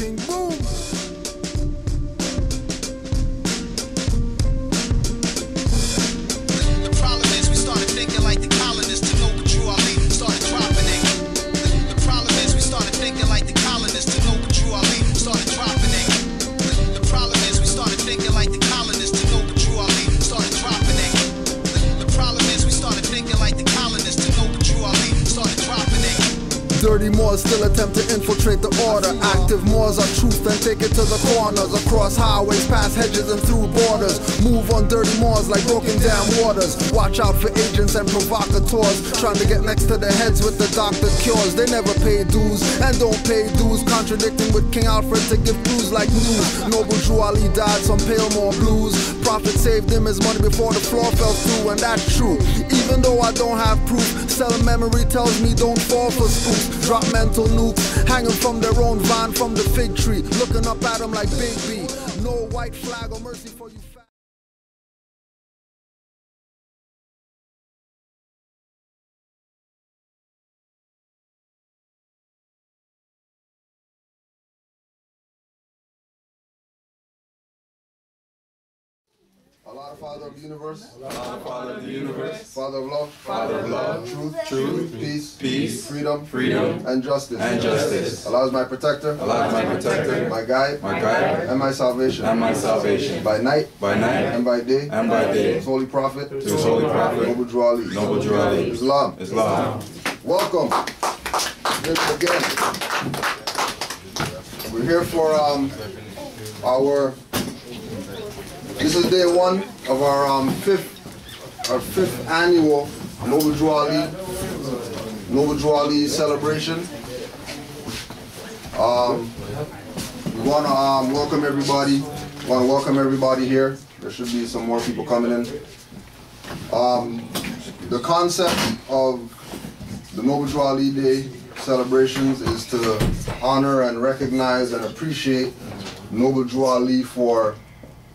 King Boom. The problem is we started thinking like the colonists to know what Drew Ali started dropping it. The problem is we started thinking like the colonists to know what Drew Ali started dropping it. The problem is we started thinking like the colonists to know what Drew Ali started dropping it. The problem is we started thinking like the colonists to know what Drew Ali started dropping it. Dirty Moors still attempt to infiltrate the order. Active Moors are truth and take it to the corners. Across highways, past hedges and through borders. Move on dirty Moors like broken down waters. Watch out for agents and provocateurs trying to get next to their heads with the doctor cures. They never pay dues and don't pay dues, contradicting with King Alfred to give clues like news. Noble Drew Ali died some Palemore blues. Prophet saved him his money before the floor fell through, and that's true. Even though I don't have proof, selling memory tells me don't fall for spooks. Drop mental nukes, hanging from their own vine from the fig tree, looking up at them like Big B. No white flag or mercy for you. Allah, the Father of the universe. Allah, the Father of the universe. Father of love. Father of love. Truth. Peace. Freedom. And justice. Allah is my protector. Allah is my protector. My guide. And my salvation. By night. And by day. His holy prophet. Noble Drew Ali. Islam. Welcome. Again. We're here for this is day one of our fifth annual Noble Drew Ali celebration. We want to welcome everybody. Here. There should be some more people coming in. The concept of the Noble Drew Ali Day celebrations is to honor and recognize and appreciate Noble Drew Ali for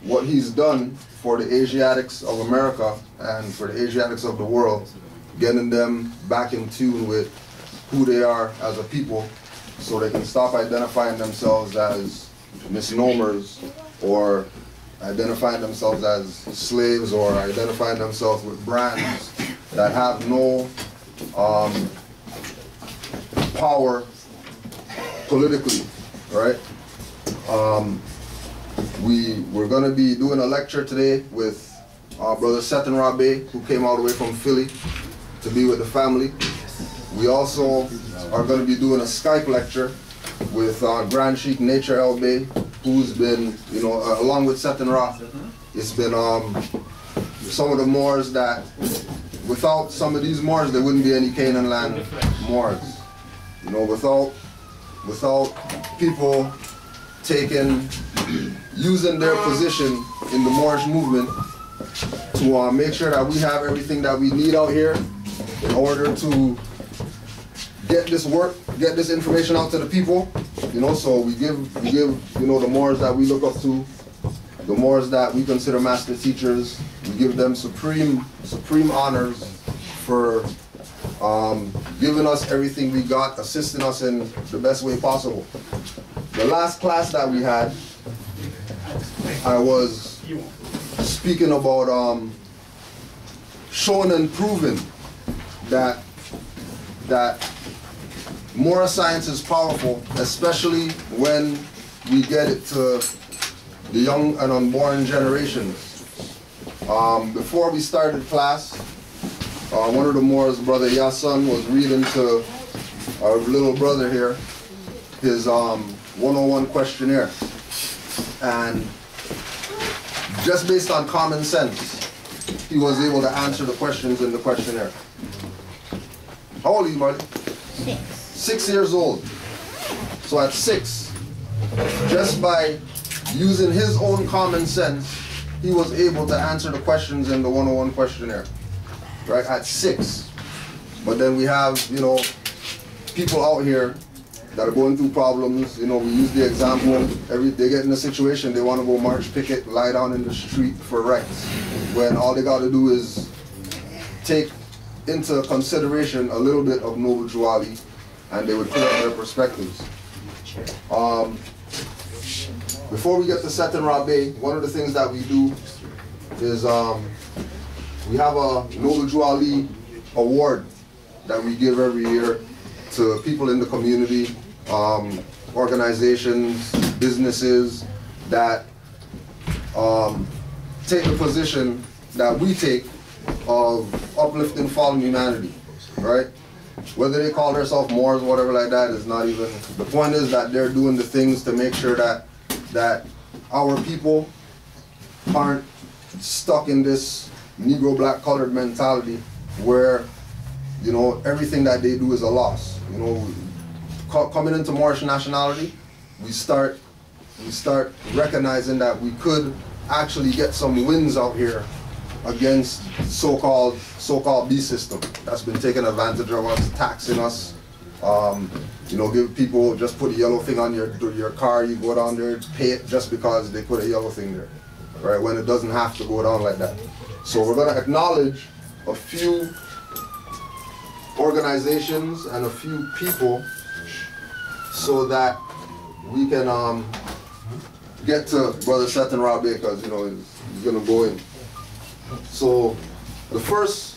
what he's done for the Asiatics of America and for the Asiatics of the world, getting them back in tune with who they are as a people so they can stop identifying themselves as misnomers or identifying themselves as slaves or identifying themselves with brands that have no power politically, right? We're going to be doing a lecture today with our brother Setenra, who came all the way from Philly to be with the family. We also are going to be doing a Skype lecture with Grand Sheikh Nature El Bey, who's been, along with Setenra, it's been some of the Moors that, without some of these Moors, there wouldn't be any Canaanland Moors. Without people using their position in the Moorish movement to make sure that we have everything that we need out here in order to get this information out to the people. So we give the Moors that we look up to, the Moors that we consider master teachers, we give them supreme honors for giving us everything we got, assisting us in the best way possible. The last class that we had, I was speaking about showing and proving that Moor science is powerful, especially when we get it to the young and unborn generations. Before we started class, one of the Moors, Brother Yassan, was reading to our little brother here his 101 questionnaire. And just based on common sense, he was able to answer the questions in the questionnaire. How old are you, Marty? 6. 6 years old. So at 6, just by using his own common sense, he was able to answer the questions in the 101 questionnaire, right, at 6. But then we have, people out here that are going through problems. We use the example, they get in a situation, they want to go march, picket, lie down in the street for rights, when all they got to do is take into consideration a little bit of Noble Drew Ali, and they would put up their perspectives. before we get to Setenra Bay, one of the things that we do is we have a Noble Drew Ali award that we give every year to people in the community, organizations, businesses that take the position that we take of uplifting fallen humanity, right? Whether they call themselves Moors, whatever like that, is not even, the point is that they're doing the things to make sure that our people aren't stuck in this Negro, black, colored mentality where, you know, everything that they do is a loss. You know, coming into Moorish nationality, we start recognizing that we could actually get some wins out here against so-called beast system that's been taking advantage of us, taxing us. You know, give people, just put a yellow thing on your car, you go down there, pay it just because they put a yellow thing there, right? When it doesn't have to go down like that. So we're going to acknowledge a few organizations and a few people so that we can get to Brother Setenra Bay, because, you know, he's going to go in. So the first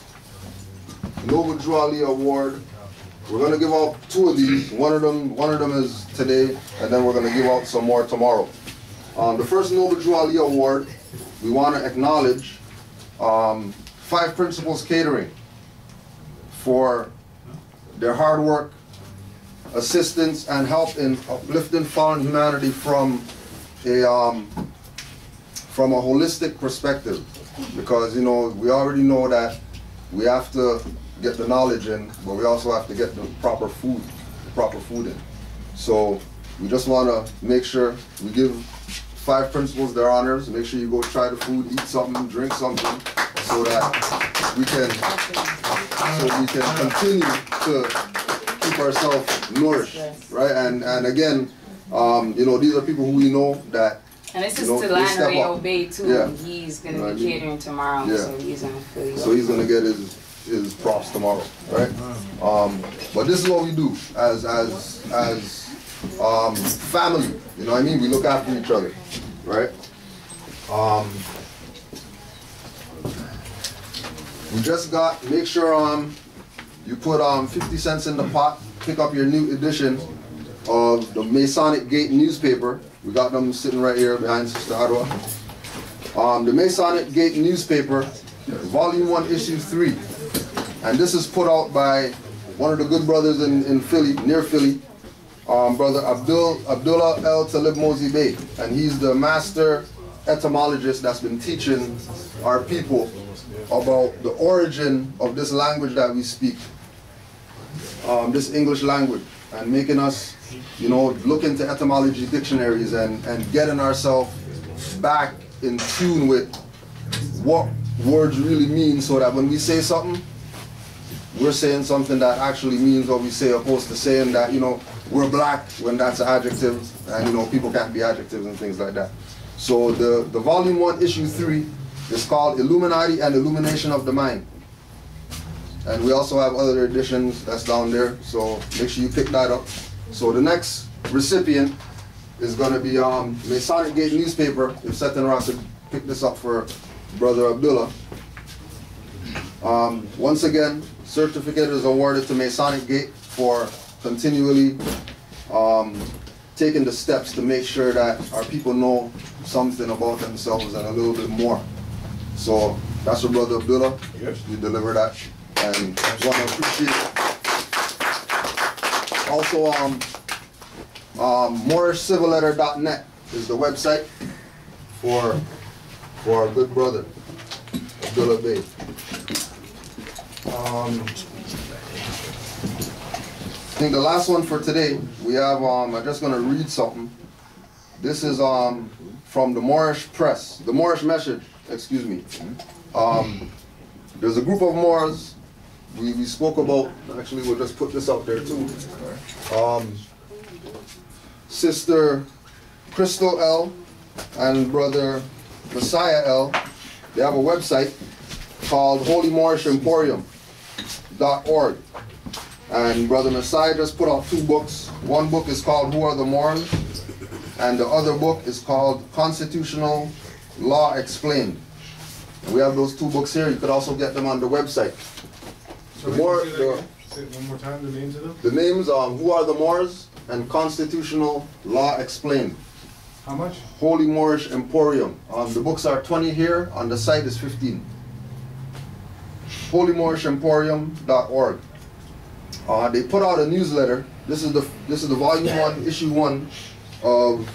Noble Drew Ali Award, we're going to give out two of these. One of them is today, and then we're going to give out some more tomorrow. The first Noble Drew Ali Award, we want to acknowledge 5 Principles Catering for their hard work, assistance, and help in uplifting fallen humanity from a holistic perspective. Because, you know, we already know that we have to get the knowledge in, but we also have to get the proper food in. So we just want to make sure we give 5 principles their honors. Make sure you go try the food, eat something, drink something, so that we can continue to keep ourselves nourished, right? And again, you know, these are people who we know that. And this is to Lannery Obey too. Yeah. He's going to be catering tomorrow, so he's going to fill you up. So he's going to get his props tomorrow, right? But this is what we do as family. You know what I mean? We look after each other, right? We just got, make sure you put 50 cents in the pot, pick up your new edition of the Masonic Gate newspaper. We got them sitting right here behind Sister Adwa. The Masonic Gate newspaper, Volume 1, Issue 3. And this is put out by one of the good brothers in Philly, near Philly, Brother Abdullah El Talib Mozi Bey. And he's the master etymologist that's been teaching our people about the origin of this language that we speak, this English language, and making us, you know, look into etymology dictionaries and getting ourselves back in tune with what words really mean, so that when we say something, we're saying something that actually means what we say, opposed to saying that, you know, we're black when that's an adjective, and, you know, people can't be adjectives and things like that. So the Volume 1, Issue 3 is called Illuminati and Illumination of the Mind. And we also have other editions that's down there, so make sure you pick that up. So the next recipient is going to be Masonic Gate newspaper, if Setenra could pick this up for Brother Abdullah. Once again, certificate is awarded to Masonic Gate for continually taking the steps to make sure that our people know something about themselves and a little bit more. So that's for Brother Abdullah. Yes. You deliver that, and want to appreciate it. Also, MoorishCivilLetter.net is the website for our good brother Abdullah Bey. I think the last one for today, we have, I'm just going to read something. This is from the Moorish Press, the Moorish Message, excuse me. There's a group of Moors we spoke about, actually we'll just put this out there too. Sister Crystal L and Brother Messiah L, they have a website called HolyMoorishEmporium.org. And Brother Messiah just put out 2 books. One book is called Who Are the Moors? and the other book is called Constitutional Law Explained. And we have those two books here. You could also get them on the website. So say it one more time, the names of them? The names are Who Are the Moors and Constitutional Law Explained. How much? Holy Moorish Emporium. The books are 20 here, on the site is 15. HolyMoorisHemporium.org. They put out a newsletter. This is the volume 1, issue 1 of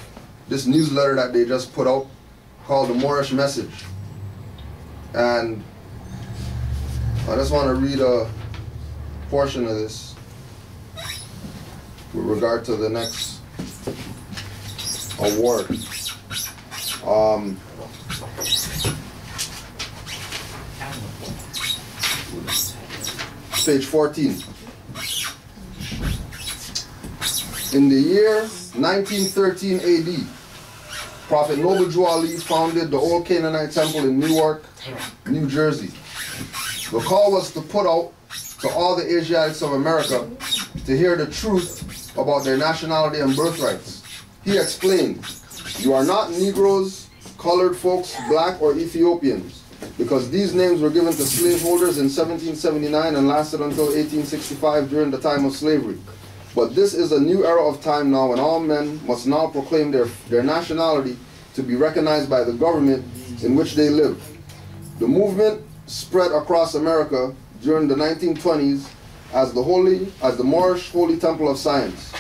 this newsletter that they just put out called the Moorish Message. And I just want to read a portion of this with regard to the next award. Page 14. In the year 1913 AD, Prophet Noble Drew Ali founded the Old Canaanite Temple in Newark, New Jersey. The call was to put out to all the Asiatics of America to hear the truth about their nationality and birthrights. He explained, "You are not Negroes, colored folks, black, or Ethiopians, because these names were given to slaveholders in 1779 and lasted until 1865 during the time of slavery. But this is a new era of time now, and all men must now proclaim their nationality to be recognized by the government in which they live." The movement spread across America during the 1920s as the Moorish Holy Temple of Science.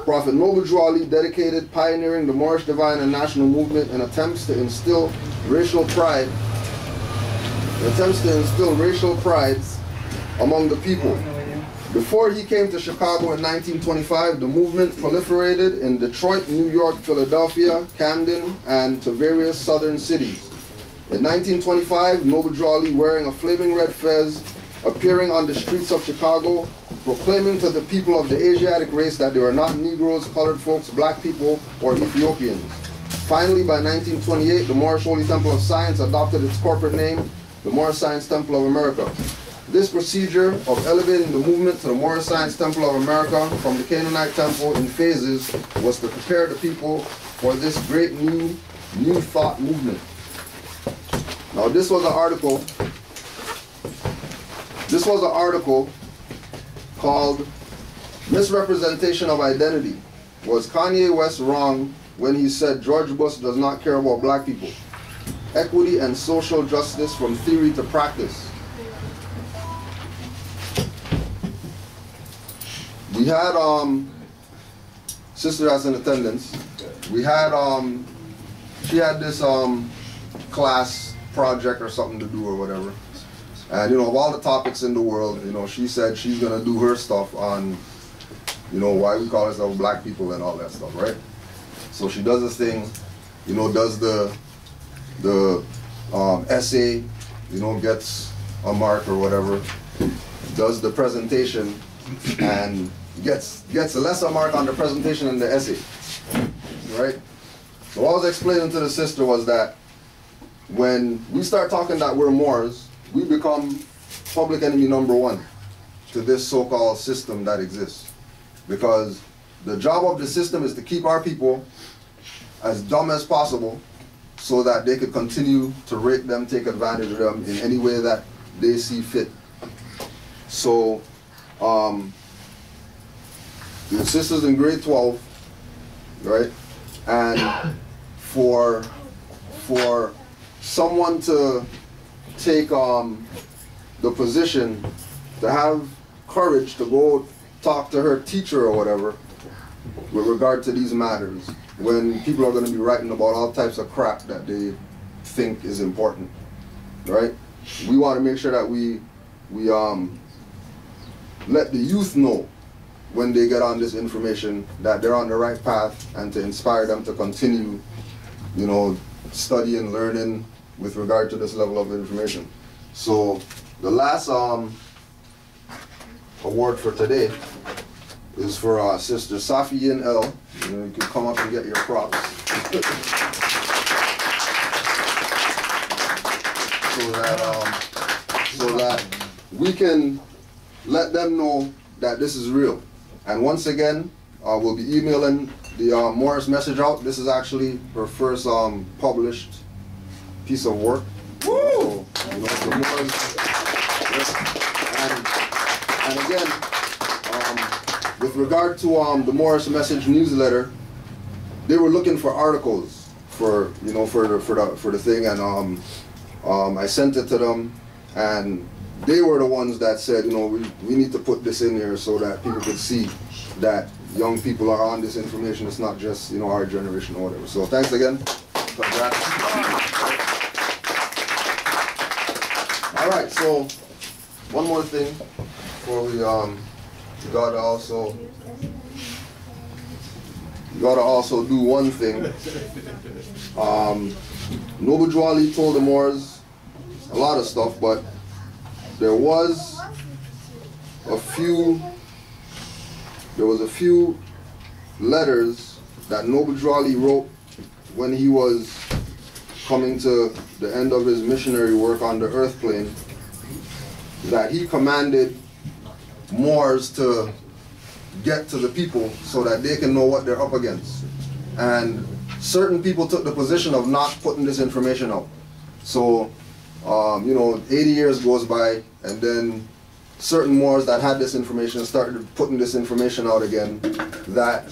Prophet Noble Drew Ali dedicated pioneering the Moorish Divine and National Movement in attempts to instill racial pride among the people. Before he came to Chicago in 1925, the movement proliferated in Detroit, New York, Philadelphia, Camden, and to various southern cities. In 1925, Noble Drew Ali, wearing a flaming red fez, appearing on the streets of Chicago, proclaiming to the people of the Asiatic race that they were not Negroes, colored folks, black people, or Ethiopians. Finally, by 1928, the Moorish Holy Temple of Science adopted its corporate name, the Moorish Science Temple of America. This procedure of elevating the movement to the Moorish Science Temple of America from the Canaanite Temple in phases was to prepare the people for this great new thought movement. Now this was an article called Misrepresentation of Identity. Was Kanye West wrong when he said George Bush does not care about black people? Equity and social justice from theory to practice. We had sister as in attendance. We had she had this class project or something to do or whatever. And of all the topics in the world, she said she's gonna do her stuff on, why we call ourselves black people and all that stuff, right? So she does this thing, does the essay, gets a mark or whatever, does the presentation, and gets a lesser mark on the presentation than the essay, right? So what I was explaining to the sister was that when we start talking that we're Moors, we become public enemy number 1 to this so-called system that exists. Because the job of the system is to keep our people as dumb as possible so that they could continue to rape them, take advantage of them in any way that they see fit. So, the sister's in grade 12, right? And for someone to take the position, to have courage to go talk to her teacher or whatever with regard to these matters, when people are going to be writing about all types of crap that they think is important, right? We want to make sure that we let the youth know when they get on this information that they're on the right path, and to inspire them to continue, studying, learning with regard to this level of information. So the last award for today is for Sister Safi Yin L. You can come up and get your props. so that we can let them know that this is real. And once again, will be emailing the Moors message out. This is actually her first published piece of work. Woo! So, you know, the Moors, and again, with regard to the Moors message newsletter, they were looking for articles for, you know, for the thing, and I sent it to them, and they were the ones that said, you know, we need to put this in here so that people could see that young people are on this information. It's not just, you know, our generation or whatever. So thanks again. Congrats. All right, so one more thing before we gotta also do one thing. Noble Drew Ali told the Moors a lot of stuff, but there was a few letters that Noble Drew Ali wrote when he was coming to the end of his missionary work on the earth plane, that he commanded Moors to get to the people so that they can know what they're up against. And certain people took the position of not putting this information out. So, you know, 80 years goes by, and then certain Moors that had this information started putting this information out again, that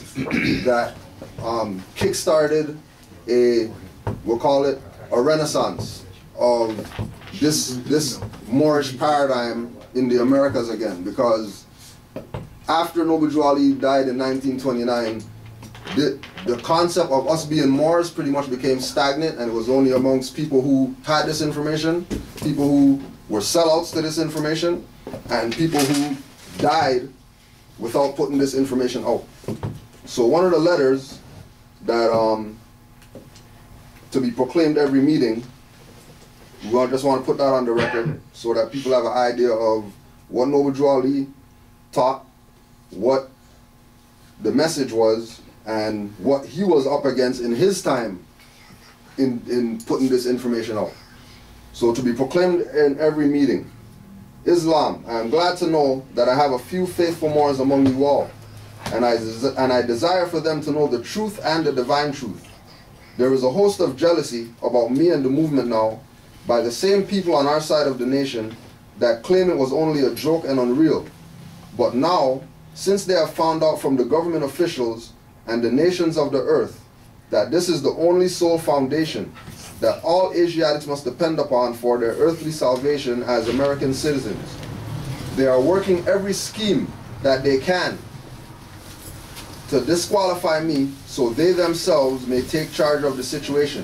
kick-started a, we'll call it a renaissance of this Moorish paradigm in the Americas again, because after Noble Drew Ali died in 1929, the concept of us being Moors pretty much became stagnant, and it was only amongst people who had this information, people who were sellouts to this information, and people who died without putting this information out. So one of the letters that to be proclaimed every meeting, we just want to put that on the record so that people have an idea of what Noble Drew Ali taught, what the message was, and what he was up against in his time in putting this information out. So to be proclaimed in every meeting. Islam, I am glad to know that I have a few faithful Moors among you all, and I desire for them to know the truth and the divine truth. There is a host of jealousy about me and the movement now by the same people on our side of the nation that claim it was only a joke and unreal. But now, since they have found out from the government officials and the nations of the earth that this is the only sole foundation that all Asiatics must depend upon for their earthly salvation as American citizens, they are working every scheme that they can to disqualify me so they themselves may take charge of the situation.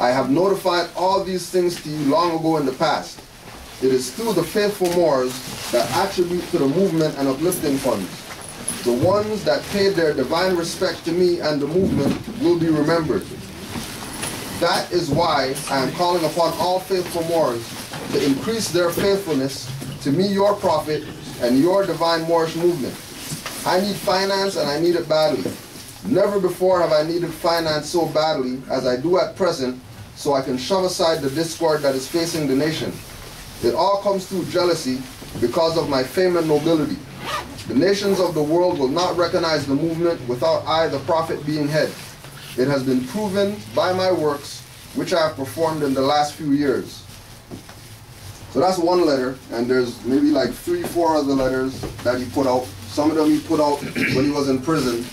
I have notified all these things to you long ago in the past. It is through the faithful Moors that attribute to the movement and uplifting funds. The ones that paid their divine respect to me and the movement will be remembered. That is why I am calling upon all faithful Moors to increase their faithfulness to me, your prophet, and your divine Moorish movement. I need finance, and I need it badly. Never before have I needed finance so badly as I do at present, so I can shove aside the discord that is facing the nation. It all comes through jealousy because of my fame and nobility. The nations of the world will not recognize the movement without I, the prophet, being head. It has been proven by my works, which I have performed in the last few years. So that's one letter, and there's maybe like 3-4 other letters that he put out. Some of them he put out when he was in prison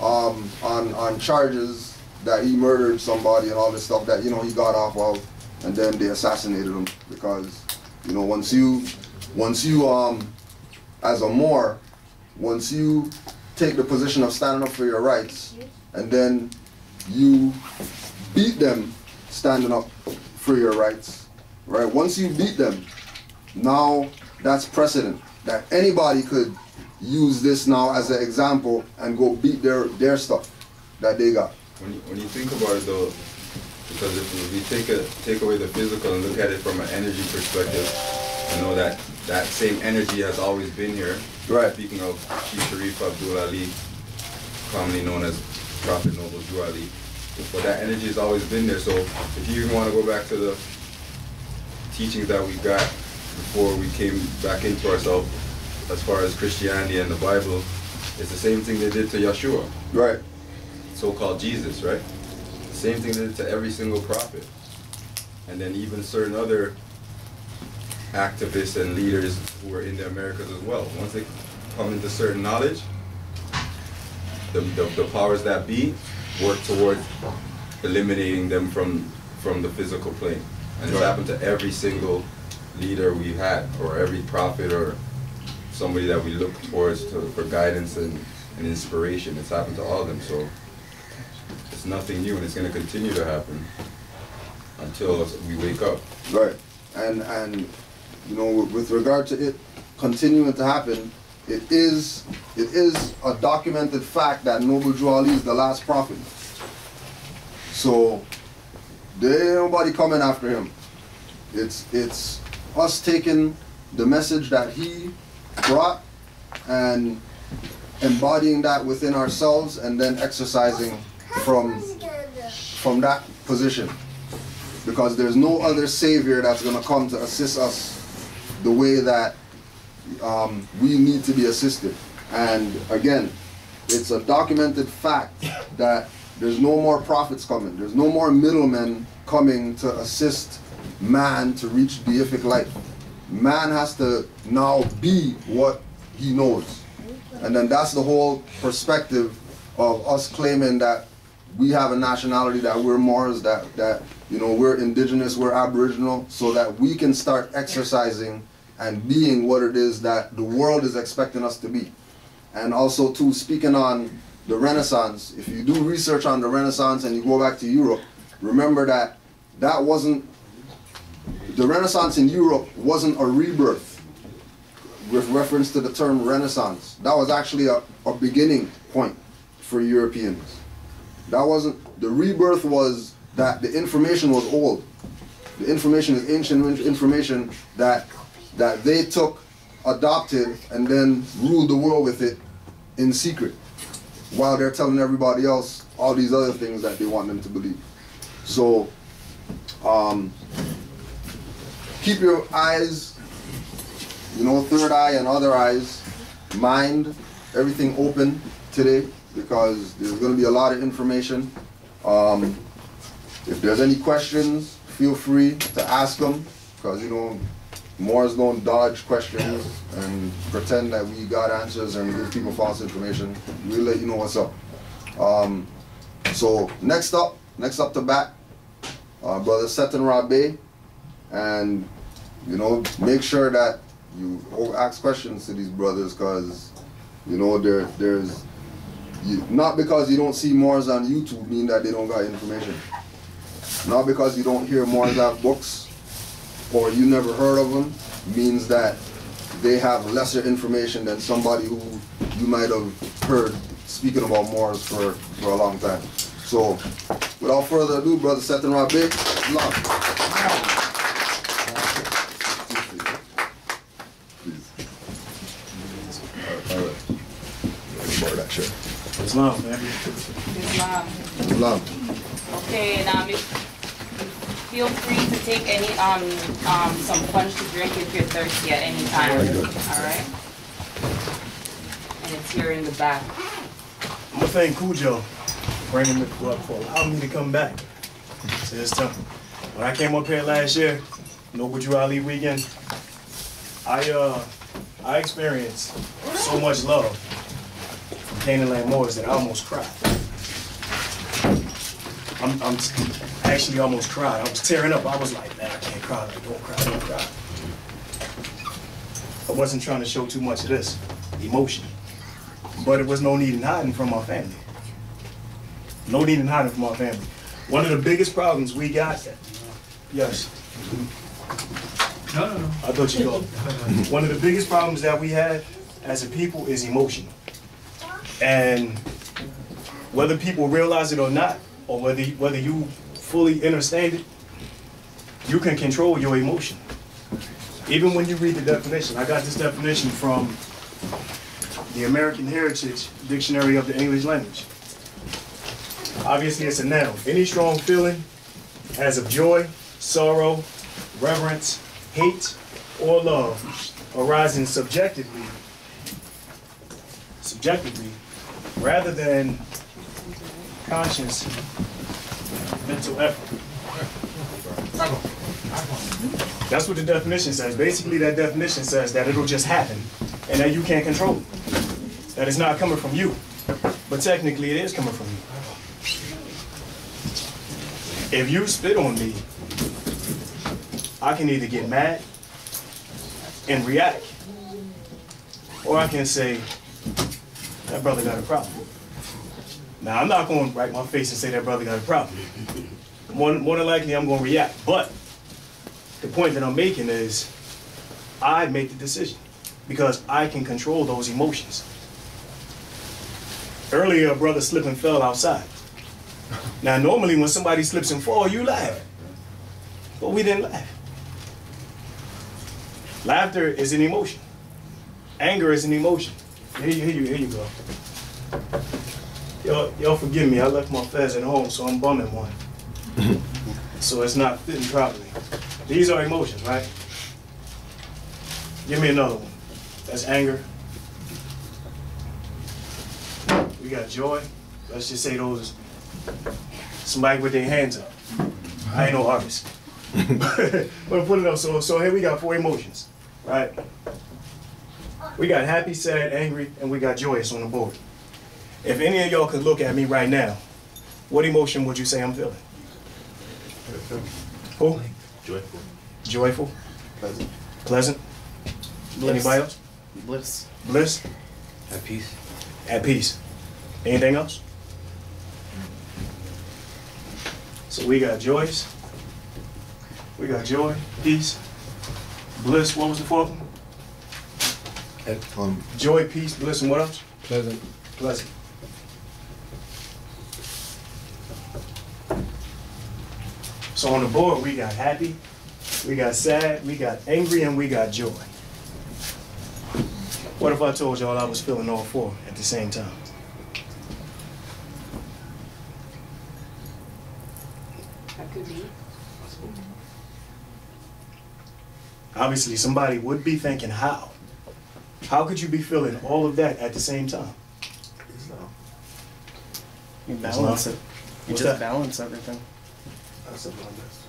on charges that he murdered somebody and all this stuff that, you know, he got off of, and then they assassinated him because, you know, once you as a Moor, once you take the position of standing up for your rights, and then you beat them standing up for your rights, right? Once you beat them, now that's precedent that anybody could use this now as an example and go beat their stuff that they got. When you think about it though, because if we take away the physical and look at it from an energy perspective, I know that that same energy has always been here. Right. Speaking of Chief Sharif Abdul Ali, commonly known as Prophet Noble Drew Ali, but that energy has always been there. So if you even want to go back to the teachings that we got before we came back into ourselves, as far as Christianity and the Bible, It's the same thing they did to Yeshua. Right. So-called Jesus, right? The same thing they did to every single prophet. And then even certain other activists and leaders who were in the Americas as well. Once they come into certain knowledge, the powers that be work towards eliminating them from the physical plane. And it's happened to every single leader we've had, or every prophet, or somebody that we look towards for guidance and inspiration. It's happened to all of them. So it's nothing new, and it's going to continue to happen until we wake up. Right. And you know, with regard to it continuing to happen, it is a documented fact that Noble Drew Ali is the last prophet. So there ain't nobody coming after him. It's us taking the message that he brought and embodying that within ourselves, and then exercising from that position. Because there's no other savior that's going to come to assist us the way that we need to be assisted. And again, it's a documented fact that there's no more prophets coming. There's no more middlemen coming to assist man to reach deific life. Man has to now be what he knows. And then that's the whole perspective of us claiming that we have a nationality, that we're Moors, that you know, we're indigenous, we're aboriginal, so that we can start exercising and being what it is that the world is expecting us to be. And also too, speaking on the Renaissance, if you do research on the Renaissance and you go back to Europe, remember that the Renaissance in Europe wasn't a rebirth with reference to the term Renaissance. That was actually a beginning point for Europeans. That wasn't, the rebirth was that the information was old. The information is ancient information that they took, adopted, and then ruled the world with it in secret, while they're telling everybody else all these other things that they want them to believe. So keep your eyes, you know, third eye and other eyes, mind, everything open today, because there's going to be a lot of information. If there's any questions, feel free to ask them, because, you know, Moors don't dodge questions and pretend that we got answers and give people false information. We'll let you know what's up. So next up to bat, Brother Setenra Bey, and, you know, make sure that you ask questions to these brothers, because, you know, there's not because you don't see Moors on YouTube mean that they don't got information. Not because you don't hear Moors have books or you never heard of them means that they have lesser information than somebody who you might have heard speaking about Moors for a long time. So without further ado, Brother Setenra Bey, love. All right. Borrow that shirt. Islam, man. Islam. Okay, now feel free to take any some punch to drink if you're thirsty at any time. All right. And it's here in the back. I'm gonna thank Cujo for bringing me up, for allowing me to come back to this temple. When I came up here last year, Noble Drew Ali weekend, I experienced so much love from Canaanland Moors that I almost cried. I'm actually almost cried. I was tearing up. I was like, man, I can't cry. Like, don't cry, don't cry. I wasn't trying to show too much of this emotion. But it was no need in hiding from our family. No need in hiding from our family. One of the biggest problems we got, yes. No. I thought you go. One of the biggest problems that we had as a people is emotion. And whether people realize it or not, or whether you fully understand it, you can control your emotion. Even when you read the definition, I got this definition from the American Heritage Dictionary of the English Language. Obviously, it's a noun. Any strong feeling, as of joy, sorrow, reverence, hate, or love, arising subjectively subjectively, rather than conscious mental effort. That's what the definition says. Basically, that definition says that it'll just happen and that you can't control it. That it's not coming from you, but technically it is coming from you. If you spit on me, I can either get mad and react, or I can say, that brother got a problem. Now, I'm not going to write my face and say that brother got a problem. More than likely, I'm going to react. But the point that I'm making is I make the decision because I can control those emotions. Earlier, a brother slipped and fell outside. Now, normally when somebody slips and falls, you laugh. But we didn't laugh. Laughter is an emotion. Anger is an emotion. Here you go. Y'all forgive me, I left my fez at home, so I'm bumming one. So it's not fitting properly. These are emotions, right? Give me another one. That's anger. We got joy. Let's just say those, somebody with their hands up. I ain't no artist. But put it up, so here we got 4 emotions, right? We got happy, sad, angry, and we got joyous on the board. If any of y'all could look at me right now, what emotion would you say I'm feeling? Who? Joyful. Joyful? Pleasant. Pleasant? Bliss. Anybody else? Bliss. Bliss? At peace. At peace. Anything else? So we got joyous. We got joy, peace, bliss. What was the 4th one? Joy, peace, bliss, and what else? Pleasant. Pleasant. So on the board, we got happy, we got sad, we got angry, and we got joy. What if I told y'all I was feeling all 4 at the same time? That could be. Obviously, somebody would be thinking, how? How could you be feeling all of that at the same time? You balance it. You What's just that? balance everything.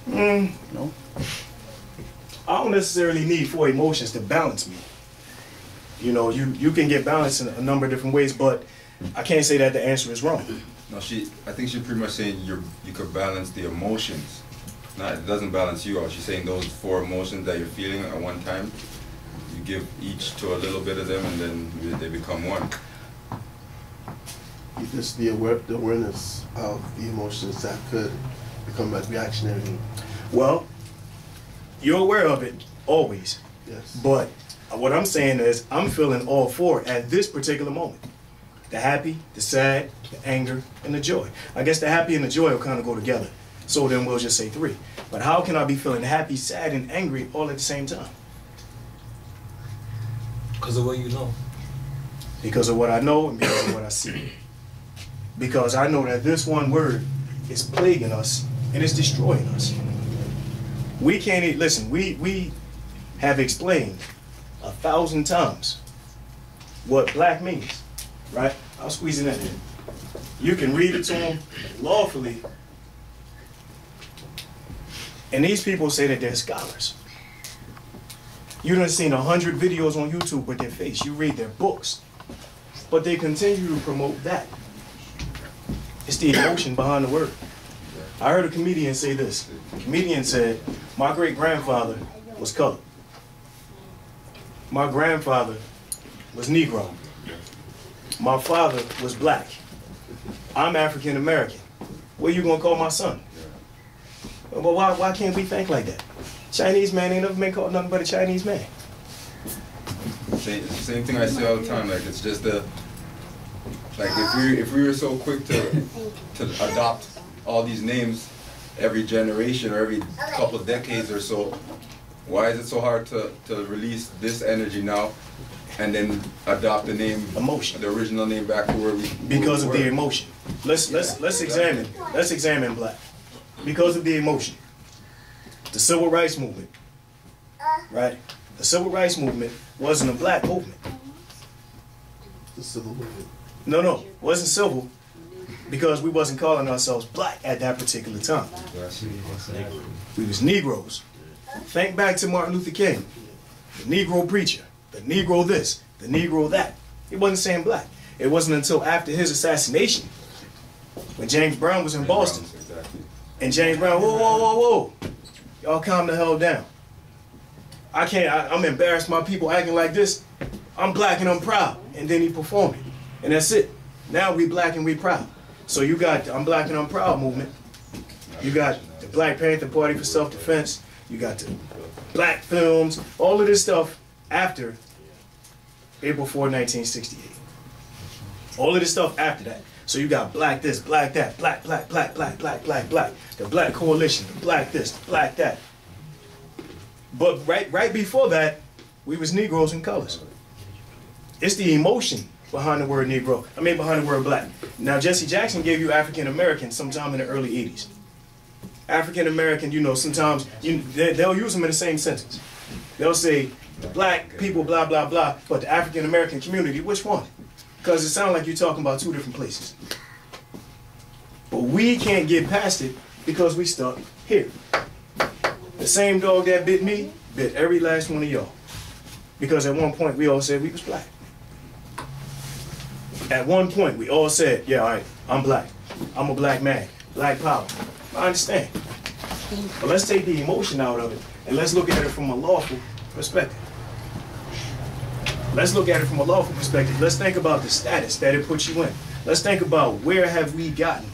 No. I don't necessarily need 4 emotions to balance me. You know, you can get balanced in a number of different ways, but I can't say that the answer is wrong. No, I think she's pretty much saying you could balance the emotions. It doesn't balance you out. She's saying those 4 emotions that you're feeling at one time, you give each to a little bit of them and then they become one. Just the awareness of the emotions that could become like reactionary. Well, you're aware of it always. Yes. But what I'm saying is I'm feeling all 4 at this particular moment. The happy, the sad, the anger, and the joy. I guess the happy and the joy will kind of go together. So then we'll just say 3. But how can I be feeling happy, sad, and angry all at the same time? Because of what you know. Because of what I know and because of what I see. Because I know that this one word is plaguing us and it's destroying us. We can't, listen, we have explained 1,000 times what black means, right? I'll squeeze it in. You can read it to them lawfully. And these people say that they're scholars. You done seen 100 videos on YouTube with their face. You read their books. But they continue to promote that. It's the emotion behind the word. I heard a comedian say this. The comedian said, my great-grandfather was colored. My grandfather was Negro. My father was black. I'm African-American. What are you gonna call my son? Well, why can't we think like that? Chinese man ain't never been called nothing but a Chinese man. Same thing I say all the time. Like it's just if we were so quick to adopt all these names every generation or every couple of decades or so, why is it so hard to release this energy now and then adopt the name, emotion, the original name back to where we because of the emotion. Let's examine black. Because of the emotion. The civil rights movement, right? The civil rights movement wasn't a black movement. The civil movement. No, it wasn't civil because we wasn't calling ourselves black at that particular time. We was Negroes. Think back to Martin Luther King, the Negro preacher, the Negro this, the Negro that. He wasn't saying black. It wasn't until after his assassination, when James Brown was in Boston, and James Brown, whoa, y'all calm the hell down. I'm embarrassed my people acting like this. I'm black and I'm proud. And then he performed it. And that's it. Now we black and we proud. So you got the I'm black and I'm proud movement. You got the Black Panther Party for Self-Defense. You got the black films. All of this stuff after April 4, 1968. All of this stuff after that. So you got black this, black that, black. The black coalition, the black this, the black that. But right before that, we was Negroes in colors. It's the emotion behind the word Negro. Behind the word black. Now, Jesse Jackson gave you African American sometime in the early 80s. African American, sometimes they'll use them in the same sentence. They'll say black people, blah, blah, blah, but the African American community, which one? Because it sounds like you're talking about two different places. But we can't get past it because we stuck here. The same dog that bit me bit every last one of y'all. Because at one point we all said we was black. At one point we all said, yeah, all right, I'm black. I'm a black man. Black power. I understand. But let's take the emotion out of it and let's look at it from a lawful perspective. Let's look at it from a lawful perspective. Let's think about the status that it puts you in. Let's think about where have we gotten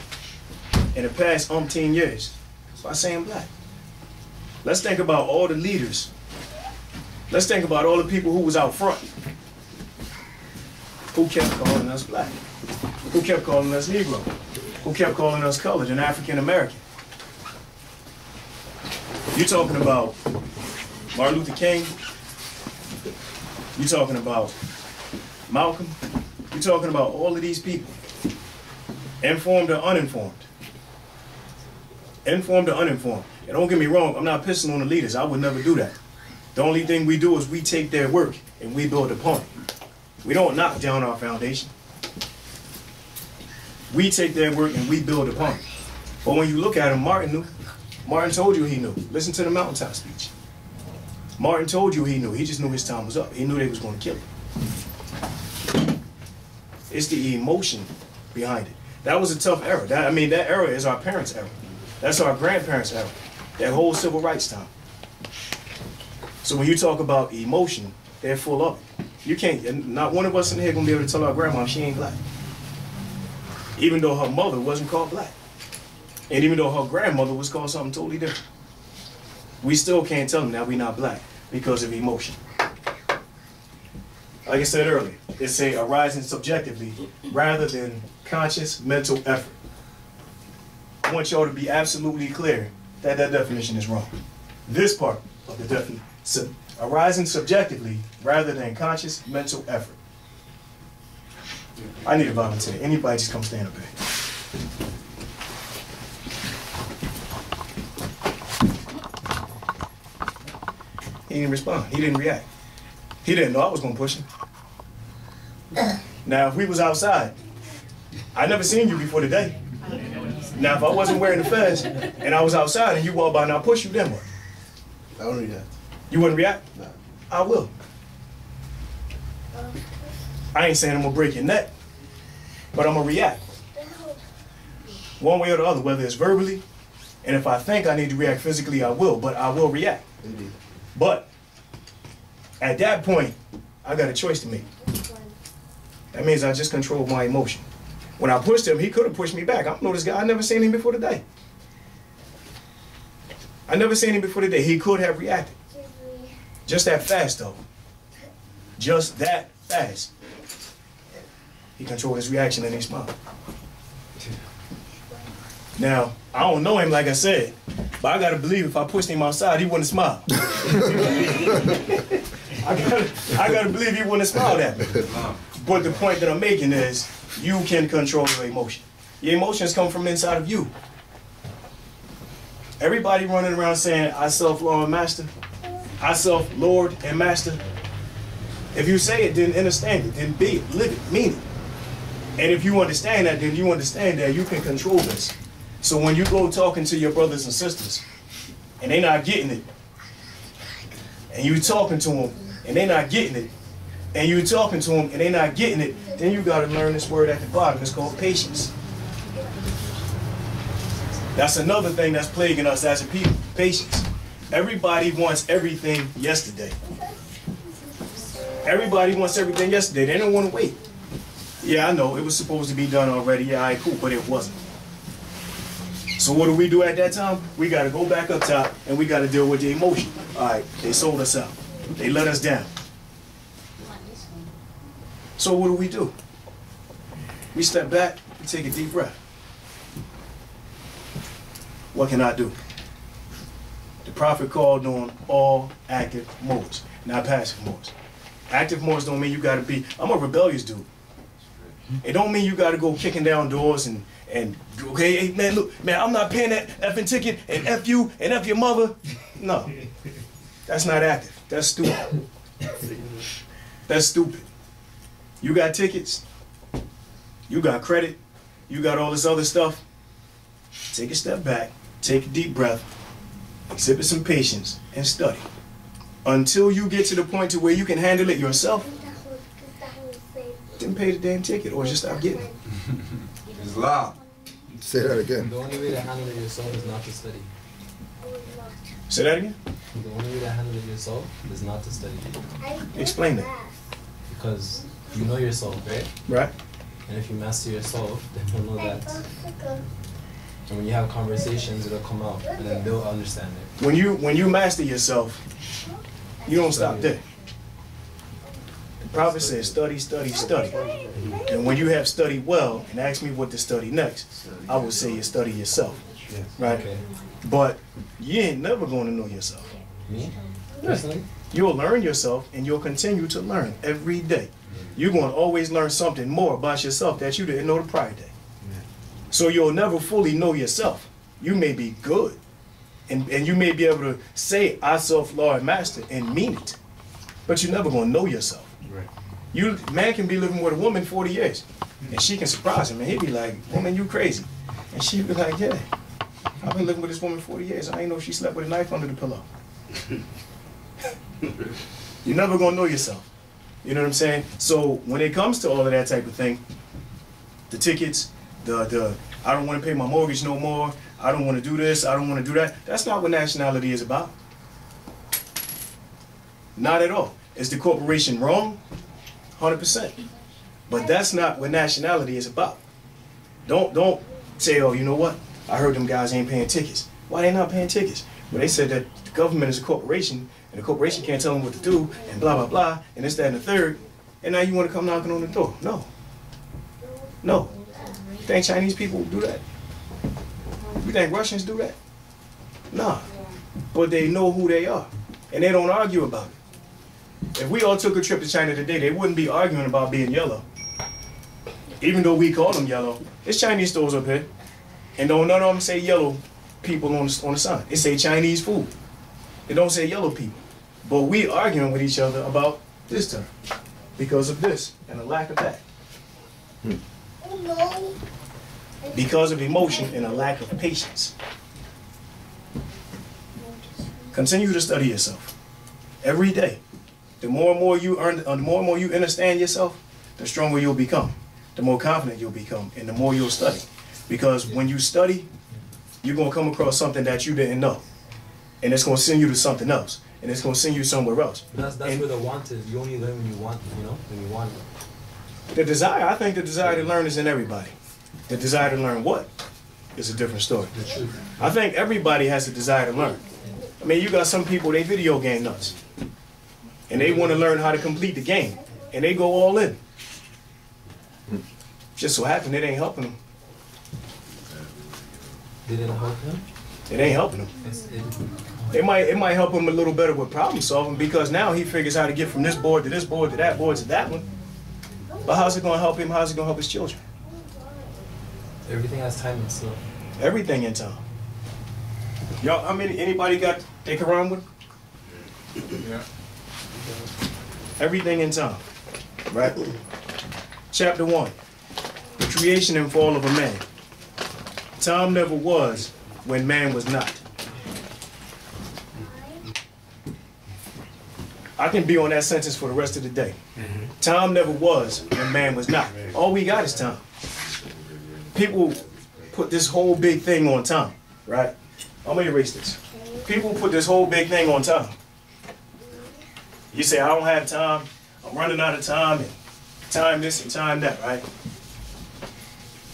in the past umpteen years by saying black. Let's think about all the leaders. Let's think about all the people who was out front, who kept calling us black, who kept calling us Negro, who kept calling us colored and African American. You're talking about Martin Luther King. You're talking about Malcolm. You're talking about all of these people, informed or uninformed. Informed or uninformed. And don't get me wrong, I'm not pissing on the leaders. I would never do that. The only thing we do is we take their work and we build upon it. We don't knock down our foundation. We take their work and we build upon it. But when you look at him, Martin knew. Martin told you he knew. Listen to the mountaintop speech. Martin told you he knew. He just knew his time was up. He knew they was going to kill him. It's the emotion behind it. That was a tough era. That era is our parents' era. That's our grandparents' era. That whole civil rights time. So when you talk about emotion, they're full of it. You can't, not one of us in here gonna be able to tell our grandma she ain't black. Even though her mother wasn't called black. And even though her grandmother was called something totally different. We still can't tell them that we're not black because of emotion. Like I said earlier, it's arising subjectively rather than conscious mental effort. I want y'all to be absolutely clear that that definition is wrong. This part of the definition, arising subjectively rather than conscious mental effort. I need a volunteer. Anybody just come stand up here. He didn't respond. He didn't react. He didn't know I was going to push him. Now, if we was outside, I never seen you before today. Now, if I wasn't wearing the fez and I was outside and you walked by and I push you, then what? I wouldn't react. You wouldn't react? No. I will. I ain't saying I'm going to break your neck, but I'm going to react. One way or the other, whether it's verbally, and if I think I need to react physically, I will, but I will react. Indeed. But at that point, I got a choice to make. That means I just control my emotion. When I pushed him, he could have pushed me back. I don't know this guy. I never seen him before today. I never seen him before today. He could have reacted. Just that fast, though. Just that fast. He controlled his reaction and he smiled. Now, I don't know him, like I said, but I gotta believe if I pushed him outside, he wouldn't smile. I gotta believe he wouldn't have smiled at me. But the point that I'm making is, you can control your emotion. Your emotions come from inside of you. Everybody running around saying, I self-Lord and master. I self-Lord and master. If you say it, then understand it, then be it, live it, mean it. And if you understand that, then you understand that you can control this. So when you go talking to your brothers and sisters, and they not getting it, and you talking to them, and they not getting it, and you talking to them, and they not getting it, then you got to learn this word at the bottom. It's called patience. That's another thing that's plaguing us as a people, patience. Everybody wants everything yesterday. Everybody wants everything yesterday. They don't want to wait. Yeah, I know, it was supposed to be done already. Yeah, all right, cool, but it wasn't. So what do we do at that time? We got to go back up top, and we got to deal with the emotion. All right, they sold us out. They let us down. So what do? We step back, we take a deep breath. What can I do? The prophet called on all active Moors, not passive Moors. Active Moors don't mean you gotta be, I'm a rebellious dude. It don't mean you gotta go kicking down doors and okay, hey man, look, man, I'm not paying that effing ticket and F you and F your mother. No, that's not active. That's stupid. That's stupid. You got tickets, you got credit, you got all this other stuff. Take a step back, take a deep breath, exhibit some patience, and study. Until you get to the point to where you can handle it yourself, then pay the damn ticket or just stop getting it. It's loud. Say that again. The only way to handle it yourself is not to study. Say that again? The only way to handle it yourself is not to study. Explain that. Because you know yourself, right? Right. And if you master yourself, then you'll know that. And when you have conversations, it'll come out, and then they'll understand it. When you master yourself, you don't stop there. The prophet says, study, study, study. And when you have studied well, and ask me what to study next, I would say you study yourself. Right? Okay. But you ain't never going to know yourself. Me? Personally? You'll learn yourself, and you'll continue to learn every day. You're going to always learn something more about yourself that you didn't know the prior day. So you'll never fully know yourself. You may be good, and you may be able to say, I self, Lord, Master, and mean it. But you're never going to know yourself. Right. Man can be living with a woman 40 years, and she can surprise him, and he'd be like, woman, you crazy. And she'd be like, yeah, I've been living with this woman 40 years. I ain't know she slept with a knife under the pillow. You're never going to know yourself. You know what I'm saying? So when it comes to all of that type of thing, the tickets, I don't want to pay my mortgage no more, I don't want to do this, I don't want to do that, that's not what nationality is about. Not at all. Is the corporation wrong? 100%. But that's not what nationality is about. Don't say, oh, you know what? I heard them guys ain't paying tickets. Why they not paying tickets? Well, they said that the government is a corporation, and the corporation can't tell them what to do, and blah, blah, blah, and this, that, and the third, and now you want to come knocking on the door. No. No. You think Chinese people do that? You think Russians do that? Nah. But they know who they are, and they don't argue about it. If we all took a trip to China today, they wouldn't be arguing about being yellow. Even though we call them yellow, there's Chinese stores up here, and none of them say yellow people on the sign. It say Chinese food. It don't say yellow people. But we arguing with each other about this term because of this and a lack of that. Because of emotion and a lack of patience. Continue to study yourself every day. The more and more you understand yourself, the stronger you'll become, the more confident you'll become, and the more you'll study. Because when you study, you're going to come across something that you didn't know, and it's going to send you to something else, and it's going to send you somewhere else. That's where the want is. You only learn when you want, when you want it. The desire, I think the desire to learn is in everybody. The desire to learn what is a different story. I think everybody has a desire to learn. I mean, you got some people, they video game nuts, and they want to learn how to complete the game, and they go all in. Just so happen it ain't helping them. Did it help him? It ain't helping him. It might help him a little better with problem solving, because now he figures how to get from this board to this board to that board to that one. But how's it going to help him? How's it going to help his children? Everything has time and stuff. Everything in time. Y'all, anybody got their Quran with? Yeah. Everything in time. Right? Chapter 1. The creation and fall of a man. Time never was when man was not. I can be on that sentence for the rest of the day. Time never was when man was not. All we got is time. People put this whole big thing on time, right? I'm gonna erase this. People put this whole big thing on time. You say, I don't have time, I'm running out of time, and time this and time that, right?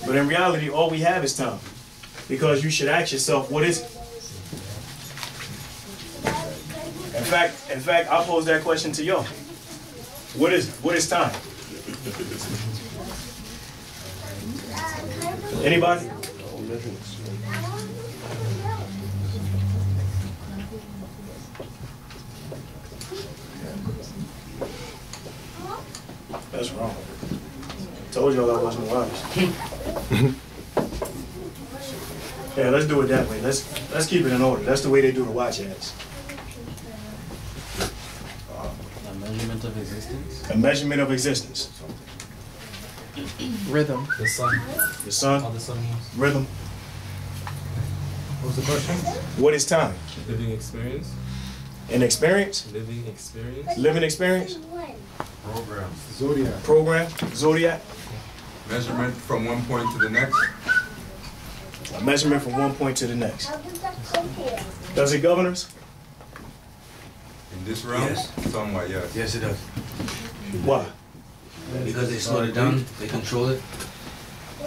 But in reality, all we have is time. Because you should ask yourself, what is it? In fact, I'll pose that question to y'all. What is it? What is time? Anybody? That's wrong. Told y'all I wasn't wise. Yeah, let's do it that way. Let's keep it in order. That's the way they do the watch ads. A measurement of existence. A measurement of existence. Rhythm. The sun. The sun. How the sun moves. Rhythm. What's the question? What is time? Living experience. An experience? Living experience. Living experience? Program. Zodiac. Program? Zodiac? Measurement from one point to the next. A measurement from one point to the next. Does it govern us? In this realm? Yes. Somewhat, yes. Yes, it does. Why? Because they slow it down, they control it.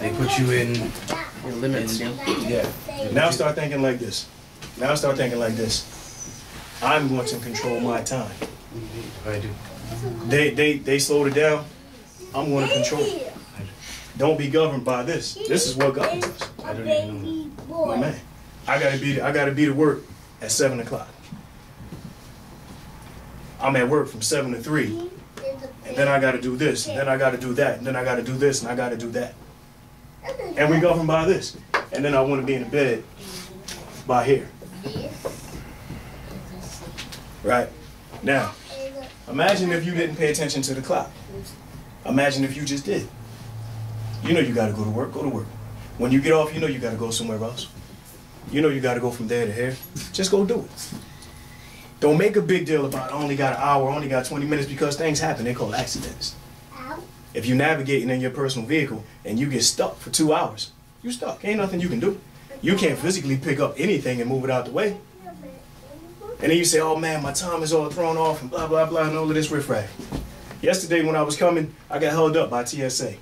They put you in. It limits you. Yeah. Now start thinking like this. Now start thinking like this. I'm going to control my time. I do. They slowed it down. I'm going to control it. Don't be governed by this. This is what governs us. I don't even know. My man. I gotta be to work at 7 o'clock. I'm at work from 7 to 3. And then I gotta do this, and then I gotta do that, and then I gotta do this, and I gotta do that. And we govern by this. And then I wanna be in the bed by here. Right? Now, imagine if you didn't pay attention to the clock. Imagine if you just did. You know you gotta go to work, go to work. When you get off, you know you gotta go somewhere else. You know you gotta go from there to here. Just go do it. Don't make a big deal about I only got an hour, I only got 20 minutes because things happen. They call accidents. If you're navigating in your personal vehicle and you get stuck for 2 hours, you're stuck. Ain't nothing you can do. You can't physically pick up anything and move it out the way. And then you say, oh man, my time is all thrown off and blah, blah, blah, and all of this riffraff. Yesterday when I was coming, I got held up by TSA.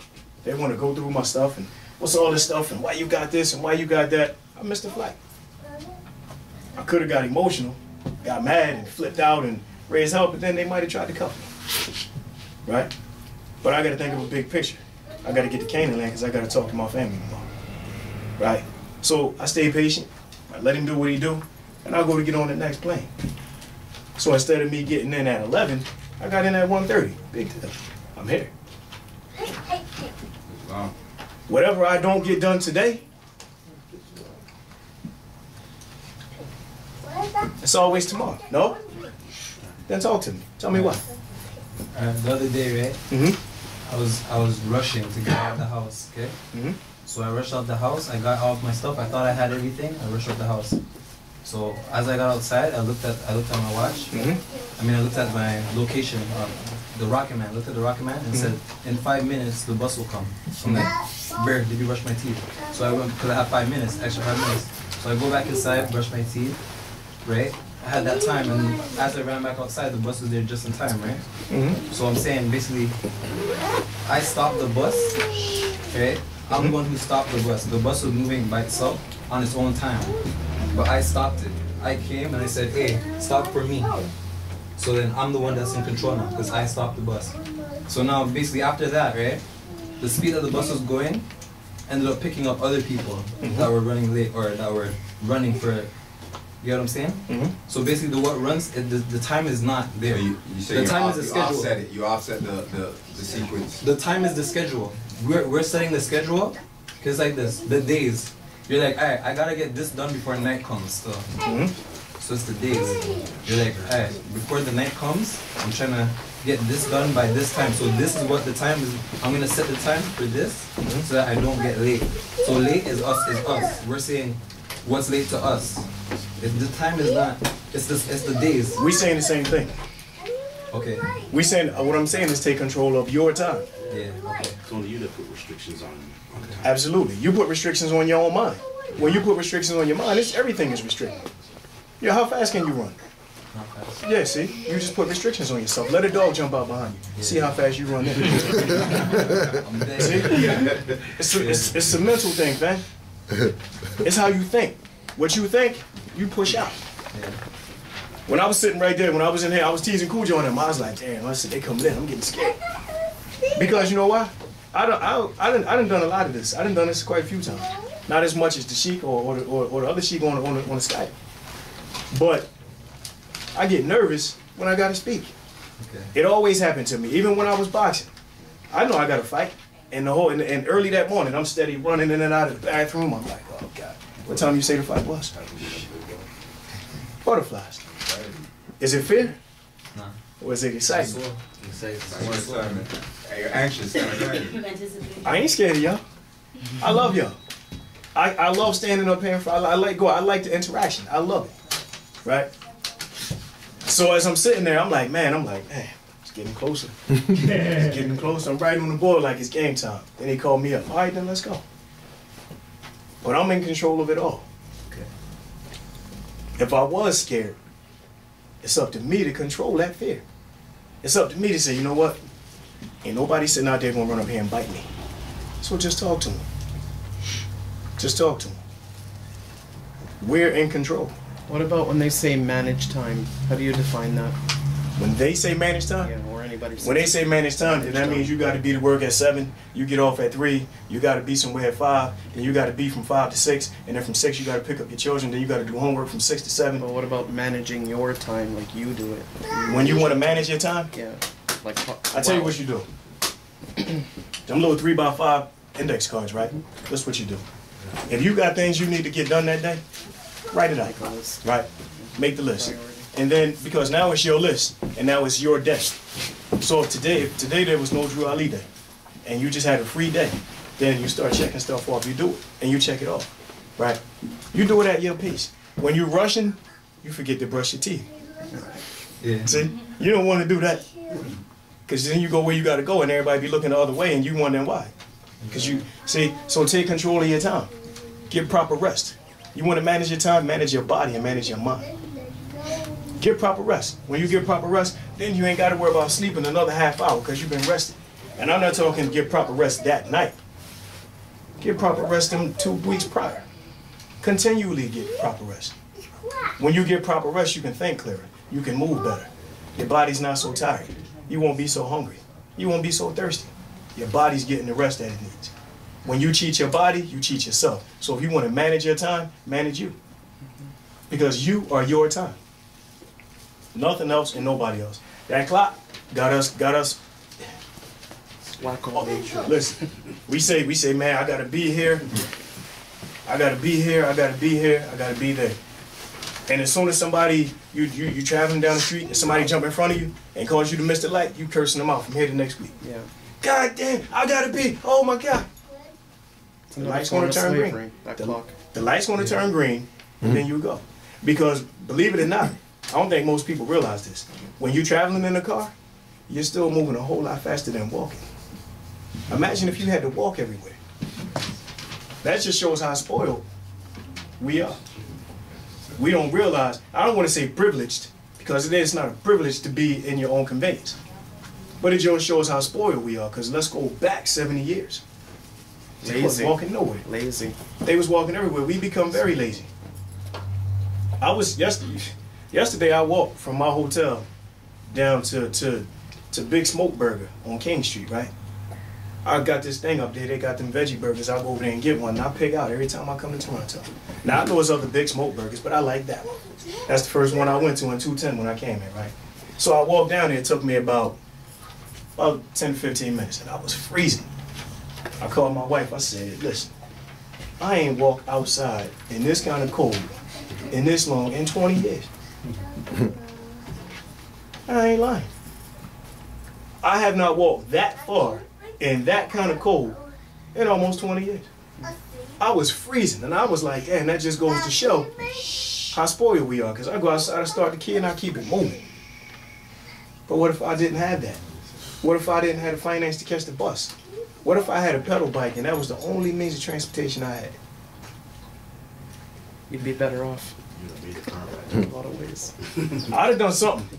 They want to go through my stuff and what's all this stuff and why you got this and why you got that. I missed the flight. I could have got emotional, got mad and flipped out and raised hell, but then they might have tried to cuff me. Right? But I got to think of a big picture. I got to get to Canaanland because I got to talk to my family tomorrow. Right? So I stay patient. I let him do what he do, and I'll go to get on the next plane. So instead of me getting in at 11, I got in at 1:30. Big deal. I'm here. Wow. Whatever I don't get done today, it's always tomorrow. No? Then talk to me. Tell me why. The other day, right? Mm-hmm. I was rushing to get out of the house, okay? Mm-hmm. So I rushed out the house, I got all of my stuff, I thought I had everything, I rushed out the house. So as I got outside, I looked at my watch. Mm-hmm. I mean, I looked at my location, the Rocket Man. Looked at the Rocket Man and said, in 5 minutes the bus will come. I'm like, Bear, did you brush my teeth? So I went because I have 5 minutes, extra 5 minutes. So I go back inside, brush my teeth, right? I had that time, and as I ran back outside, the bus was there just in time, right? Mm-hmm. So I'm saying basically, I stopped the bus, right? I'm the one who stopped the bus. The bus was moving by itself on its own time. But I stopped it. I came and I said, hey, stop for me. So then I'm the one that's in control now because I stopped the bus. So now basically after that, right, the speed that the bus was going ended up picking up other people that were running late or that were running for, you know what I'm saying? So basically what runs, the time is not there. You say the time is the schedule. Offset it. You offset the sequence. The time is the schedule. We're setting the schedule because like this, the days. You're like, alright, I gotta get this done before night comes. So it's the days. You're like, alright, before the night comes, I'm trying to get this done by this time. So this is what the time is. I'm gonna set the time for this so that I don't get late. So late is us. We're saying what's late to us. The time is not. It's the days. We saying the same thing. Okay. We saying what I'm saying is take control of your time. Yeah. Okay. It's only you that put restrictions on the time. Absolutely. You put restrictions on your own mind. When you put restrictions on your mind, everything is restricted. Yeah, how fast can you run? Not fast. Yeah, see? You just put restrictions on yourself. Let a dog jump out behind you. Yeah. See how fast you run there. I'm dead. See? It's a mental thing, man. It's how you think. What you think, you push out. Yeah. When I was sitting right there, when I was in here, I was teasing Cujo on them. I was like, damn, I said, they coming in. I'm getting scared. Because you know why? I done done a lot of this. I done this quite a few times. Not as much as the Sheik or the other Sheik on the Skype. But I get nervous when I gotta speak. Okay. It always happened to me, even when I was boxing. I know I gotta fight. And early that morning, I'm steady running in and out of the bathroom. I'm like, oh God. What time you say the fight was? Butterflies. Is it fear? Nah. Or is it excitement? More excitement. Hey, you're anxious. I ain't scared of y'all. I love y'all. I love standing up here. I like the interaction. I love it. Right? So as I'm sitting there, I'm like, man, it's getting closer. It's getting closer. I'm right on the board like it's game time. Then they call me up. All right, then let's go. But I'm in control of it all. Okay. If I was scared, it's up to me to control that fear. It's up to me to say, you know what? Ain't nobody sitting out there gonna run up here and bite me. So just talk to them. Just talk to them. We're in control. What about when they say manage time? How do you define that? When they say manage time? Yeah, or anybody. When they say manage time, then that means you got to be to work at 7, you get off at 3, you got to be somewhere at 5, then you got to be from 5 to 6, and then from 6 you got to pick up your children, then you got to do homework from 6 to 7. But what about managing your time like you do it? When you want to manage your time? Yeah. Like I tell you what you do. Them little 3x5 index cards, right? That's what you do. If you got things you need to get done that day, write it out. Right? Make the list. And then, because now it's your list, and now it's your day. So if today there was no Drew Ali day, and you just had a free day, then you start checking stuff off. You do it, and you check it off, right? You do it at your pace. When you're rushing, you forget to brush your teeth. Yeah. See? You don't want to do that. Because then you go where you got to go, and everybody be looking the other way, and you wondering why. Because you, see, so take control of your time. Get proper rest. You want to manage your time, manage your body, and manage your mind. Get proper rest. When you get proper rest, then you ain't got to worry about sleeping another half hour because you've been rested. And I'm not talking get proper rest that night. Get proper rest them 2 weeks prior. Continually get proper rest. When you get proper rest, you can think clearer. You can move better. Your body's not so tired. You won't be so hungry. You won't be so thirsty. Your body's getting the rest that it needs. When you cheat your body, you cheat yourself. So if you want to manage your time, manage you. Because you are your time. Nothing else and nobody else. That clock got us. Listen, we say, man, I gotta be here. I gotta be here. I gotta be here. I gotta be there. And as soon as somebody you traveling down the street and somebody jump in front of you and cause you to miss the light, you cursing them out from here to next week. Yeah. God damn, I gotta be. Oh my God. The light's gonna turn green. The light's gonna turn green, and then you go. Because believe it or not, I don't think most people realize this. When you're traveling in a car, you're still moving a whole lot faster than walking. Imagine if you had to walk everywhere. That just shows how spoiled we are. We don't realize, I don't want to say privileged, because it's not a privilege to be in your own conveyance. But it just shows how spoiled we are, because let's go back 70 years. They was walking nowhere. Lazy. They was walking everywhere. We become very lazy. I was, yesterday I walked from my hotel down to Big Smoke Burger on King Street, right? I got this thing up there, they got them veggie burgers. I'll go over there and get one, and I pick out every time I come to Toronto. Now, I know there's other Big Smoke Burgers, but I like that one. That's the first one I went to in 210 when I came here, right? So I walked down there, it took me about 10 to 15 minutes, and I was freezing. I called my wife, I said, listen, I ain't walked outside in this kind of cold, in this long, in 20 years. I ain't lying. I have not walked that far in that kind of cold in almost 20 years. I was freezing, and I was like, damn, that just goes to show how spoiled we are. Because I go outside and start the key, and I keep it moving. But what if I didn't have that? What if I didn't have the finance to catch the bus? What if I had a pedal bike, and that was the only means of transportation I had? You'd be better off. In a lot of ways. I'd have done something.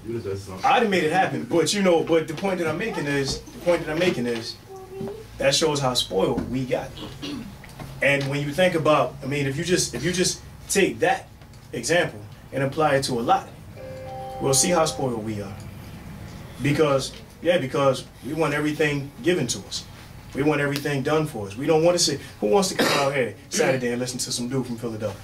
I'd have made it happen. But you know, but the point that I'm making is, that shows how spoiled we got. And when you think about, I mean, if you just take that example and apply it to a lot, we'll see how spoiled we are. Because we want everything given to us. We want everything done for us. We don't want to say, who wants to come out here Saturday and listen to some dude from Philadelphia?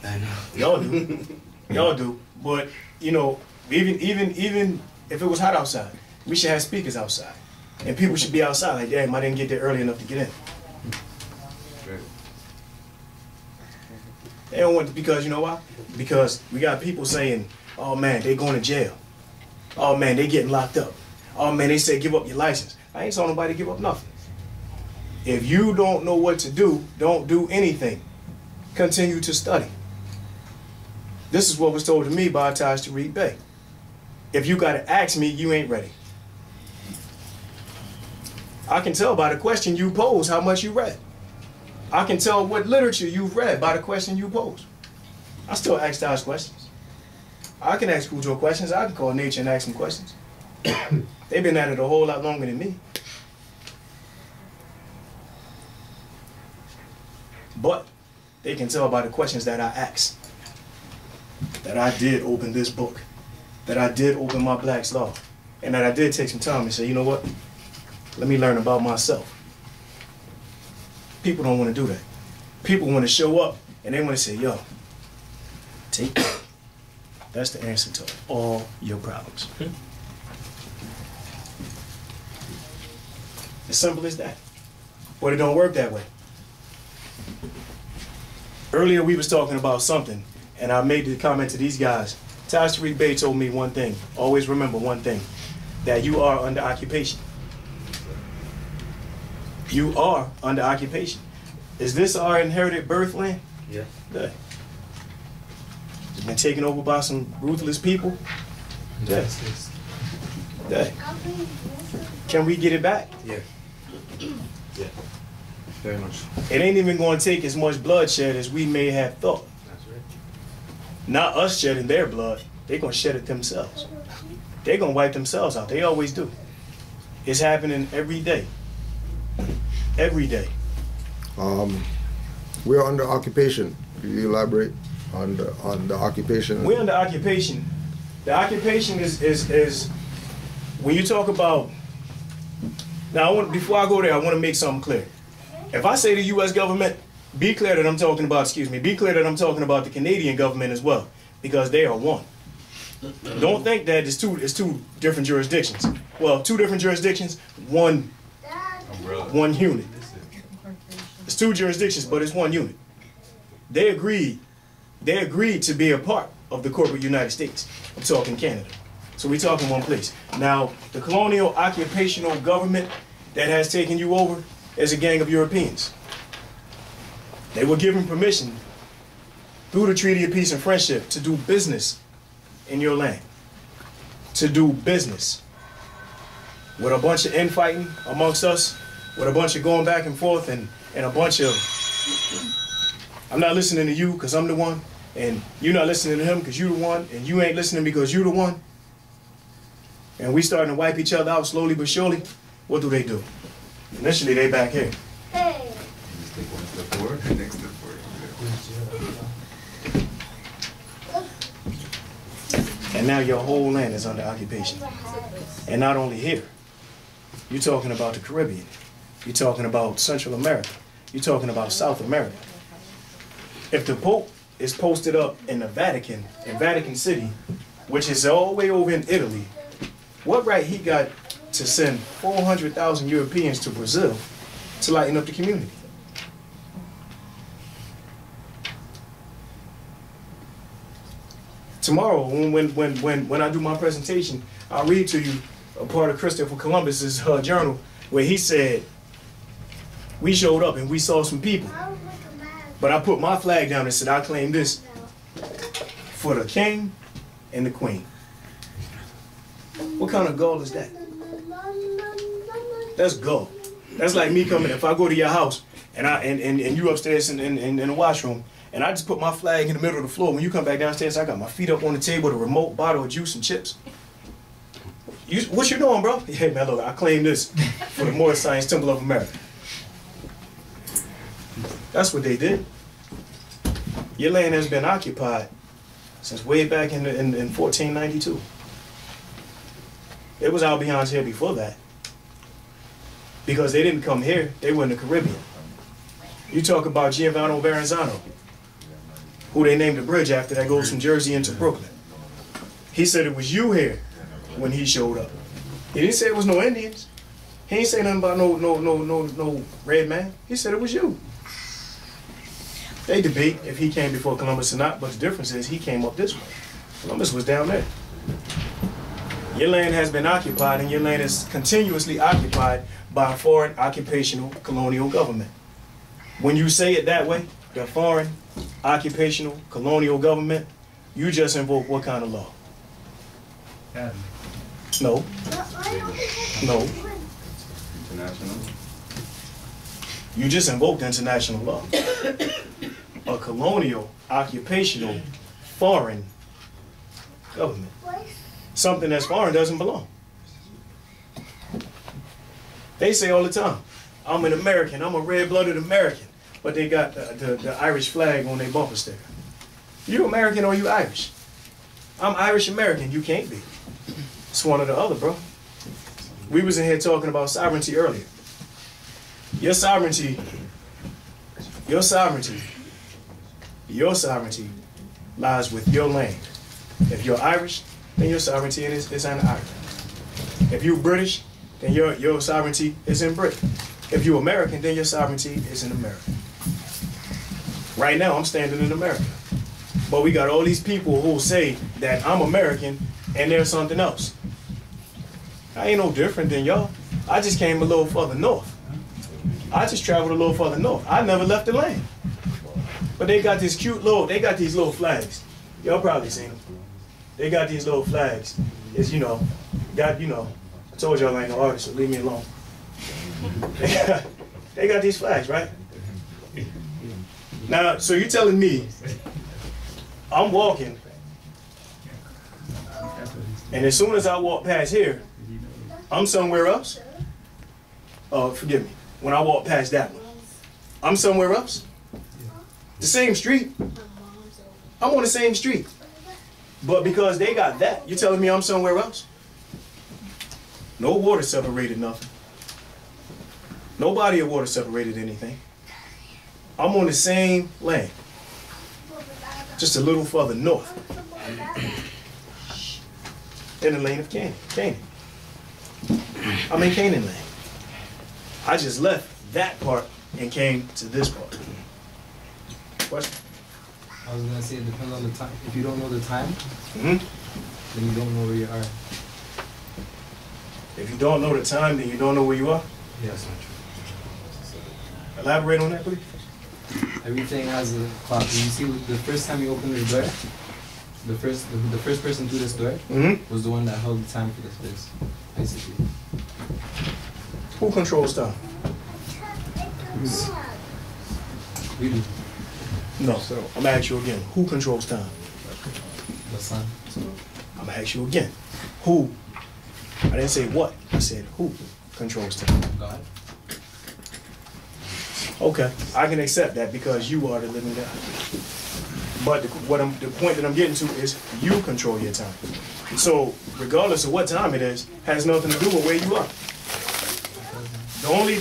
I know. Y'all do. Y'all do. But, you know, even if it was hot outside, we should have speakers outside. And people should be outside like, damn, I didn't get there early enough to get in. They don't want to, because you know why? Because we got people saying, oh man, they going to jail. Oh man, they getting locked up. Oh man, they said give up your license. I ain't telling nobody to give up nothing. If you don't know what to do, don't do anything. Continue to study. This is what was told to me by Taj Tariq Bey. If you got to ask me, you ain't ready. I can tell by the question you pose how much you read. I can tell what literature you've read by the question you pose. I still ask Taj questions. I can ask Cujo questions. I can call nature and ask them questions. They've been at it a whole lot longer than me. But they can tell by the questions that I ask that I did open this book, that I did open my Black's Law, and that I did take some time and say, you know what? Let me learn about myself. People don't want to do that. People want to show up and they want to say, yo, take that. That's the answer to all your problems. As simple as that. But it don't work that way. Earlier we was talking about something, and I made the comment to these guys. Taj Tariq Bey told me one thing. Always remember one thing, that you are under occupation. You are under occupation. Is this our inherited birthland? Yeah. Yeah. It's been taken over by some ruthless people. Yeah. Yeah. Can we get it back? Yeah. Yeah. Very much. It ain't even going to take as much bloodshed as we may have thought. That's right. Not us shedding their blood. They're going to shed it themselves. They're going to wipe themselves out. They always do. It's happening every day. Every day. We're under occupation. Can you elaborate on the occupation? We're under occupation. The occupation is when you talk about. Now, before I go there, I want to make something clear. If I say the U.S. government, be clear that I'm talking about. Be clear that I'm talking about the Canadian government as well, because they are one. Don't think that it's two different jurisdictions. Well, two different jurisdictions, one unit. It's two jurisdictions, but it's one unit. They agreed to be a part of the corporate United States. I'm talking Canada. So we're talking one place. Now, the colonial occupational government that has taken you over is a gang of Europeans. They were given permission through the Treaty of Peace and Friendship to do business in your land. To do business. With a bunch of infighting amongst us, with a bunch of going back and forth, and a bunch of, I'm not listening to you because I'm the one, and you're not listening to him because you're the one, and you ain't listening because you're the one. And we starting to wipe each other out slowly but surely. What do? Initially, they back here. Hey. Just take one step forward, next step forward. And now your whole land is under occupation. And not only here. You're talking about the Caribbean. You're talking about Central America. You're talking about South America. If the Pope is posted up in the Vatican, in Vatican City, which is all the way over in Italy, what right he got to send 400,000 Europeans to Brazil to lighten up the community? Tomorrow, when I do my presentation, I'll read to you a part of Christopher Columbus's journal where he said, we showed up and we saw some people, but I put my flag down and said, I claim this for the king and the queen. What kind of gall is that? That's gall. That's like me coming, if I go to your house and you upstairs in the washroom, and I just put my flag in the middle of the floor. When you come back downstairs, I got my feet up on the table, the remote, bottle of juice and chips. What you doing, bro? Hey, man, look, I claim this for the Moorish Science Temple of America. That's what they did. Your land has been occupied since way back in 1492. It was Albion's here before that. Because they didn't come here, they were in the Caribbean. You talk about Giovanni Verrazano, who they named the bridge after that goes from Jersey into Brooklyn. He said it was you here when he showed up. He didn't say it was no Indians. He didn't say nothing about no red man. He said it was you. They debate if he came before Columbus or not, but the difference is he came up this way. Columbus was down there. Your land has been occupied, and your land is continuously occupied by a foreign occupational colonial government. When you say it that way, the foreign occupational colonial government, you just invoke what kind of law? No. No. International. You just invoked international law. A colonial, occupational, foreign government. Something that's foreign doesn't belong. They say all the time, I'm an American, I'm a red-blooded American, but they got the Irish flag on their bumper sticker. You American or you Irish? I'm Irish-American, you can't be. It's one or the other, bro. We was in here talking about sovereignty earlier. Your sovereignty lies with your land. If you're Irish, then your sovereignty is in Ireland. If you're British, then your sovereignty is in Britain. If you're American, then your sovereignty is in America. Right now, I'm standing in America. But we got all these people who say that I'm American and they're something else. I ain't no different than y'all. I just came a little further north. I just traveled a little further north. I never left the land. But they got this cute little, they got these little flags. Y'all probably seen them. They got these little flags. It's, I told y'all I ain't no artist, so leave me alone. They got these flags, right? Now, so you're telling me, I'm walking, and as soon as I walk past here, I'm somewhere else? Oh, forgive me. When I walk past that one, I'm somewhere else? The same street. I'm on the same street. But because they got that, you're telling me I'm somewhere else? No water separated nothing. No body of water separated anything. I'm on the same land. Just a little further north. In the lane of Canaan. I'm in Canaan land. I just left that part and came to this part. Question? I was gonna say it depends on the time. If you don't know the time, then you don't know where you are. If you don't know the time, then you don't know where you are? Yes. Elaborate on that, please. Everything has a clock. You see, the first time you open this door, the first person through this door was the one that held the time for this place, basically. Who controls time? We do. No, so I'm gonna ask you again. Who controls time? The sun. I'm gonna ask you again. Who? I didn't say what. I said who controls time. God. Okay, I can accept that because you are the living God. But the point that I'm getting to is you control your time. So regardless of what time it is, has nothing to do with where you are. The only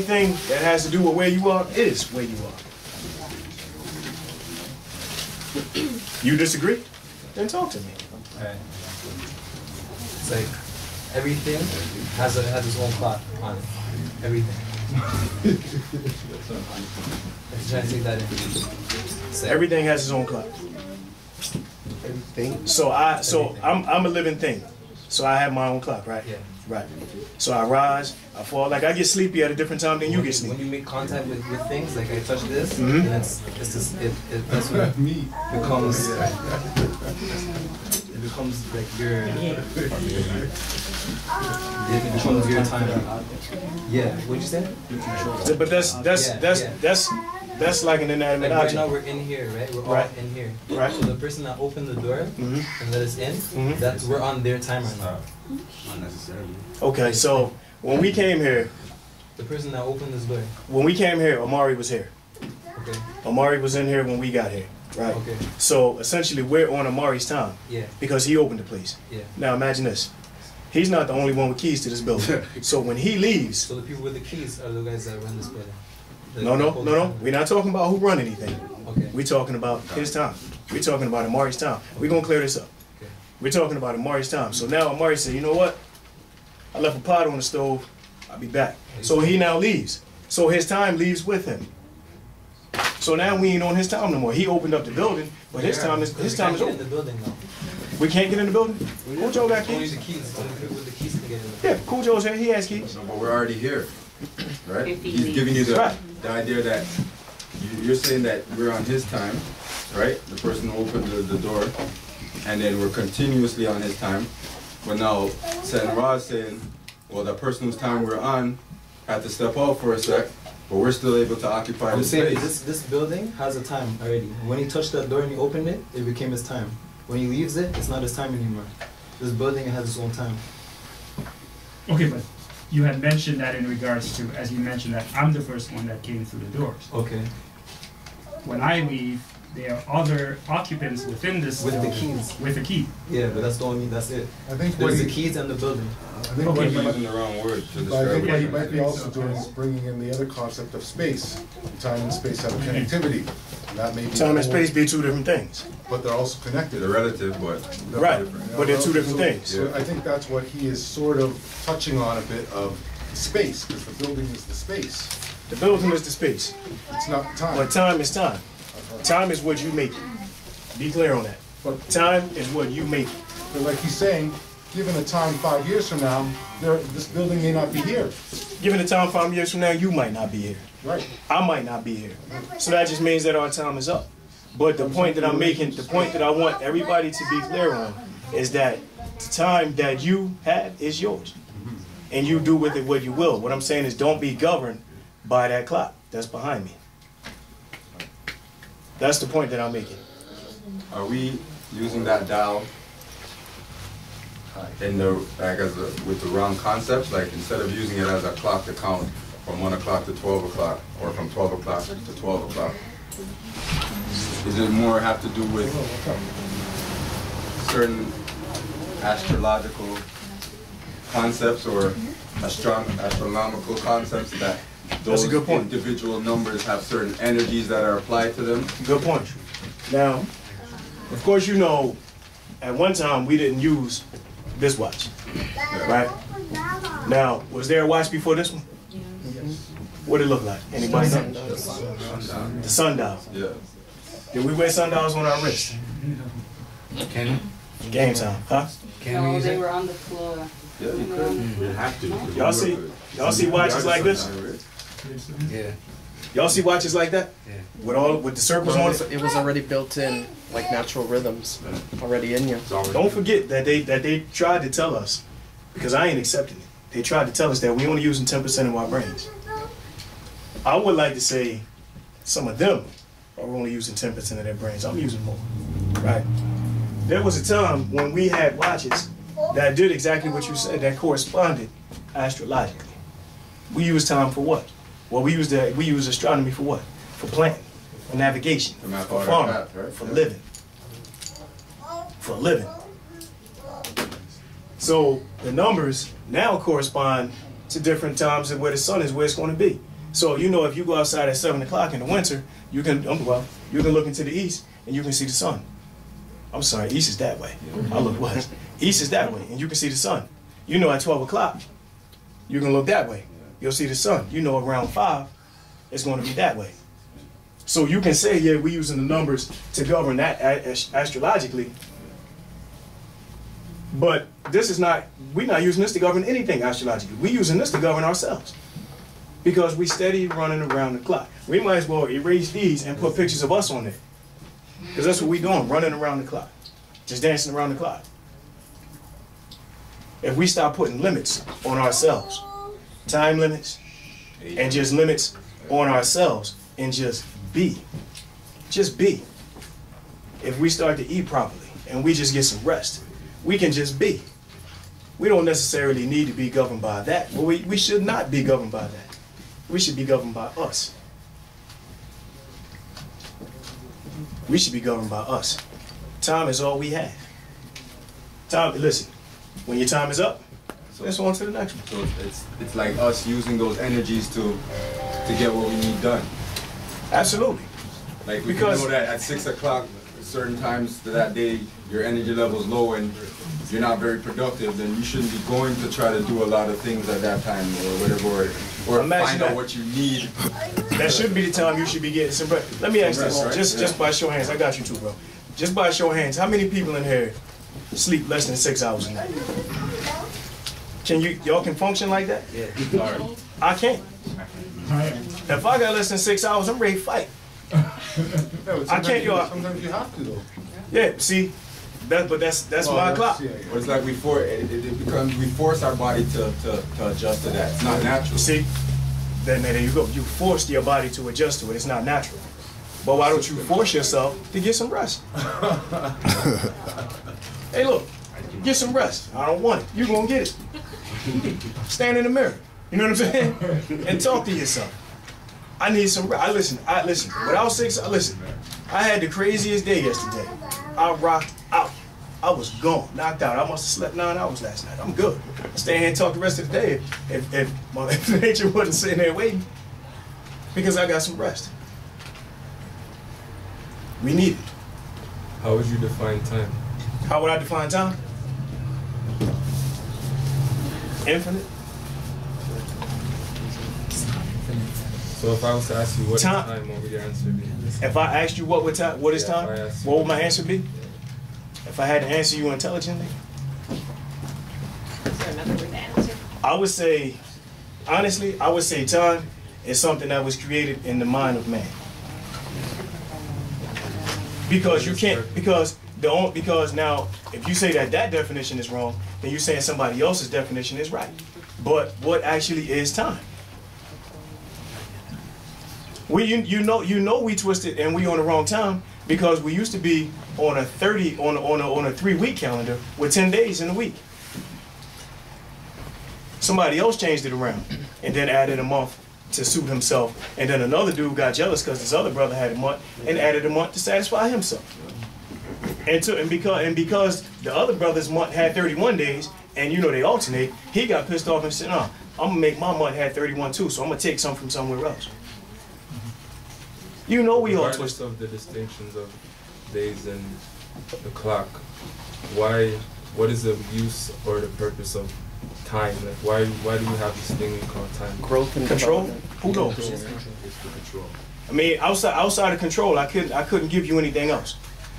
thing that has to do with where you are is where you are. You disagree? Then talk to me. Okay. It's like everything has its own clock on it. Everything. Let's try to take that in. Everything has its own clock. So I'm a living thing. So I have my own clock, right? Yeah. Right. So I rise, I fall. Like I get sleepy at a different time than you get sleepy. When you make contact with things, like I touch this, Mhm. and that's when it becomes. It becomes like your. It becomes your time. Yeah. What'd you say? But that's like an inanimate Like right object. now we're in here, right? We're all Right. in here. Right. So the person that opened the door Mhm. and let us in, Mhm. that's we're on their time right now. Not necessarily. Okay, so when we came here, The person that opened this door. Amari was here. Okay. Amari was in here when we got here, right? Okay. So essentially, we're on Amari's time Yeah. because he opened the place. Yeah. Now imagine this: he's not the only one with keys to this building. So when he leaves, So the people with the keys are the guys that run this building. no, we're not talking about who run anything. Okay. We're talking about his time. We're talking about Amari's time. We're gonna clear this up. Okay. We're talking about Amari's time. So now Amari said, you know what? I left a pot on the stove. I'll be back. So he now leaves. So his time leaves with him. So now we ain't on his time no more. He opened up the building, but his time is in the over. building now. We can't get in the building? Cool Joe got Only keys? the keys. Only people with the keys can get in. Yeah, Cool Joe's here. He has keys. No, but we're already here, right? If he He's leaves. giving you Right. the idea that you're saying that we're on his time, right? The person who opened the door, and then we're continuously on his time. But now Setenra is saying, well, the person whose time we're on had to step out for a sec, but we're still able to occupy I'm the saying space. this building has a time already. When he touched that door and he opened it, it became his time. When he leaves it, it's not his time anymore. This building has its own time. Okay, but you had mentioned that in regards to, as you mentioned, that I'm the first one that came through the doors. Okay. When I leave, there are other occupants within this With the building keys. with a key. Yeah, but that's the only. That's it. I think what There's he, the keys and the building. I think Okay, what he, You're using the wrong word to but I describe think what he it. might be also doing is bringing in the other concept of space. Time and space have a connectivity. And that may be Time and the whole- space be two different things. But they're also connected. They're relative, but Right, different. but they're two different So- things. So I think that's what he is sort of touching on a bit of space, because the building is the space. The building is the space, It's not time. but time is time. Time is what you make it. Be clear on that. But, Time is what you make it. but like he's saying, given a time 5 years from now, this building may not be here. Given the time 5 years from now, you might not be here. Right. I might not be here. So that just means that our time is up. But the point that I'm making, the point that I want everybody to be clear on, is that the time that you have is yours. And you do with it what you will. What I'm saying is don't be governed by that clock that's behind me. That's the point that I'm making. Are we using that dial in the with the wrong concepts? Like instead of using it as a clock to count from 1 o'clock to 12 o'clock or from 12 o'clock to 12 o'clock, is it more have to do with certain astrological concepts or astronomical concepts that those That's a good point. individual numbers have certain energies that are applied to them? Good point. Now, of course, you know, at one time we didn't use this watch, right? Now, was there a watch before this one? What did it look like? Anybody know? The sundial. Yeah. Did we wear sundials on our wrist? Can Game time, huh? can we No, use they it? were on the floor. Yeah, you could. We have to. Y'all see watches like this? Yeah. Y'all see watches like that? Yeah. With the circles on it? It was already built in, like natural rhythms, already in you. Don't forget that they tried to tell us, because I ain't accepting it. They tried to tell us that we only using 10% of our brains. I would like to say some of them are only using 10% of their brains. I'm using more, right? There was a time when we had watches that did exactly what you said, that corresponded astrologically. We use time for what? Well, we use astronomy for what? For planning, for navigation, To map for out our farming, path, right? for Yeah. living. For living. So the numbers now correspond to different times and where the sun is, where it's going to be. So you know, if you go outside at 7 o'clock in the winter, you can you can look into the east and you can see the sun. I'm sorry, east is that way. I look west. East is that way, and you can see the sun. You know, at 12 o'clock, you can look that way. You'll see the sun. You know, around 5, it's going to be that way. So you can say, yeah, we're using the numbers to govern that astrologically. But this is not, we're not using this to govern anything astrologically. We're using this to govern ourselves. Because we steady running around the clock. We might as well erase these and put pictures of us on there. Because that's what we're doing, running around the clock. Just dancing around the clock. If we start putting limits on ourselves, time limits, and just limits on ourselves, and just be. If we start to eat properly, and we just get some rest, we can just be. We don't necessarily need to be governed by that. Well, we should not be governed by that. We should be governed by us. We should be governed by us. Time is all we have. Time, listen, when your time is up, let's go on to the next one. So it's like us using those energies to get what we need done. Absolutely. Like we know that at 6 o'clock, certain times to that day, your energy level is low and you're not very productive, then you shouldn't be going to try to do a lot of things at that time or whatever, or find out what you need. That should be the time you should be getting some rest. Let me ask this, right? just by show of hands, I got you too, bro. Just by show of hands, how many people in here sleep less than 6 hours a night? Can y'all can function like that? Yeah. I can't. If I got less than 6 hours, I'm ready to fight. I can't, y'all. Sometimes you have to though. Yeah, see, that's my clock. Yeah. But it's like we force our body to adjust to that. It's not natural. See, then there you go. You forced your body to adjust to it. It's not natural. But why don't you force yourself to get some rest? Hey, look, get some rest. I don't want it. You're gonna get it. Stand in the mirror. You know what I'm saying? And talk to yourself. I need some rest. I listen. Without 6, listen. I had the craziest day yesterday. I rocked out. I was gone, knocked out. I must have slept 9 hours last night. I'm good. I stay here and talk the rest of the day if nature wasn't sitting there waiting. Because I got some rest. We need it. How would you define time? How would I define time? Infinite. So if I was to ask you what is time, what would your answer be? If I asked you what is time, what would my answer be? If I had to answer you intelligently? Is there another way to answer? I would say, honestly, I would say time is something that was created in the mind of man. Because you can't, because now, if you say that definition is wrong, then you're saying somebody else's definition is right. But what actually is time? You know we twisted and we on the wrong time because we used to be on a 3-week calendar with 10 days in a week. Somebody else changed it around and then added a month to suit himself, and then another dude got jealous because his other brother had a month and added a month to satisfy himself. And because the other brother's month had 31 days, and you know they alternate, he got pissed off and said, "No, I'm gonna make my month have 31 too, so I'm gonna take some from somewhere else." You know we all twisted. Of the distinctions of days and the clock, what is the use or the purpose of time? Like why do you have this thing we call time? Growth and control. development. Who knows? It's the control. I mean, outside of control, I couldn't give you anything else.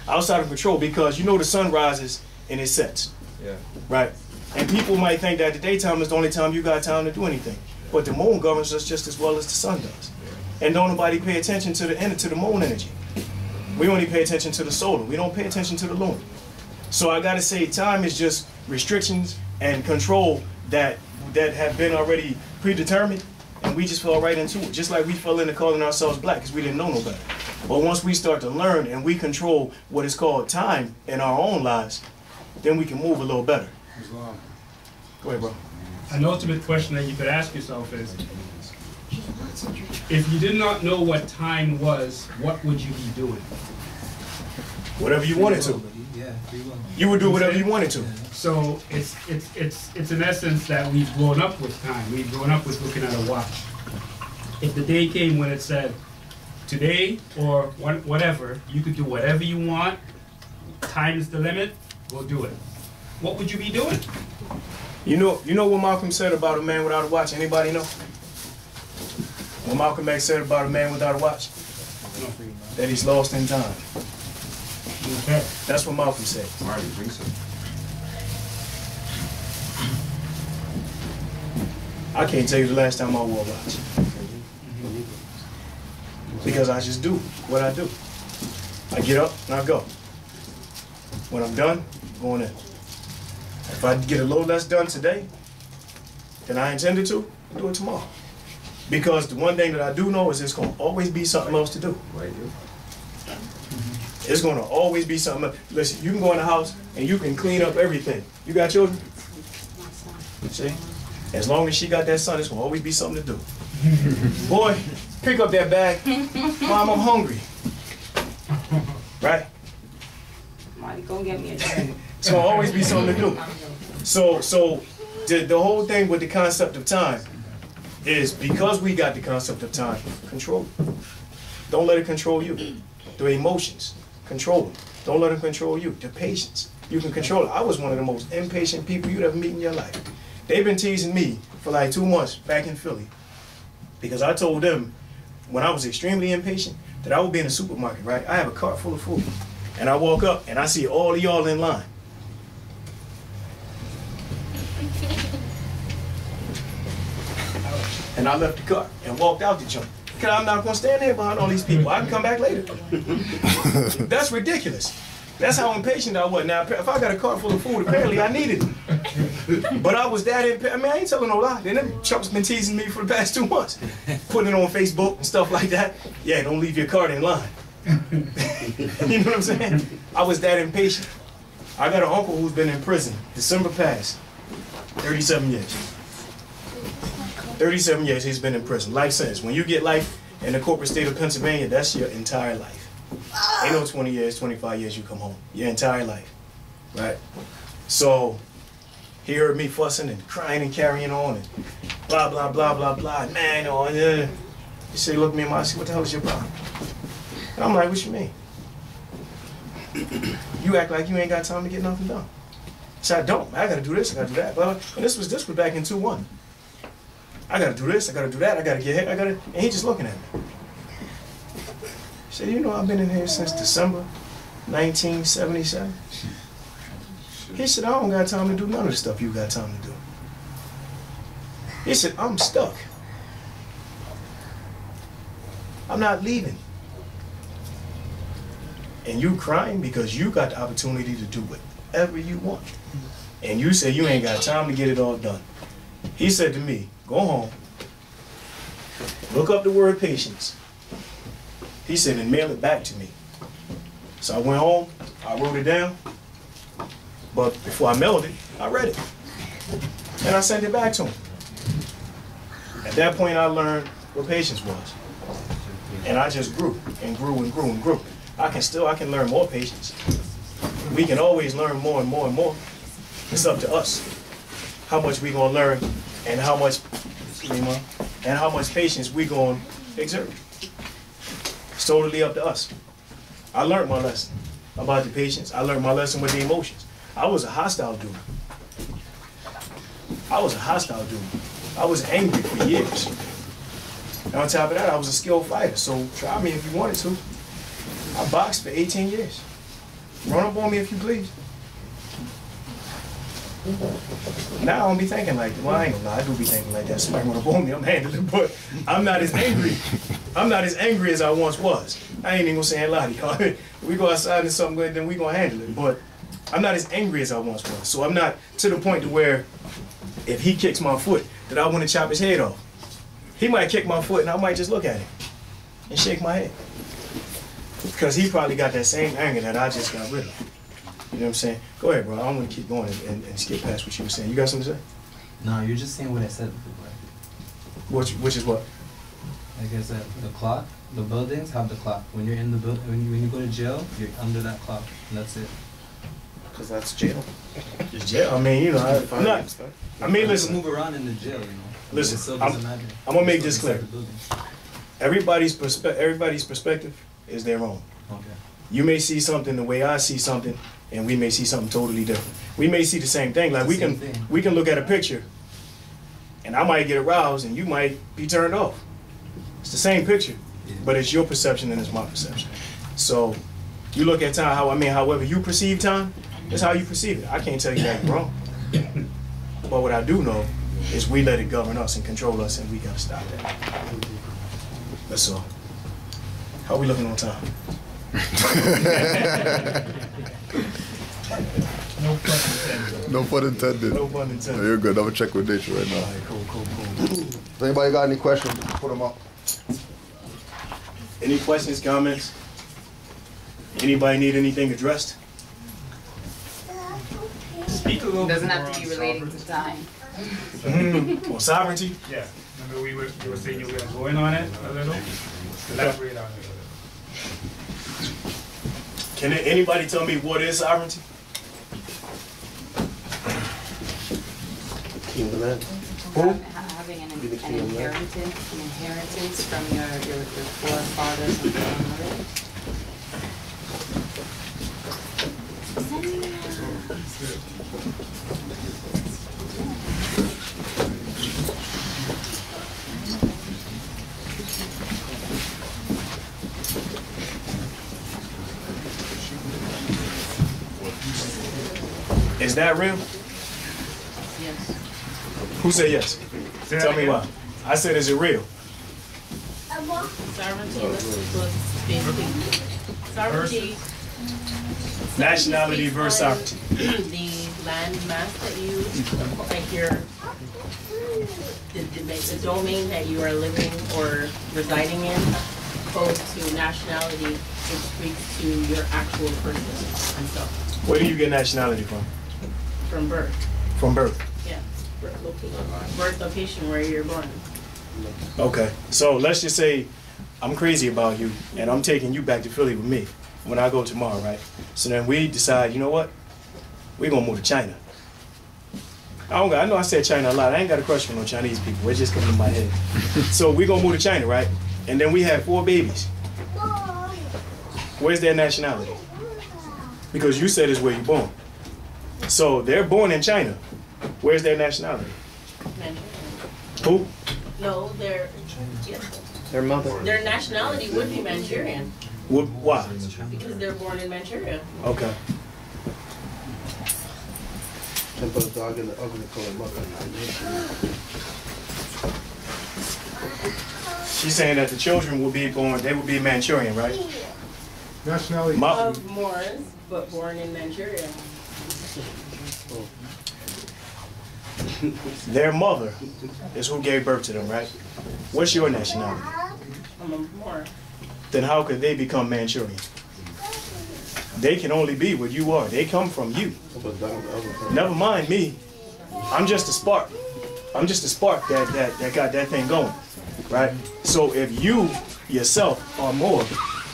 Outside of control, because you know the sun rises and it sets. Yeah. Right. And people might think that the daytime is the only time you got time to do anything, but the moon governs us just as well as the sun does. And don't nobody pay attention to the moon energy. We only pay attention to the solar. We don't pay attention to the lunar. So I gotta say, time is just restrictions and control that have been already predetermined, and we just fell right into it. Just like we fell into calling ourselves black because we didn't know no better. But once we start to learn and we control what is called time in our own lives, then we can move a little better. Go ahead, bro. An ultimate question that you could ask yourself is, if you did not know what time was, what would you be doing? Whatever you wanted to. Yeah, you would do whatever you wanted to. So it's in essence that we've grown up with time. We've grown up with looking at a watch. If the day came when it said, today or whatever, you could do whatever you want, time is the limit, go do it. What would you be doing? You know what Malcolm said about a man without a watch? Anybody know? What Malcolm X said about a man without a watch? that he's lost in time. Okay. That's what Malcolm said. Marty, drink some. I can't tell you the last time I wore a watch. Because I just do what I do. I get up and I go. When I'm done, I'm going in. If I get a little less done today than I intended to, I'll do it tomorrow. Because the one thing that I do know is there's going to always be something else to do. Right, It's going to always be something else. Listen, you can go in the house and you can clean up everything. You got children? See? As long as she got that son, there's going to always be something to do. Boy, pick up that bag. Mom, I'm hungry. Right? Marty, go get me a drink. It's going to always be something to do. So the whole thing with the concept of time is because we got the concept of time, control it. Don't let it control you. The emotions, control them. Don't let them control you. The patience, you can control it. I was one of the most impatient people you'd ever meet in your life. They've been teasing me for like 2 months back in Philly because I told them when I was extremely impatient that I would be in a supermarket, right? I have a cart full of food. And I walk up and I see all of y'all in line. And I left the cart and walked out the joint. Because I'm not going to stand there behind all these people. I can come back later. That's ridiculous. That's how impatient I was. Now, if I got a cart full of food, apparently I needed it. But I was that impatient. I mean, I ain't telling no lie. Them Trump's been teasing me for the past 2 months. Putting it on Facebook and stuff like that. Yeah, don't leave your cart in line. You know what I'm saying? I was that impatient. I got an uncle who's been in prison, December past, 37 years. 37 years he's been in prison, life sentence. When you get life in the corporate state of Pennsylvania, that's your entire life. Ain't no 20 years, 25 years you come home. Your entire life, right? So he heard me fussing and crying and carrying on and blah, blah, blah, blah, blah. Man, oh, yeah. He said, look me in my eyes, what the hell is your problem? And I'm like, what you mean? You act like you ain't got time to get nothing done. So I don't. I gotta do this, I gotta do that. Blah, blah. And this was back in 2-1. I gotta do this, I gotta do that, I gotta get here, I gotta, and he just looking at me. He said, you know, I've been in here since December 1977. He said, I don't got time to do none of the stuff you got time to do. He said, I'm stuck. I'm not leaving. And you crying because you got the opportunity to do whatever you want. And you say you ain't got time to get it all done. He said to me, go home, look up the word patience. He said, and mail it back to me. So I went home, I wrote it down, but before I mailed it, I read it. And I sent it back to him. At that point, I learned what patience was. And I just grew and grew and grew and grew. I can learn more patience. We can always learn more and more and more. It's up to us how much we gonna learn and how much patience we gonna exert. It's totally up to us. I learned my lesson about the patience. I learned my lesson with the emotions. I was a hostile dude. I was angry for years. And on top of that, I was a skilled fighter. So try me if you wanted to. I boxed for 18 years. Run up on me if you please. Now I don't be thinking like that. Well, I ain't gonna lie, I do be thinking like that. Somebody run up on me, I'm handling it, but I'm not as angry. I'm not as angry as I once was. I ain't even gonna say a lot, y'all. We go outside and something good, then we gonna handle it. But I'm not as angry as I once was. So I'm not to the point to where if he kicks my foot, that I want to chop his head off. He might kick my foot and I might just look at him and shake my head. Because he probably got that same anger that I just got rid of. You know what I'm saying? Go ahead, bro. I don't want to keep going and skip past what you were saying. You got something to say? No, you're just saying what I said before. Which is what? Like I said, the clock, the buildings have the clock. When you're in the building, when you go to jail, you're under that clock, and that's it. Because that's jail. It's jail. I mean, you know, I'm not. I mean, listen. You can move around in the jail, you know. Listen, I'm gonna make this clear. Everybody's perspective is their own. Okay. You may see something the way I see something, and we may see something totally different. We may see the same thing. Like we can look at a picture, and I might get aroused, and you might be turned off. It's the same picture. Yeah. but it's your perception and it's my perception. So you look at time, however you perceive time, that's how you perceive it. I can't tell you that you're wrong. But what I do know is we let it govern us and control us, and we gotta stop that. That's all. How we looking on time? No pun intended. No pun intended. No, you're good. I'm gonna check with Nature right now. All right, cool. If anybody got any questions, put them up. Any questions, comments? Anybody need anything addressed? Speak a little Doesn't bit have more to be on relating sovereignty. to time. On sovereignty? Yeah. Remember you were saying you were going to go in on it a little? Elaborate on it a little. Can anybody tell me what is sovereignty? King of the land. Having an inheritance from your forefathers and grandmothers. Is that real? Yes. Who said yes? Tell me why. I said, is it real? Sovereignty was basically sovereignty. Nationality versus sovereignty. The land mass that you, like the domain that you are living or residing in, opposed to nationality, which speaks to your actual person and stuff. Where do you get nationality from? From birth. From birth. Yeah, birth location where you're born. Okay, so let's just say I'm crazy about you and I'm taking you back to Philly with me when I go tomorrow, right? So then we decide, you know what? We're gonna move to China. I know I said China a lot. I ain't got a crush for no Chinese people. It's just coming in my head. So we're gonna move to China, right? And then we have 4 babies. Where's their nationality? Because you said it's where you're born. So they're born in China. Where's their nationality? Who? No, their Their mother. Their nationality would be Manchurian. Why? Because they're born in Manchuria. Okay. Can put a dog in the oven and call it mother. She's saying that the children will be born, they will be Manchurian, right? Nationality of Moors, but born in Manchuria. Their mother is who gave birth to them, right? What's your nationality? I'm a Moor. Then how could they become Manchurian? They can only be what you are. They come from you. Never mind me. I'm just a spark. I'm just a spark that got that thing going, right? So if you yourself are Moor,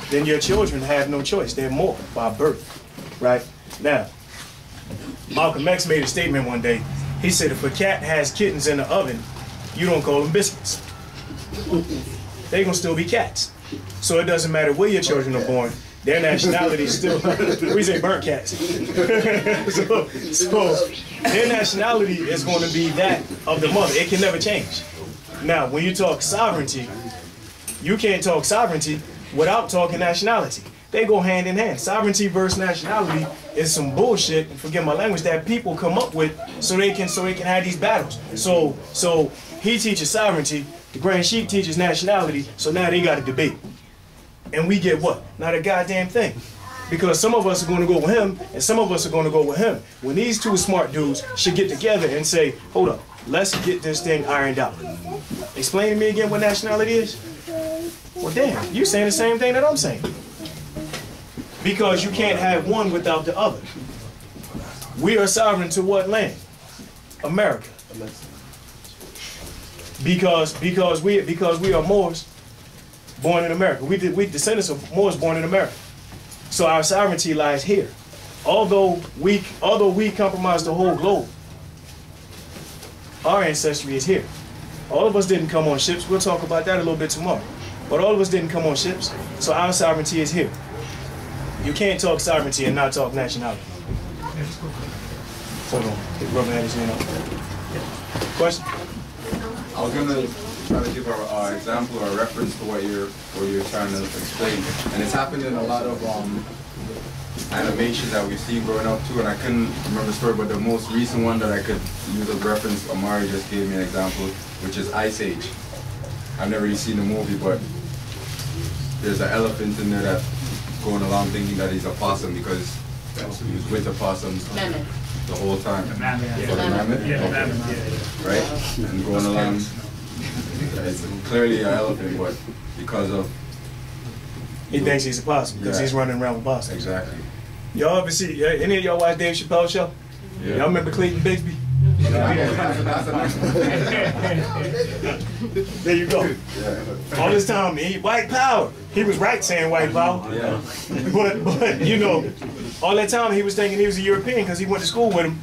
then your children have no choice. They're Moor by birth, right? Now, Malcolm X made a statement one day. He said, if a cat has kittens in the oven, you don't call them biscuits. They're gonna still be cats. So it doesn't matter where your children are born, their nationality is still, we say burnt cats. so their nationality is gonna be that of the mother. It can never change. Now, when you talk sovereignty, you can't talk sovereignty without talking nationality. They go hand in hand. Sovereignty versus nationality is some bullshit, and forgive my language, that people come up with so they can have these battles. So he teaches sovereignty, the Grand Sheik teaches nationality, so now they got a debate. And we get what? Not a goddamn thing. Because some of us are going to go with him, and some of us are going to go with him. When these two smart dudes should get together and say, hold up, let's get this thing ironed out. Explain to me again what nationality is? Well, damn, you're saying the same thing that I'm saying. Because you can't have one without the other. We are sovereign to what land? America. Because we are Moors born in America. We descendants of Moors born in America. So our sovereignty lies here. Although we compromise the whole globe, our ancestry is here. All of us didn't come on ships. We'll talk about that a little bit tomorrow. But all of us didn't come on ships, so our sovereignty is here. You can't talk sovereignty and not talk nationality. Hold on. Brother had his hand up. Question? I was gonna try to give an example or a reference to what you're trying to explain. And it's happened in a lot of animation that we've seen growing up too. And I couldn't remember the story, but the most recent one that I could use as reference, Amari just gave me an example, which is Ice Age. I've never really seen the movie, but there's an elephant in there that's going along thinking that he's a possum because he was with the possums the whole time. The mammoth. Yeah. The mammoth? Yeah, the Okay. mammoth, yeah. Right? And going along, it's clearly an elephant, but because of... He thinks he's a possum because he's running around with possums. Exactly. Y'all ever see, any of y'all watch Dave Chappelle's show? Yeah. Y'all remember Clayton Bigsby? There you go. Yeah. All this time, white power. He was right saying white power. Yeah. But you know, all that time he was thinking he was a European because he went to school with him,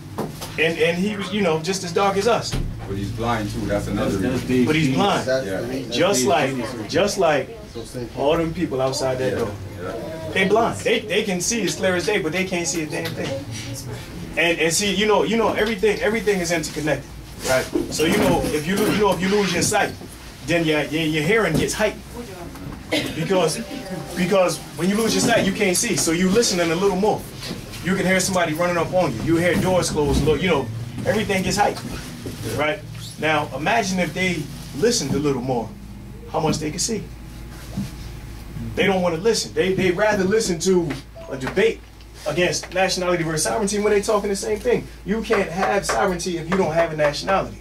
and he was, you know, just as dark as us. But he's blind too. That's another reason. But he's blind. Yeah. Just like all them people outside that door. They blind. They can see as clear as day, but they can't see a damn thing. And see, you know, everything is interconnected, right? So if you lose your sight, then your hearing gets heightened. Because when you lose your sight, you can't see. So you listening a little more. You can hear somebody running up on you. You hear doors closed. You know, everything gets heightened, right? Now imagine if they listened a little more, how much they could see. They don't want to listen. They rather listen to a debate against nationality versus sovereignty when they're talking the same thing. You can't have sovereignty if you don't have a nationality.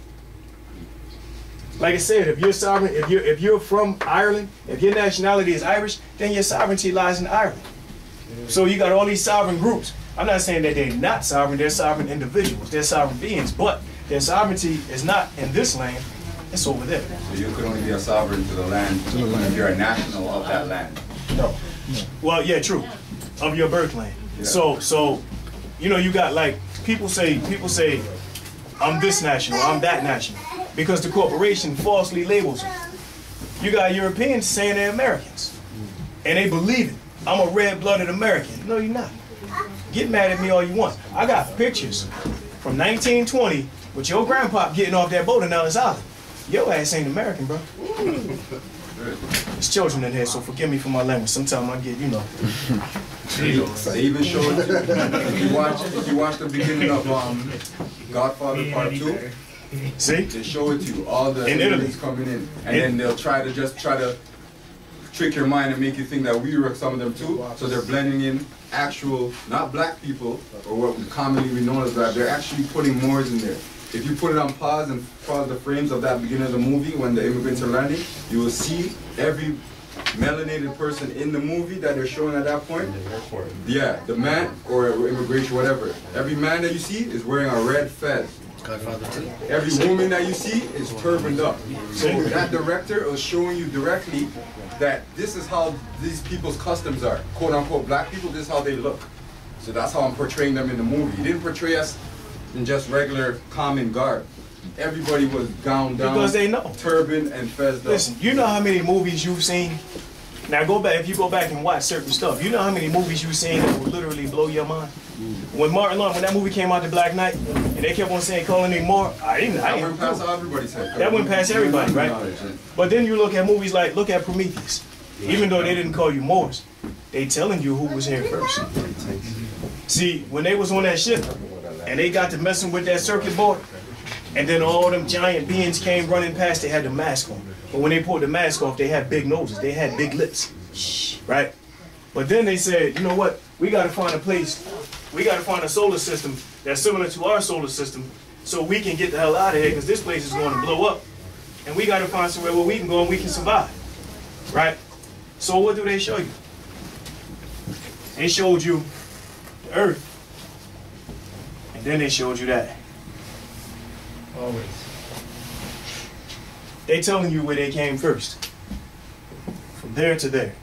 Like I said, if you're sovereign, if you're from Ireland, if your nationality is Irish, then your sovereignty lies in Ireland. So you got all these sovereign groups. I'm not saying that they're not sovereign, they're sovereign individuals, they're sovereign beings, but their sovereignty is not in this land, it's over there. So you could only be a sovereign to the land if you're a national of that land. No. Well, yeah, true. Of your birthland. Yeah. So, you know, you got like people say, I'm this national, I'm that national, because the corporation falsely labels them. You got Europeans saying they're Americans, and they believe it. I'm a red-blooded American. No, you're not. Get mad at me all you want. I got pictures from 1920 with your grandpa getting off that boat in Ellis Island. Your ass ain't American, bro. There's children in here, so forgive me for my language. Sometimes I get, you know. They even showed if you watch the beginning of Godfather Part 2. See? They show it to you, all the aliens coming in, and then they'll try to trick your mind and make you think that we were some of them too. So they're blending in actual, not black people, or what we commonly known as black. They're actually putting Moors in there. If you put it on pause and pause the frames of that beginning of the movie when the immigrants are landing, you will see every melanated person in the movie that they're showing at that point. Yeah, the man or immigration, whatever. Every man that you see is wearing a red fez. Every woman that you see is turbaned up. So that director is showing you directly that this is how these people's customs are. Quote unquote black people, this is how they look. So that's how I'm portraying them in the movie. He didn't portray us in just regular common garb. Everybody was gowned down, because they know. Turban and fez up. Listen, you know how many movies you've seen? Now go back, if you go back and watch certain stuff, you know how many movies you've seen that will literally blow your mind? When Martin Lawrence, when that movie came out, The Black Knight, and they kept on saying calling me Moor, That went past everybody's head. That went past everybody, right? But then you look at movies like, look at Prometheus. Even though they didn't call you Moors, they telling you who was here first. See, when they was on that ship, and they got to messing with that circuit board, and then all them giant beings came running past, they had the mask on. But when they pulled the mask off, they had big noses, they had big lips, right? But then they said, you know what, we gotta find a place, we gotta find a solar system that's similar to our solar system so we can get the hell out of here, because this place is going to blow up. And we gotta find somewhere where we can go and we can survive, right? So what do they show you? They showed you the Earth. And then they showed you that. Always. They telling you where they came first. From there to there.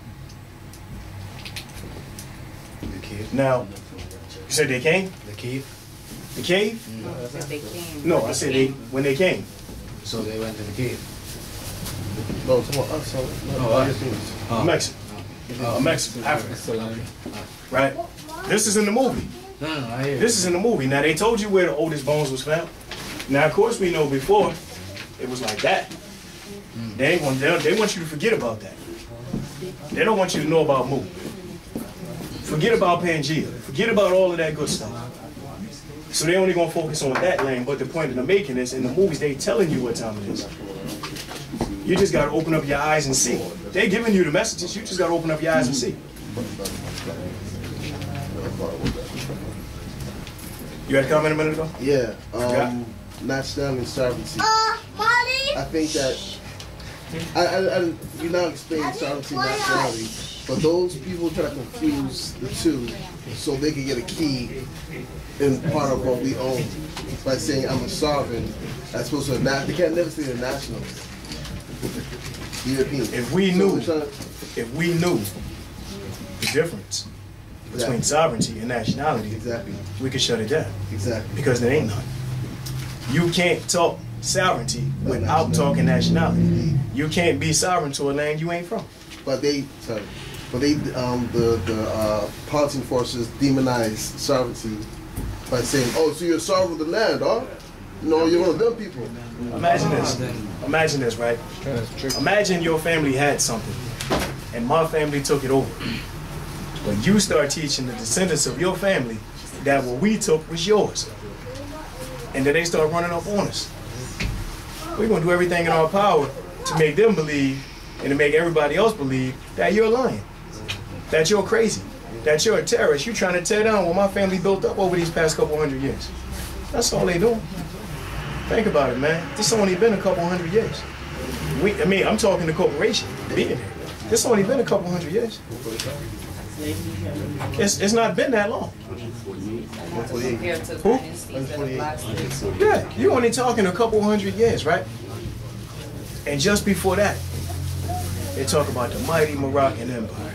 The cave. Now, you said they came? The cave. The cave? No, I said they came. No, I said they when they came. So they went to the cave. No, come on, us. Mexican. Mexican, Africa. Right? This is in the movie. No, I hear This is in the movie. Now, they told you where the oldest bones was found. Now, of course, we know before it was like that. They want you to forget about that. They don't want you to know about Mu. Forget about Pangea. Forget about all of that good stuff. So they only gonna focus on that lane, but the point that they're making is in the movies they telling you what time it is. You just gotta open up your eyes and see. They giving you the messages, you just gotta open up your eyes and see. You had a comment a minute ago? Yeah, nationality and sovereignty. I think that, you now explain sovereignty and nationality, but those people try to confuse the two so they can get a key in part of what we own by saying I'm a sovereign as opposed to a national. They can't never say they're national. European. If we knew the difference between sovereignty and nationality, we could shut it down. Exactly. Because there ain't none. You can't talk sovereignty without talking nationality. You can't be sovereign to a land you ain't from. But the policy forces demonize sovereignty by saying, "Oh, so you're sovereign of the land, huh? No, you're one of them people." Imagine this. Imagine this, right? Imagine your family had something, and my family took it over. But you start teaching the descendants of your family that what we took was yours. And then they start running up on us. We're going to do everything in our power to make them believe and to make everybody else believe that you're lying, that you're crazy, that you're a terrorist. You're trying to tear down what my family built up over these past couple hundred years. That's all they doing. Think about it, man. This only been a couple hundred years. I'm talking the corporation being here. This only been a couple hundred years. It's not been that long. Who? Yeah, you're only talking a couple hundred years, right? And just before that, they talk about the mighty Moroccan Empire.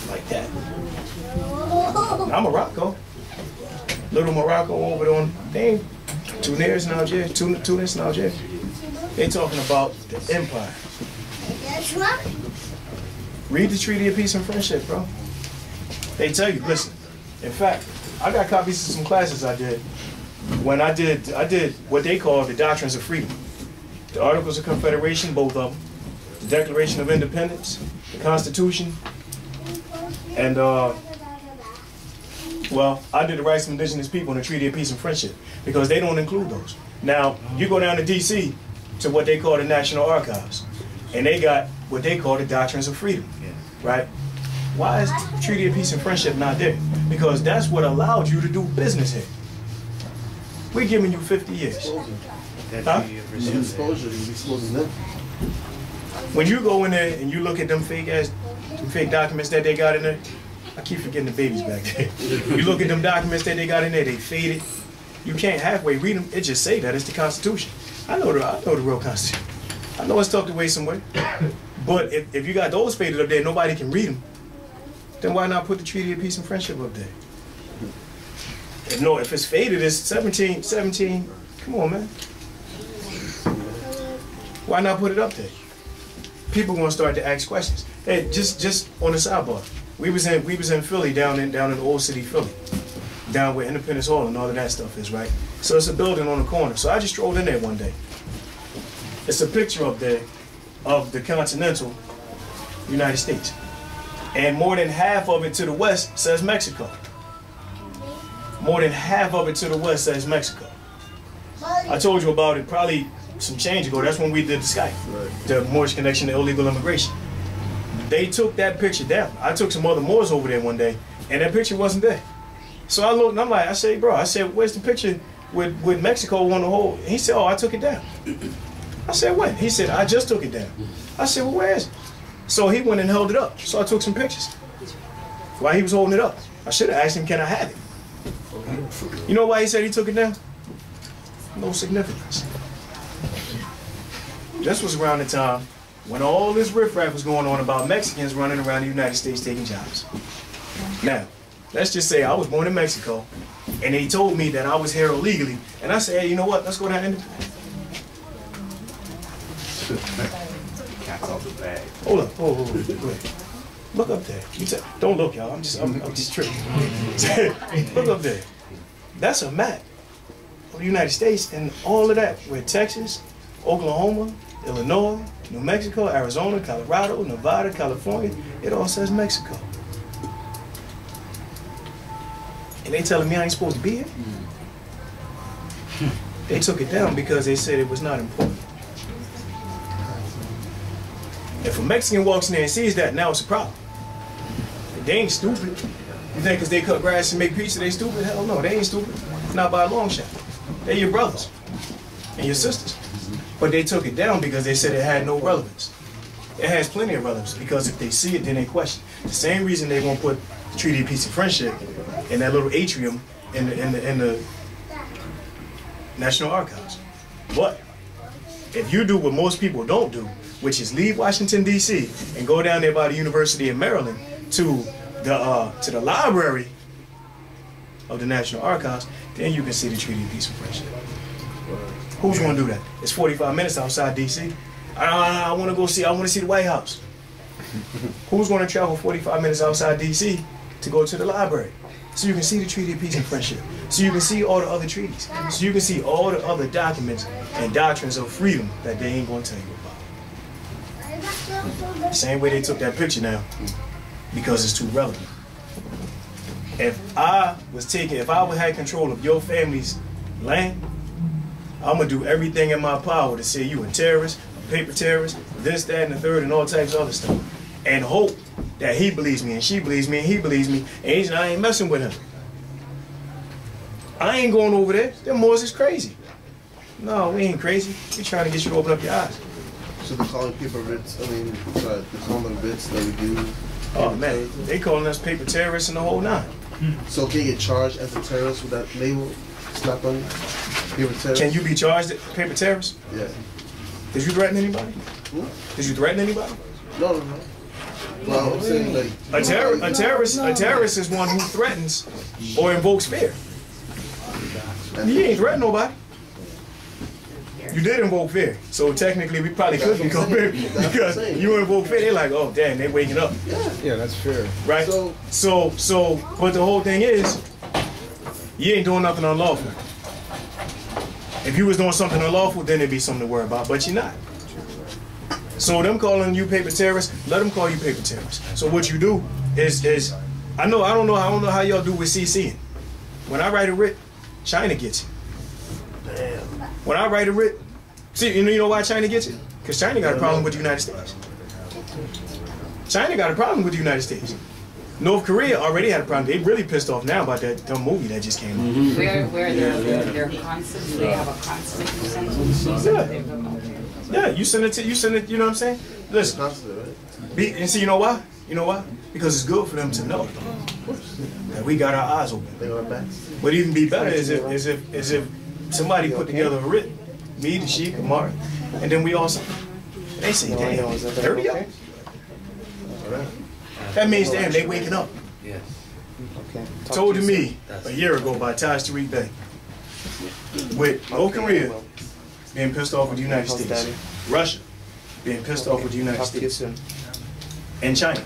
Like that. Now Morocco. Little Morocco over on, they ain't Tunis in Algeria, Tunis in Algeria. They talking about the empire. Read the Treaty of Peace and Friendship, bro. They tell you, listen, in fact, I got copies of some classes I did when I did what they call the Doctrines of Freedom. The Articles of Confederation, both of them, the Declaration of Independence, the Constitution, and well, I did the Rights of Indigenous People and the Treaty of Peace and Friendship because they don't include those. Now, you go down to D.C. to what they call the National Archives, and they got what they call the Doctrines of Freedom, right? Why is the Treaty of Peace and Friendship not there? Because that's what allowed you to do business here. We're giving you 50 years. Huh? When you go in there and you look at them fake documents that they got in there, I keep forgetting the babies back there. You look at them documents that they got in there, they faded. You can't halfway read them. It just say that it's the Constitution. I know the real Constitution. I know it's tucked away somewhere. But if you got those faded up there, nobody can read them. Then why not put the Treaty of Peace and Friendship up there? If it's faded, it's 17. Come on, man. Why not put it up there? People gonna start to ask questions. Hey, just on the sidebar. We was in Philly, down in the old city Philly, down where Independence Hall and all of that stuff is, right? So it's a building on the corner. So I just strolled in there one day. It's a picture up there of the continental United States. And more than half of it to the west says Mexico. More than half of it to the west says Mexico. I told you about it probably some change ago. That's when we did the Skype, the Moorish Connection to Illegal Immigration. They took that picture down. I took some other Moors over there one day, and that picture wasn't there. So I looked, and I'm like, I said, bro, where's the picture with Mexico on the whole? And he said, oh, I took it down. I said, when? He said, I just took it down. I said, well, where is it? So he went and held it up. So I took some pictures while he was holding it up. I should have asked him, can I have it? You know why he said he took it down? No significance. This was around the time when all this riffraff was going on about Mexicans running around the United States taking jobs. Now, let's just say I was born in Mexico, and they told me that I was here illegally, and I said, hey, you know what, let's go down and cat's off the bag. Hold up, hold on. Look up there. Don't look, y'all. I'm just tripping. Look up there. That's a map of the United States and all of that, where Texas, Oklahoma, Illinois, New Mexico, Arizona, Colorado, Nevada, California, it all says Mexico. And they telling me I ain't supposed to be here? They took it down because they said it was not important. If a Mexican walks in there and sees that, now it's a problem. They ain't stupid. You think because they cut grass and make pizza, they stupid? Hell no, they ain't stupid. Not by a long shot. They're your brothers and your sisters. But they took it down because they said it had no relevance. It has plenty of relevance because if they see it, then they question. The same reason they won't put the Treaty of Peace and Friendship in that little atrium in the National Archives. But if you do what most people don't do, which is leave Washington, D.C. and go down there by the University of Maryland to the library of the National Archives, then you can see the Treaty of Peace and Friendship. Who's going to do that? It's 45 minutes outside D.C. I want to go see. I want to see the White House. Who's going to travel 45 minutes outside D.C. to go to the library? So you can see the Treaty of Peace and Friendship. So you can see all the other treaties. So you can see all the other documents and doctrines of freedom that they ain't going to tell you about. Same way they took that picture now, because it's too relevant. If I had control of your family's land, I'm gonna do everything in my power to say you a terrorist, a paper terrorist, this, that, and the third, and all types of other stuff. And hope that he believes me, and she believes me, and he believes me, and I ain't messing with him. I ain't going over there. Them Moors is crazy. No, we ain't crazy. We trying to get you to open up your eyes. So they're calling paper writs, they're calling them writs that we do. Oh man, they calling us paper terrorists and the whole nine. So can you get charged as a terrorist with that label slapped on you? Paper terrorist? Can you be charged as paper terrorist? Yeah. Did you threaten anybody? Did you threaten anybody? No. Well, I'm saying like a terrorist is one who threatens or invokes fear. You ain't threatening nobody. You did invoke fear, so technically we probably could become fear because you invoke fear. They're like, oh damn, they waking up. Yeah, that's fair. Right. So, but the whole thing is, you ain't doing nothing unlawful. If you was doing something unlawful, then it'd be something to worry about, but you're not. So them calling you paper terrorists, let them call you paper terrorists. So what you do is I don't know how y'all do with CCing. When I write a writ, China gets it. Damn. When I write a writ, see, you know why China gets it? Because China got a problem with the United States. China got a problem with the United States. North Korea already had a problem. They really pissed off now about that dumb movie that just came out. Where their consulate, do they have a consulate you send to? Yeah, you send it, you know what I'm saying? Listen, and see, you know why? You know why? Because it's good for them to know that we got our eyes open. But even be better is if somebody put together a writ, me, the Sheik, Amari, and then we all say, they say, damn, 30 up. That means, damn, they waking up. Yes. Okay. Told to me a year ago by Taj Tariq Bey, with North Korea being pissed off with the United States, Russia being pissed off with the United States, and China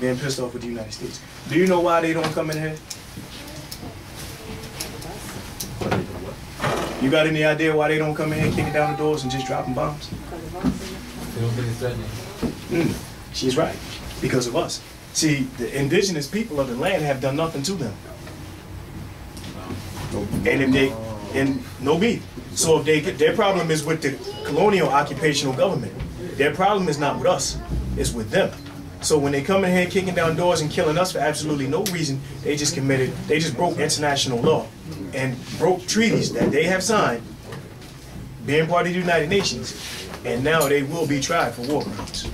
being pissed off with the United States. Do you know why they don't come in here? You got any idea why they don't come in here kicking down the doors and just dropping bombs? They don't think it's threatening. She's right. Because of us. See, the indigenous people of the land have done nothing to them. And if they, and no beef. So if their problem is with the colonial occupational government. Their problem is not with us, it's with them. So when they come in here kicking down doors and killing us for absolutely no reason, they just broke international law and broke treaties that they have signed, being part of the United Nations, and now they will be tried for war crimes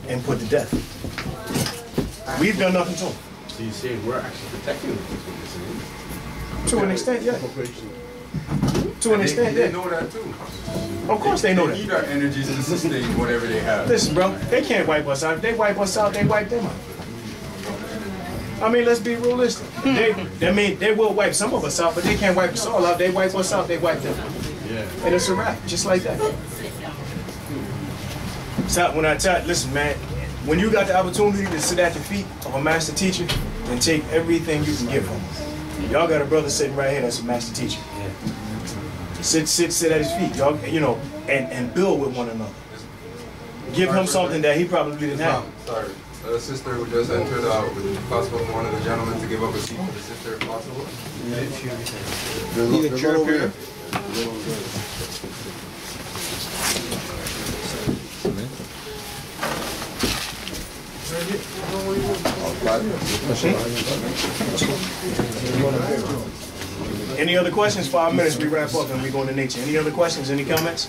and put to death. We've done nothing to them. So you say we're actually protecting them? To an extent, yeah. To an extent, They yeah. know that too. Of course they know that. They need our energies to sustain whatever they have. Listen, bro, they can't wipe us out. If they wipe us out, they wipe them out. I mean, let's be realistic. They will wipe some of us out, but they can't wipe us all out. They wipe us out, they wipe them out. Yeah. And it's a wrap, just like that. So when I tell, listen, man, when you got the opportunity to sit at the feet of a master teacher, then take everything you can give him. Y'all got a brother sitting right here that's a master teacher. Sit at his feet, y'all, you know, and build with one another. Give him something that he probably didn't have. Sorry. The sister who just entered, would it be possible for one of the gentlemen to give up a seat for the sister if possible? There's a chair over here. Any other questions? 5 minutes, we wrap up and we go into nature. Any other questions? Any comments?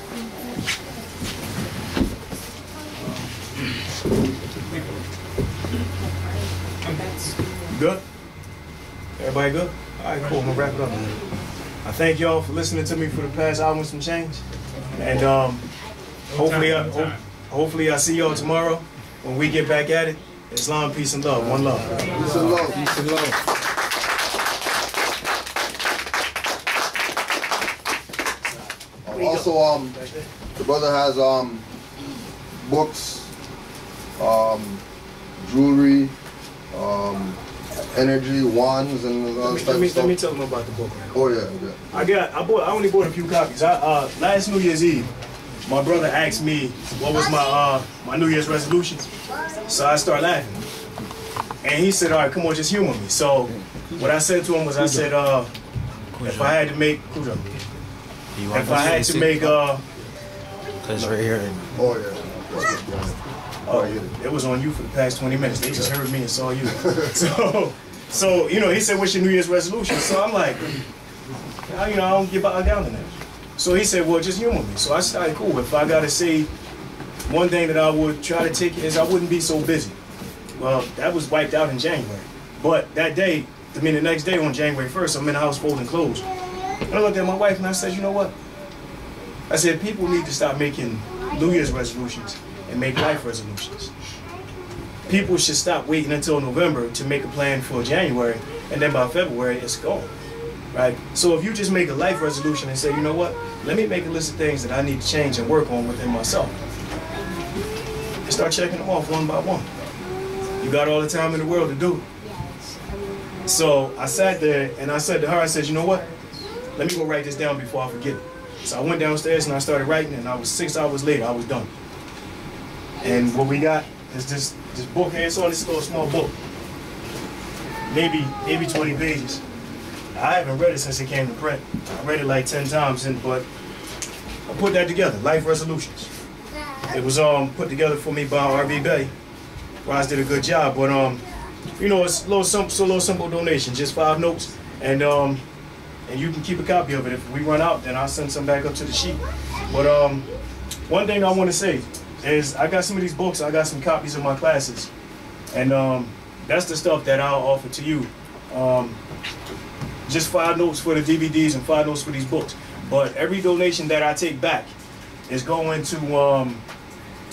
Good? Everybody good? All right, cool. I'm gonna wrap it up. I thank y'all for listening to me for the past hour and some change. And hopefully I see y'all tomorrow when we get back at it. Islam, peace and love. One love. Peace and love. Peace and love. Also, the brother has books, jewelry, energy, wands, and other stuff. Let me tell them about the book. Oh yeah. I only bought a few copies. Last New Year's Eve, my brother asked me what was my New Year's resolution. So I started laughing. And he said, all right, come on, just humor me. So what I said to him was, I said, if I had to make, Cause right here. Oh yeah. Oh, it was on you for the past 20 minutes. They just heard me and saw you. So you know, he said, what's your New Year's resolution? So I'm like, you know, I don't get bogged down in that. So he said, well, just humor me. So I said, all right, cool. If I gotta say one thing that I would try to take is I wouldn't be so busy. Well, that was wiped out in January. But that day, the next day on January 1st, I'm in the house folding clothes. And I looked at my wife and I said, you know what? I said, people need to stop making New Year's resolutions and make life resolutions. People should stop waiting until November to make a plan for January, and then by February, it's gone, right? So if you just make a life resolution and say, you know what? Let me make a list of things that I need to change and work on within myself. And start checking them off one by one. You got all the time in the world to do it. So I sat there and I said to her, I said, you know what? Let me go write this down before I forget it. So I went downstairs and I started writing, and I was 6 hours later, I was done. And what we got is this book here. It's only this little small book. Maybe 20 pages. I haven't read it since it came to print. I read it like 10 times, but I put that together, Life Resolutions. It was put together for me by R.B. Bay. Roz did a good job, but you know, it's a little simple donation, just 5 notes, and you can keep a copy of it. If we run out, then I'll send some back up to the sheet. But one thing I want to say is I got some of these books. I got some copies of my classes, and that's the stuff that I'll offer to you. Just 5 notes for the DVDs and 5 notes for these books. But every donation that I take back is going to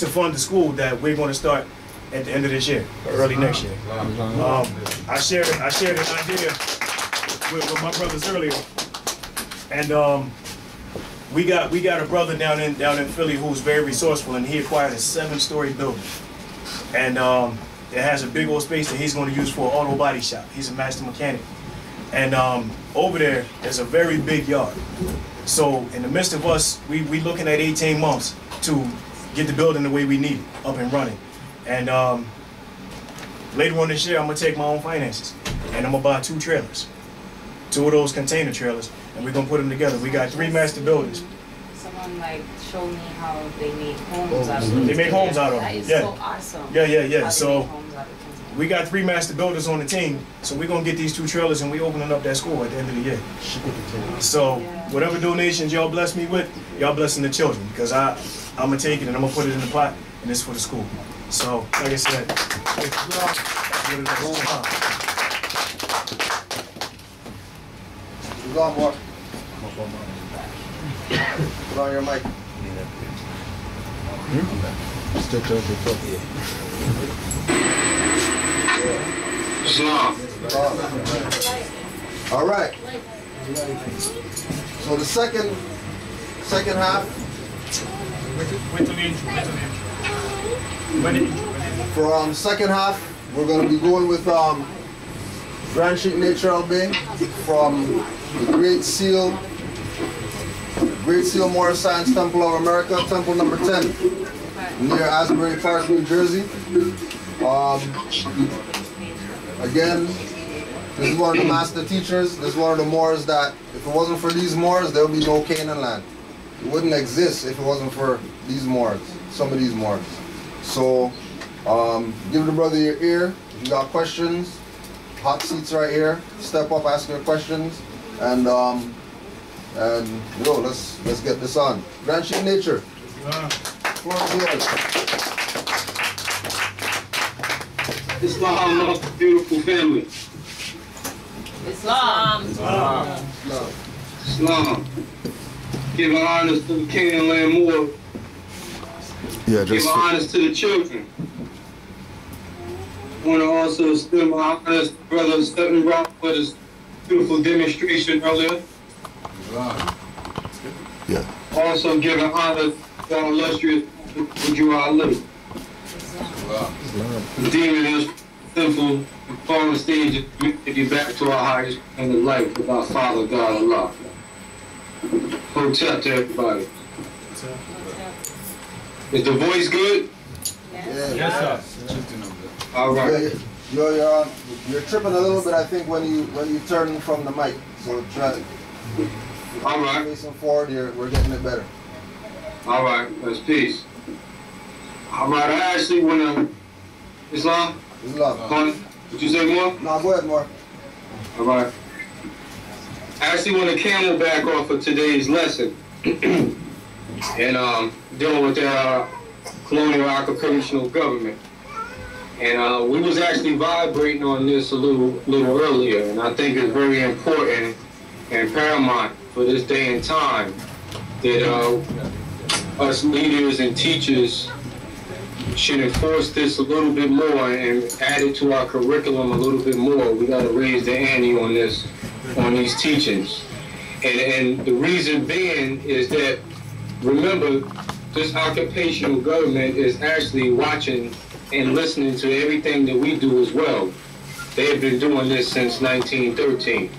fund the school that we're going to start at the end of this year, or early next year. I shared an idea with my brothers earlier, and we got a brother down in Philly who's very resourceful, and he acquired a 7-story building, and it has a big old space that he's going to use for an auto body shop. He's a master mechanic, and over there's a very big yard. So in the midst of us, we looking at 18 months to get the building the way we need it, up and running. And later on this year, I'm gonna take my own finances, and I'm gonna buy 2 trailers, 2 of those container trailers, and we're gonna put them together. We got 3 master builders. Someone like showed me how they make homes out of them. They make homes out of them. That is yeah. so awesome. Yeah. So we got 3 master builders on the team, so we're gonna get these 2 trailers, and we opening up that school at the end of the year. So whatever donations y'all bless me with, y'all blessing the children, because I'm gonna take it and I'm gonna put it in the pot, and it's for the school. So, like I said, Put on your mic. Stick to the foot. All right. So the second half. Wait till the intro. For second half, we're going to be going with Grand Sheik Natural Bay from the Great Seal Great Seal Moore Science Temple of America, temple number 10, near Asbury Park, New Jersey. Again, this is one of the master teachers. This is one of the Moors that, if it wasn't for these Moors, there would be no Canaanland. It wouldn't exist if it wasn't for these Moors, some of these Moors. So, give the brother your ear. If you got questions, hot seats right here. Step up, ask your questions, and yo, let's get this on. Grand Chief Nature. Floor is yours. Islam, beautiful family. Islam. Islam. Giving honors to the Canaanland Moors. Yeah, Giving honors to the children. I want to also extend my honors to Brother Setenra for this beautiful demonstration earlier. Yeah. Also giving honors to our illustrious Ali. Redeeming us sinful and fallen stage to get back to our highest end of life with our Father God Allah. Hotel to everybody. Is the voice good? Yes, sir. All right. You're tripping a little bit, I think, when you turn from the mic. So try. All right. Facing forward, we're getting it better. All right. That's peace. All right. I actually want to. Islam. Did you say more? No, go ahead, more. All right. I actually want to camelback off of today's lesson and dealing with the colonial occupational government. And we was actually vibrating on this a little earlier, and I think it's very important and paramount for this day and time that us leaders and teachers should enforce this a little bit more and add it to our curriculum a little bit more. We got to raise the ante on this, on these teachings. And the reason being is that, remember, this occupational government is actually watching and listening to everything that we do as well. They have been doing this since 1913.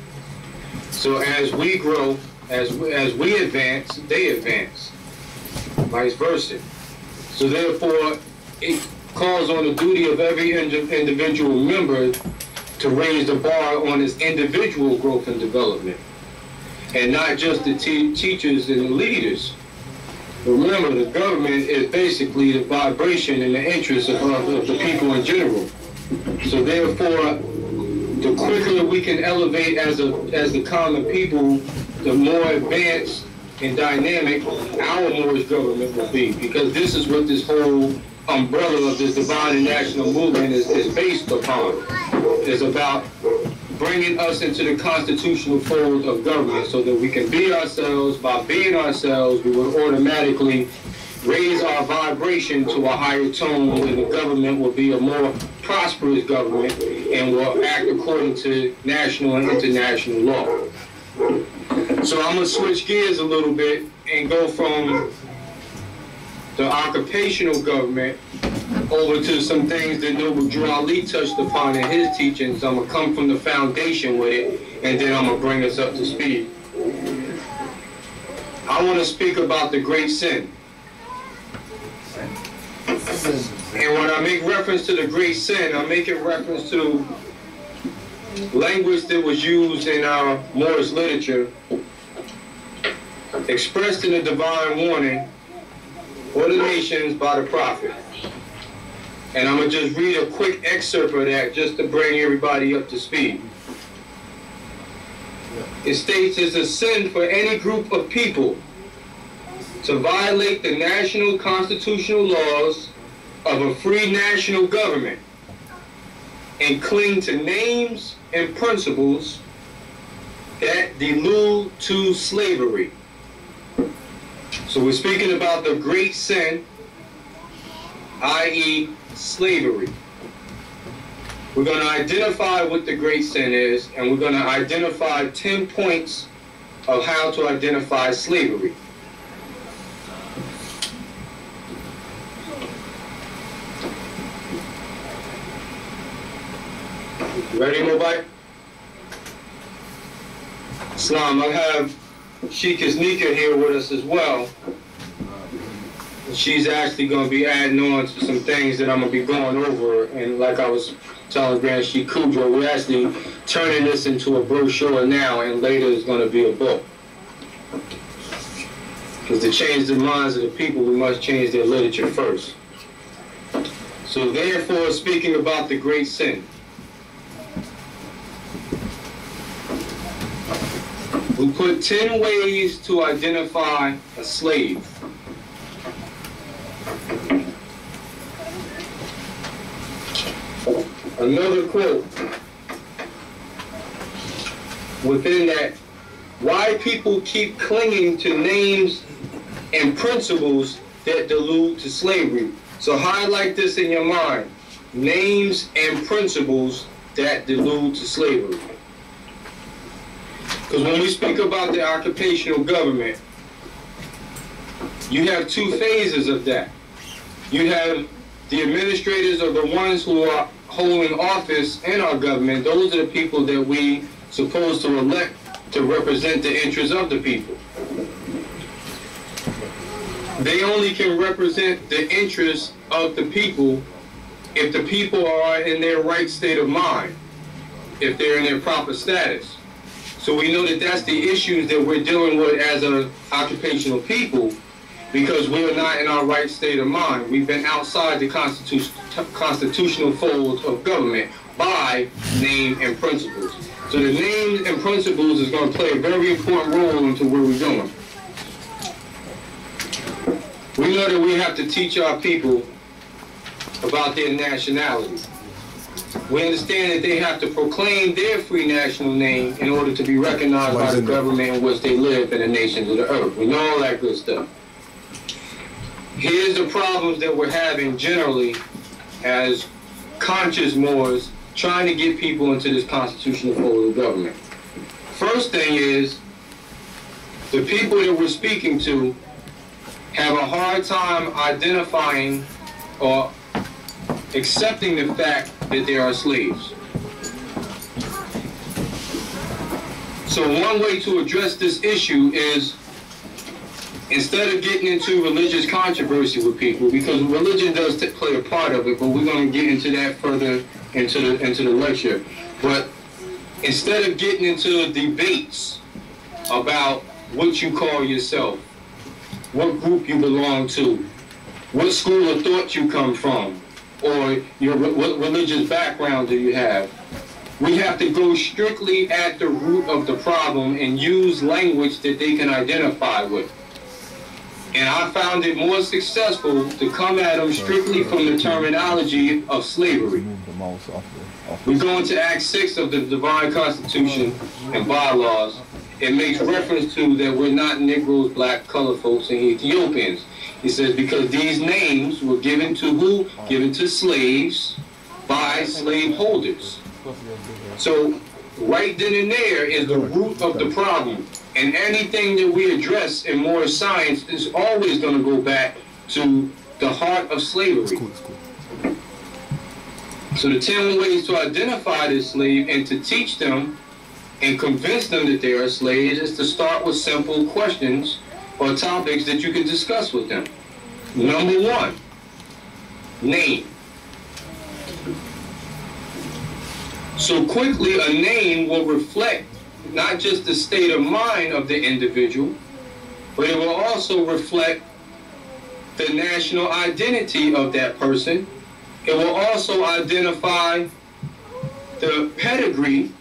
So as we grow, as we advance, they advance, vice versa. So therefore, it calls on the duty of every individual member to raise the bar on his individual growth and development, and not just the teachers and the leaders. Remember, the government is basically the vibration and the interest of the people in general. So therefore, the quicker we can elevate as the common people, the more advanced and dynamic our Moorish government will be. Because this is what this whole umbrella of this divine and national movement is based upon. It's about bringing us into the constitutional fold of government so that we can be ourselves. By being ourselves, we will automatically raise our vibration to a higher tone, and the government will be a more prosperous government and will act according to national and international law. So I'm going to switch gears a little bit and go from the occupational government over to some things that Noble Drew Ali touched upon in his teachings. I'm going to come from the foundation with it, and then I'm going to bring us up to speed. I want to speak about the great sin. And when I make reference to the great sin, I'm making reference to language that was used in our Moorish literature, expressed in the divine warning for the nations by the prophet. And I'm going to just read a quick excerpt of that just to bring everybody up to speed. It states, it's a sin for any group of people to violate the national constitutional laws of a free national government and cling to names and principles that delude to slavery. So we're speaking about the great sin, i.e. slavery. We're going to identify what the great sin is, and we're going to identify 10 points of how to identify slavery. Ready, Mobile? Islam, I have Sheik is Nika here with us as well. She's actually going to be adding on to some things that I'm going to be going over. And like I was telling Grand Sheik Kudro, we're actually turning this into a brochure now, and later it's going to be a book. Because to change the minds of the people, we must change their literature first. So therefore, speaking about the great sin, we put 10 ways to identify a slave. Another quote within that: why people keep clinging to names and principles that delude to slavery. So highlight this in your mind: names and principles that delude to slavery. Because when we speak about the occupational government, you have two phases of that. You have the administrators, or the ones who are holding office in our government. Those are the people that we supposed to elect to represent the interests of the people. They only can represent the interests of the people if the people are in their right state of mind, if they're in their proper status. So we know that that's the issues that we're dealing with as an occupational people, because we're not in our right state of mind. We've been outside the constitutional fold of government by name and principles. So the names and principles is going to play a very important role into where we're going. We know that we have to teach our people about their nationality. We understand that they have to proclaim their free national name in order to be recognized by the government in which they live in the nations of the earth. We know all that good stuff. Here's the problems that we're having generally as conscious Moors trying to get people into this constitutional fold of government. First thing is, the people that we're speaking to have a hard time identifying or accepting the fact that they are slaves. So one way to address this issue is, instead of getting into religious controversy with people, because religion does play a part of it, but we're going to get into that further into the lecture. But instead of getting into debates about what you call yourself, what group you belong to, what school of thought you come from, or what religious background do you have, we have to go strictly at the root of the problem and use language that they can identify with. And I found it more successful to come at them strictly from the terminology of slavery. We go into Act 6 of the Divine Constitution and bylaws. It makes reference to that we're not Negroes, black, colored folks, and Ethiopians. It says because these names were given to who? Given to slaves by slave holders. So right then and there is the root of the problem. And anything that we address in Moorish science is always going to go back to the heart of slavery. So the 10 ways to identify this slave and to teach them and convince them that they are slaves is to start with simple questions or topics that you can discuss with them. Number 1, name. So quickly, a name will reflect not just the state of mind of the individual, but it will also reflect the national identity of that person. It will also identify the pedigree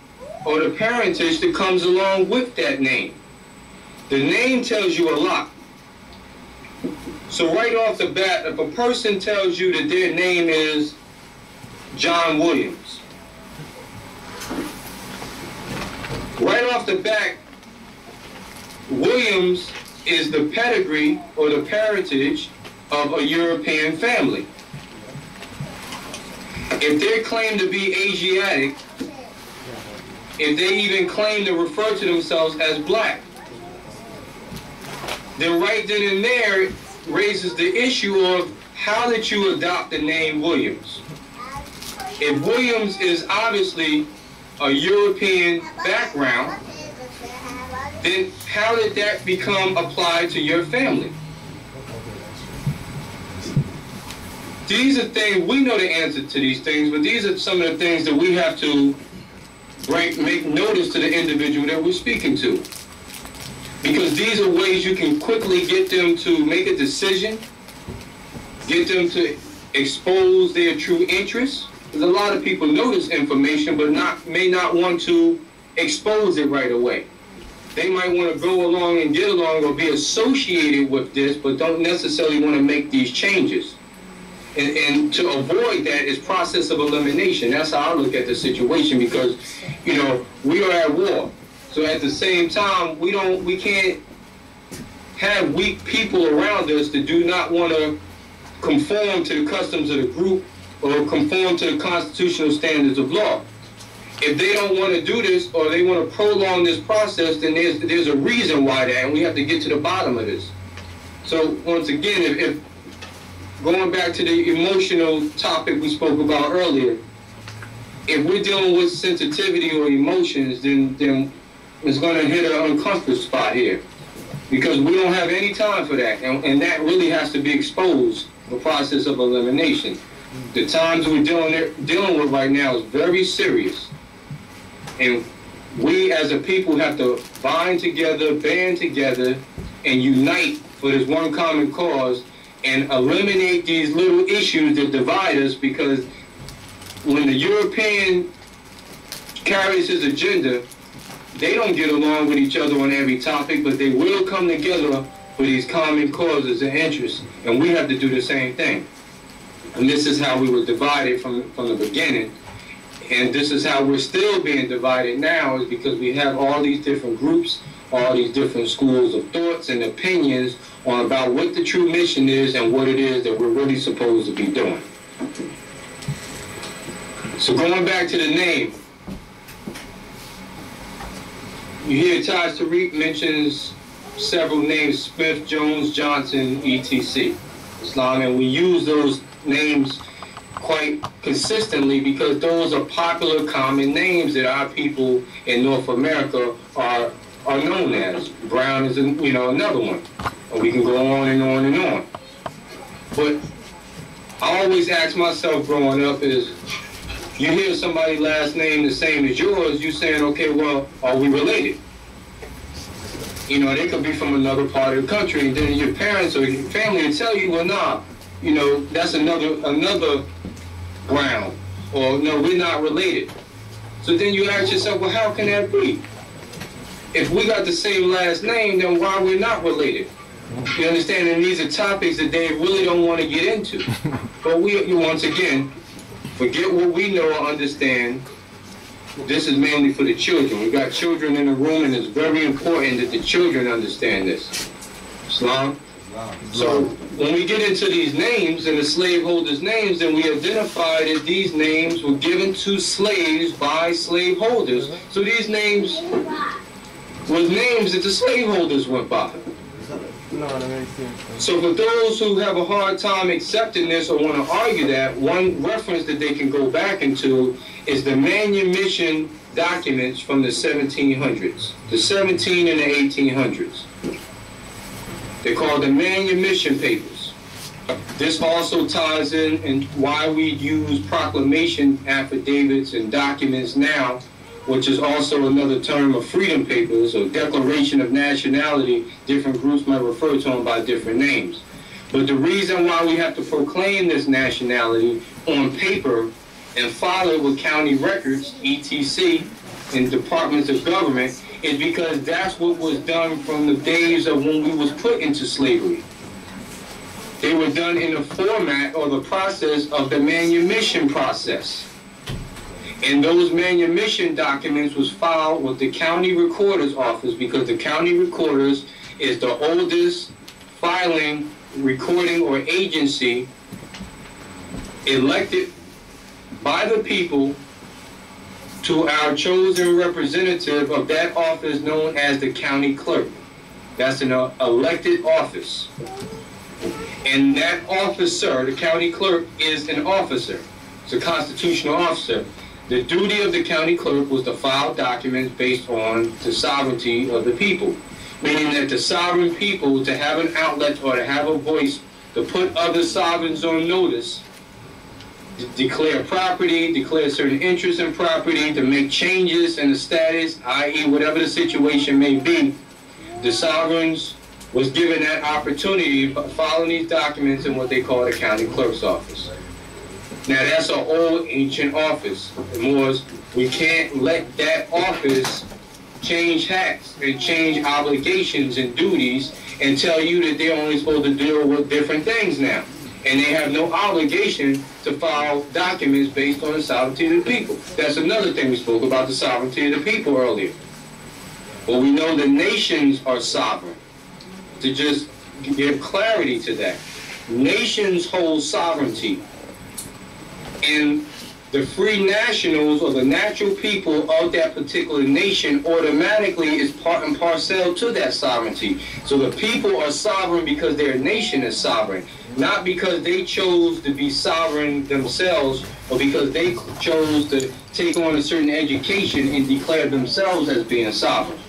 or the parentage that comes along with that name. The name tells you a lot. So right off the bat, if a person tells you that their name is John Williams, right off the bat, Williams is the pedigree or the parentage of a European family. If they claim to be Asiatic, if they even claim to refer to themselves as black, then right then and there raises the issue of how did you adopt the name Williams? If Williams is obviously a European background, then how did that become applied to your family? These are things, we know the answer to these things, but these are some of the things that we have to make notice to the individual that we're speaking to. Because these are ways you can quickly get them to make a decision, get them to expose their true interests. Because a lot of people know this information, but may not want to expose it right away. They might want to go along and get along or be associated with this, but don't necessarily want to make these changes. And to avoid that is process of elimination. That's how I look at the situation, because, you know, we are at war. So at the same time, we can't have weak people around us that do not want to conform to the customs of the group or conform to the constitutional standards of law. If they don't want to do this or they want to prolong this process, then there's a reason why that, and we have to get to the bottom of this. So once again, if going back to the emotional topic we spoke about earlier, if we're dealing with sensitivity or emotions, then it's going to hit an uncomfortable spot here, because we don't have any time for that, and that really has to be exposed, the process of elimination. The times we're dealing with right now is very serious, and we as a people have to bind together, band together, and unite for this one common cause, and eliminate these little issues that divide us, because when the European carries his agenda, they don't get along with each other on every topic, but they will come together for these common causes and interests, and we have to do the same thing. And this is how we were divided from the beginning, and this is how we're still being divided now, is because we have all these different groups, all these different schools of thoughts and opinions on about what the true mission is and what it is that we're really supposed to be doing. So going back to the name, you hear Taj Tariq mentions several names: Smith, Jones, Johnson, etc. Islam, and we use those names quite consistently because those are popular, common names that our people in North America are known as. Brown is, another one. And we can go on and on and on. But I always ask myself growing up is, you hear somebody's last name the same as yours, you saying, okay, well, are we related? They could be from another part of the country, and then your parents or your family will tell you, well, nah, that's another Brown, or no, we're not related. So then you ask yourself, well, how can that be? If we got the same last name, then why we're not related? You understand? And these are topics that they really don't want to get into. But we, once again, forget what we know or understand. This is mainly for the children. We got children in the room, and it's very important that the children understand this. Islam? So when we get into these names and the slaveholders' names, then we identify that these names were given to slaves by slaveholders. So these names were names that the slaveholders went by. So for those who have a hard time accepting this or want to argue that, one reference that they can go back into is the manumission documents from the 1700s, the 17 and the 1800s. They're called the manumission papers. This also ties in why we use proclamation affidavits and documents now, which is also another term of freedom papers or declaration of nationality. Different groups might refer to them by different names. But the reason why we have to proclaim this nationality on paper and file it with county records, etc., in departments of government, is because that's what was done from the days of when we was put into slavery. They were done in the format or the process of the manumission process. And those manumission documents was filed with the county recorder's office, because the county recorders is the oldest filing, recording, or agency elected by the people to our chosen representative of that office known as the county clerk. That's an elected office. And that officer, the county clerk, is an officer. It's a constitutional officer. The duty of the county clerk was to file documents based on the sovereignty of the people, meaning that the sovereign people, to have an outlet or to have a voice to put other sovereigns on notice, declare property, declare certain interests in property, to make changes in the status, i.e. whatever the situation may be, the sovereigns was given that opportunity of filing these documents in what they call the county clerk's office. Now that's an old ancient office. The Moors, we can't let that office change hats and change obligations and duties and tell you that they're only supposed to deal with different things now. And they have no obligation to file documents based on the sovereignty of the people. That's another thing we spoke about, the sovereignty of the people earlier. Well, we know the nations are sovereign. To just give clarity to that, nations hold sovereignty. And the free nationals or the natural people of that particular nation automatically is part and parcel to that sovereignty. So the people are sovereign because their nation is sovereign, not because they chose to be sovereign themselves or because they chose to take on a certain education and declare themselves as being sovereign.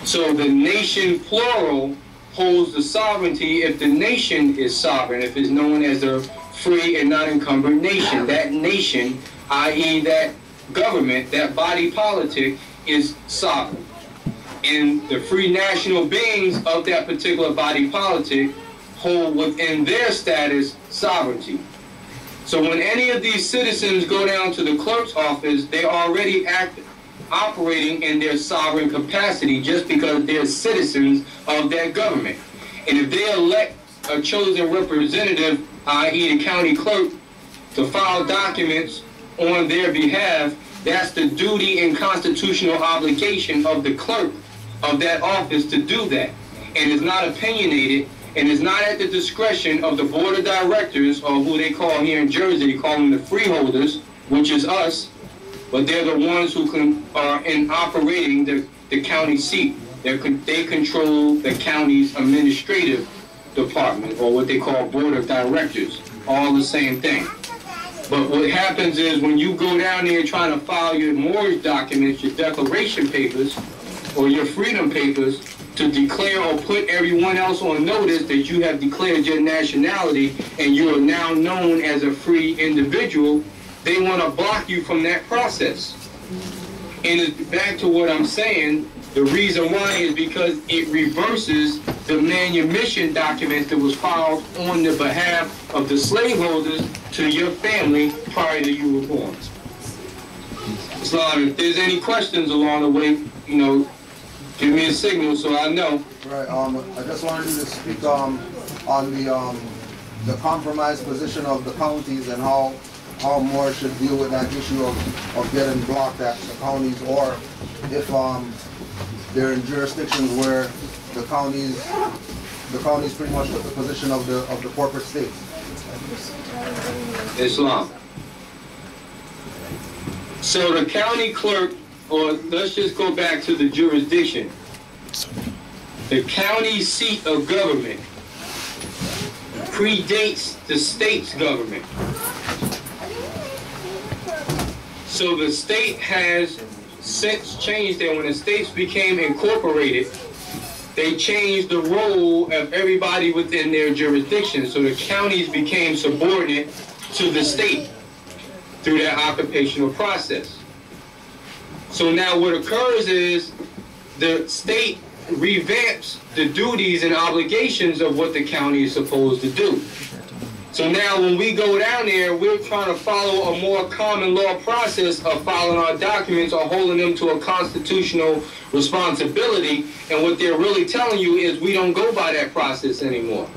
So the nation plural holds the sovereignty if the nation is sovereign, if it's known as a free and not encumbered nation. That nation, i.e. that government, that body politic, is sovereign. And the free national beings of that particular body politic hold within their status sovereignty. So when any of these citizens go down to the clerk's office, they already operating in their sovereign capacity just because they're citizens of that government. And if they elect a chosen representative, i.e. the county clerk, to file documents on their behalf, that's the duty and constitutional obligation of the clerk of that office to do that. And it's not opinionated, and it's not at the discretion of the board of directors, or who they call here in Jersey, they call them the freeholders, which is us, but they're the ones who are in operating the county seat. They control the county's administrative department, or what they call board of directors, all the same thing. But what happens is when you go down there trying to file your Moors documents, your declaration papers, or your freedom papers, to declare or put everyone else on notice that you have declared your nationality and you are now known as a free individual, they want to block you from that process. And it's back to what I'm saying, the reason why is because it reverses the manumission document that was filed on the behalf of the slaveholders to your family prior to you were born. Islam, if there's any questions along the way, you know, give me a signal so I know. Right. I just wanted you to speak on the compromised position of the counties and how more should deal with that issue of getting blocked at the counties, or if they're in jurisdictions where the counties pretty much took the position of the corporate states. Islam. So the county clerk, or let's just go back to the jurisdiction. The county seat of government predates the state's government. So the state has since changed that. When the states became incorporated, they changed the role of everybody within their jurisdiction. So the counties became subordinate to the state through that occupational process. So now what occurs is the state revamps the duties and obligations of what the county is supposed to do. So now when we go down there, we're trying to follow a more common law process of filing our documents or holding them to a constitutional responsibility. And what they're really telling you is we don't go by that process anymore.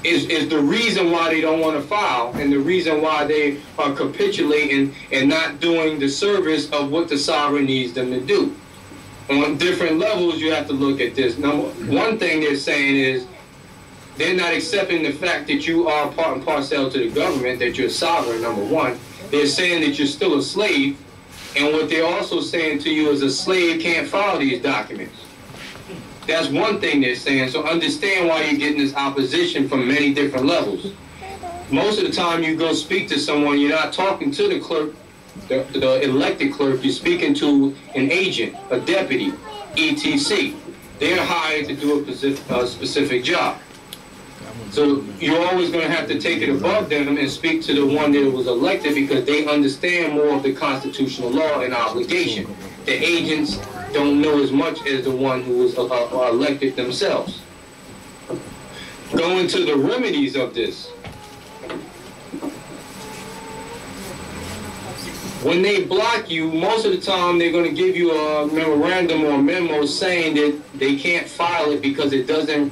Is the reason why they don't want to file, and the reason why they are capitulating and not doing the service of what the sovereign needs them to do. On different levels, you have to look at this. Number one thing they're saying is they're not accepting the fact that you are part and parcel to the government, that you're sovereign, number one. They're saying that you're still a slave, and what they're also saying to you is a slave can't file these documents. That's one thing they're saying. So understand why you're getting this opposition from many different levels. Most of the time you go speak to someone, you're not talking to the clerk, the elected clerk, you're speaking to an agent, a deputy, etc. They're hired to do a specific job. So you're always going to have to take it above them and speak to the one that was elected, because they understand more of the constitutional law and obligation. The agents don't know as much as the one who was elected themselves. Going to the remedies of this. When they block you, most of the time they're going to give you a memorandum or a memo saying that they can't file it because it doesn't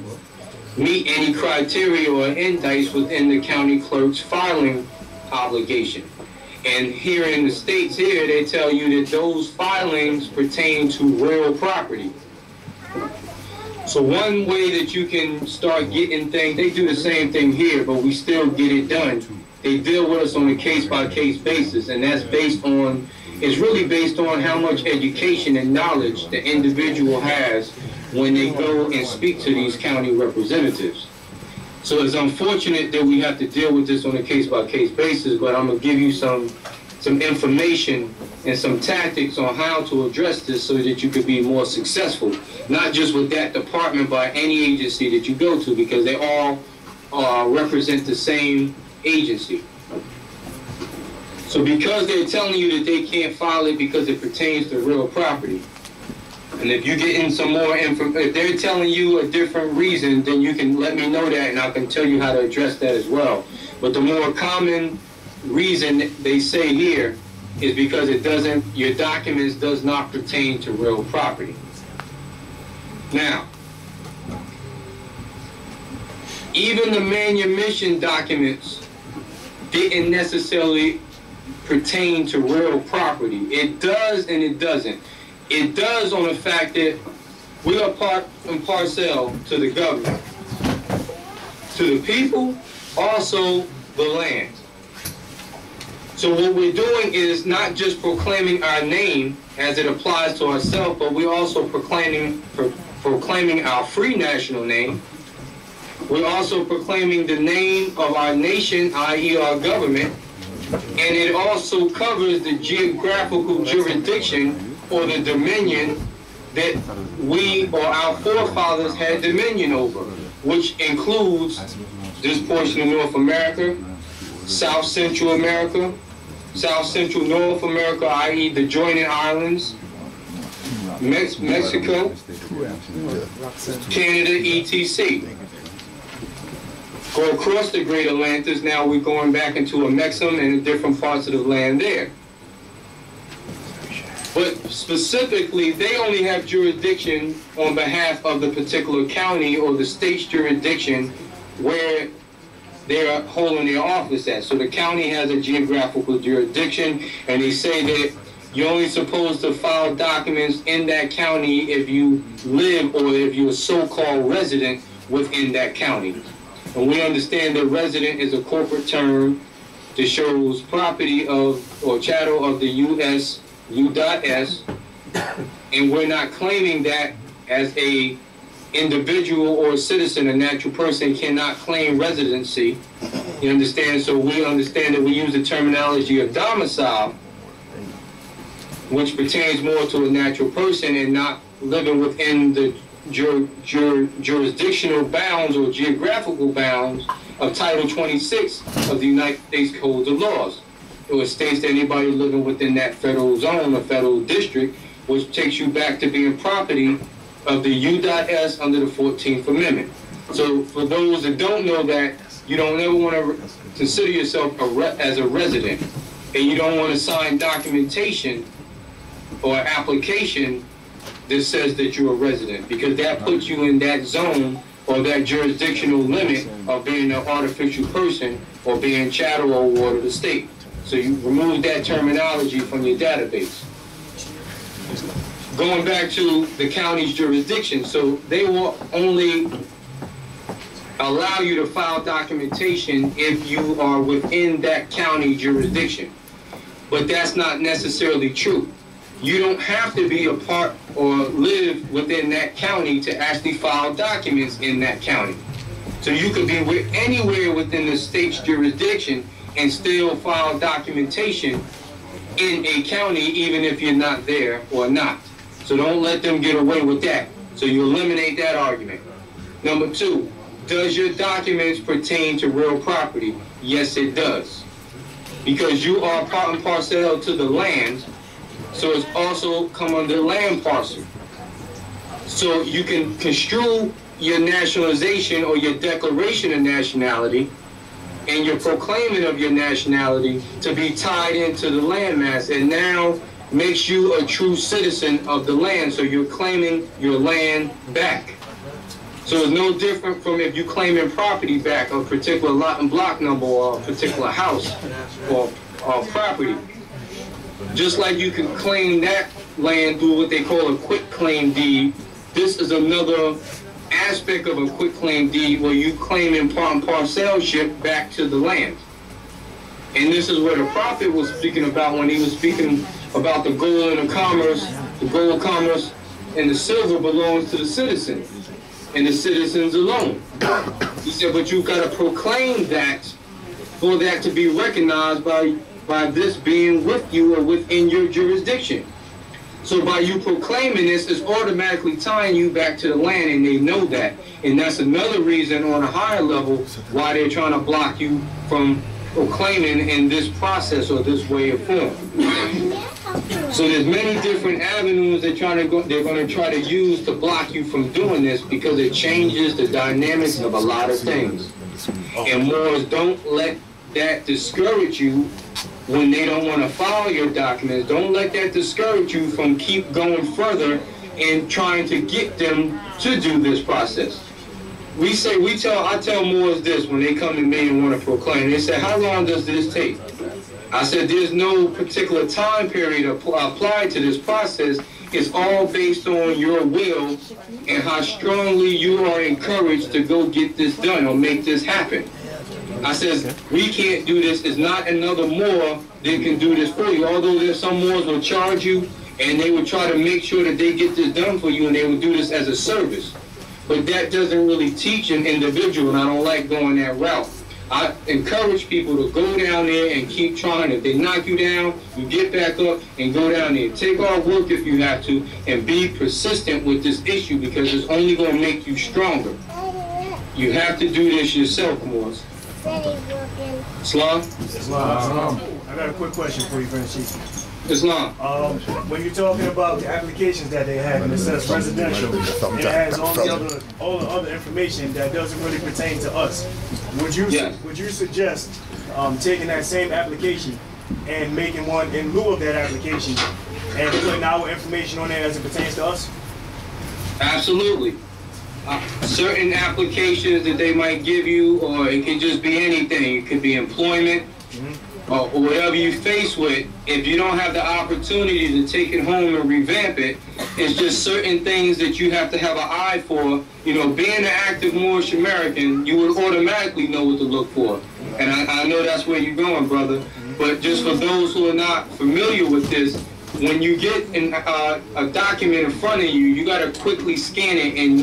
meet any criteria or indice within the county clerk's filing obligation. And here in the states here, they tell you that those filings pertain to real property. So one way that you can start getting things, they do the same thing here, but we still get it done. They deal with us on a case-by-case basis, and that's based on, it's really based on how much education and knowledge the individual has when they go and speak to these county representatives. So it's unfortunate that we have to deal with this on a case-by-case basis, but I'm going to give you some information and some tactics on how to address this so that you could be more successful, not just with that department, but any agency that you go to, because they all represent the same agency. So because they're telling you that they can't file it because it pertains to real property, and if you get in some more information, if they're telling you a different reason, then you can let me know that, and I can tell you how to address that as well. But the more common reason they say here is because it doesn't, your documents does not pertain to real property. Now, even the manumission documents didn't necessarily pertain to real property. It does and it doesn't. It does on the fact that we are part and parcel to the government, to the people, also the land. So what we're doing is not just proclaiming our name as it applies to ourselves, but we're also proclaiming our free national name. We're also proclaiming the name of our nation, i.e. our government, and it also covers the geographical jurisdiction or the dominion that we or our forefathers had dominion over, which includes this portion of North America, South Central America, South Central North America, i.e. the joining islands, Mexico, Canada, etc. Go across the Great Atlantis, now we're going back into a Mexum and different parts of the land there. But specifically, they only have jurisdiction on behalf of the particular county or the state's jurisdiction where they're holding their office at. So the county has a geographical jurisdiction, and they say that you're only supposed to file documents in that county if you live or if you're a so-called resident within that county. And we understand that resident is a corporate term that shows property of or chattel of the U.S. U.S. and we're not claiming that as a individual or a citizen. A natural person cannot claim residency. You understand? So we understand that we use the terminology of domicile, which pertains more to a natural person and not living within the jurisdictional bounds or geographical bounds of Title 26 of the United States Code of Laws. It states that anybody living within that federal zone or federal district, which takes you back to being property of the U.S. under the 14th Amendment. So for those that don't know that, you don't ever want to consider yourself as a resident, and you don't want to sign documentation or application that says that you're a resident, because that puts you in that zone or that jurisdictional limit of being an artificial person or being chattel or ward of the state. So you remove that terminology from your database. Going back to the county's jurisdiction, so they will only allow you to file documentation if you are within that county jurisdiction. But that's not necessarily true. You don't have to be a part or live within that county to actually file documents in that county. So you could be anywhere within the state's jurisdiction and still file documentation in a county, even if you're not there or not. So don't let them get away with that. So you eliminate that argument. Number two, does your documents pertain to real property? Yes, it does. Because you are part and parcel to the land, so it's also come under land parcel. So you can construe your nationalization or your declaration of nationality and your proclaiming of your nationality to be tied into the landmass, and now makes you a true citizen of the land, so you're claiming your land back. So it's no different from if you claiming property back, a particular lot and block number, or a particular house or property. Just like you can claim that land through what they call a quit claim deed, this is another aspect of a quit claim deed where you claiming part and parcelship back to the land. And this is where the prophet was speaking about when he was speaking about the gold and the commerce. The gold, commerce, and the silver belongs to the citizens, and the citizens alone. He said, but you've got to proclaim that for that to be recognized by this being with you or within your jurisdiction. So by you proclaiming this, it's automatically tying you back to the land, and they know that. And that's another reason on a higher level why they're trying to block you from proclaiming in this process or this way of form. So there's many different avenues they're going to try to use to block you from doing this, because it changes the dynamics of a lot of things. And Moors, don't let that discourage you when they don't want to follow your documents. Don't let that discourage you from keep going further and trying to get them to do this process. I tell Moors this when they come to me and want to proclaim. They say, how long does this take? I said, there's no particular time period applied to this process. It's all based on your will and how strongly you are encouraged to go get this done or make this happen. I says, we can't do this. It's not another Moor that can do this for you. Although there's some Moors will charge you, and they would try to make sure that they get this done for you, and they would do this as a service. But that doesn't really teach an individual, and I don't like going that route. I encourage people to go down there and keep trying. If they knock you down, you get back up and go down there. Take hard work if you have to, and be persistent with this issue, because it's only going to make you stronger. You have to do this yourself, Moors. Islam? Islam. I got a quick question for you, Grand Chief. Islam. When you're talking about the applications that they have, and it says residential, it has all the other information that doesn't really pertain to us. Would you suggest taking that same application and making one in lieu of that application and putting our information on there as it pertains to us? Absolutely. Certain applications that they might give you, or it could just be anything. It could be employment, or whatever you face with. If you don't have the opportunity to take it home and revamp it, it's just certain things that you have to have an eye for. You know, being an active Moorish American, you would automatically know what to look for. And I know that's where you're going, brother. But just for those who are not familiar with this, when you get a document in front of you, you got to quickly scan it and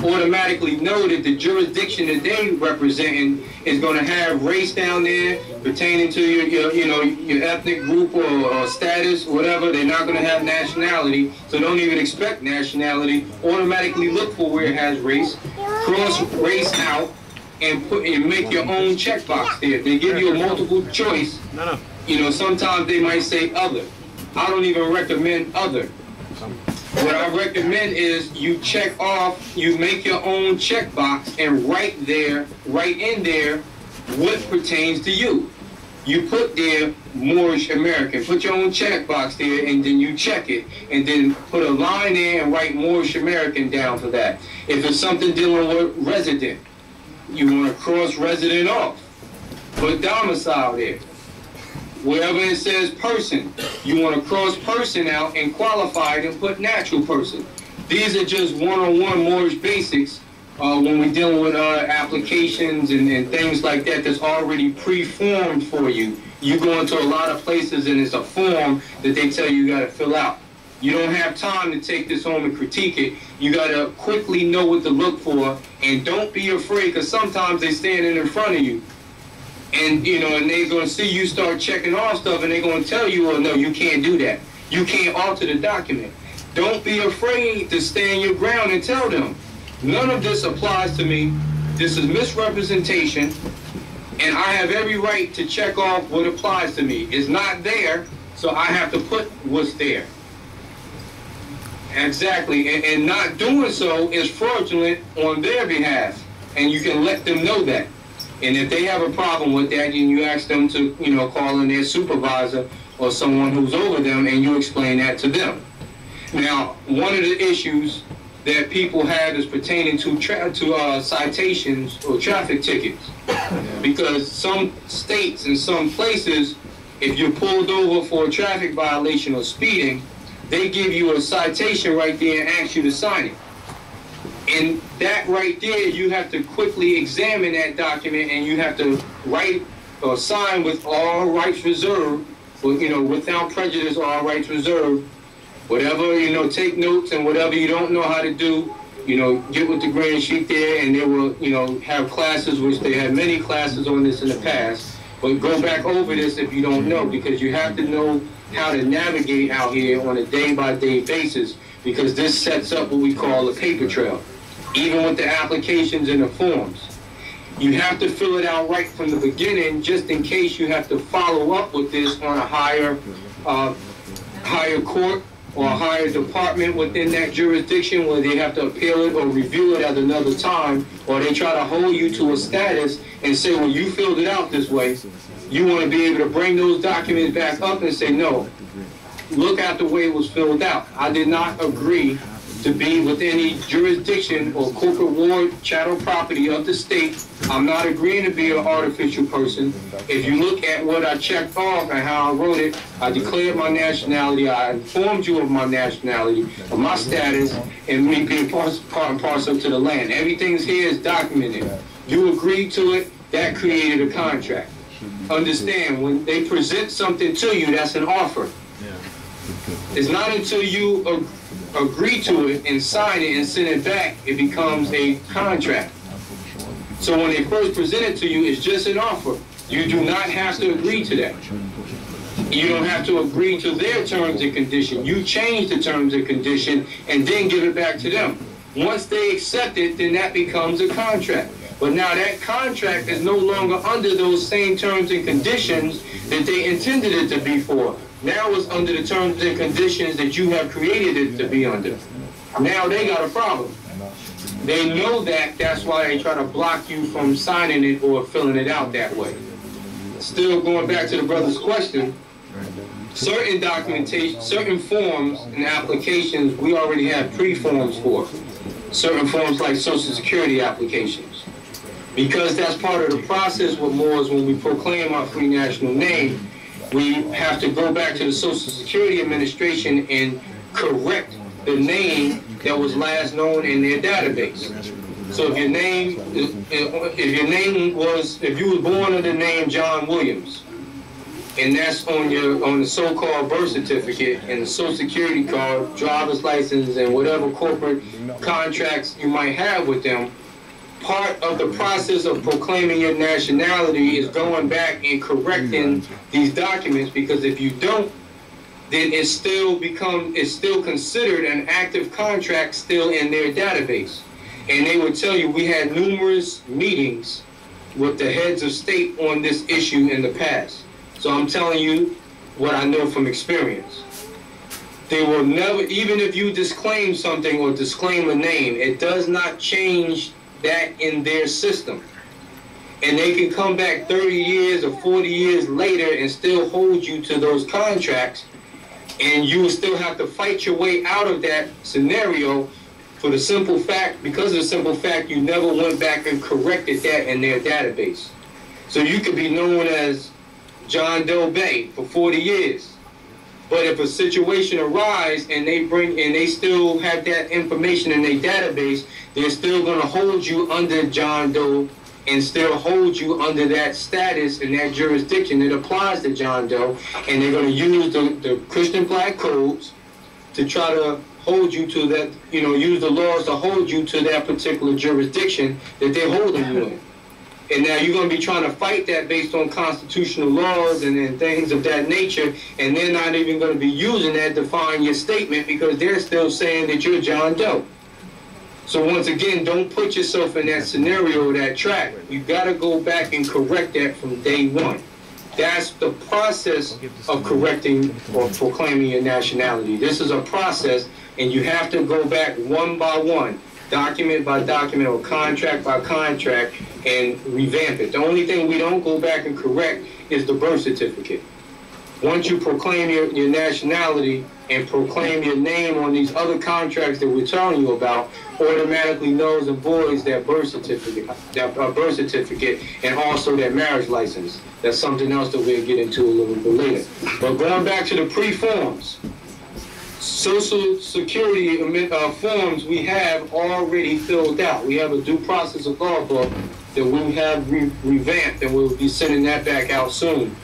automatically know that the jurisdiction that they representing is going to have race down there pertaining to your ethnic group or status, whatever. They're not going to have nationality, so don't even expect nationality. Automatically look for where it has race, cross race out, and make your own checkbox there. They give you a multiple choice. Sometimes they might say other. I don't even recommend other. What I recommend is you check off, you make your own checkbox, and write in there what pertains to you. You put there Moorish American, put your own checkbox there, and then you check it, and then put a line there and write Moorish American down for that. If it's something dealing with resident, you want to cross resident off, put domicile there. Wherever it says person, you want to cross person out and qualify it and put natural person. These are just one-on-one Moorish basics when we're dealing with applications and things like that that's already pre-formed for you. You go into a lot of places and it's a form that they tell you got to fill out. You don't have time to take this home and critique it. You got to quickly know what to look for, and don't be afraid, because sometimes they're standing in front of you. And, you know, and they're going to see you start checking off stuff, and they're going to tell you, well, no, you can't do that. You can't alter the document. Don't be afraid to stand your ground and tell them, none of this applies to me. This is misrepresentation, and I have every right to check off what applies to me. It's not there, so I have to put what's there. Exactly, and not doing so is fraudulent on their behalf, and you can let them know that. And if they have a problem with that, then you ask them to, you know, call in their supervisor or someone who's over them, and you explain that to them. Now, one of the issues that people have is pertaining to citations or traffic tickets, because some states and some places, if you're pulled over for a traffic violation or speeding, they give you a citation right there and ask you to sign it. And that right there, you have to quickly examine that document, and you have to write or sign with all rights reserved, or, you know, without prejudice, all rights reserved. Whatever, you know, take notes, and whatever you don't know how to do, you know, get with the grand sheet there, and they will, you know, have classes, which they have many classes on this in the past. But go back over this if you don't know, because you have to know how to navigate out here on a day-by-day basis, because this sets up what we call a paper trail. Even with the applications and the forms, you have to fill it out right from the beginning, just in case you have to follow up with this on a higher court or a higher department within that jurisdiction, where they have to appeal it or review it at another time, or they try to hold you to a status and say, well, you filled it out this way. You want to be able to bring those documents back up and say, no, look at the way it was filled out. I did not agree to be with any jurisdiction or corporate ward, chattel property of the state. I'm not agreeing to be an artificial person. If you look at what I checked off and how I wrote it, I declared my nationality, I informed you of my nationality, of my status, and me being part and parcel to the land. Everything's here is documented. You agreed to it, that created a contract. Understand, when they present something to you, that's an offer. It's not until you agree to it and sign it and send it back, it becomes a contract. So when they first present it to you, it's just an offer. You do not have to agree to that. You don't have to agree to their terms and conditions. You change the terms and conditions and then give it back to them. Once they accept it, then that becomes a contract. But now that contract is no longer under those same terms and conditions that they intended it to be for. Now it's under the terms and conditions that you have created it to be under. Now they got a problem. They know that, that's why they try to block you from signing it or filling it out that way. Still going back to the brother's question, certain documentation, certain forms and applications we already have pre-forms for. Certain forms like Social Security applications. Because that's part of the process with Moors when we proclaim our free national name, we have to go back to the Social Security Administration and correct the name that was last known in their database. So if your name was, if you were born under the name John Williams, and that's on the so-called birth certificate and the Social Security card, driver's license, and whatever corporate contracts you might have with them, part of the process of proclaiming your nationality is going back and correcting these documents, because if you don't, then it's still considered an active contract still in their database. And they would tell you, we had numerous meetings with the heads of state on this issue in the past. So I'm telling you what I know from experience. They will never, even if you disclaim something or disclaim a name, it does not change that in their system. And they can come back 30 years or 40 years later and still hold you to those contracts, and you will still have to fight your way out of that scenario for the simple fact, because of the simple fact you never went back and corrected that in their database. So you could be known as John Doe Bay for 40 years. But if a situation arises and they still have that information in their database, they're still going to hold you under John Doe and still hold you under that status and that jurisdiction that applies to John Doe. And they're going to use the Christian Black codes to try to hold you to that, use the laws to hold you to that particular jurisdiction that they're holding you in. And now you're going to be trying to fight that based on constitutional laws and things of that nature, and they're not even going to be using that to define your statement because they're still saying that you're John Doe. So once again, don't put yourself in that scenario or that track. You've got to go back and correct that from day one. That's the process of correcting or proclaiming your nationality. This is a process, and you have to go back one by one, document by document or contract by contract, and revamp it. The only thing we don't go back and correct is the birth certificate. Once you proclaim your nationality and proclaim your name on these other contracts that we're telling you about, automatically nulls and voids that birth certificate, and also that marriage license. That's something else that we'll get into a little bit later. But going back to the pre-forms, Social Security forms we have already filled out. We have a due process of law book that we have revamped, and we'll be sending that back out soon.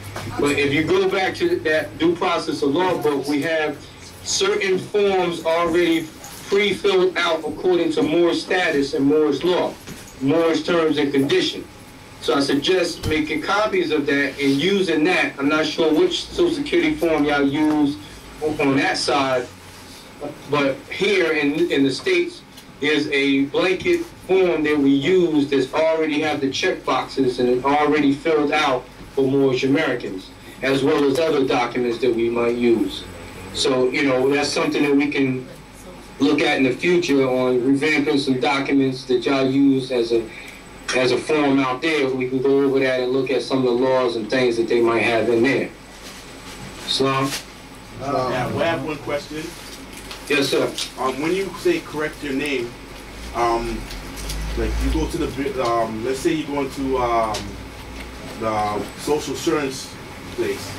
But if you go back to that due process of law book, we have certain forms already pre-filled out according to Moors status and Moors law, Moors terms and conditions. So I suggest making copies of that and using that. I'm not sure which Social Security form y'all use on that side, but here in the States, there's a blanket form that we use that's already have the check boxes and it already filled out for Moorish Americans, as well as other documents that we might use. So, you know, that's something that we can look at in the future on revamping some documents that y'all use as a form out there. We can go over that and look at some of the laws and things that they might have in there. Islam? Yeah, we have one question. Yes, sir. When you say correct your name, like you go to the, let's say you go into the social insurance place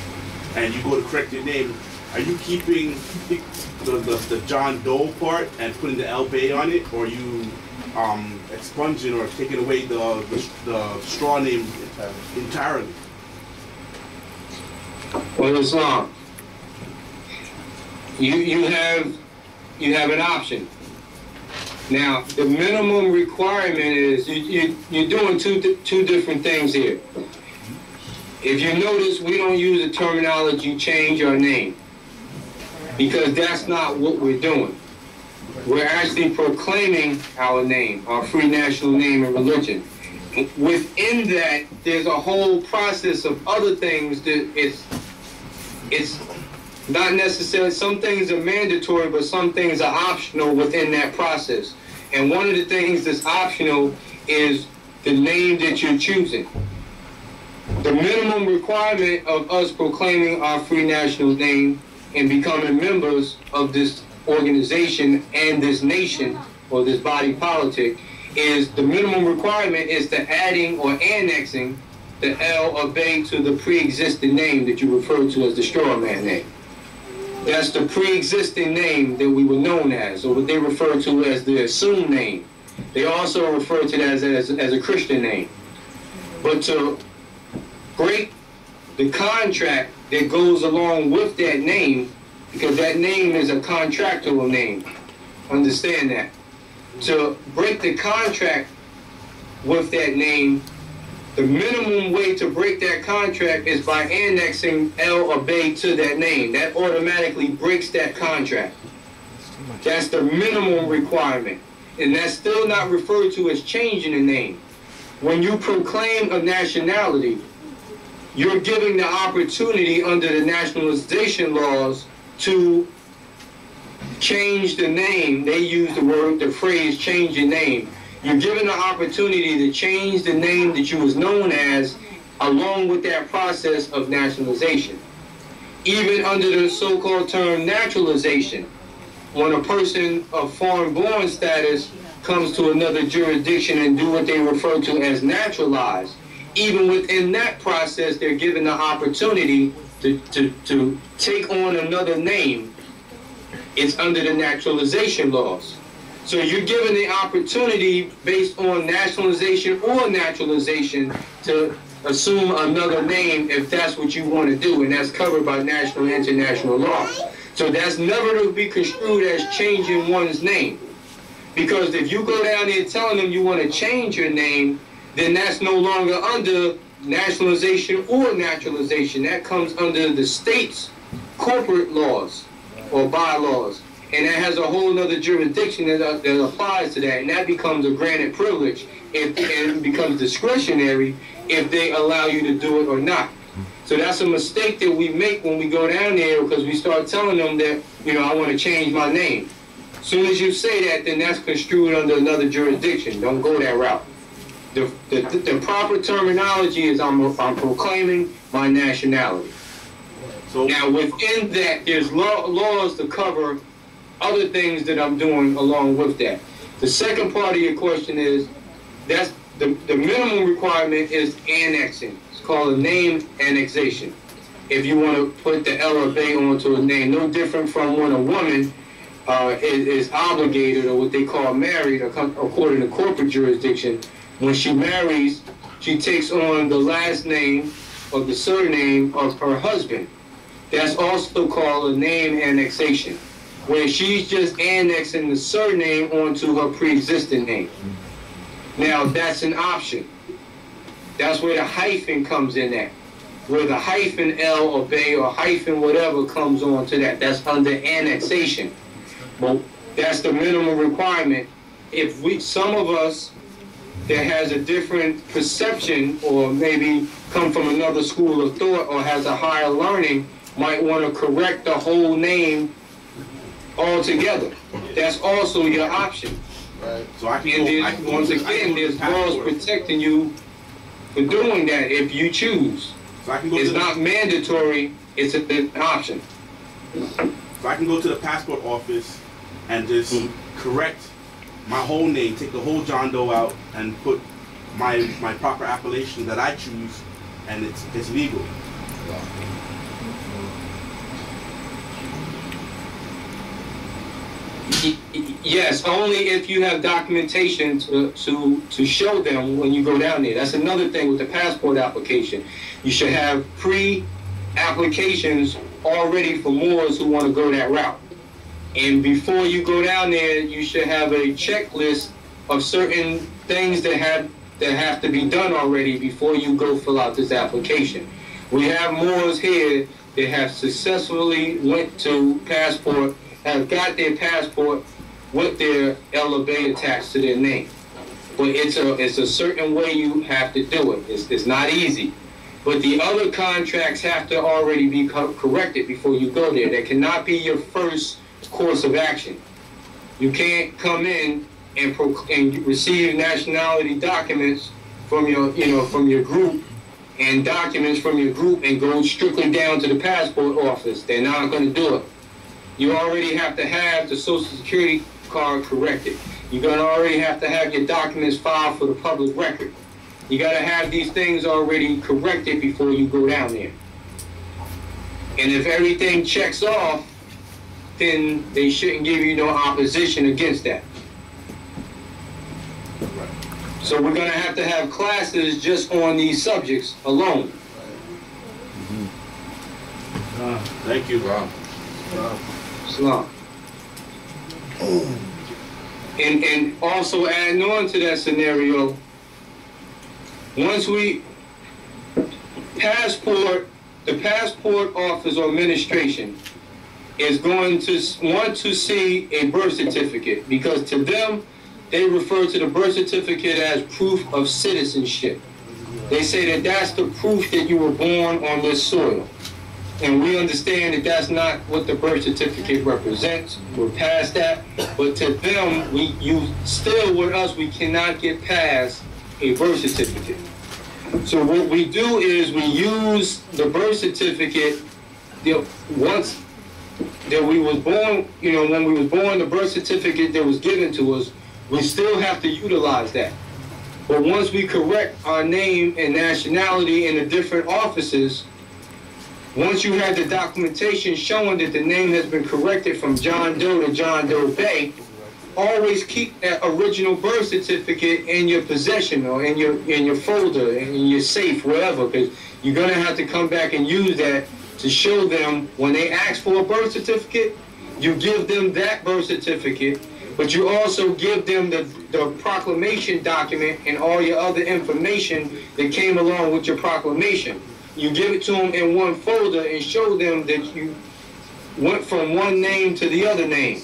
and you go to correct your name, are you keeping the John Doe part and putting the El Bay on it, or are you expunging or taking away the straw name entirely? Well, Islam, you have an option. Now, the minimum requirement is you're doing two different things here. If you notice, we don't use the terminology change our name, because that's not what we're doing. We're actually proclaiming our name, our free national name and religion. Within that, there's a whole process of other things that it's not necessarily, some things are mandatory, but some things are optional within that process. And one of the things that's optional is the name that you're choosing. The minimum requirement of us proclaiming our free national name and becoming members of this organization and this nation, or this body politic, is the minimum requirement is the adding or annexing the L or Bay to the pre-existing name that you refer to as the straw man name. That's the pre-existing name that we were known as, or what they refer to as the assumed name. They also refer to that as a Christian name. But to break the contract that goes along with that name, because that name is a contractual name, understand that. To break the contract with that name, the minimum way to break that contract is by annexing El or Bay to that name. That automatically breaks that contract. That's the minimum requirement. And that's still not referred to as changing the name. When you proclaim a nationality, you're giving the opportunity under the nationalization laws to change the name. They use the phrase change your name. You're given the opportunity to change the name that you was known as along with that process of nationalization. Even under the so-called term naturalization, when a person of foreign-born status comes to another jurisdiction and do what they refer to as naturalized, even within that process, they're given the opportunity to take on another name. It's under the naturalization laws. So you're given the opportunity based on nationalization or naturalization to assume another name if that's what you want to do, and that's covered by national and international law. So that's never to be construed as changing one's name. Because if you go down there telling them you want to change your name, then that's no longer under nationalization or naturalization. That comes under the state's corporate laws or bylaws. And that has a whole other jurisdiction that applies to that. And that becomes a granted privilege and it becomes discretionary if they allow you to do it or not. So that's a mistake that we make when we go down there, because we start telling them that, you know, I want to change my name. As soon as you say that, then that's construed under another jurisdiction. Don't go that route. The proper terminology is I'm proclaiming my nationality. So now within that, there's laws to cover other things that I'm doing along with that. The second part of your question is, that's the minimum requirement is annexing. It's called a name annexation. If you want to put the L or B onto a name, no different from when a woman is obligated, or what they call married, according to corporate jurisdiction. When she marries, she takes on the last name or the surname of her husband. That's also called a name annexation, where she's just annexing the surname onto her pre-existing name. Now, that's an option. That's where the hyphen comes in at, where the hyphen L or B or hyphen whatever comes onto that. That's under annexation. But that's the minimum requirement. If some of us that has a different perception, or maybe come from another school of thought, or has a higher learning, might want to correct the whole name altogether. That's also your option. Right. So I can once again, there's laws protecting you for doing that if you choose. So I can go it's not mandatory, it's an option. So I can go to the passport office and just correct my whole name, take the whole John Doe out, and put my proper appellation that I choose, and it's legal. Yes, only if you have documentation to show them when you go down there. That's another thing with the passport application. You should have pre-applications already for Moors who want to go that route. And before you go down there, you should have a checklist of certain things that have to be done already before you go fill out this application. We have Moors here that have successfully went to passport, have got their passport with their L or B attached to their name. But it's a certain way you have to do it. It's not easy. But the other contracts have to already be corrected before you go there. That cannot be your first course of action. You can't come in and receive nationality documents from your group, and documents from your group, and go strictly down to the passport office. They're not going to do it. You already have to have the Social Security card corrected. You're going to already have to have your documents filed for the public record. You got to have these things already corrected before you go down there. And if everything checks off, then they shouldn't give you no opposition against that. So we're going to have classes just on these subjects alone. Thank you, Rob. Islam. And also adding on to that scenario, once the passport office or administration is going to want to see a birth certificate, because to them, they refer to the birth certificate as proof of citizenship. They say that that's the proof that you were born on this soil. And we understand that that's not what the birth certificate represents. We're past that. But to them, with us, we cannot get past a birth certificate. So what we do is we use the birth certificate once that we was born, when we was born, the birth certificate that was given to us, we still have to utilize that. But once we correct our name and nationality in the different offices, once you have the documentation showing that the name has been corrected from John Doe to John Doe Bay, always keep that original birth certificate in your possession, or in your folder, in your safe, wherever, because you're going to have to come back and use that to show them when they ask for a birth certificate. You give them that birth certificate, But you also give them the proclamation document and all your other information that came along with your proclamation. You give it to them in one folder and show them that you went from one name to the other name.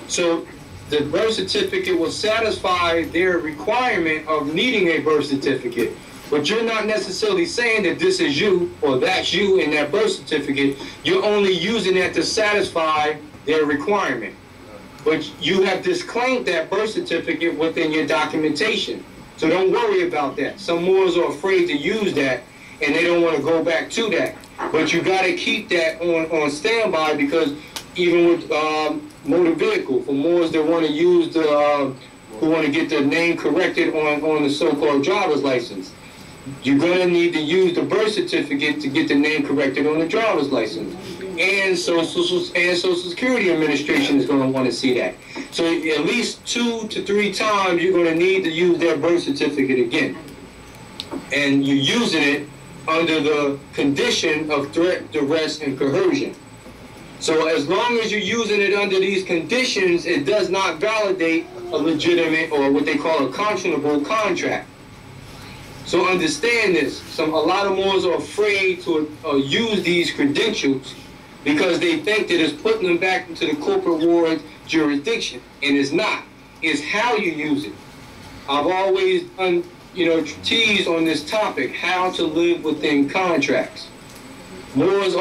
So the birth certificate will satisfy their requirement of needing a birth certificate. But you're not necessarily saying that this is you or that's you in that birth certificate. You're only using that to satisfy their requirement. But you have disclaimed that birth certificate within your documentation. So don't worry about that. Some Moors are afraid to use that and they don't want to go back to that. But you got to keep that on standby, because even with motor vehicle, for Moors that want to use the, who want to get their name corrected on the so-called driver's license, you're going to need to use the birth certificate to get the name corrected on the driver's license. And Social Security Administration is going to want to see that. So at least 2 to 3 times you're going to need to use that birth certificate again. And you're using it under the condition of threat, duress, and coercion. So as long as you're using it under these conditions, it does not validate a legitimate, or what they call a conscionable, contract. So understand this. A lot of Moors are afraid to use these credentials because they think that it's putting them back into the corporate ward jurisdiction, and it's not. It's how you use it. I've always teased on this topic, how to live within contracts. Moors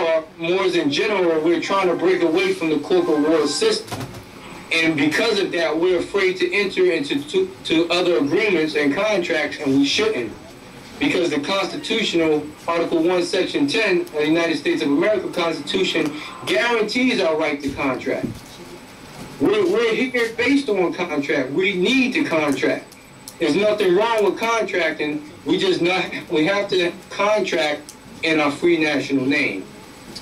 in general, we're trying to break away from the corporate ward system. And because of that, we're afraid to enter into other agreements and contracts, and we shouldn't. Because the constitutional, Article 1, Section 10 of the United States of America Constitution guarantees our right to contract. We're here based on contract. We need to contract. There's nothing wrong with contracting. We have to contract in our free national name.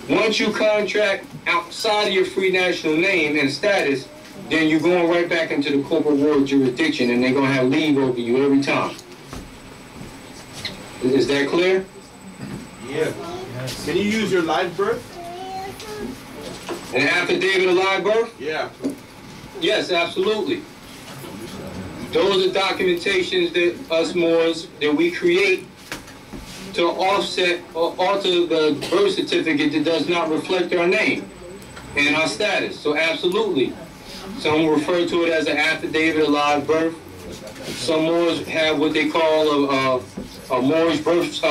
Once you contract outside of your free national name and status, then you're going right back into the corporate ward jurisdiction, and they're going to have leave over you every time. Is that clear? Yeah. Yes. Can you use your live birth? An affidavit of live birth? Yeah. Yes, absolutely. Those are documentations that us Moors, that we create to offset or alter the birth certificate that does not reflect our name and our status. So absolutely. Some refer to it as an affidavit of live birth. Some Moors have what they call a Moorish birth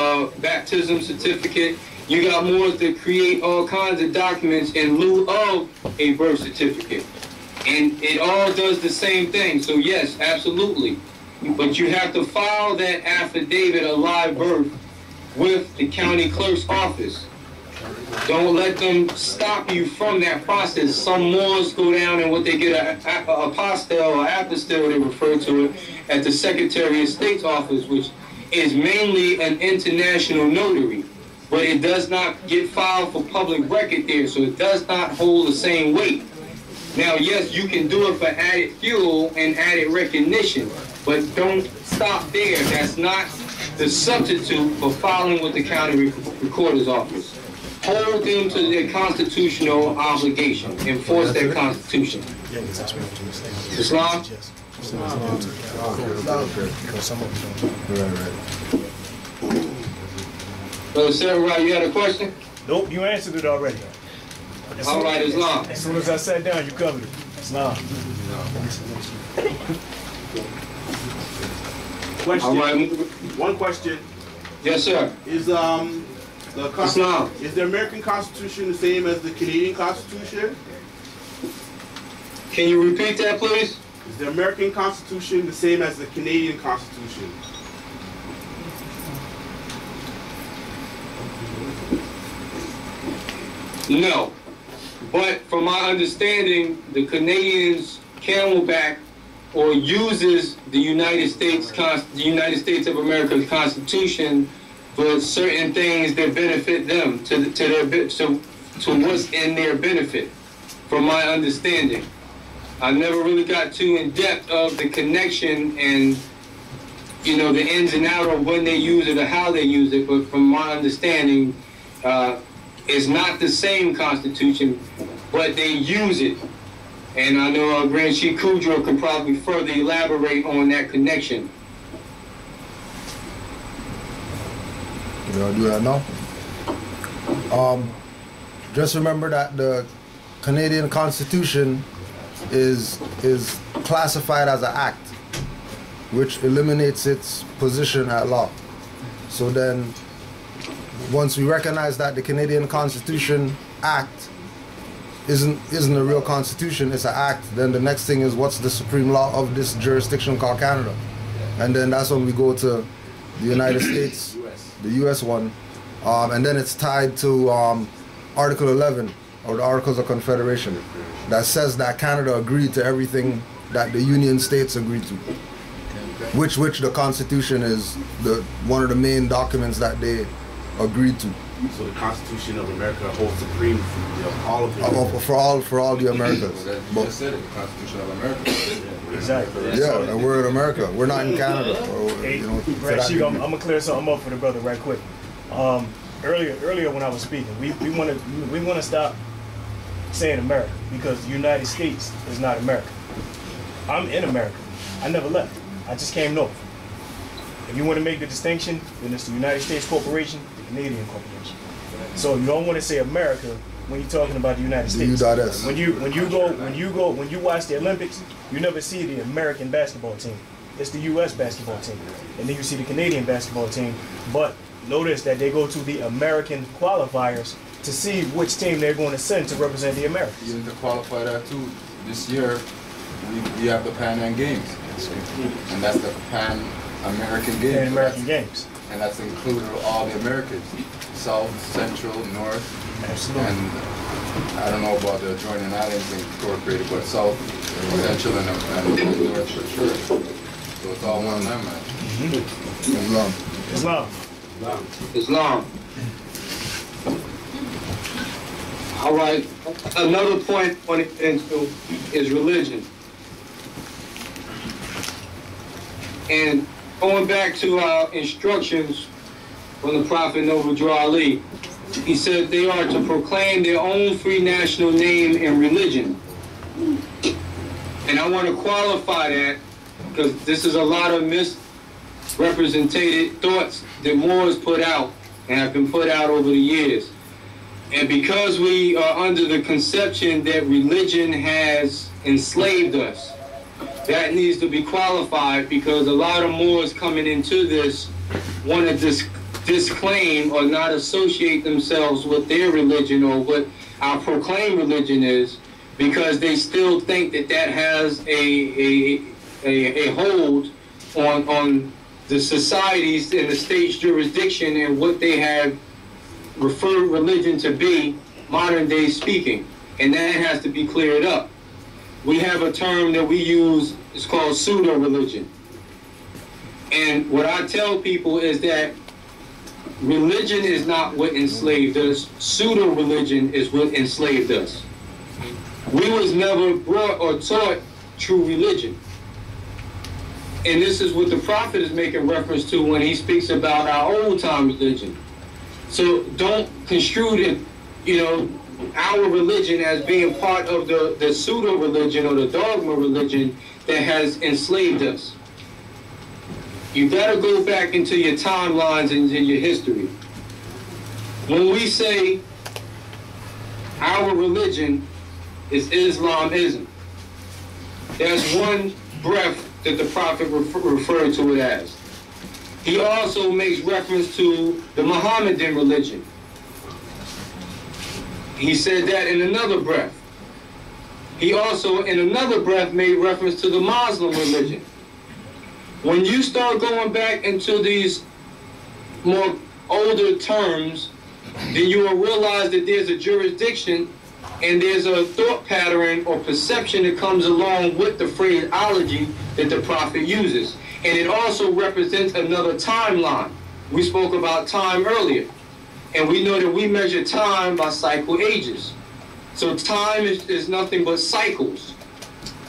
baptism certificate. You got Moors that create all kinds of documents in lieu of a birth certificate. And it all does the same thing. So yes, absolutely. But you have to file that affidavit of live birth with the county clerk's office. Don't let them stop you from that process. Some Moors go down and what they get a apostille or apostille, they refer to it, at the Secretary of State's office, which is mainly an international notary, but it does not get filed for public record there, so it does not hold the same weight. Now, yes, you can do it for added fuel and added recognition, but don't stop there. That's not the substitute for filing with the county recorder's office. Hold them to their constitutional obligation. Enforce their constitution. Islam? Brother Setenra, you had a question? Nope, you answered it already. All right, Islam. As soon as I sat down, you covered it. Islam. Question. All right. One question. Yes, sir. Is the American Constitution the same as the Canadian Constitution? Can you repeat that, please? Is the American Constitution the same as the Canadian Constitution? No. But from my understanding, the Canadians camelback or uses the United States of America's Constitution for certain things that benefit them, to what's in their benefit, from my understanding. I never really got too in depth of the connection and the ins and outs of when they use it or how they use it, but from my understanding, it's not the same Constitution, but they use it And I know Grand Chief Kudrow could probably further elaborate on that connection. You want to do that now? Just remember that the Canadian Constitution is classified as an act, which eliminates its position at law. So then, once we recognize that the Canadian Constitution Act isn't a real constitution, it's an act, then the next thing is what's the supreme law of this jurisdiction called Canada. And then that's when we go to the United States, the US one, and then it's tied to Article 11 of the Articles of Confederation that says that Canada agreed to everything that the Union States agreed to, which the Constitution is one of the main documents that they agreed to. So the Constitution of America holds supreme for all of the for all the Americas. You just said it, the Constitution of America. Exactly. Yeah, and we're in America. We're not in Canada. Hey, Grand Chief, I'm gonna clear something up for the brother right quick. Earlier when I was speaking, we want to stop saying America, because the United States is not America. I'm in America. I never left. I just came north. If you want to make the distinction, then it's the United States Corporation, the Canadian Corporation. So you don't want to say America when you're talking about the United States. U.S. When you watch the Olympics, you never see the American basketball team. It's the U.S. basketball team, and then you see the Canadian basketball team. But notice that they go to the American qualifiers to see which team they're going to send to represent the Americans. Even to qualify that too, this year we have the Pan Am Games, and that's the Pan-American Games. Pan-American Games. And that's included all the Americans, South, Central, North. Absolutely. And I don't know about the adjoining islands incorporated, but South, Central, and North for sure. So it's all one land, man. Islam. All right. Another point on it into is religion. And going back to our instructions from the Prophet Noble Drew Ali, he said they are to proclaim their own free national name and religion. And I want to qualify that, because this is a lot of misrepresented thoughts that Moors put out and have been put out over the years. And because we are under the conception that religion has enslaved us, that needs to be qualified, because a lot of Moors coming into this want to disclaim or not associate themselves with their religion or what our proclaimed religion is, because they still think that that has a hold on the societies and the state's jurisdiction and what they have referred religion to be, modern day speaking. And that has to be cleared up. We have a term that we use, it's called pseudo-religion. And what I tell people is that religion is not what enslaved us. Pseudo-religion is what enslaved us. We was never brought or taught true religion. And this is what the Prophet is making reference to when he speaks about our old-time religion. So don't construe it, our religion as being part of the pseudo-religion or the dogma religion that has enslaved us. You gotta go back into your timelines and into your history. When we say our religion is Islamism, that's one breath that the Prophet referred to it as. He also makes reference to the Mohammedan religion. He said that in another breath. He also, in another breath, made reference to the Muslim religion. When you start going back into these more older terms, then you will realize that there's a jurisdiction and there's a thought pattern or perception that comes along with the phraseology that the Prophet uses. And it also represents another timeline. We spoke about time earlier. And we know that we measure time by cycle ages. So time is nothing but cycles.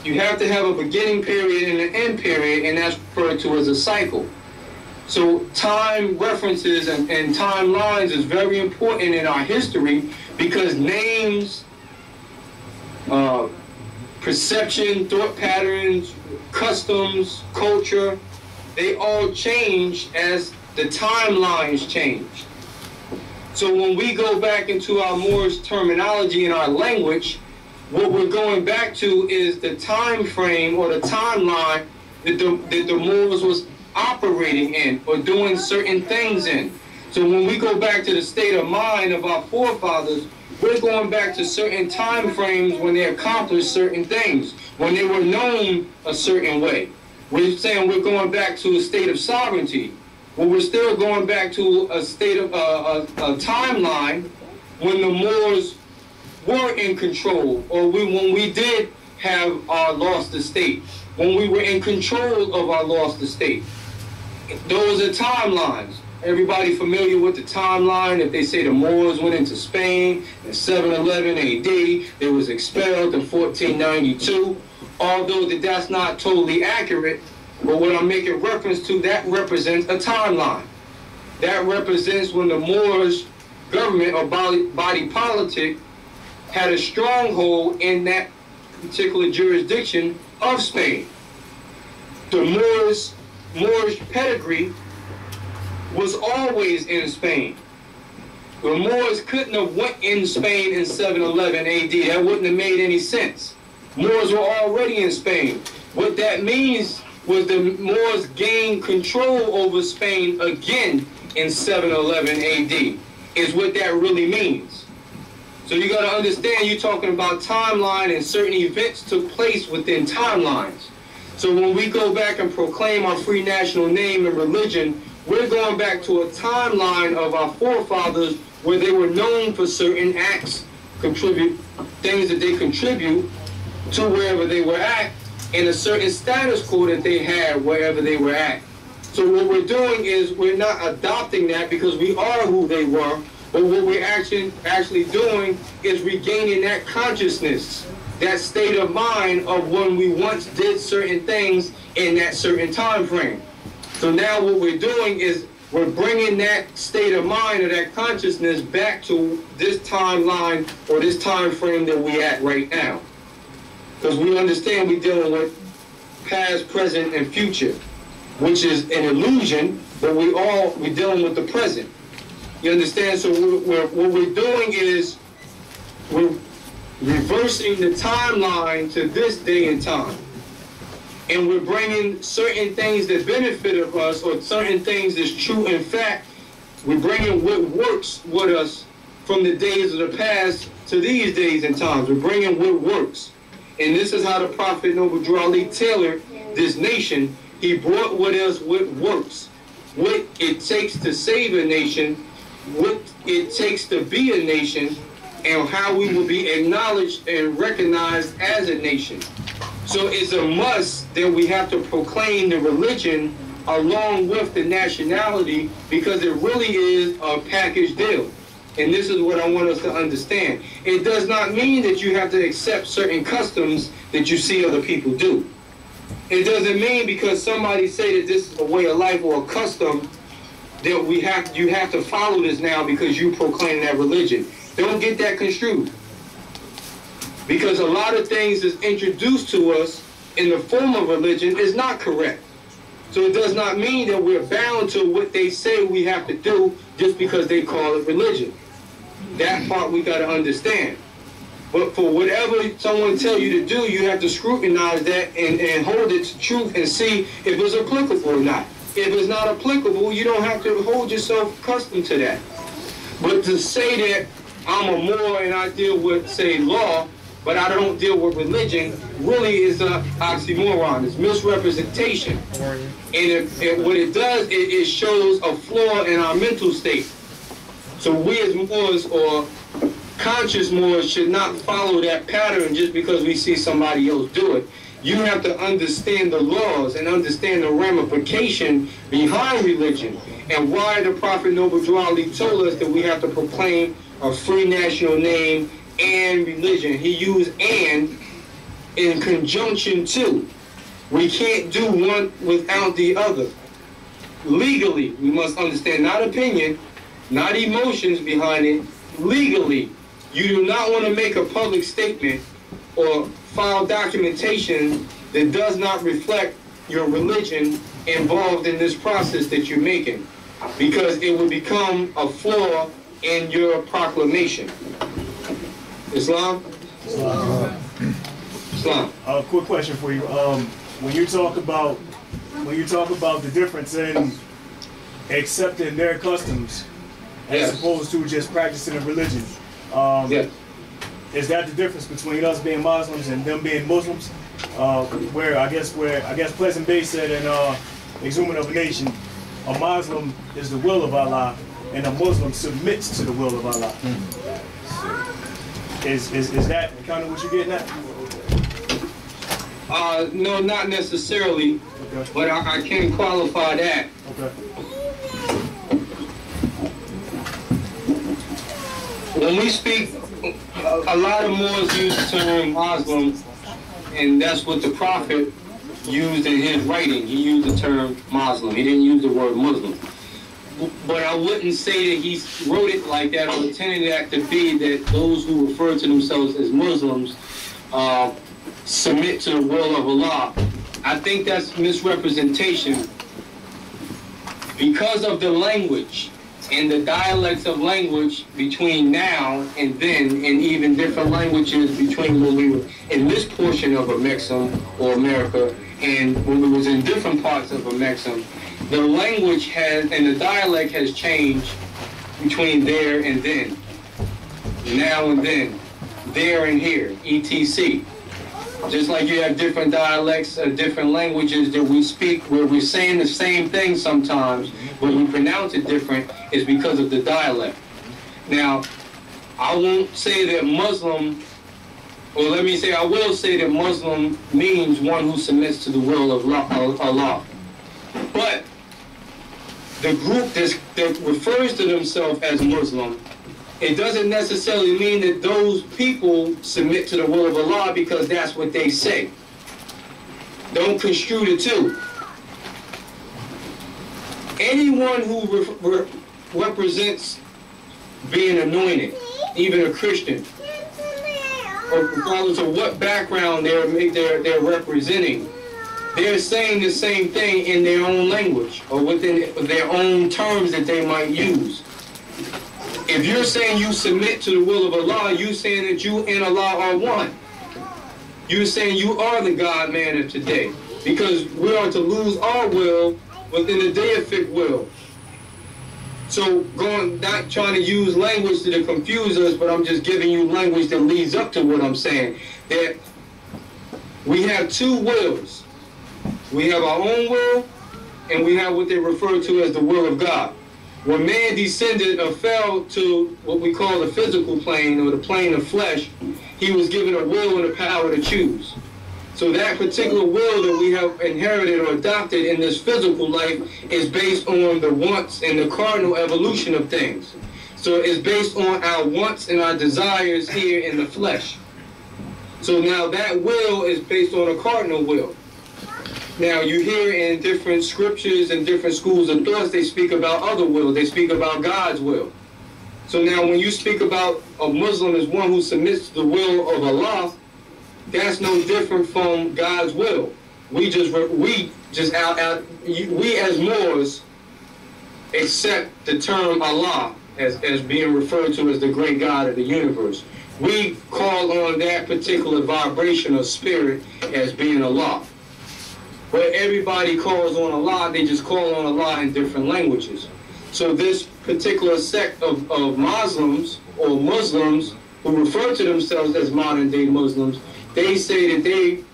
You have to have a beginning period and an end period, and that's referred to as a cycle. So time references and timelines is very important in our history, because names perception, thought patterns, customs, culture, they all change as the timelines change. So when we go back into our Moorish terminology and our language, what we're going back to is the time frame or the timeline that the Moors was operating in or doing certain things in. So when we go back to the state of mind of our forefathers, we're going back to certain time frames when they accomplished certain things, when they were known a certain way. We're saying we're going back to a state of sovereignty. Well, we're still going back to a state of a timeline when the Moors were in control, or when we did have our lost estate, when we were in control of our lost estate. Those are timelines. Everybody familiar with the timeline? If they say the Moors went into Spain in 711 AD, they was expelled in 1492, although that's not totally accurate. But what I'm making reference to, that represents a timeline. That represents when the Moors government or body politic had a stronghold in that particular jurisdiction of Spain. The Moorish pedigree was always in Spain. The Moors couldn't have went in Spain in 711 AD. That wouldn't have made any sense. Moors were already in Spain. What that means was the Moors gained control over Spain again in 711 AD, is what that really means. So you got to understand, you're talking about timeline, and certain events took place within timelines. So when we go back and proclaim our free national name and religion, we're going back to a timeline of our forefathers where they were known for certain acts, things that they contribute to wherever they were at, and a certain status quo that they had wherever they were at. So what we're doing is we're not adopting that because we are who they were, but what we're actually doing is regaining that consciousness, that state of mind of when we once did certain things in that certain time frame. So now what we're doing is we're bringing that state of mind or that consciousness back to this timeline or this time frame that we're at right now. Because we understand we're dealing with past, present, and future, which is an illusion, but we're dealing with the present. You understand? So what we're doing is we're reversing the timeline to this day and time. And we're bringing certain things that benefit of us, or certain things that's true in fact, we're bringing what works with us from the days of the past to these days and times. We're bringing what works. And this is how the Prophet Noble Drew Ali tailored this nation. He brought with us what works, what it takes to save a nation, what it takes to be a nation, and how we will be acknowledged and recognized as a nation. So it's a must that we have to proclaim the religion along with the nationality, because it really is a package deal. And this is what I want us to understand. It does not mean that you have to accept certain customs that you see other people do. It doesn't mean because somebody say that this is a way of life or a custom that you have to follow this now because you proclaim that religion. Don't get that construed. Because a lot of things that's introduced to us in the form of religion is not correct. So it does not mean that we're bound to what they say we have to do just because they call it religion. That part we got to understand. But for whatever someone tell you to do, you have to scrutinize that and hold it to truth and see if it's applicable or not. If it's not applicable, you don't have to hold yourself accustomed to that. But to say that I'm a Moor and I deal with, say, law, but I don't deal with religion, really is an oxymoron. It's misrepresentation. And what it does, it shows a flaw in our mental state. So we as Moors or conscious Moors should not follow that pattern just because we see somebody else do it. You have to understand the laws and understand the ramification behind religion and why the Prophet Noble Drew Ali told us that we have to proclaim a free national name and religion. He used "and" in conjunction to. We can't do one without the other. Legally, we must understand, not opinion, not emotions behind it. Legally, you do not want to make a public statement or file documentation that does not reflect your religion involved in this process that you're making, because it would become a flaw in your proclamation. Islam? Islam. Quick question for you. When you talk about the difference in accepting their customs as opposed to just practicing a religion, is that the difference between us being Muslims and them being Muslims? Where I guess Pleasant Bay said in Exhument of a Nation, a Muslim is the will of Allah and a Muslim submits to the will of Allah. Is that kind of what you're getting at? No, not necessarily, but I can qualify that. Okay. When we speak, a lot of Moors use the term Muslim, and that's what the Prophet used in his writing. He used the term Muslim. He didn't use the word Muslim. But I wouldn't say that he wrote it like that or intended that to be that those who refer to themselves as Muslims submit to the will of Allah. I think that's misrepresentation because of the language and the dialects of language between now and then, and even different languages between when we were in this portion of Amexem or America and when we was in different parts of Amexem. The language has and the dialect has changed between there and then, now and then, there and here, etc. Just like you have different dialects, different languages that we speak where we're saying the same thing sometimes, but we pronounce it different, is because of the dialect. Now, I won't say that Muslim, or let me say I will say that Muslim means one who submits to the will of Allah. But the group that refers to themselves as Muslim, it doesn't necessarily mean that those people submit to the will of Allah because that's what they say. Don't construe the two. Anyone who represents being anointed, even a Christian, or regardless of what background they're representing, they're saying the same thing in their own language or within their own terms that they might use. If you're saying you submit to the will of Allah, you're saying that you and Allah are one. You're saying you are the God-man of today. Because we are to lose our will within the deific will. So not trying to use language to confuse us, but I'm just giving you language that leads up to what I'm saying. That we have two wills. We have our own will, and we have what they refer to as the will of God. When man descended or fell to what we call the physical plane or the plane of flesh, he was given a will and a power to choose. So that particular will that we have inherited or adopted in this physical life is based on the wants and the cardinal evolution of things. So it's based on our wants and our desires here in the flesh. So now that will is based on a cardinal will. Now you hear in different scriptures and different schools of thoughts, they speak about other will. They speak about God's will. So now when you speak about a Muslim as one who submits to the will of Allah, that's no different from God's will. We as Moors accept the term Allah as being referred to as the great God of the universe. We call on that particular vibration or spirit as being Allah. But everybody calls on Allah, they just call on Allah in different languages. So this particular sect of Muslims or Muslims who refer to themselves as modern day Muslims, they say that they,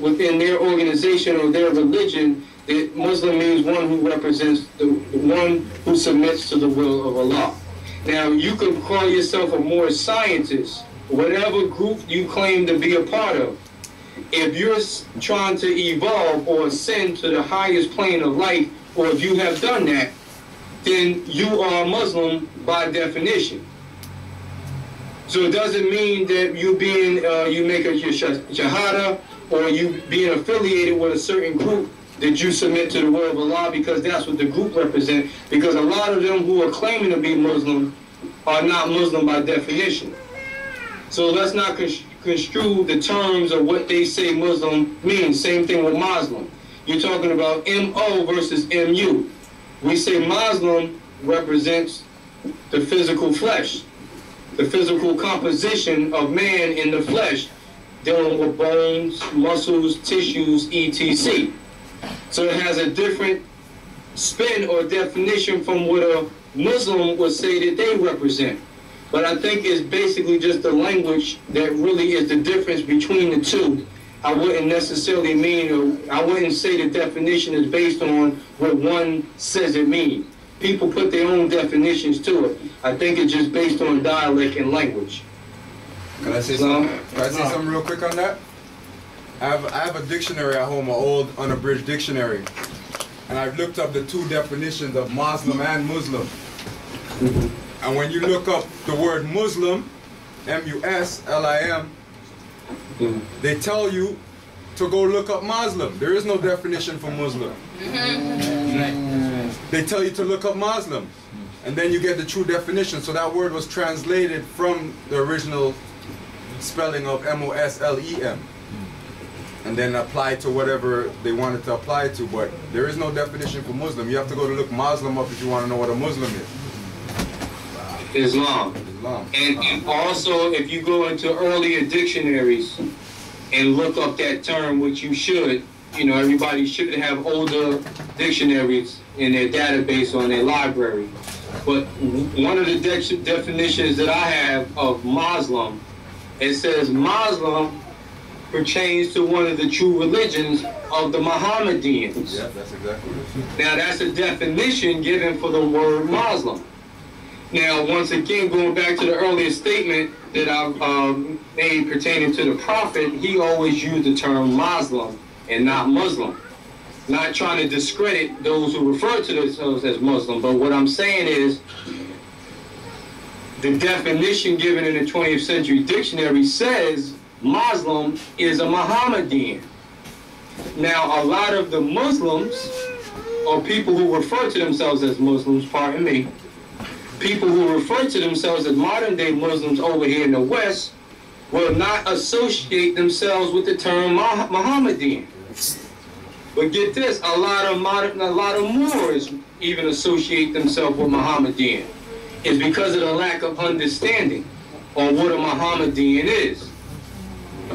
within their organization or their religion, that Muslim means one who represents the one who submits to the will of Allah. Now you can call yourself a Moorish scientist, whatever group you claim to be a part of. If you're trying to evolve or ascend to the highest plane of life, or if you have done that, then you are a Muslim by definition. So it doesn't mean that you make your shahada or you being affiliated with a certain group that you submit to the will of Allah because that's what the group represents. Because a lot of them who are claiming to be Muslim are not Muslim by definition. So let's not construe the terms of what they say Muslim means. Same thing with Muslim. You're talking about M-O versus M-U. We say Muslim represents the physical flesh, the physical composition of man in the flesh, dealing with bones, muscles, tissues, etc. So it has a different spin or definition from what a Muslim would say that they represent. But I think it's basically just the language that really is the difference between the two. I wouldn't necessarily mean, or I wouldn't say the definition is based on what one says it means. People put their own definitions to it. I think it's just based on dialect and language. Can I say something? Can I say something real quick on that? I have a dictionary at home, an old unabridged dictionary, and I've looked up the two definitions of Muslim and Muslim. And when you look up the word Muslim, M-U-S-L-I-M, they tell you to go look up Muslim. There is no definition for Muslim. They tell you to look up Muslim, and then you get the true definition. So that word was translated from the original spelling of M-O-S-L-E-M, and then applied to whatever they wanted to apply to. But there is no definition for Muslim. You have to go to look Muslim up if you want to know what a Muslim is. Islam. And also, if you go into earlier dictionaries and look up that term, which you should, you know, everybody should have older dictionaries in their database or in their library. But one of the definitions that I have of Muslim, it says Muslim pertains to one of the true religions of the Mohammedans. Yeah, that's exactly what it is. Now, that's a definition given for the word Muslim. Now, once again, going back to the earlier statement that I made pertaining to the Prophet, he always used the term Muslim and not Muslim. Not trying to discredit those who refer to themselves as Muslim, but what I'm saying is the definition given in the 20th century dictionary says Muslim is a Mohammedan. Now, a lot of the Muslims, or people who refer to themselves as Muslims, pardon me, people who refer to themselves as modern-day Muslims over here in the West will not associate themselves with the term Mohammedan. But get this, a lot of Moors even associate themselves with Mohammedan. It's because of the lack of understanding on what a Mohammedan is.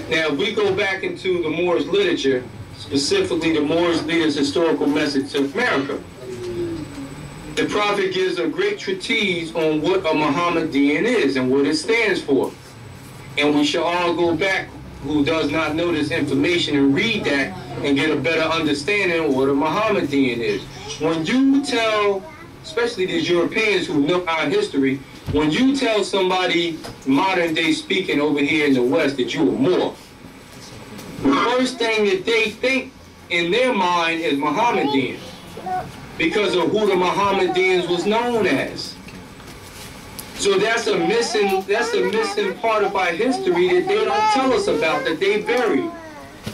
Now, if we go back into the Moors literature, specifically the Moors leaders' historical message to America, the Prophet gives a great treatise on what a Mohammedan is and what it stands for. And we should all go back, who does not know this information, and read that and get a better understanding of what a Mohammedan is. When you tell, especially these Europeans who know our history, when you tell somebody modern day speaking over here in the West that you're a Moor, the first thing that they think in their mind is Mohammedan, because of who the Mohammedans was known as. So that's a missing part of our history that they don't tell us about, that they bury.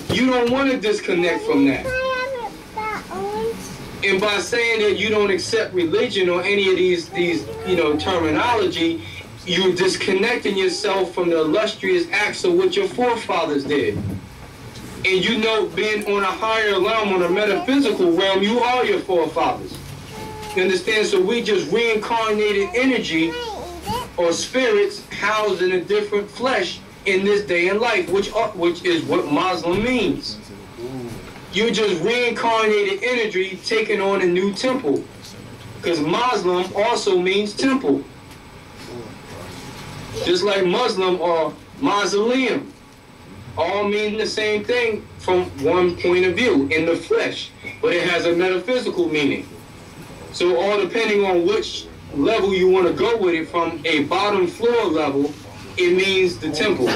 You don't want to disconnect from that. And by saying that you don't accept religion or any of these terminology, you're disconnecting yourself from the illustrious acts of what your forefathers did. And you know, being on a higher realm, on a metaphysical realm, you are your forefathers. You understand? So we just reincarnated energy or spirits housed in a different flesh in this day and life, which is what Muslim means. You just reincarnated energy taking on a new temple, because Muslim also means temple, just like Muslim or mausoleum all mean the same thing from one point of view, in the flesh, but it has a metaphysical meaning. So all depending on which level you want to go with it, from a bottom floor level, it means the temple.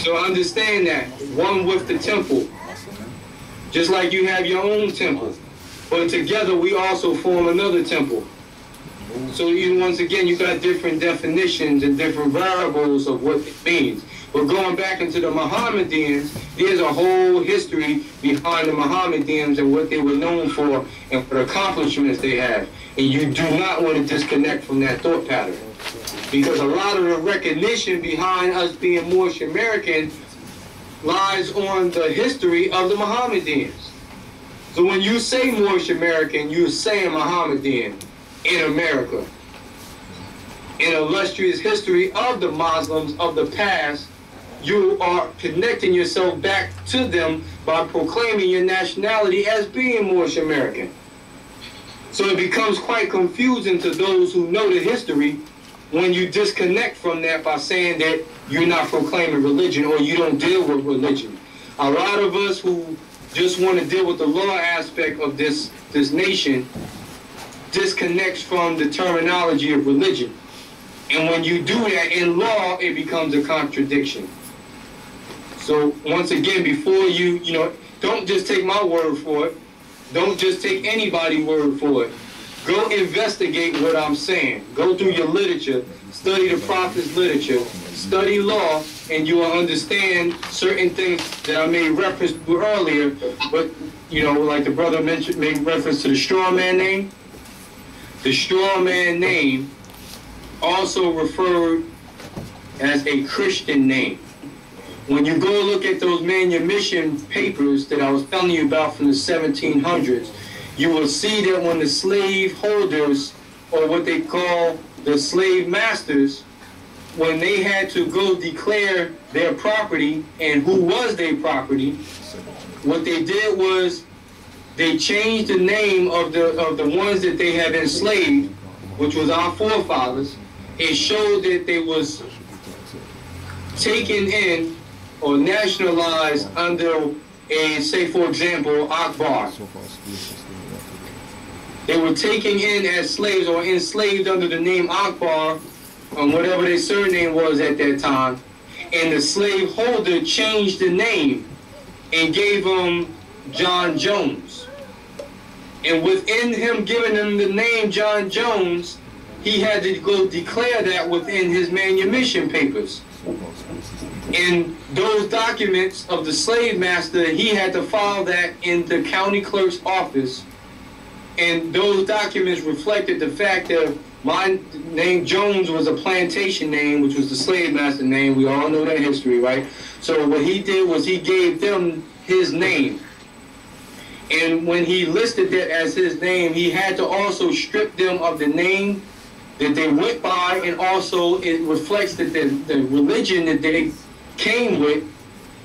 So understand that, one with the temple, just like you have your own temple, but together we also form another temple. So once again, you got different definitions and different variables of what it means. But going back into the Mohammedans, there's a whole history behind the Mohammedans and what they were known for and what accomplishments they had. And you do not want to disconnect from that thought pattern. Because a lot of the recognition behind us being Moorish American lies on the history of the Mohammedans. So when you say Moorish American, you're saying Mohammedan in America. An illustrious history of the Muslims of the past, you are connecting yourself back to them by proclaiming your nationality as being Moorish American. So it becomes quite confusing to those who know the history when you disconnect from that by saying that you're not proclaiming religion or you don't deal with religion. A lot of us who just want to deal with the law aspect of this nation disconnects from the terminology of religion. And when you do that in law, it becomes a contradiction. So once again, before you don't just take my word for it. Don't just take anybody's word for it. Go investigate what I'm saying. Go through your literature, study the prophets' literature, study law, and you will understand certain things that I made reference to earlier. But, like the brother made reference to the straw man name. The straw man name also referred as a Christian name. When you go look at those manumission papers that I was telling you about from the 1700s, you will see that when the slave holders, or what they call the slave masters, when they had to go declare their property and who was their property, what they did was they changed the name of the ones that they had enslaved, which was our forefathers. It showed that they was taken in or nationalized under say for example, Akbar. They were taken in as slaves or enslaved under the name Akbar, or whatever their surname was at that time, and the slave holder changed the name and gave him John Jones. And within him giving him the name John Jones, he had to go declare that within his manumission papers. In those documents of the slave master, he had to file that in the county clerk's office. And those documents reflected the fact that my name Jones was a plantation name, which was the slave master name. We all know that history, right? So what he did was he gave them his name. And when he listed that as his name, he had to also strip them of the name that they went by, and also it reflects that the religion that they came with,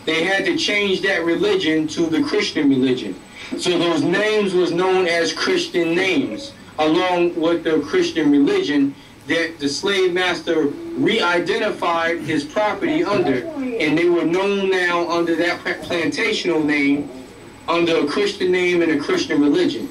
they had to change that religion to the Christian religion. So those names was known as Christian names, along with the Christian religion that the slave master re-identified his property under. And they were known now under that plantational name, under a Christian name and a Christian religion.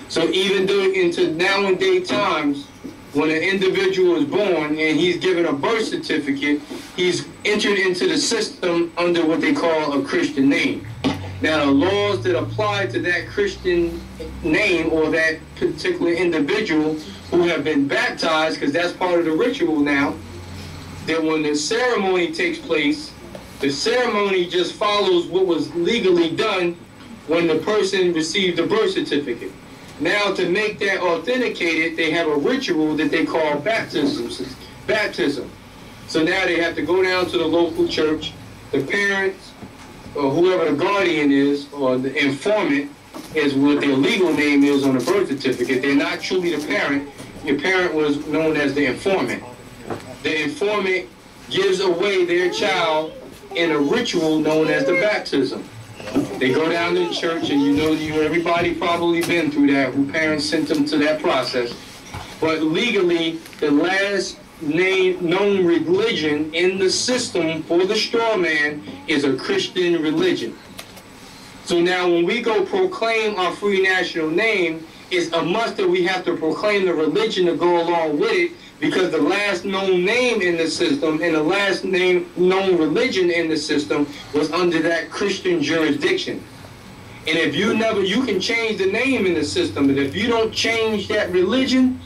So even though into nowadays times, when an individual is born and he's given a birth certificate, he's entered into the system under what they call a Christian name. Now, the laws that apply to that Christian name or that particular individual who have been baptized, because that's part of the ritual now, that when the ceremony takes place, the ceremony just follows what was legally done when the person received the birth certificate. Now, to make that authenticated, they have a ritual that they call baptism. So now they have to go down to the local church, the parents, or whoever the guardian is, or the informant is what their legal name is on the birth certificate. They're not truly the parent. Your parent was known as the informant. The informant gives away their child in a ritual known as the baptism. They go down to the church, and everybody probably been through that, who parents sent them to that process. But legally, the last known religion in the system for the straw man is a Christian religion. So now when we go proclaim our free national name, it's a must that we have to proclaim the religion to go along with it, because the last known name in the system and the last known religion in the system was under that Christian jurisdiction. And if you can change the name in the system, but if you don't change that religion,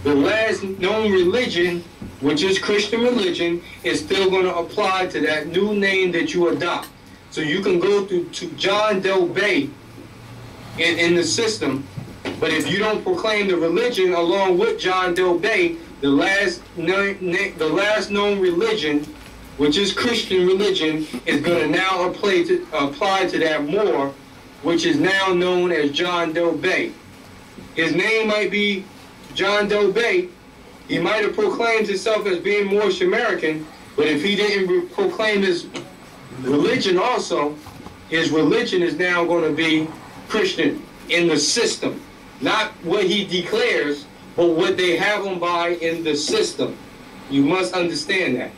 the last known religion, which is Christian religion, is still going to apply to that new name that you adopt. So you can go to John Doe Bay in the system, but if you don't proclaim the religion along with John Doe Bay, the last known religion, which is Christian religion, is going to now apply to that Moor, which is now known as John Doe Bay. His name might be John Doe Bay. He might have proclaimed himself as being Moorish American, but if he didn't proclaim his religion also, his religion is now going to be Christian in the system. Not what he declares, but what they have him by in the system. You must understand that.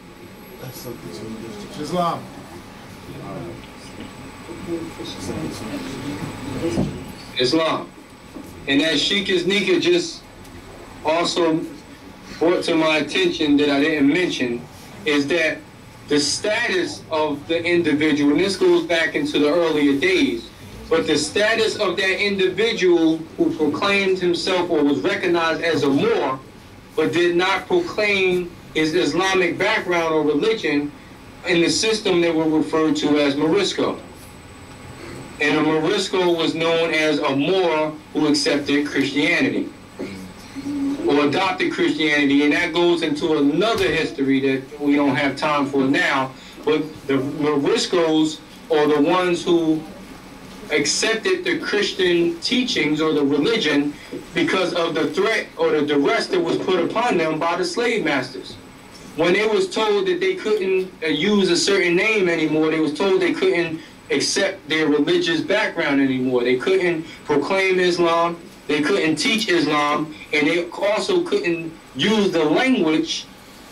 Islam. Islam. And that Sheikh Nika just also brought to my attention that I didn't mention is that the status of the individual, and this goes back into the earlier days, but the status of that individual who proclaimed himself or was recognized as a Moor, but did not proclaim his Islamic background or religion, in the system they were referred to as Morisco. And a Morisco was known as a Moor who accepted Christianity or adopted Christianity, and that goes into another history that we don't have time for now. But the Moriscos, or the ones who accepted the Christian teachings or the religion because of the threat or the duress that was put upon them by the slave masters. When they was told that they couldn't use a certain name anymore, they was told they couldn't accept their religious background anymore. They couldn't proclaim Islam, they couldn't teach Islam, and they also couldn't use the language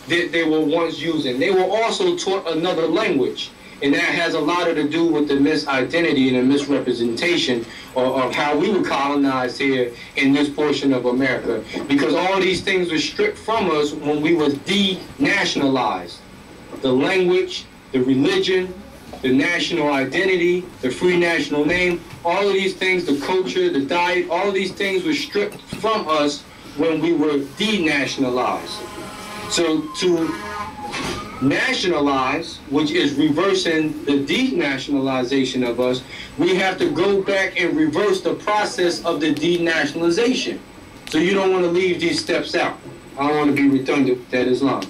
that they were once using. They were also taught another language, and that has a lot to do with the misidentity and the misrepresentation of how we were colonized here in this portion of America, because all these things were stripped from us when we were denationalized. The language, the religion, the national identity, the free national name, all of these things, the culture, the diet, all of these things were stripped from us when we were denationalized. So to nationalize, which is reversing the denationalization of us, we have to go back and reverse the process of the denationalization. So you don't want to leave these steps out. I don't want to be redundant, that Islam.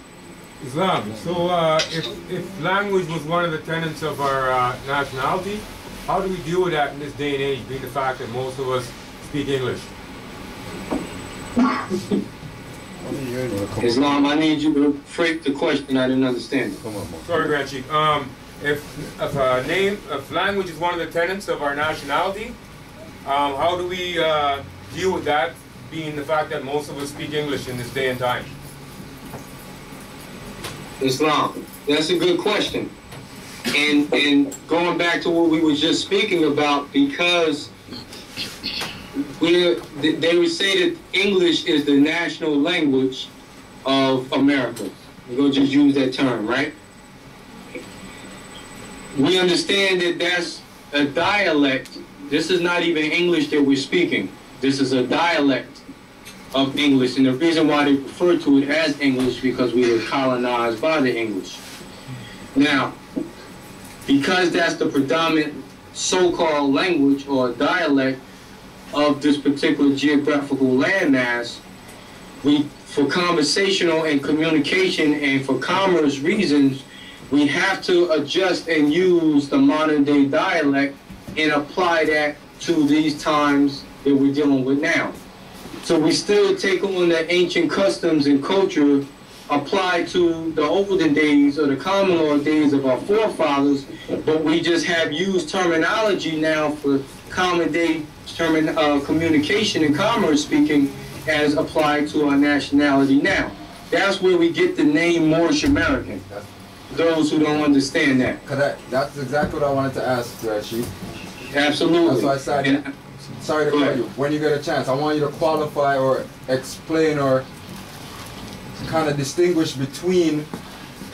So if language was one of the tenets of our nationality, how do we deal with that in this day and age, being the fact that most of us speak English? Islam, I need you to freak the question. I didn't understand it. Come on, sorry, Grand Chief. If language is one of the tenets of our nationality, how do we deal with that, being the fact that most of us speak English in this day and time? Islam, that's a good question. And going back to what we were just speaking about, because they would say that English is the national language of America. We're going to just use that term, right? We understand that that's a dialect. This is not even English that we're speaking. This is a dialect of English. And the reason why they refer to it as English, because we were colonized by the English. Now, because that's the predominant so-called language or dialect of this particular geographical landmass, we, for conversational and communication and for commerce reasons, we have to adjust and use the modern day dialect and apply that to these times that we're dealing with now. So we still take on the ancient customs and culture applied to the olden days or the common law days of our forefathers, but we just have used terminology now for common day communication and commerce speaking as applied to our nationality now. That's where we get the name Moorish American. Those who don't understand that. That's exactly what I wanted to ask, Chief. Absolutely. That's why I said, sorry to cut you. When you get a chance, I want you to qualify or explain or kind of distinguish between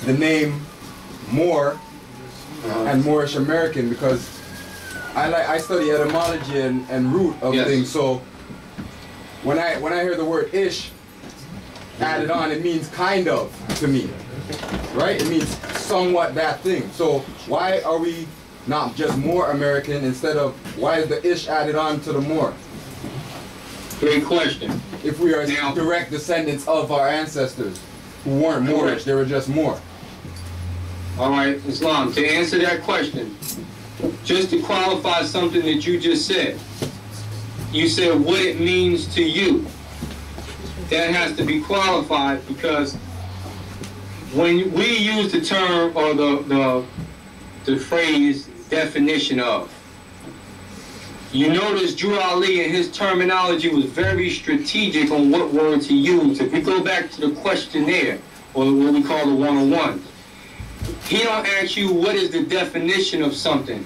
the name Moor and Moorish American, because I study etymology and root of things. So when I hear the word ish added on, it means kind of to me, right? It means somewhat that thing. So why are we not just more American instead of, why is the ish added on to the more? Great question. If we are direct descendants of our ancestors who weren't Moorish, they were just Moor. All right, Islam, to answer that question, just to qualify something that you just said, you said what it means to you. That has to be qualified, because when we use the term or the phrase definition of, you notice Drew Ali in his terminology was very strategic on what words he used. If we go back to the questionnaire, or what we call the 101, he don't ask you what is the definition of something.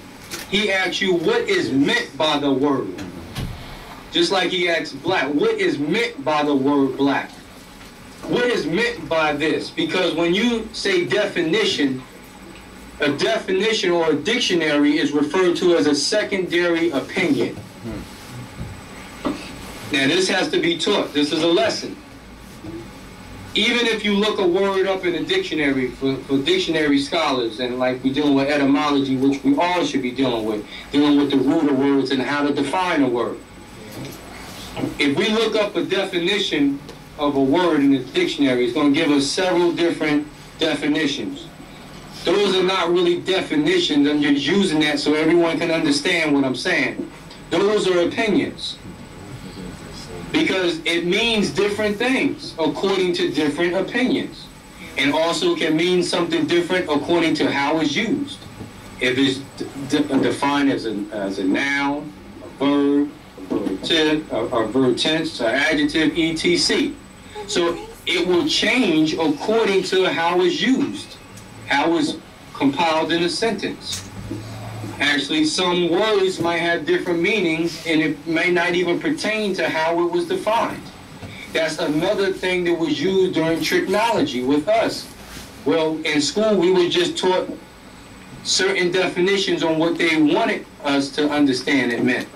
He asks you what is meant by the word. Just like he asks black, what is meant by the word black? What is meant by this? Because when you say definition, a definition or a dictionary is referred to as a secondary opinion. Now this has to be taught. This is a lesson. Even if you look a word up in a dictionary for dictionary scholars, and like we're dealing with etymology, which we all should be dealing with the root of words and how to define a word. If we look up a definition of a word in the dictionary, it's going to give us several different definitions. Those are not really definitions. I'm just using that so everyone can understand what I'm saying. Those are opinions. Because it means different things according to different opinions. And also can mean something different according to how it's used. If it's defined as a noun, a verb, a verb tense, an adjective, etc. So it will change according to how it's used, how it's compiled in a sentence. Actually, some words might have different meanings, and it may not even pertain to how it was defined. That's another thing that was used during tricknology with us. Well, in school, we were just taught certain definitions on what they wanted us to understand it meant.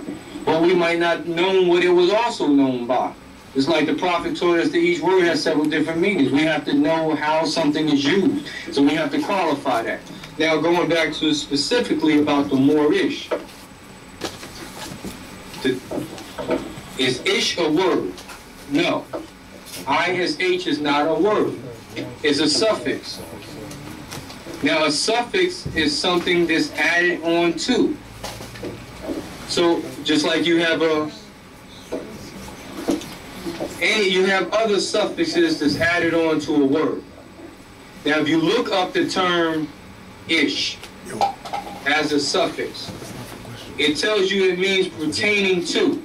But we might not know what it was also known by. It's like the Prophet taught us that each word has several different meanings. We have to know how something is used, so we have to qualify that. Now, going back to specifically about the Moorish. Is ish a word? No. ISH is not a word. It's a suffix. Now, a suffix is something that's added on to. So, just like you have you have other suffixes that's added on to a word. Now, if you look up the term ish as a suffix, it tells you it means pertaining to.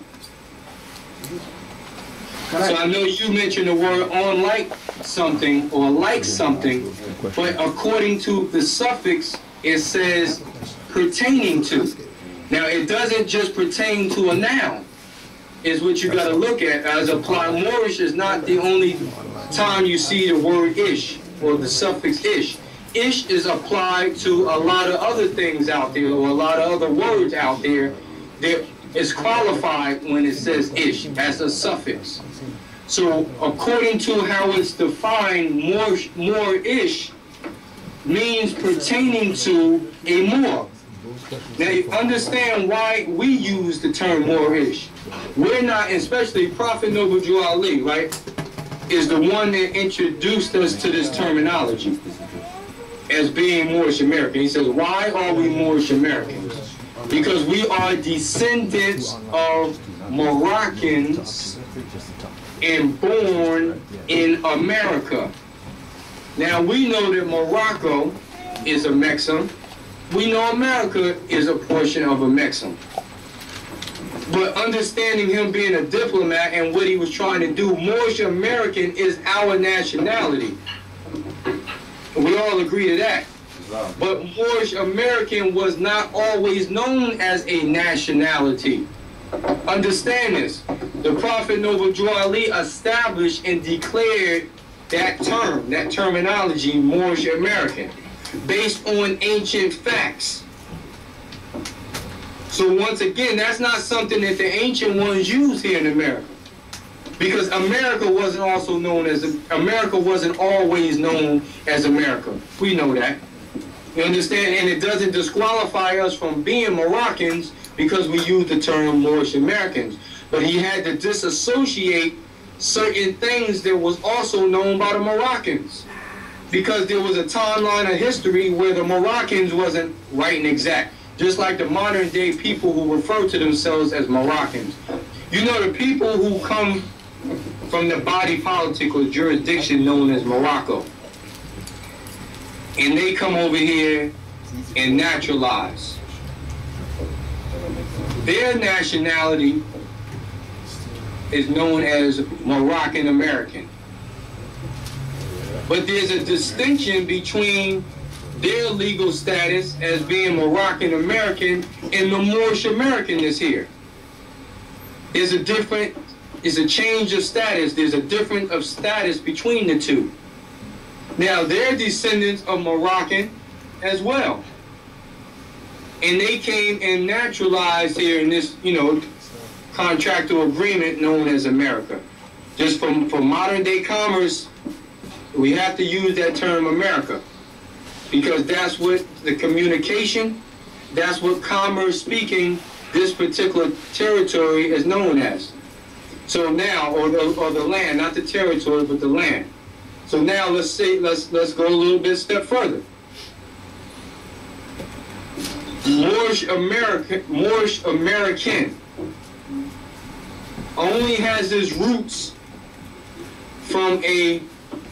So I know you mentioned the word unlike something or like something, but according to the suffix, it says pertaining to. Now, it doesn't just pertain to a noun, is what you got to look at. As applied, Moorish is not the only time you see the word ish or the suffix ish. Ish is applied to a lot of other things out there, or a lot of other words out there that is qualified when it says ish as a suffix. So according to how it's defined, Moorish means pertaining to a Moor. Now you understand why we use the term Moorish. We're not, especially Prophet Noble Drew Ali, right, is the one that introduced us to this terminology as being Moorish American. He says, why are we Moorish Americans? Because we are descendants of Moroccans and born in America. Now we know that Morocco is a Mexam. We know America is a portion of a Mexam. But understanding him being a diplomat and what he was trying to do, Moorish American is our nationality. We all agree to that. But Moorish American was not always known as a nationality. Understand this. The Prophet Noble Drew Ali established and declared that term, that terminology, Moorish American, based on ancient facts. So once again, that's not something that the ancient ones used here in America. Because America wasn't also known as, America wasn't always known as America. We know that. You understand? And it doesn't disqualify us from being Moroccans because we use the term Moorish Americans. but he had to disassociate certain things that was also known by the Moroccans, because there was a timeline of history where the Moroccans wasn't right and exact, just like the modern day people who refer to themselves as Moroccans. You know, the people who come from the body politic or jurisdiction known as Morocco, and they come over here and naturalize. Their nationality is known as Moroccan American. But there's a distinction between their legal status as being Moroccan American and the Moorish American that's here. There's a change of status. There's a difference of status between the two. Now, they're descendants of Moroccan as well. And they came and naturalized here in this, you know, contractual agreement known as America. Just for modern day commerce, we have to use that term America, because that's what the communication, that's what commerce speaking, this particular territory is known as. So now, or the land, not the territory, but the land. So now let's go a little bit step further. Moorish American only has its roots from a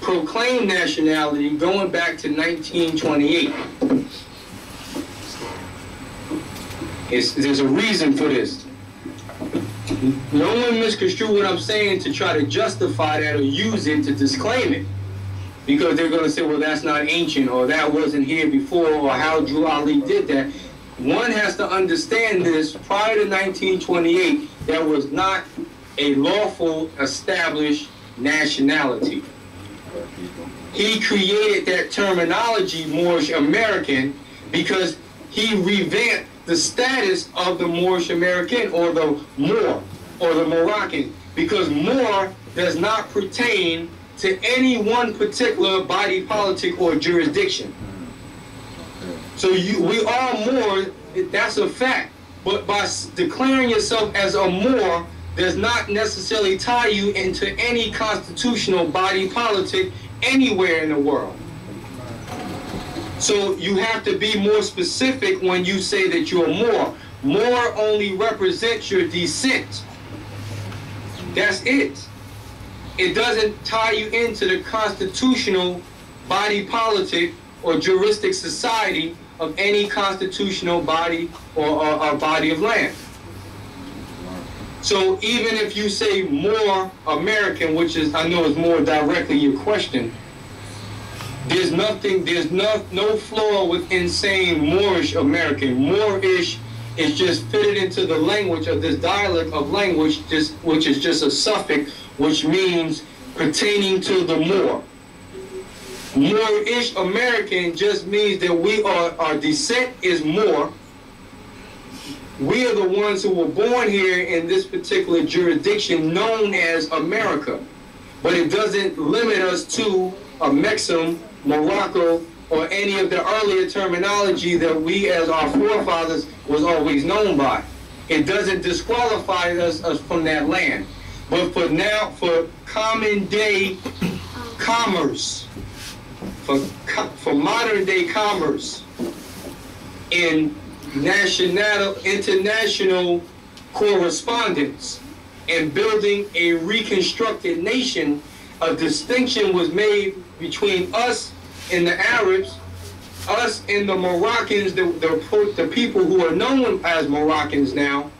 proclaimed nationality going back to 1928. There's a reason for this. No one misconstrue what I'm saying to try to justify that or use it to disclaim it, because they're going to say, well, that's not ancient, or that wasn't here before, or how Drew Ali did that. One has to understand this. Prior to 1928, there was not a lawful established nationality. He created that terminology, Moorish American, because he revamped the status of the Moorish American, or the Moor, or the Moroccan, because Moor does not pertain to any one particular body politic or jurisdiction. So we are Moor, that's a fact. But by declaring yourself as a Moor does not necessarily tie you into any constitutional body politic anywhere in the world. So you have to be more specific when you say that you're Moor. Moor only represents your descent. That's it. It doesn't tie you into the constitutional body politic or juristic society of any constitutional body or body of land. So even if you say more American, which is, I know is more directly your question, there's no flaw within saying Moorish American. Moorish is just fitted into the language of this dialect of language, which is just a suffix, which means pertaining to the Moor. Moorish American just means that our descent is Moor. We are the ones who were born here in this particular jurisdiction known as America. But it doesn't limit us to a Mexican, Morocco, or any of the earlier terminology that we as our forefathers was always known by. It doesn't disqualify us from that land. But for now, for common day commerce, for modern day commerce, in international correspondence, and building a reconstructed nation, a distinction was made between us and the Arabs, us and the Moroccans, the people who are known as Moroccans now,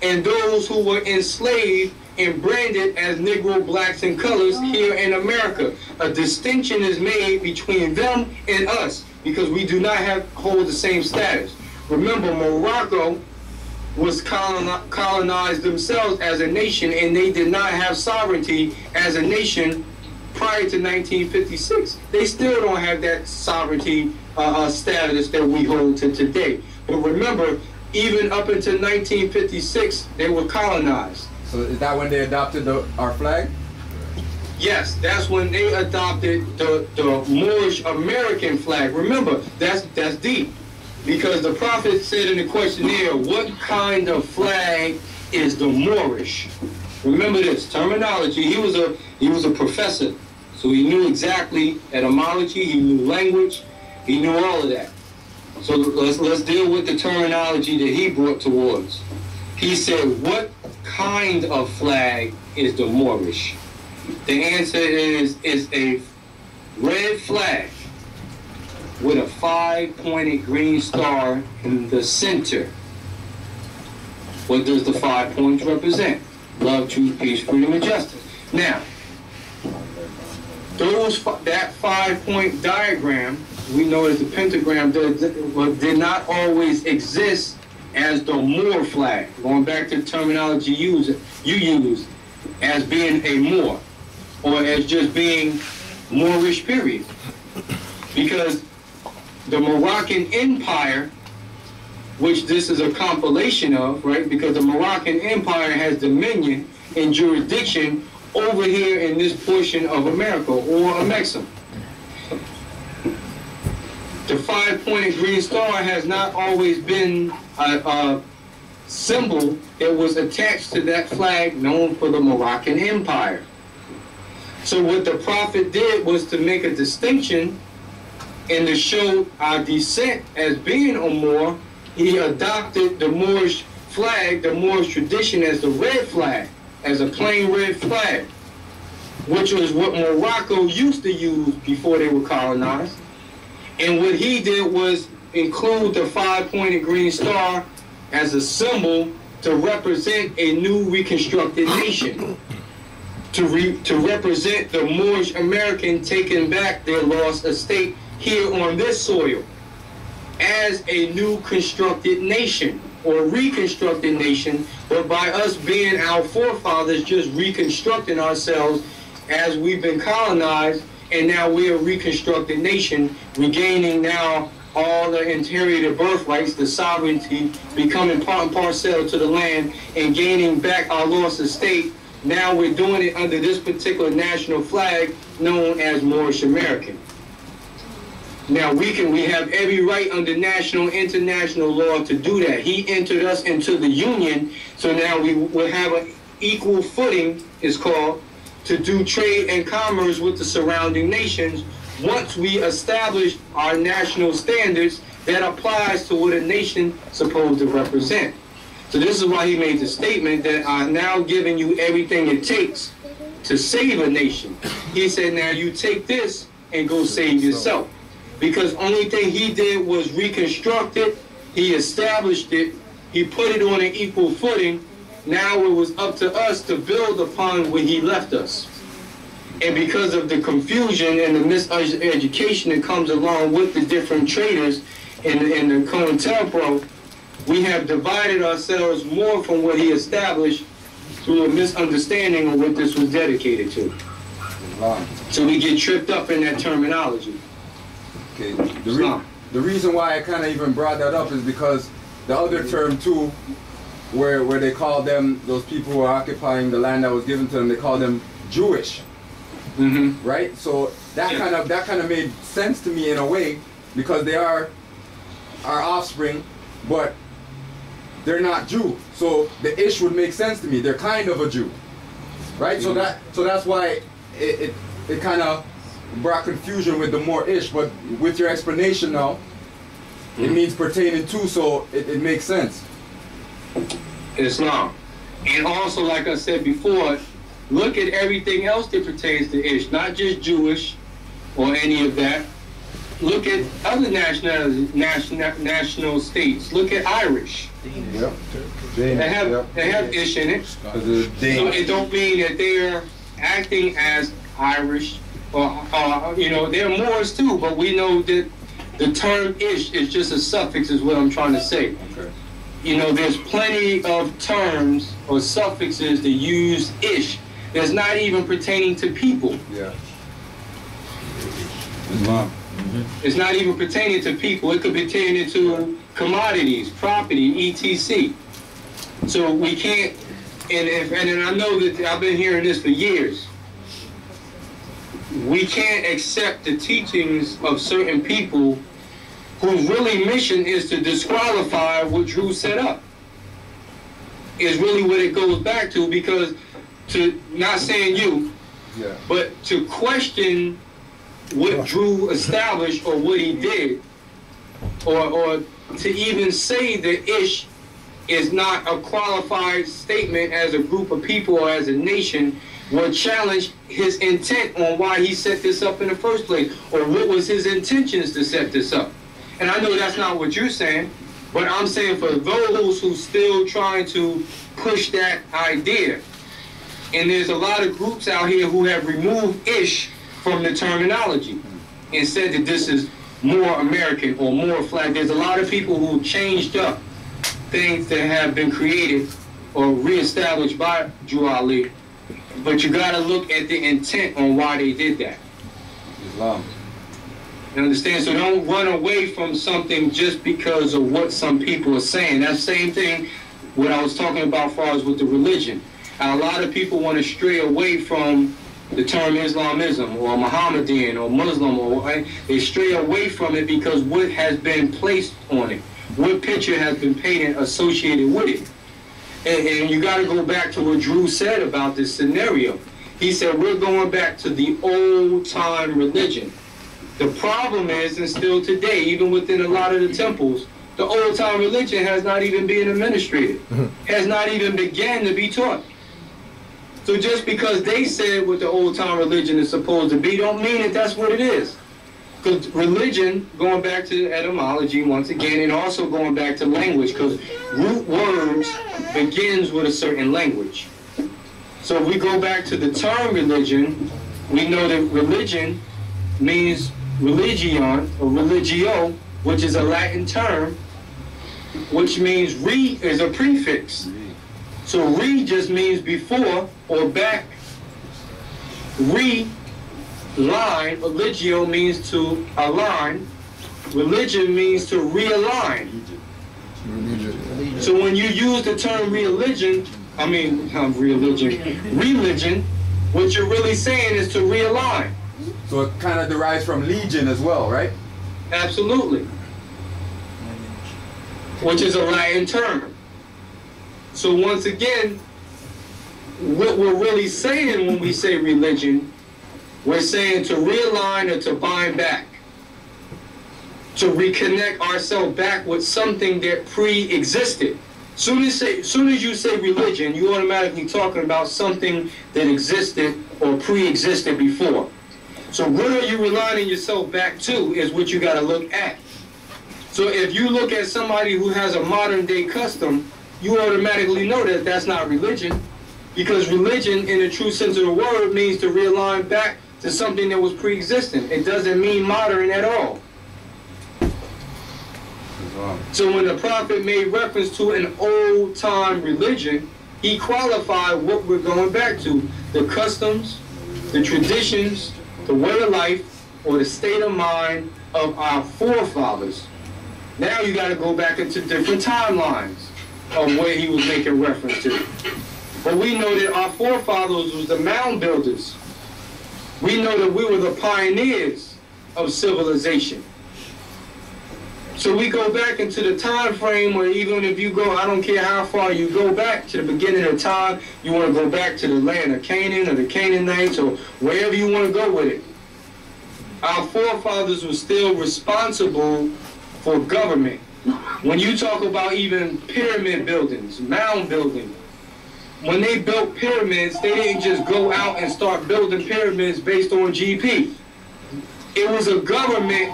and those who were enslaved and branded as Negro, blacks, and colors here in America. A distinction is made between them and us because we do not hold the same status. Remember, Morocco was colonized themselves as a nation, and they did not have sovereignty as a nation prior to 1956. They still don't have that sovereignty status that we hold to today. But remember, even up until 1956, they were colonized. So is that when they adopted our flag? Yes, that's when they adopted the Moorish American flag. Remember, that's deep. Because the prophet said in the questionnaire, what kind of flag is the Moorish. Remember this terminology. He was a professor, so he knew exactly etymology. He knew language. He knew all of that. So let's deal with the terminology that he brought towards. He said, what kind of flag is the Moorish? The answer is a red flag with a 5-pointed green star in the center. What does the 5 points represent? Love, truth, peace, freedom, and justice. Now, that 5-point diagram, we know that the pentagram did not always exist as the Moor flag. Going back to the terminology you use as being a Moor, or as just being Moorish, period. Because the Moroccan Empire, which this is a compilation of, right? Because the Moroccan Empire has dominion and jurisdiction over here in this portion of America, or a Mexico. The 5-pointed green star has not always been a symbol that was attached to that flag known for the Moroccan Empire. So what the Prophet did was to make a distinction and to show our descent as being a Moor. He adopted the Moorish flag, the Moorish tradition, as the red flag, as a plain red flag, which was what Morocco used to use before they were colonized. And what he did was include the 5-pointed green star as a symbol to represent a new reconstructed nation, to represent the Moorish American taking back their lost estate here on this soil as a new constructed nation, or reconstructed nation, but by us being our forefathers just reconstructing ourselves as we've been colonized, and now we're a reconstructed nation, regaining now all the inherited birthrights, the sovereignty, becoming part and parcel to the land, and gaining back our lost estate. Now we're doing it under this particular national flag known as Moorish American. Now we have every right under national, international law to do that. He entered us into the Union, so now we will have an equal footing, it's called, to do trade and commerce with the surrounding nations once we establish our national standards that applies to what a nation is supposed to represent. So this is why he made the statement that I'm now giving you everything it takes to save a nation. He said, now you take this and go save yourself. Because only thing he did was reconstruct it, he established it, he put it on an equal footing. Now it was up to us to build upon what he left us. And because of the confusion and the miseducation that comes along with the different traders in the COINTELPRO, we have divided ourselves more from what he established through a misunderstanding of what this was dedicated to. So we get tripped up in that terminology. Okay. The reason why I kind of even brought that up is because the other term too, where they call them, those people who are occupying the land that was given to them, they call them Jewish. Mm-hmm. Right? So that kind of made sense to me in a way, because they are our offspring, but they're not Jew. So the ish would make sense to me. They're kind of a Jew. Right? Mm-hmm. So that's why it kind of brought confusion with the more ish, but with your explanation now, it means pertaining to, so it makes sense. Islam. And also, like I said before, look at everything else that pertains to ish, not just Jewish or any of that. Look at other national states. Look at Irish. Yep. They have ish in it. So it don't mean that they're acting as Irish, or they're Moors too, but we know that the term ish is just a suffix, is what I'm trying to say. Okay. There's plenty of terms or suffixes that use ish that's not even pertaining to people. Yeah. It's not even pertaining to people. It could be pertaining to commodities, property, etc. So we can't, and I know that I've been hearing this for years. We can't accept the teachings of certain people whose really mission is to disqualify what Drew set up. is really what it goes back to, because to, not saying you, but to question what Drew established or what he did, or to even say that Ish is not a qualified statement as a group of people or as a nation, will challenge his intent on why he set this up in the first place, or what was his intentions to set this up. And I know that's not what you're saying, but I'm saying for those who still trying to push that idea, and there's a lot of groups out here who have removed Ish from the terminology and said that this is more American or more flag. There's a lot of people who changed up things that have been created or reestablished by Drew Ali, but you got to look at the intent on why they did that. Islam. You understand? So don't run away from something just because of what some people are saying. That same thing what I was talking about as far as with the religion. A lot of people want to stray away from the term Islamism or Mohammedan or Muslim, or they stray away from it because what has been placed on it, what picture has been painted associated with it. And you got to go back to what Drew said about this scenario. He said, we're going back to the old-time religion. The problem is, and still today, even within a lot of the temples, the old-time religion has not even been administrated, has not even began to be taught. So just because they said what the old-time religion is supposed to be, don't mean that that's what it is. Because religion, going back to etymology once again, and also going back to language, because root words begins with a certain language. So if we go back to the term religion, we know that religion means religion or religio, which is a Latin term, which means re is a prefix. So re just means before or back. Re, line, religio means to align. Religion means to realign. So when you use the term religion, religion, what you're really saying is to realign. So it kind of derives from legion as well, right? Absolutely. Which is a Latin term. So once again, what we're really saying when we say religion, we're saying to realign or to bind back. To reconnect ourselves back with something that pre-existed. Soon as you say religion, you're automatically talking about something that existed or pre-existed before. So what are you realigning yourself back to is what you got to look at. So if you look at somebody who has a modern day custom, you automatically know that that's not religion. Because religion, in the true sense of the word, means to realign back to something that was pre-existent. It doesn't mean modern at all. So when the prophet made reference to an old-time religion, he qualified what we're going back to. The customs, the traditions, the way of life, or the state of mind of our forefathers. Now you got to go back into different timelines of where he was making reference to. But we know that our forefathers was the mound builders. We know that we were the pioneers of civilization. So we go back into the time frame where even if you go, I don't care how far you go back to the beginning of time, you want to go back to the land of Canaan or the Canaanites or wherever you want to go with it. Our forefathers were still responsible for government. When you talk about even pyramid buildings, mound building, when they built pyramids, they didn't just go out and start building pyramids based on GP. It was a government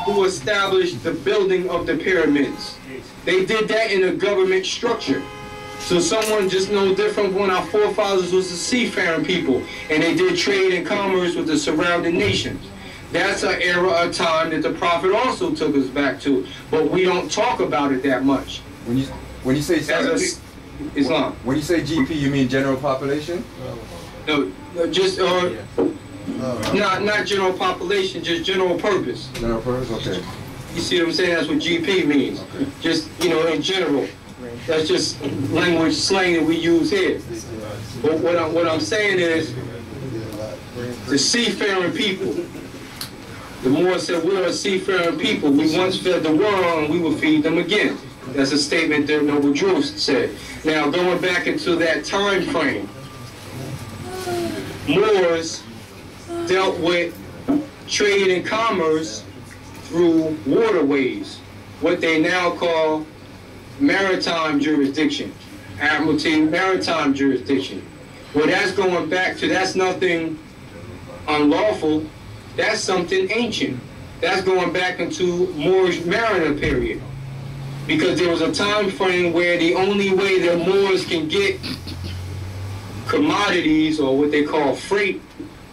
who established the building of the pyramids. They did that in a government structure. So someone just no different when our forefathers was the seafaring people, and they did trade and commerce with the surrounding nations. That's an era of time that the prophet also took us back to, but we don't talk about it that much. When you say Islam. When you say GP, you mean general population? No, just not general population, just general purpose. General purpose, okay. You see what I'm saying? That's what GP means. Okay. Just in general. That's just language slang that we use here. But what I'm saying is, the seafaring people. The Moors said, we're a seafaring people. We once fed the world and we will feed them again. That's a statement that Noble Drew said. Now, going back into that time frame, Moors dealt with trade and commerce through waterways, what they now call maritime jurisdiction, Admiralty maritime jurisdiction. Well, that's going back to, that's nothing unlawful, that's something ancient. That's going back into Moorish mariner period. Because there was a time frame where the only way that Moors can get commodities, or what they call freight,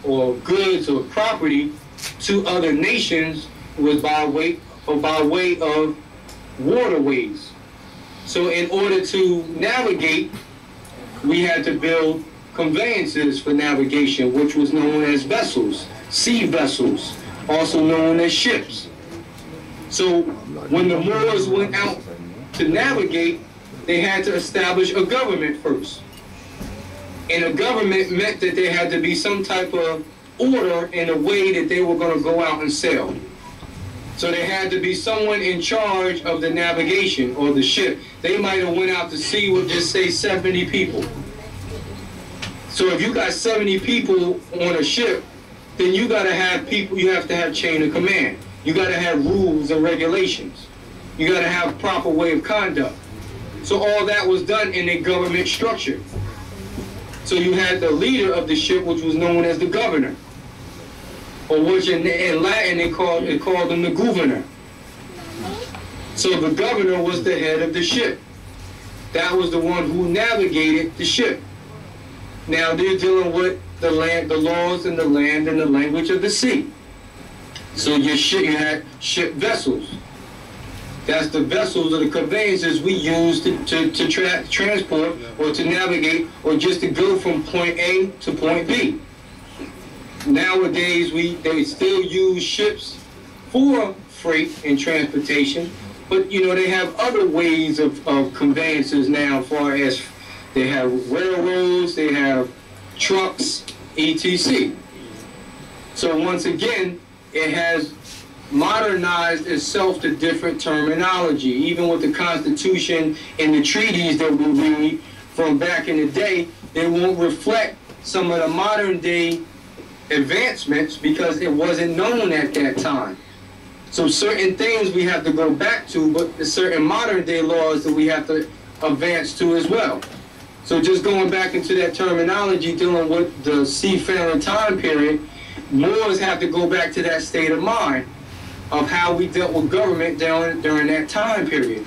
or goods or property to other nations was by way of waterways. So in order to navigate, we had to build conveyances for navigation, which was known as vessels, sea vessels, also known as ships. So when the Moors went out to navigate, they had to establish a government first. And a government meant that there had to be some type of order in the way that they were going to go out and sail. So there had to be someone in charge of the navigation or the ship. They might have went out to sea with just say 70 people. So if you got 70 people on a ship, then you got to have people, you have to have chain of command. You got to have rules and regulations. You got to have proper way of conduct. So all that was done in a government structure. So you had the leader of the ship, which was known as the governor, or which in Latin they called him the governor. So the governor was the head of the ship. That was the one who navigated the ship. Now they're dealing with the land, the laws and the land and the language of the sea. So your ship, you had ship vessels. That's the vessels or the conveyances we use to transport or to navigate or just to go from point A to point B. Nowadays, they still use ships for freight and transportation, but you know, they have other ways of conveyances now, as far as they have railroads, they have trucks, etc. So once again, it has modernized itself to different terminology. Even with the Constitution and the treaties that we read from back in the day, they won't reflect some of the modern day advancements because it wasn't known at that time. So certain things we have to go back to, but there's certain modern day laws that we have to advance to as well. So just going back into that terminology, dealing with the seafaring time period, Moors have to go back to that state of mind of how we dealt with government during that time period.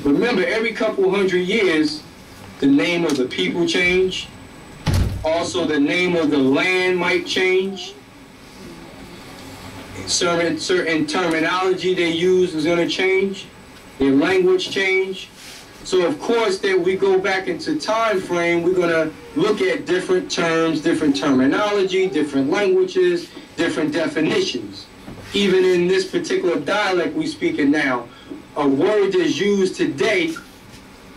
Remember, every couple hundred years, the name of the people change. Also, the name of the land might change. Certain terminology they use is going to change. Their language change. So, of course, that we go back into time frame, we're going to look at different terms, different terminology, different languages, different definitions. Even in this particular dialect we speaking now, a word that's used today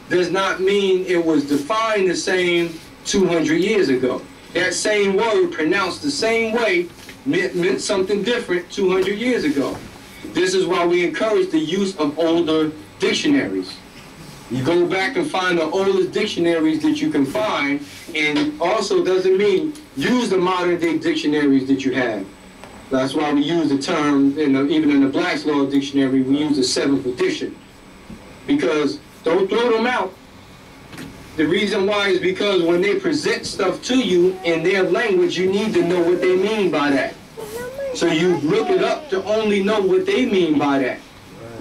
does not mean it was defined the same 200 years ago. That same word pronounced the same way meant something different 200 years ago. This is why we encourage the use of older dictionaries. You go back and find the oldest dictionaries that you can find, and also doesn't mean use the modern day dictionaries that you have. That's why we use the term, even in the Black's Law Dictionary, we use the 7th edition. Because don't throw them out. The reason why is because when they present stuff to you in their language, you need to know what they mean by that. So you look it up to only know what they mean by that.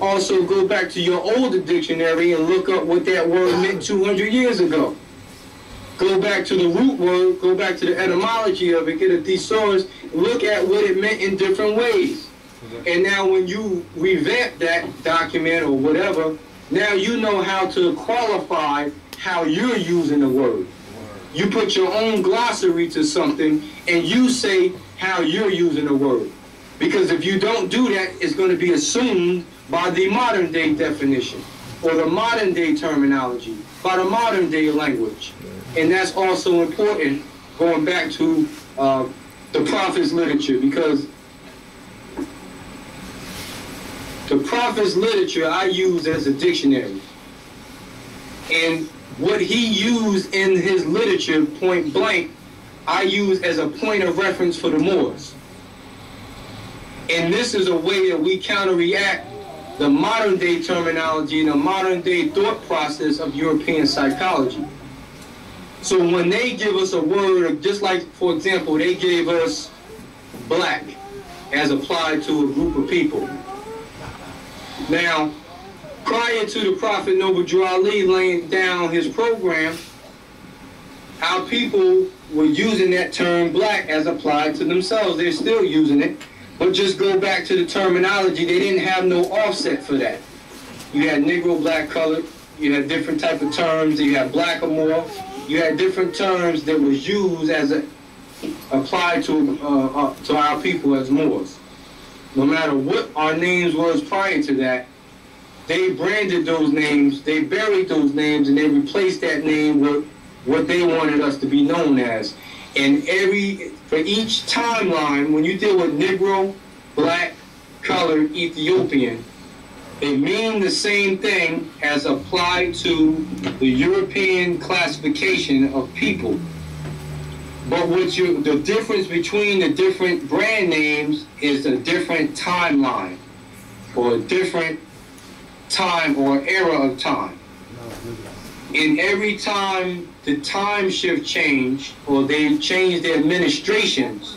Also go back to your older dictionary and look up what that word meant 200 years ago. Go back to the root word, go back to the etymology of it, get a thesaurus, look at what it meant in different ways. And now when you revamp that document or whatever, now you know how to qualify how you're using the word. You put your own glossary to something and you say how you're using the word. Because if you don't do that, it's going to be assumed by the modern day definition or the modern day terminology, by the modern day language. And that's also important going back to the Prophet's literature, because the Prophet's literature I use as a dictionary. And what he used in his literature, point blank, I use as a point of reference for the Moors. And this is a way that we counteract the modern day terminology and the modern day thought process of European psychology. So when they give us a word, just like, for example, they gave us black as applied to a group of people. Now, prior to the Prophet Noble Drew Ali laying down his program, our people were using that term black as applied to themselves. They're still using it, but just go back to the terminology. They didn't have no offset for that. You had Negro, black, colored. You had different type of terms. You had black or more. You had different terms that was used as applied to our people as Moors. No matter what our names was prior to that, they branded those names, they buried those names, and they replaced that name with what they wanted us to be known as. And for each timeline, when you deal with Negro, black, colored, Ethiopian, they mean the same thing as applied to the European classification of people. But the difference between the different brand names is a different timeline, or a different time or era of time. And every time the time shift changed, or they changed the administrations,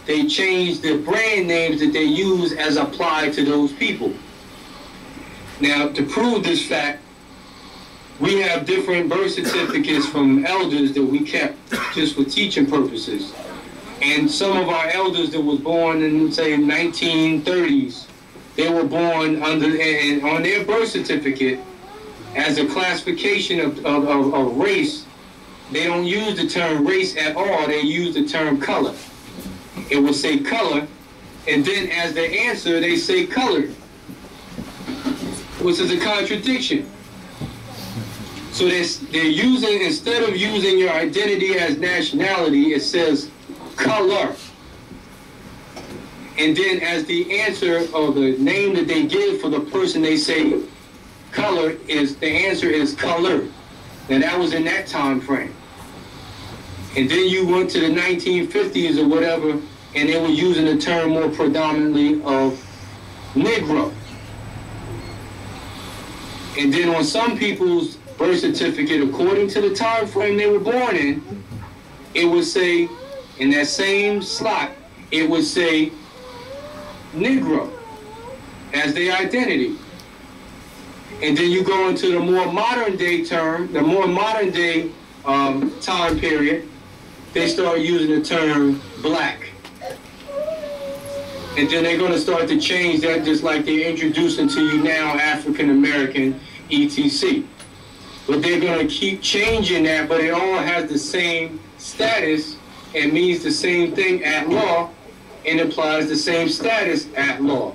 they changed the brand names that they use as applied to those people. Now, to prove this fact, we have different birth certificates from elders that we kept just for teaching purposes. And some of our elders that was born in, say, 1930s, they were born and on their birth certificate, as a classification of race, they don't use the term race at all, they use the term color. It will say color, and then as the answer, they say colored, which is a contradiction. So they're using, instead of using your identity as nationality, it says color. And then as the answer or the name that they give for the person they say color is, the answer is color. And that was in that time frame. And then you went to the 1950s or whatever, and they were using the term more predominantly of Negro. And then on some people's birth certificate, according to the time frame they were born in, it would say, in that same slot, it would say Negro as their identity. And then you go into the more modern day term, the more modern day time period, they start using the term black. And then they're going to start to change that, just like they're introducing to you now African American, etc. But they're going to keep changing that, but it all has the same status and means the same thing at law and implies the same status at law.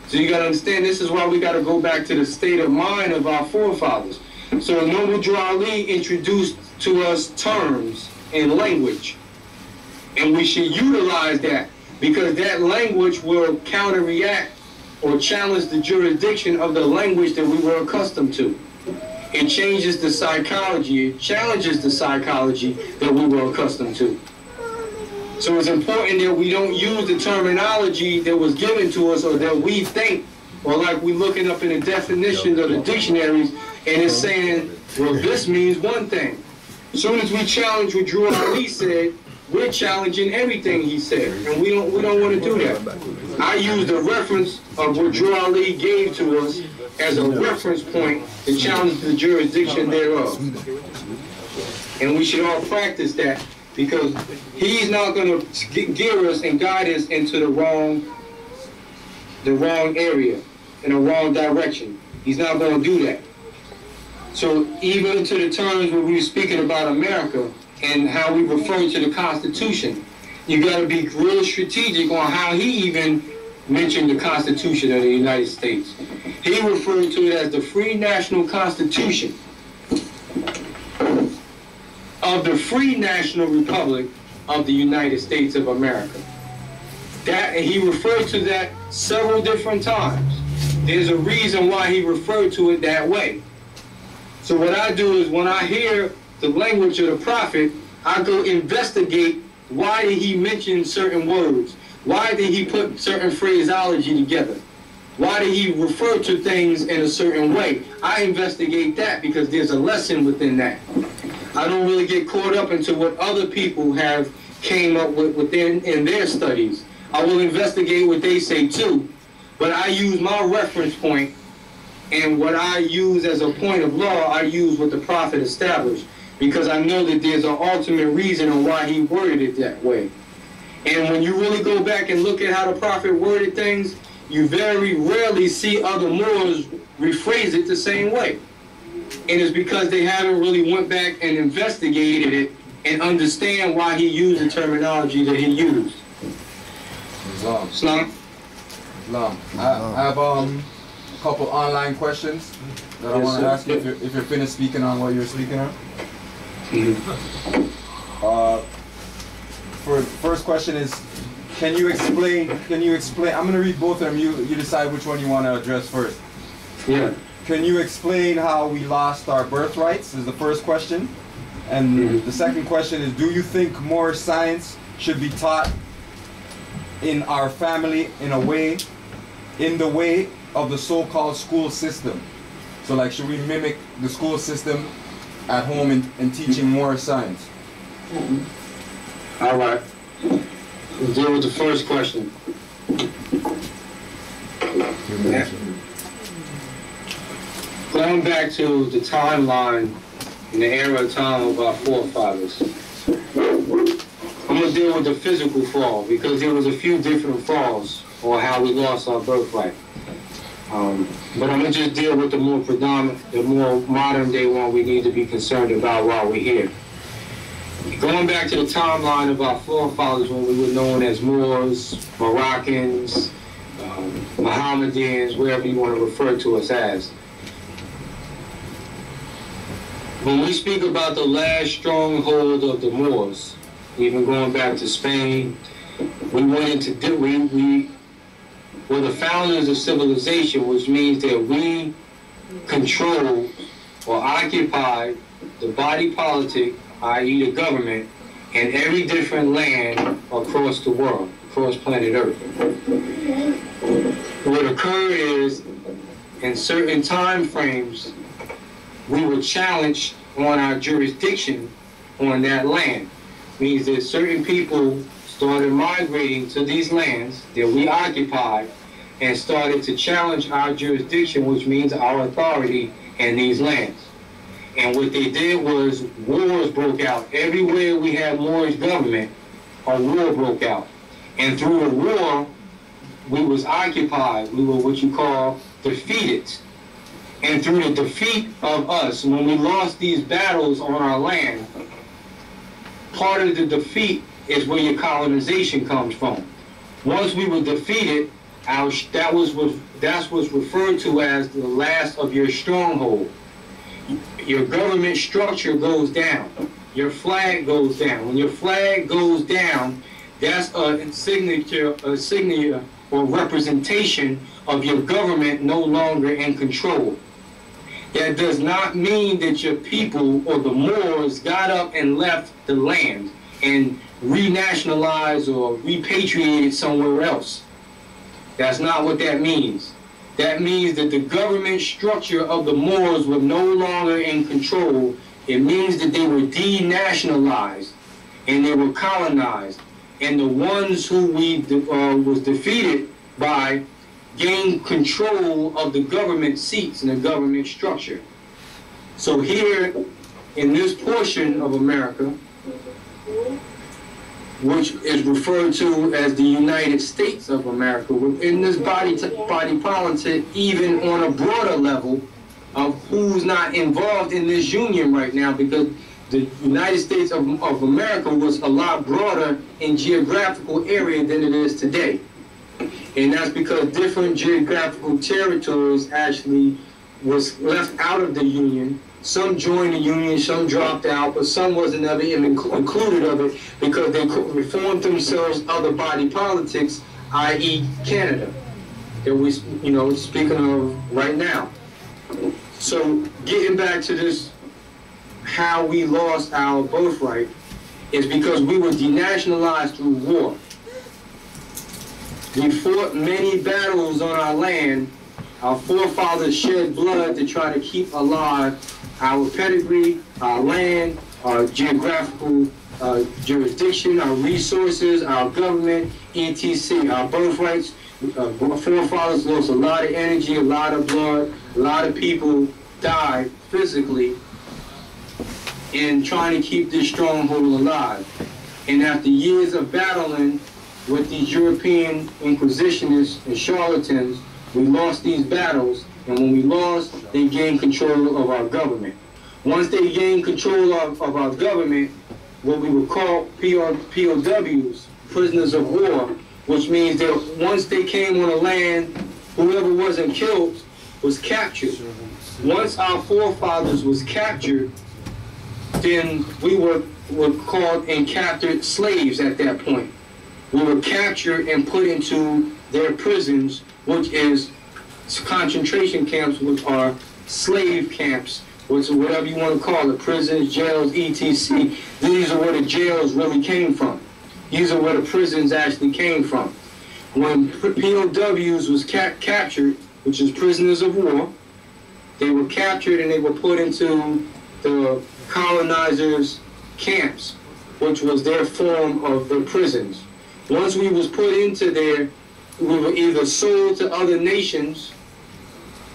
So you got to understand, this is why we got to go back to the state of mind of our forefathers. So Noble Drew Ali introduced to us terms and language, and we should utilize that, because that language will counter-react or challenge the jurisdiction of the language that we were accustomed to. It changes the psychology, it challenges the psychology that we were accustomed to. So it's important that we don't use the terminology that was given to us, or that we think, or like we're looking up in the definitions of the dictionaries, and it's saying, well, this means one thing. As soon as we challenge what Drew Ali said, we're challenging everything he said, and we don't want to do that. I use the reference of what Drew Ali gave to us as a reference point to challenge the jurisdiction thereof. And we should all practice that, because he's not going to gear us and guide us into the wrong area, in the wrong direction. He's not going to do that. So even to the terms where we were speaking about America and how we refer to the Constitution, you got to be real strategic on how he even mentioned the Constitution of the United States. He referred to it as the Free National Constitution of the Free National Republic of the United States of America. That, and he referred to that several different times. There's a reason why he referred to it that way. So what I do is when I hear the language of the prophet, I go investigate why did he mention certain words? Why did he put certain phraseology together? Why did he refer to things in a certain way? I investigate that because there's a lesson within that. I don't really get caught up into what other people have came up with within in their studies. I will investigate what they say too, but I use my reference point, and what I use as a point of law, I use what the prophet established, because I know that there's an ultimate reason on why he worded it that way. And when you really go back and look at how the prophet worded things, you very rarely see other Moors rephrase it the same way. And it's because they haven't really went back and investigated it and understand why he used the terminology that he used. Islam. I have a couple online questions that I want to ask you if you're finished speaking on what you're speaking on. For the first question is, can you explain, I'm going to read both of them, you decide which one you want to address first. Yeah. Can you explain how we lost our birthrights, is the first question. And the second question is, do you think more science should be taught in our family in the way of the so-called school system? So like, should we mimic the school system at home in teaching more science? All right. We'll deal with the first question. Going back to the timeline in the era of time of our forefathers, I'm going to deal with the physical fall because there was a few different falls on how we lost our birthright. But I'm going to just deal with the more predominant, the more modern day one we need to be concerned about while we're here. Going back to the timeline of our forefathers when we were known as Moors, Moroccans, Mohammedans, wherever you want to refer to us as. When we speak about the last stronghold of the Moors, even going back to Spain, we went into, we were the founders of civilization, which means that we controlled or occupied the body politic, i.e. the government, in every different land across the world, across planet Earth. What occurred is, in certain time frames, we were challenged on our jurisdiction on that land. Means that certain people started migrating to these lands that we occupied and started to challenge our jurisdiction, which means our authority in these lands. And what they did was wars broke out. Everywhere we had Moorish government, a war broke out. And through the war, we was occupied. We were what you call defeated. And through the defeat of us, when we lost these battles on our land, part of the defeat is where your colonization comes from. Once we were defeated, that's what's referred to as the last of your stronghold. Your government structure goes down. Your flag goes down. When your flag goes down, that's a signature or representation of your government no longer in control. That does not mean that your people or the Moors got up and left the land and renationalized or repatriated somewhere else. That's not what that means. That means that the government structure of the Moors was no longer in control. It means that they were denationalized and they were colonized. And the ones who we was defeated by gained control of the government seats and the government structure. So here in this portion of America, which is referred to as the United States of America, within this body politic, even on a broader level of who's not involved in this union right now, because the United States of America was a lot broader in geographical area than it is today. And that's because different geographical territories actually was left out of the union. Some joined the union, some dropped out, but some wasn't ever even included of it because they reformed themselves other body politics, i.e. Canada, that we speaking of right now. So getting back to this, how we lost our birthright is because we were denationalized through war. We fought many battles on our land. Our forefathers shed blood to try to keep alive our pedigree, our land, our geographical jurisdiction, our resources, our government, etc., our birthrights. Our forefathers lost a lot of energy, a lot of blood, a lot of people died physically in trying to keep this stronghold alive. And after years of battling with these European inquisitionists and charlatans, we lost these battles, and when we lost, they gained control of our government. Once they gained control of our government, what we would call POWs, prisoners of war, which means that once they came on a land, whoever wasn't killed was captured. Once our forefathers was captured, then we were called and captured slaves at that point. We were captured and put into their prisons, which is concentration camps, which are slave camps, which is whatever you want to call it, prisons, jails, etc. These are where the jails really came from. These are where the prisons actually came from. When POWs was captured, which is prisoners of war, they were captured and they were put into the colonizers' camps, which was their form of the prisons. Once we was put into there, we were either sold to other nations,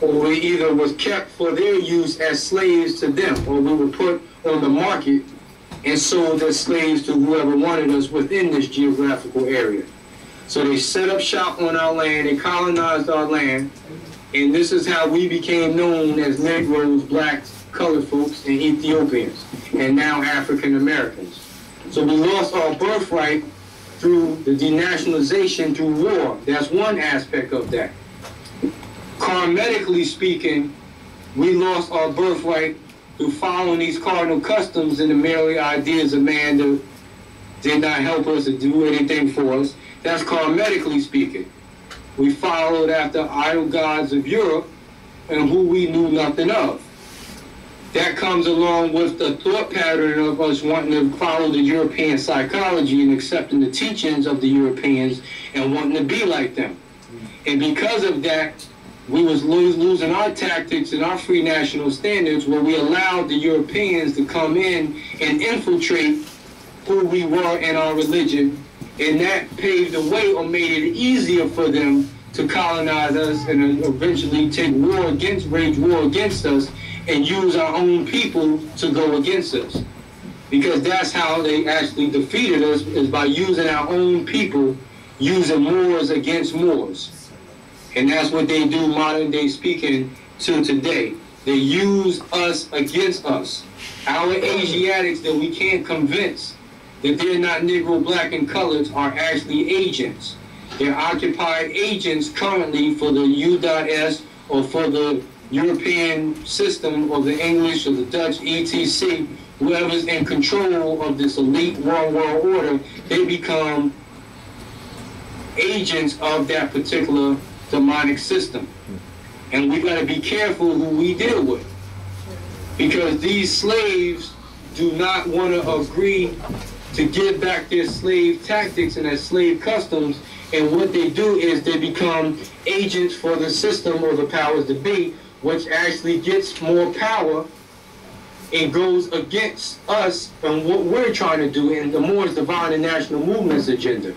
or we either was kept for their use as slaves to them, or we were put on the market and sold as slaves to whoever wanted us within this geographical area. So they set up shop on our land, they colonized our land, and this is how we became known as Negroes, blacks, colored folks, and Ethiopians, and now African Americans. So we lost our birthright through the denationalization through war. That's one aspect of that. Karmatically speaking, we lost our birthright through following these cardinal customs and the merely ideas of man that did not help us or do anything for us. That's karmatically speaking. We followed after idol gods of Europe and who we knew nothing of. That comes along with the thought pattern of us wanting to follow the European psychology and accepting the teachings of the Europeans and wanting to be like them. And because of that, we was losing our tactics and our free national standards where we allowed the Europeans to come in and infiltrate who we were in our religion, and that paved the way or made it easier for them to colonize us and eventually wage war against us and use our own people to go against us. Because that's how they actually defeated us, is by using our own people, using Moors against Moors. And that's what they do modern day speaking to today. They use us against us. Our Asiatics that we can't convince that they're not Negro, black, and colored are actually agents. They're occupied agents currently for the U.S. or for the European system or the English or the Dutch, etc. Whoever's in control of this elite one world order, they become agents of that particular demonic system. And we got to be careful who we deal with, because these slaves do not want to agree to give back their slave tactics and their slave customs, and what they do is they become agents for the system or the powers that be, which actually gets more power and goes against us and what we're trying to do in the Moors Divine and National Movement's agenda.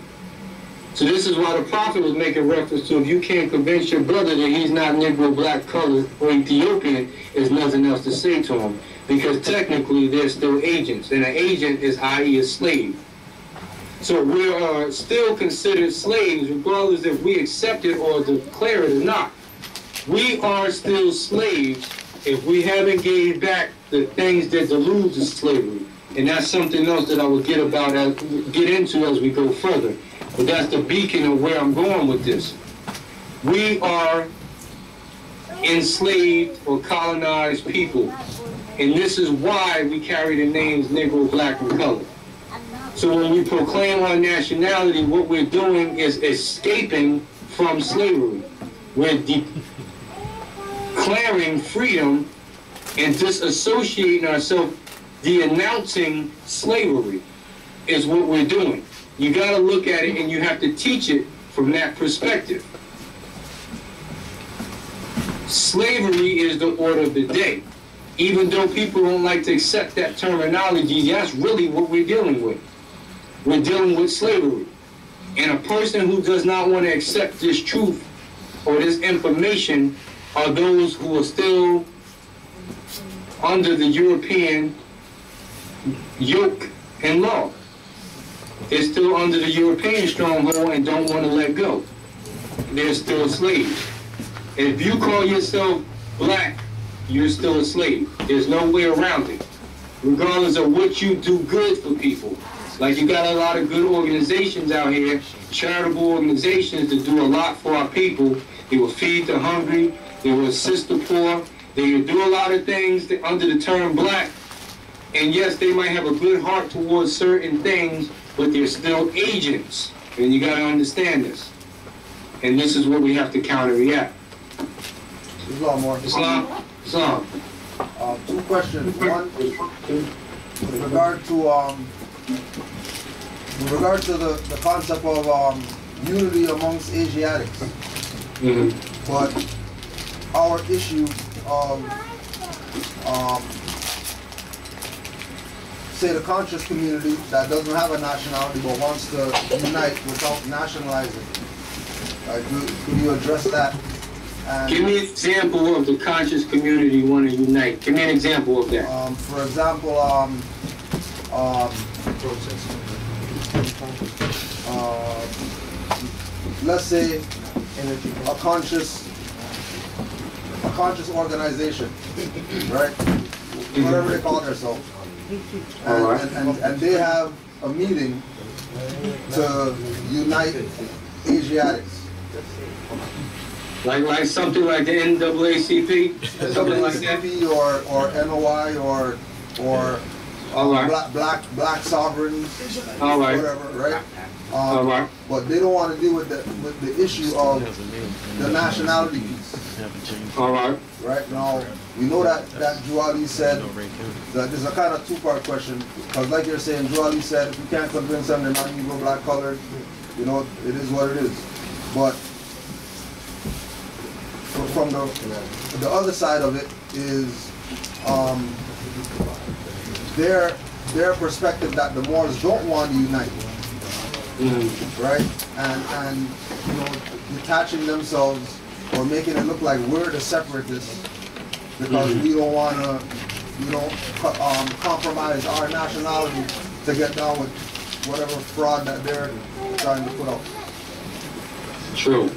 So this is why the prophet was making reference to, if you can't convince your brother that he's not Negro, black, colored, or Ethiopian, there's nothing else to say to him. Because technically they're still agents, and an agent is i.e. a slave. So we are still considered slaves regardless if we accept it or declare it or not. We are still slaves if we haven't gave back the things that delude to slavery. And that's something else that I will get into as we go further. But that's the beacon of where I'm going with this. We are enslaved or colonized people. And this is why we carry the names Negro, black, and colored. So when we proclaim our nationality, what we're doing is escaping from slavery. We're declaring freedom and disassociating ourselves, denouncing slavery is what we're doing. You got to look at it and you have to teach it from that perspective. Slavery is the order of the day. Even though people don't like to accept that terminology, that's really what we're dealing with. We're dealing with slavery. And a person who does not want to accept this truth or this information are those who are still under the European yoke and law. They're still under the European stronghold and don't want to let go. They're still slaves. If you call yourself black, you're still a slave. There's no way around it. Regardless of what you do good for people. Like you got a lot of good organizations out here, charitable organizations that do a lot for our people. They will feed the hungry, they will assist the poor, they will do a lot of things that, under the term black. And yes, they might have a good heart towards certain things, but they're still agents. And you got to understand this. And this is what we have to counter-react. Islam, more. Islam. Two questions. One, with regard to the concept of unity amongst Asiatics. But our issue of say the conscious community that doesn't have a nationality but wants to unite without nationalizing. Could you address that? And give me an example of the conscious community want to unite. Give me an example of that. For example, let's say a conscious organization, right? Whatever they call themselves. And they have a meeting to unite Asiatics. Like something like the NAACP? Something like that? Or NOI or black sovereigns, whatever, right? But they don't want to deal with the issue of the nationality piece. Right now, we know that Juali said that there's a kind of two-part question, because like you're saying, Juali said if you can't convince them they're not Negro, black, colored, you know, it is what it is. But from the other side of it is their perspective that the Moors don't want to unite, right? And you know, detaching themselves or making it look like we're the separatists because we don't want to, you know, compromise our nationality to get down with whatever fraud that they're trying to put out. True.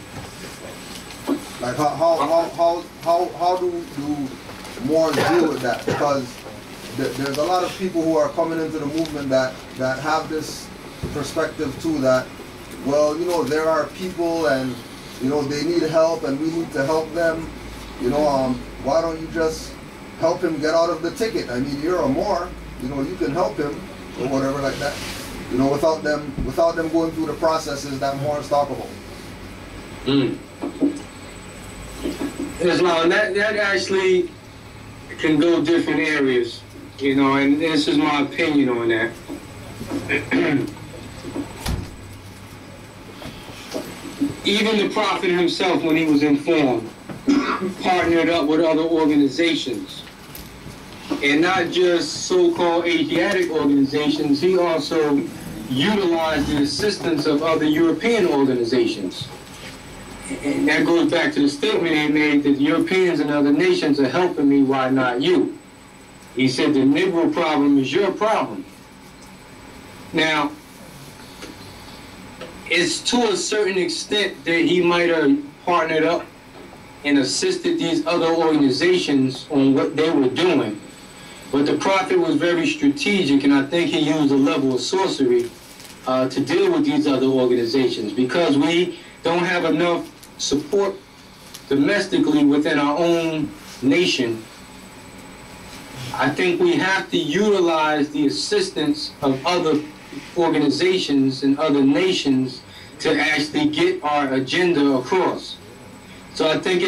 Like how do Moors deal with that? Because there's a lot of people who are coming into the movement that have this perspective too, that, well, you know, there are people and, you know, they need help and we need to help them. You know, why don't you just help him get out of the ticket? I mean, you're a Moor, you know, you can help him or whatever like that. You know, without them going through the processes that Moors talk about. Islam, that actually can go different areas, you know, and this is my opinion on that. Even the Prophet himself, when he was informed, partnered up with other organizations. And not just so-called Asiatic organizations, he also utilized the assistance of other European organizations. And that goes back to the statement he made that Europeans and other nations are helping me, why not you? He said the Negro problem is your problem. Now, it's to a certain extent that he might have partnered up and assisted these other organizations on what they were doing. But the Prophet was very strategic, and I think he used a level of sorcery to deal with these other organizations, because we don't have enough support domestically within our own nation. I think we have to utilize the assistance of other organizations and other nations to actually get our agenda across. So I think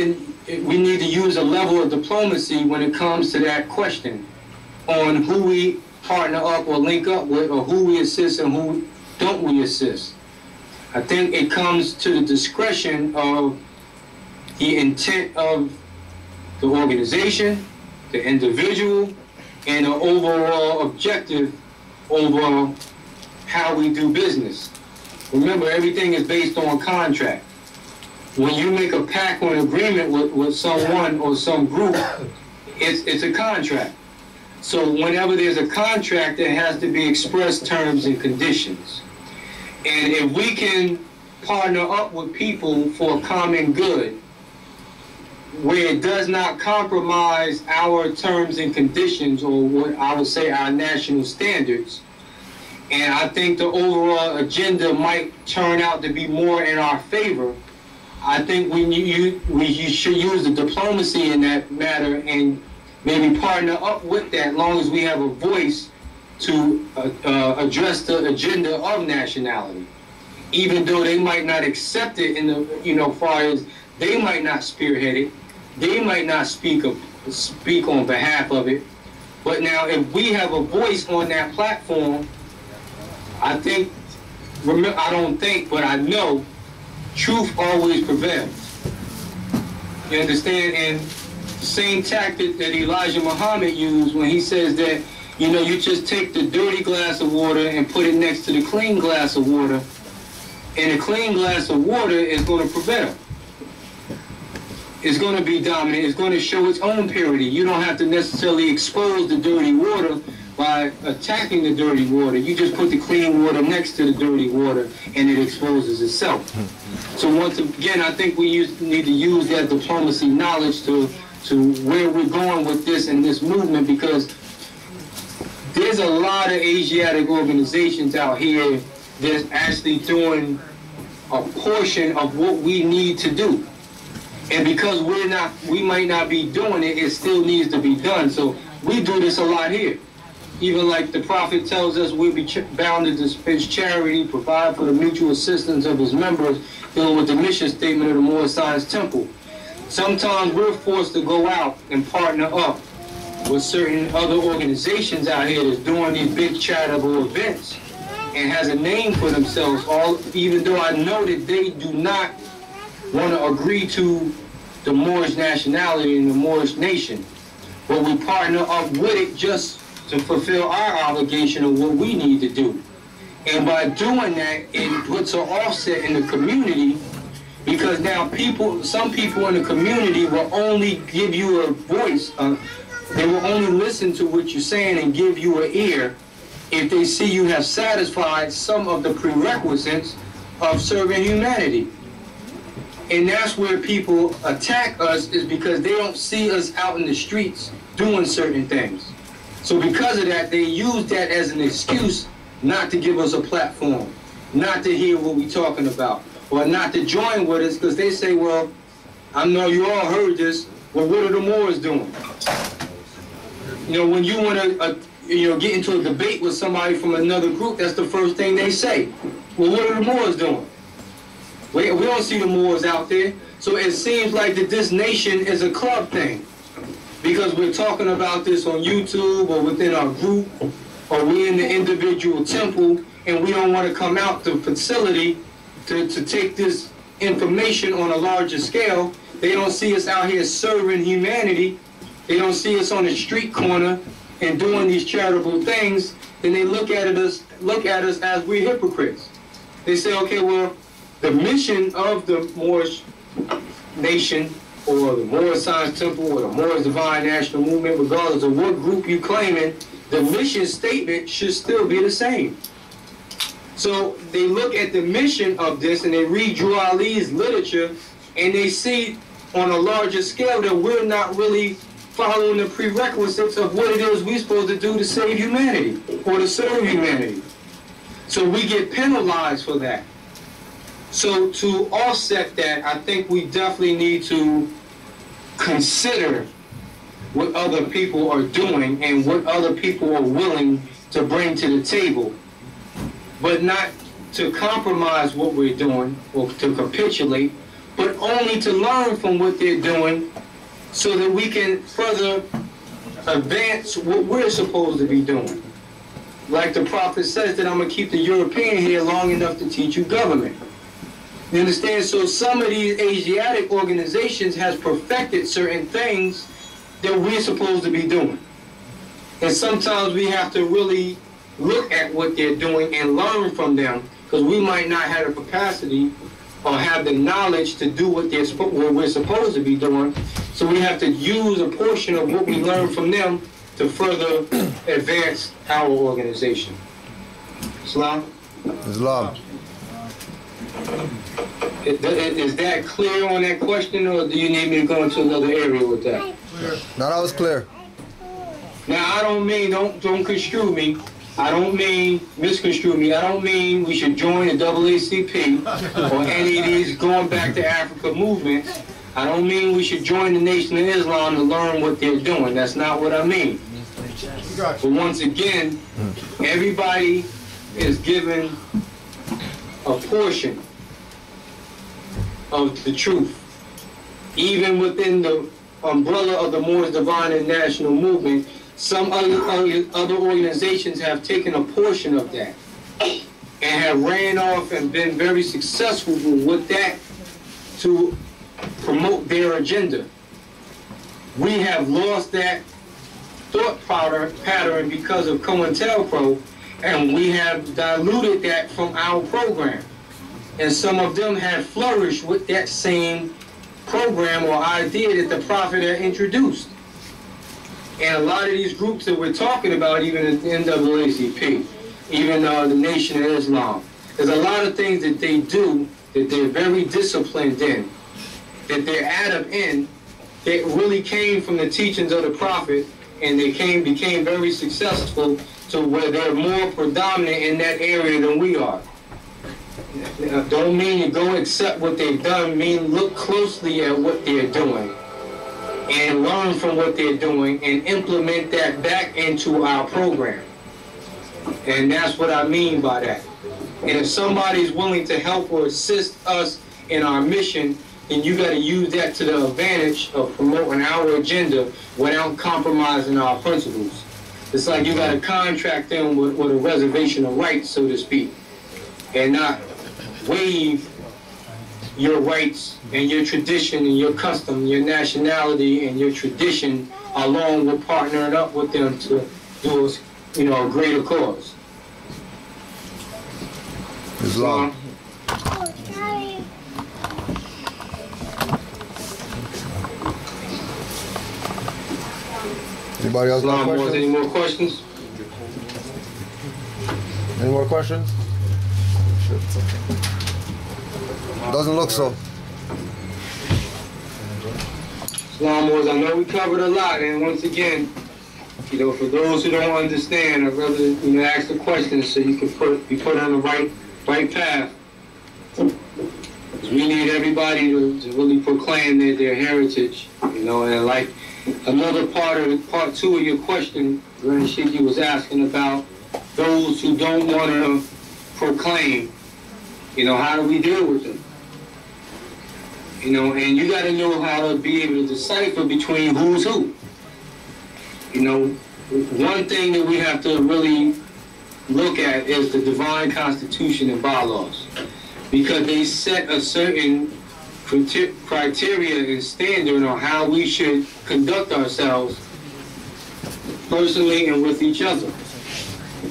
we need to use a level of diplomacy when it comes to that question on who we partner up or link up with, or who we assist and who don't we assist. I think it comes to the discretion of the intent of the organization, the individual, and the overall objective over how we do business. Remember, everything is based on contract. When you make a pact or an agreement with someone or some group, it's a contract. So whenever there's a contract, there has to be express terms and conditions. And if we can partner up with people for a common good, where it does not compromise our terms and conditions, or what I would say our national standards, and I think the overall agenda might turn out to be more in our favor, I think we should use the diplomacy in that matter and maybe partner up with that, as long as we have a voice to address the agenda of nationality. Even though they might not accept it in the, far as they might not spearhead it, they might not speak on behalf of it. But now, if we have a voice on that platform, I think, I don't think, but I know, truth always prevails. You understand? And the same tactic that Elijah Muhammad used when he says that, you just take the dirty glass of water and put it next to the clean glass of water, and the clean glass of water is going to prevail. It's going to be dominant. It's going to show its own purity. You don't have to necessarily expose the dirty water by attacking the dirty water. You just put the clean water next to the dirty water, and it exposes itself. So once again, I think we need to use that diplomacy knowledge to where we're going with this and this movement, because there's a lot of Asiatic organizations out here that's actually doing a portion of what we need to do. And because we might not be doing it, it still needs to be done. So we do this a lot here. Even like the Prophet tells us, we'll be bound to dispense charity, provide for the mutual assistance of his members, dealing with the mission statement of the Moor Science Temple. Sometimes we're forced to go out and partner up with certain other organizations out here that's doing these big charitable events and has a name for themselves, even though I know that they do not want to agree to the Moorish nationality and the Moorish nation. But we partner up with it just to fulfill our obligation of what we need to do. And by doing that, it puts an offset in the community, because now some people in the community will only give you a voice, they will only listen to what you're saying and give you an ear if they see you have satisfied some of the prerequisites of serving humanity. And that's where people attack us, is because they don't see us out in the streets doing certain things. So because of that, they use that as an excuse not to give us a platform, not to hear what we're talking about, or not to join with us, because they say, well, I know you all heard this, well, what are the Moors doing? When you want to get into a debate with somebody from another group, that's the first thing they say. Well, what are the Moors doing? We don't see the Moors out there. So it seems like that this nation is a club thing, because we're talking about this on YouTube or within our group, or we in the individual temple, and we don't want to come out the facility to take this information on a larger scale. They don't see us out here serving humanity. They don't see us on the street corner and doing these charitable things. Then they look at us as we're hypocrites. They say, okay, well, the mission of the Moorish nation, or the Moor Science Temple, or the Moorish Divine National Movement, regardless of what group you claiming, the mission statement should still be the same. So they look at the mission of this, and they read Drew Ali's literature, and they see on a larger scale that we're not really following the prerequisites of what it is we're supposed to do to save humanity, or to serve humanity. So we get penalized for that. So to offset that, I think we definitely need to consider what other people are doing and what other people are willing to bring to the table, but not to compromise what we're doing or to capitulate, but only to learn from what they're doing so that we can further advance what we're supposed to be doing. Like the prophet says that I'm going to keep the European here long enough to teach you government. You understand? So some of these Asiatic organizations has perfected certain things that we're supposed to be doing. And sometimes we have to really look at what they're doing and learn from them, because we might not have the capacity or have the knowledge to do what we're supposed to be doing. So we have to use a portion of what we learn from them to further advance our organization. Islam? Islam. Is that clear on that question, or do you need me to go into another area with that? No, that was clear. Now, I don't mean, don't construe me. I don't mean, misconstrue me. I don't mean we should join the NAACP or any of these going back to Africa movements. I don't mean we should join the Nation of Islam to learn what they're doing. That's not what I mean. But once again, everybody is given a portion of the truth. Even within the umbrella of the Moors Divine and National Movement, some other organizations have taken a portion of that and have ran off and been very successful with that to promote their agenda. We have lost that thought pattern because of COINTELPRO, and we have diluted that from our program. And some of them have flourished with that same program or idea that the Prophet had introduced. And a lot of these groups that we're talking about, even the NAACP, even the Nation of Islam, there's a lot of things that they do that they're very disciplined in, that they're adept in, that really came from the teachings of the Prophet, and they became very successful to where they're more predominant in that area than we are. Don't mean you go accept what they've done, mean look closely at what they're doing and learn from what they're doing and implement that back into our program. And that's what I mean by that. And if somebody's willing to help or assist us in our mission, then you got to use that to the advantage of promoting our agenda without compromising our principles. It's like you got to contract them with a reservation of rights, so to speak, and not waive your rights and your tradition and your custom, your nationality and your tradition, along with partnering up with them to do a greater cause. Islam. Anybody else got questions? Any more questions? Any more questions? Doesn't look so. Islam Wars, I know we covered a lot, and once again, for those who don't understand, I'd rather ask the questions so you can be put on the right path. We need everybody to really proclaim their heritage, and like another part two of your question, Grand Shiki was asking about those who don't want to proclaim. How do we deal with them? And you got to know how to be able to decipher between who's who. One thing that we have to really look at is the divine constitution and bylaws, because they set a certain criteria and standard on how we should conduct ourselves personally and with each other.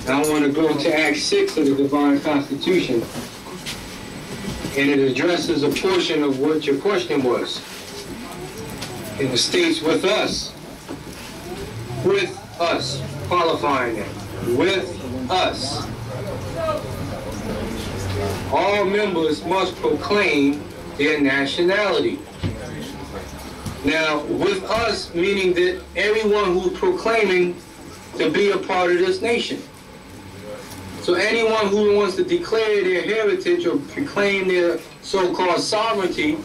I want to go to Act 6 of the divine constitution, and it addresses a portion of what your question was. And it states with us, qualifying it, with us. All members must proclaim their nationality. Now, with us, meaning that everyone who's proclaiming to be a part of this nation. So anyone who wants to declare their heritage or proclaim their so-called sovereignty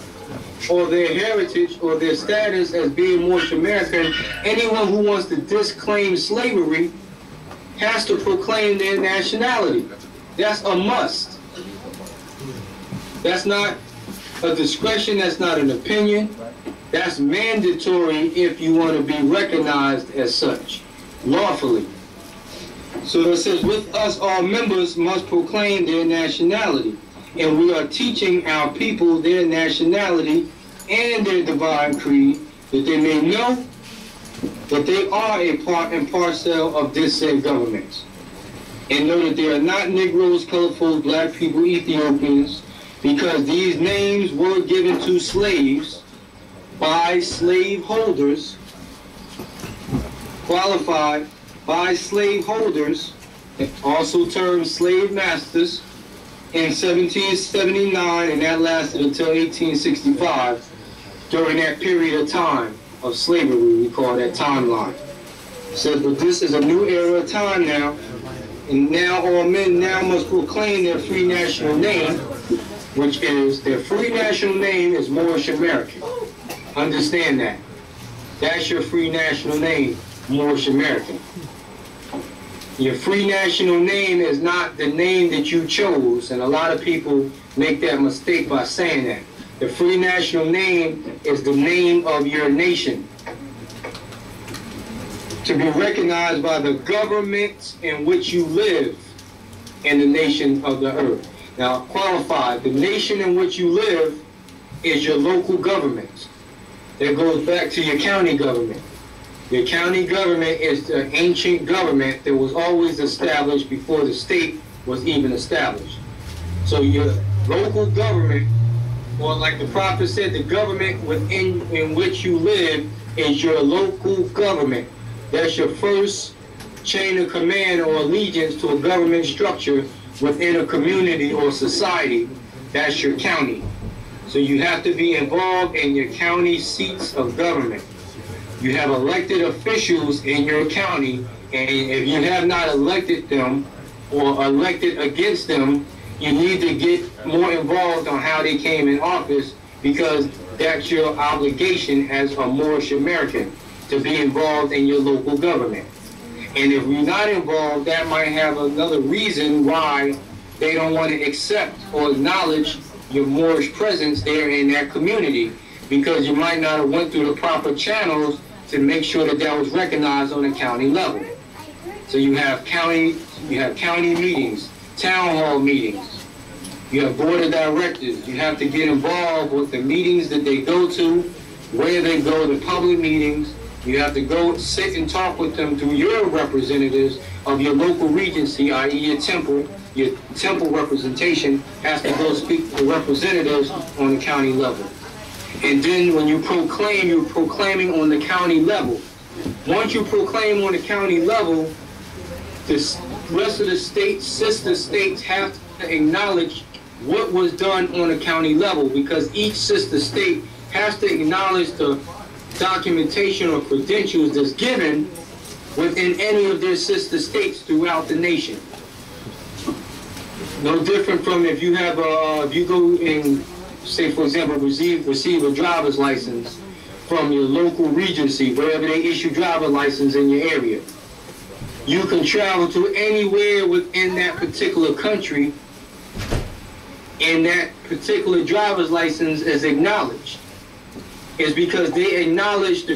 or their heritage or their status as being Moorish American, anyone who wants to disclaim slavery has to proclaim their nationality. That's a must. That's not a discretion, that's not an opinion. That's mandatory if you want to be recognized as such, lawfully. So it says, with us all members must proclaim their nationality. And we are teaching our people their nationality and their divine creed, that they may know that they are a part and parcel of this said government. And know that they are not Negroes, colored folks, black people, Ethiopians, because these names were given to slaves by slave holders, qualified by slave holders, also termed slave masters, in 1779, and that lasted until 1865. During that period of time of slavery, we call that timeline. It says, but this is a new era of time now, and now all men now must proclaim their free national name, which is, their free national name is Moorish American. Understand that. That's your free national name, Moorish American. Your free national name is not the name that you chose, and a lot of people make that mistake by saying that. The free national name is the name of your nation, to be recognized by the government in which you live in the nation of the earth. Now, qualified, the nation in which you live is your local government. That goes back to your county government. Your county government is the ancient government that was always established before the state was even established. So your local government, or like the prophet said, the government in which you live is your local government. That's your first chain of command or allegiance to a government structure within a community or society. That's your county. So you have to be involved in your county seats of government. You have elected officials in your county, and if you have not elected them or elected against them, you need to get more involved on how they came in office, because that's your obligation as a Moorish American, to be involved in your local government. And if you're not involved, that might have another reason why they don't want to accept or acknowledge your Moorish presence there in that community, because you might not have went through the proper channels to make sure that that was recognized on the county level. So you have county meetings, town hall meetings, you have board of directors. You have to get involved with the meetings that they go to, where they go to public meetings. You have to go sit and talk with them through your representatives of your local regency, i.e. your temple representation has to go speak to the representatives on the county level. And then when you proclaim, you're proclaiming on the county level. Once you proclaim on the county level, the rest of the states, sister states, have to acknowledge what was done on the county level, because each sister state has to acknowledge the documentation or credentials that's given within any of their sister states throughout the nation. No different from if you have if you go and say, for example, receive a driver's license from your local regency, wherever they issue driver's license in your area. You can travel to anywhere within that particular country, and that particular driver's license is acknowledged. It's because they acknowledge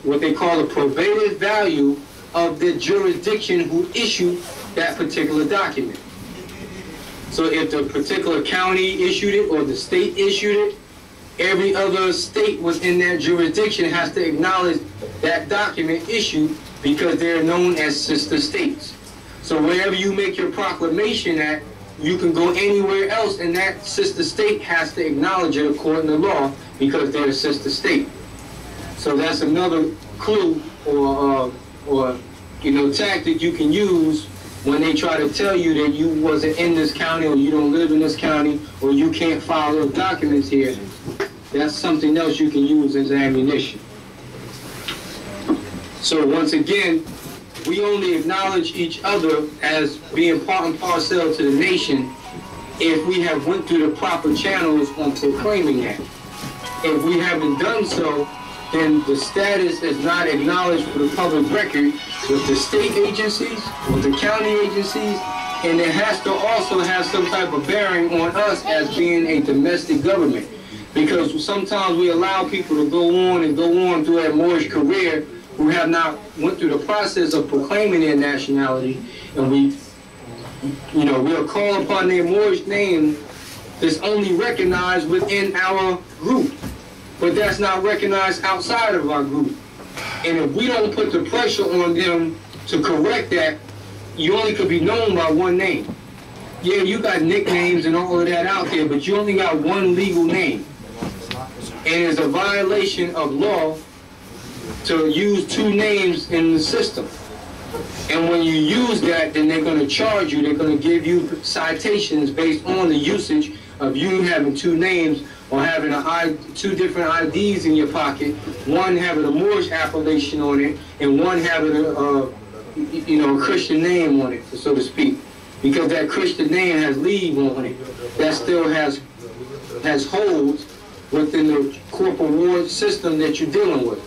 what they call the probative value of the jurisdiction who issued that particular document. So if the particular county issued it or the state issued it, every other state within that jurisdiction has to acknowledge that document issued, because they're known as sister states. So wherever you make your proclamation at, you can go anywhere else, and that sister state has to acknowledge it according to law, because they're a sister state. So that's another clue or tactic you can use when they try to tell you that you wasn't in this county, or you don't live in this county, or you can't file those documents here. That's something else you can use as ammunition. So once again, we only acknowledge each other as being part and parcel to the nation if we have went through the proper channels on proclaiming that. If we haven't done so, then the status is not acknowledged for the public record with the state agencies, with the county agencies, and it has to also have some type of bearing on us as being a domestic government. Because sometimes we allow people to go on through that Moorish career who have not went through the process of proclaiming their nationality, and we'll call upon their Moorish name that's only recognized within our group, but that's not recognized outside of our group. And if we don't put the pressure on them to correct that, you only could be known by one name. Yeah, you got nicknames and all of that out there, but you only got one legal name. And it's a violation of law to use two names in the system. And when you use that, then they're going to charge you. They're going to give you citations based on the usage of you having two names or having two different IDs in your pocket, one having a Moorish appellation on it and one having a Christian name on it, so to speak. Because that Christian name has leave on it. That still has holds within the corporate ward system that you're dealing with.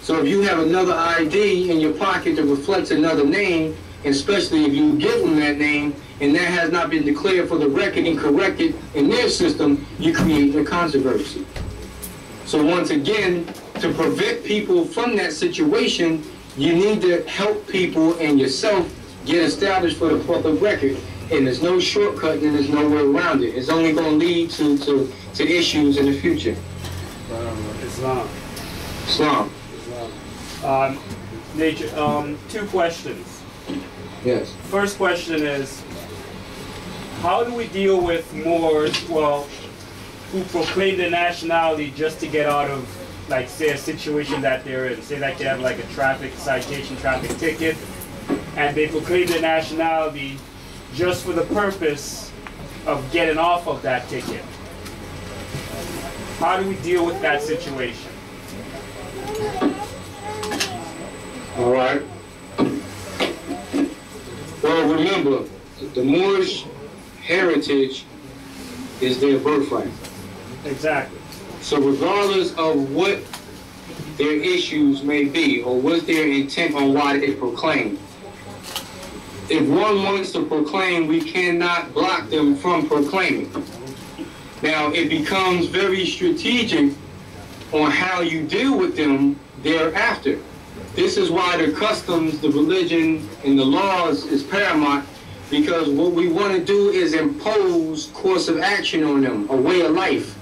So if you have another ID in your pocket that reflects another name, especially if you give them that name, and that has not been declared for the record and corrected in their system, you create a controversy. So once again, to prevent people from that situation, you need to help people and yourself get established for the public record. And there's no shortcut and there's no way around it. It's only going to lead to issues in the future. Islam. Islam. Two questions. Yes. First question is, how do we deal with Moors, who proclaim their nationality just to get out of, like, say, a situation that they're in? Say, like, they have, like, a traffic citation, traffic ticket, and they proclaim their nationality just for the purpose of getting off of that ticket. How do we deal with that situation? All right. Well, remember, the Moorish heritage is their birthright. Exactly. So regardless of what their issues may be or what their intent on why they proclaim, if one wants to proclaim, we cannot block them from proclaiming. Now, it becomes very strategic on how you deal with them thereafter. This is why the customs, the religion, and the laws is paramount, because what we want to do is impose course of action on them, a way of life.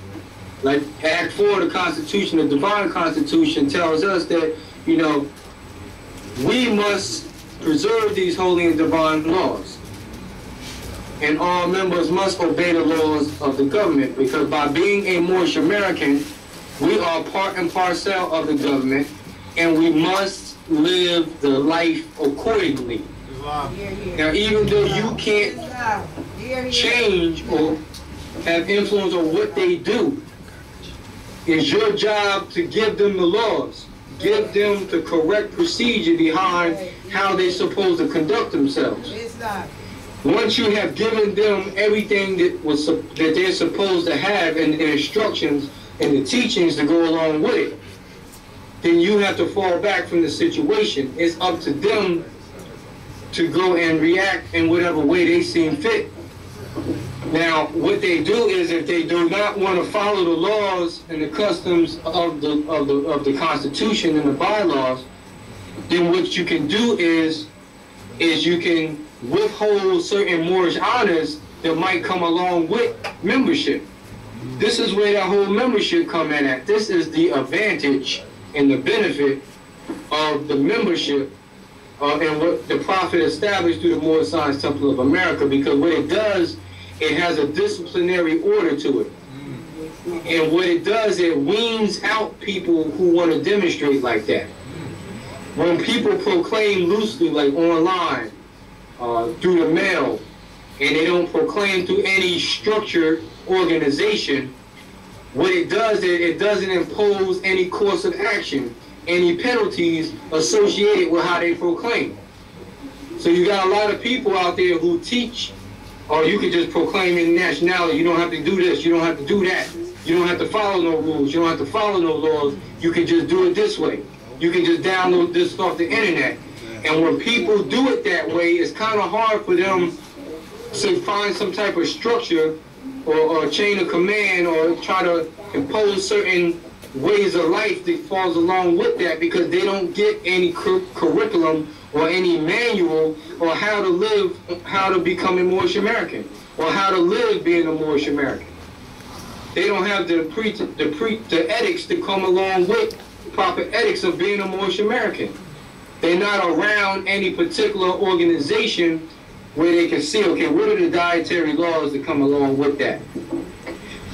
Like Act 4 of the Constitution, the Divine Constitution, tells us that, we must preserve these holy and divine laws. And all members must obey the laws of the government, because by being a Moorish American, we are part and parcel of the government, and we must live the life accordingly. Now, even though you can't change or have influence on what they do, it's your job to give them the laws. Give them the correct procedure behind how they're supposed to conduct themselves. Once you have given them everything that they're supposed to have and the instructions and the teachings to go along with it, then you have to fall back from the situation. It's up to them to go and react in whatever way they seem fit. Now, what they do is, if they do not want to follow the laws and the customs of the Constitution and the bylaws, then what you can do is you can withhold certain Moorish honors that might come along with membership. This is where that whole membership come in at. This is the advantage and the benefit of the membership and what the Prophet established through the Moorish Science Temple of America, because what it does, it has a disciplinary order to it. And what it does, it weans out people who want to demonstrate like that. When people proclaim loosely, like online, through the mail, and they don't proclaim through any structured organization, what it does is it doesn't impose any course of action, any penalties associated with how they proclaim. So you got a lot of people out there who teach, or you can just proclaim your nationality. You don't have to do this, you don't have to do that. You don't have to follow no rules, you don't have to follow no laws. You can just do it this way. You can just download this off the internet. And when people do it that way, it's kind of hard for them to find some type of structure or chain of command or try to impose certain ways of life that falls along with that, because they don't get any curriculum or any manual or how to live, how to become a Moorish American, or how to live being a Moorish American. They don't have the ethics that come along with proper ethics of being a Moorish American. They're not around any particular organization where they can see, okay, what are the dietary laws that come along with that?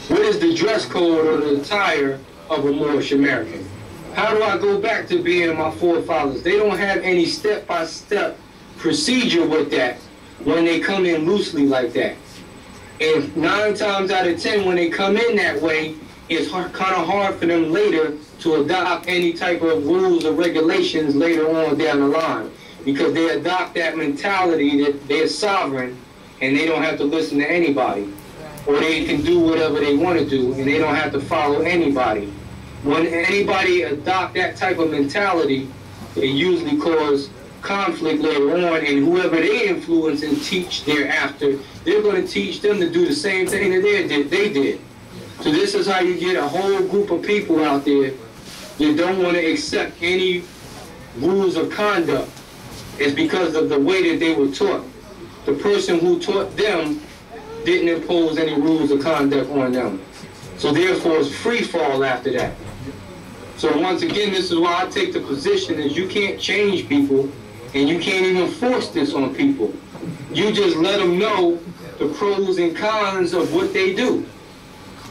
What is the dress code or the attire of a Moorish American? How do I go back to being my forefathers? They don't have any step-by-step procedure with that when they come in loosely like that. And 9 times out of 10, when they come in that way, it's kind of hard for them later to adopt any type of rules or regulations later on down the line, because they adopt that mentality that they're sovereign and they don't have to listen to anybody, or they can do whatever they want to do and they don't have to follow anybody. When anybody adopt that type of mentality, it usually causes conflict later on, and whoever they influence and teach thereafter, they're going to teach them to do the same thing that they did. So this is how you get a whole group of people out there that don't want to accept any rules of conduct. It's because of the way that they were taught. The person who taught them didn't impose any rules of conduct on them. So therefore it's free fall after that. So once again, this is why I take the position is you can't change people, and you can't even force this on people. You just let them know the pros and cons of what they do.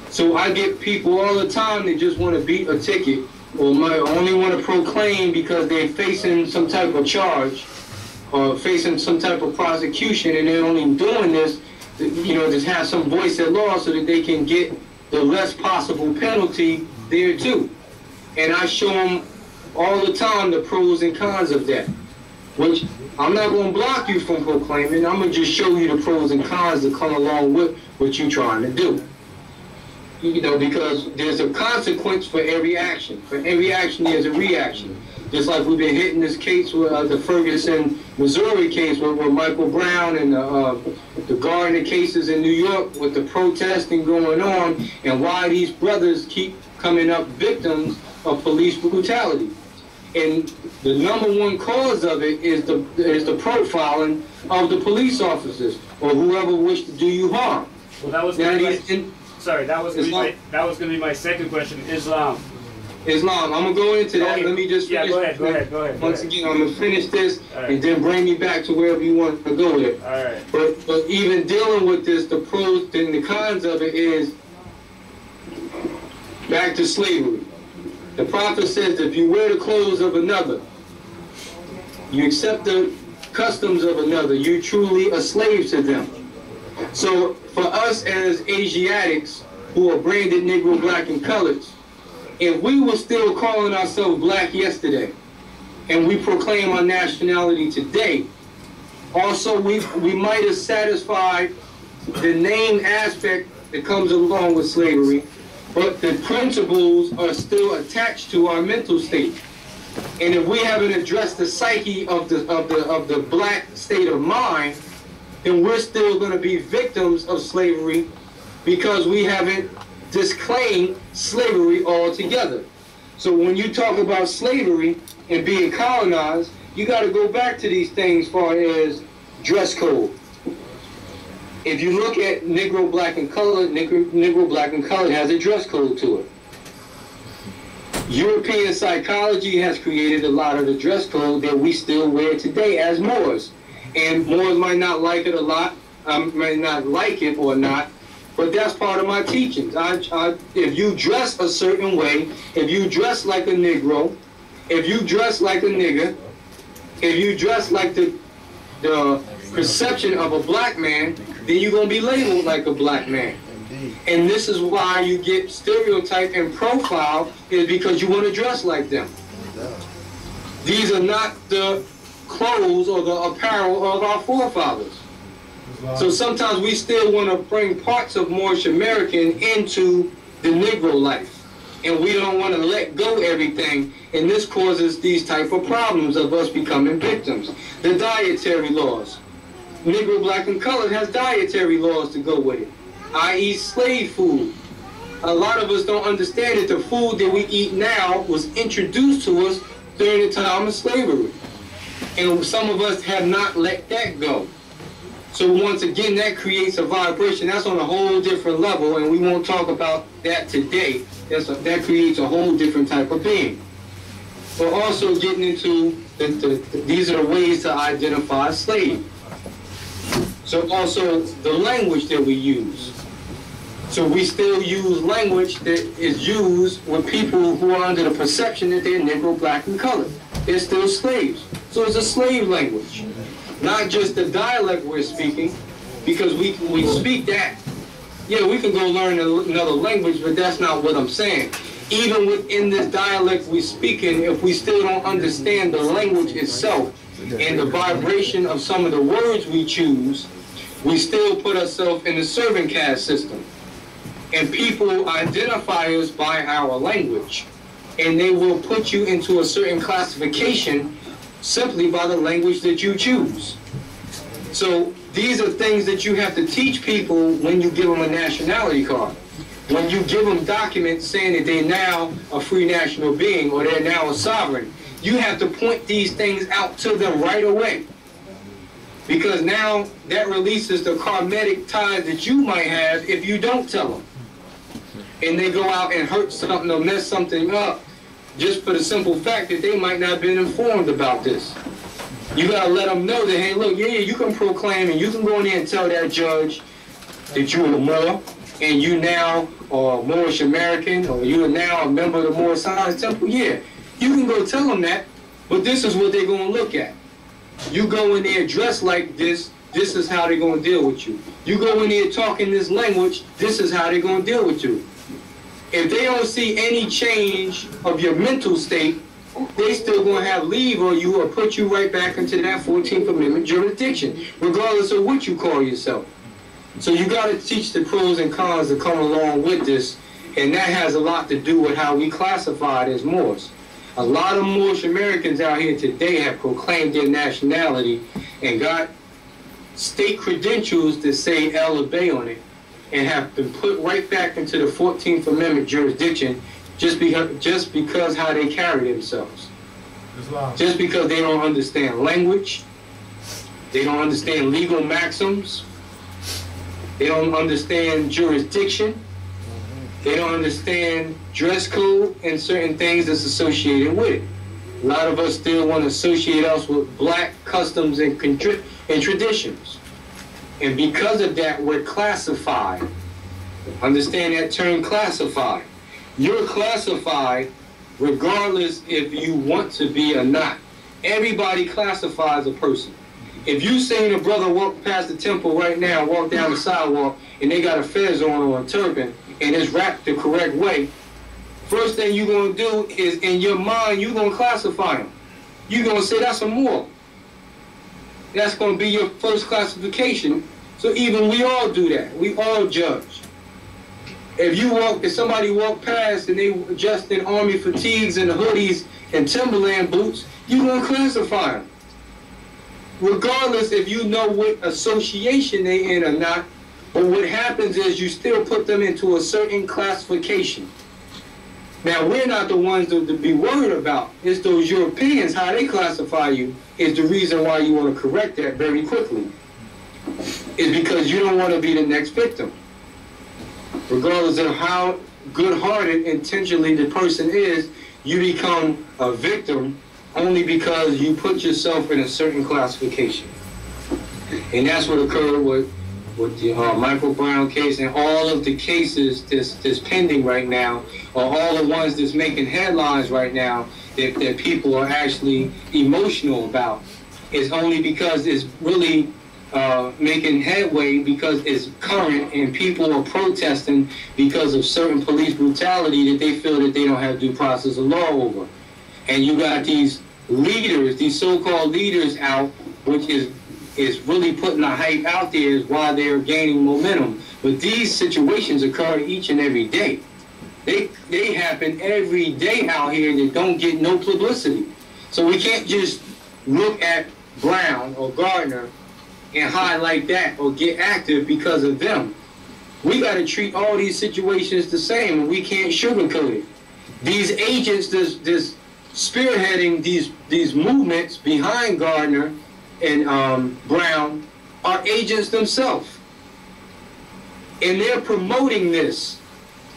So I get people all the time that just want to beat a ticket, or might only want to proclaim because they're facing some type of charge or facing some type of prosecution, and they're only doing this, you know, just have some voice at law so that they can get the less possible penalty there too. And I show them all the time the pros and cons of that, which I'm not going to block you from proclaiming. I'm going to just show you the pros and cons that come along with what you're trying to do. You know, because there's a consequence for every action. For every action, there's a reaction. Just like we've been hitting this case with the Ferguson, Missouri case with Michael Brown, and the Gardner cases in New York with the protesting going on, and why these brothers keep coming up victims of police brutality. And the #1 cause of it is the profiling of the police officers or whoever wished to do you harm. Well, that was going to be my second question. Islam. Islam. I'm gonna go into that. Let me just finish. Yeah, go ahead. Once again, I'm gonna finish this and then bring me back to wherever you want to go with it. All right. But even dealing with this, the pros and the cons of it is back to slavery. The prophet says that if you wear the clothes of another, you accept the customs of another, you're truly a slave to them. So for us as Asiatics who are branded Negro, Black, and Colored, if we were still calling ourselves black yesterday and we proclaim our nationality today, also we might have satisfied the name aspect that comes along with slavery, but the principles are still attached to our mental state. And if we haven't addressed the psyche of the black state of mind, then we're still going to be victims of slavery because we haven't disclaimed slavery altogether. So when you talk about slavery and being colonized, you got to go back to these things as far as dress code. If you look at Negro, Black, and Colored, Negro, Black, and Colored has a dress code to it. European psychology has created a lot of the dress code that we still wear today as Moors. And Moors might not like it a lot, might not like it or not, but that's part of my teachings. If you dress a certain way, if you dress like a Negro, if you dress like a nigger, if you dress like the perception of a black man, then you're going to be labeled like a black man. And this is why you get stereotyped and profiled, is because you want to dress like them. These are not the clothes or the apparel of our forefathers. So sometimes we still want to bring parts of Moorish American into the Negro life, and we don't want to let go everything, and this causes these type of problems of us becoming victims. The dietary laws. Negro, Black, and Colored has dietary laws to go with it. i.e. slave food. A lot of us don't understand that the food that we eat now was introduced to us during the time of slavery. And some of us have not let that go. So once again, that creates a vibration. That's on a whole different level, and we won't talk about that today. That creates a whole different type of being. But also getting into, these are the ways to identify a slave. So also the language that we use. So we still use language that is used with people who are under the perception that they're Negro, black, and colored. They're still slaves. So it's a slave language. Not just the dialect we're speaking, because we speak that. Yeah, we can go learn another language, but that's not what I'm saying. Even within this dialect we're speaking, if we still don't understand the language itself and the vibration of some of the words we choose, we still put ourselves in the servant caste system. And people identify us by our language. And they will put you into a certain classification simply by the language that you choose. So these are things that you have to teach people when you give them a nationality card. When you give them documents saying that they're now a free national being or they're now a sovereign, you have to point these things out to them right away. Because now that releases the karmatic ties that you might have if you don't tell them. And they go out and hurt something or mess something up just for the simple fact that they might not have been informed about this. You gotta let them know that, hey, look, yeah, you can proclaim and you can go in there and tell that judge that you're a Moor and you now are a Moorish American or you're now a member of the Moor Science Temple. Yeah, you can go tell them that, but this is what they're gonna look at. You go in there dressed like this, this is how they're gonna deal with you. You go in there talking this language, this is how they're gonna deal with you. If they don't see any change of your mental state, they still gonna have leave on you or put you right back into that 14th Amendment jurisdiction, regardless of what you call yourself. So you gotta teach the pros and cons that come along with this, and that has a lot to do with how we classify it as Moors. A lot of Moorish Americans out here today have proclaimed their nationality and got state credentials that say El Bay on it, and have been put right back into the 14th Amendment jurisdiction just because how they carry themselves. Just because they don't understand language, they don't understand legal maxims, they don't understand jurisdiction, they don't understand dress code and certain things that's associated with it. A lot of us still want to associate us with black customs and traditions. And because of that, we're classified. Understand that term, classified. You're classified regardless if you want to be or not. Everybody classifies a person. If you seen a brother walk past the temple right now, walk down the sidewalk, and they got a fez on or a turban, and it's wrapped the correct way, first thing you're going to do is, in your mind, you're going to classify them. You're going to say, that's a Moor. That's going to be your first classification. So even we all do that. We all judge. If somebody walk past and they just in army fatigues and hoodies and Timberland boots, you're going to classify them. Regardless if you know what association they in or not, but what happens is you still put them into a certain classification. Now, we're not the ones to be worried about. It's those Europeans, how they classify you, is the reason why you want to correct that very quickly. It's because you don't want to be the next victim. Regardless of how good-hearted intentionally the person is, you become a victim only because you put yourself in a certain classification. And that's what occurred with the Michael Brown case and all of the cases that's pending right now, or all the ones that's making headlines right now that people are actually emotional about. It's only because it's really making headway because it's current and people are protesting because of certain police brutality that they feel that they don't have due process of law over. And you got these leaders, these so-called leaders out, which is really putting the hype out there is why they're gaining momentum. But these situations occur each and every day. They happen every day out here that don't get no publicity. So we can't just look at Brown or Gardner and highlight that or get active because of them. We got to treat all these situations the same, and we can't sugarcoat it. These agents that's spearheading these movements behind Gardner and Brown are agents themselves. And they're promoting this.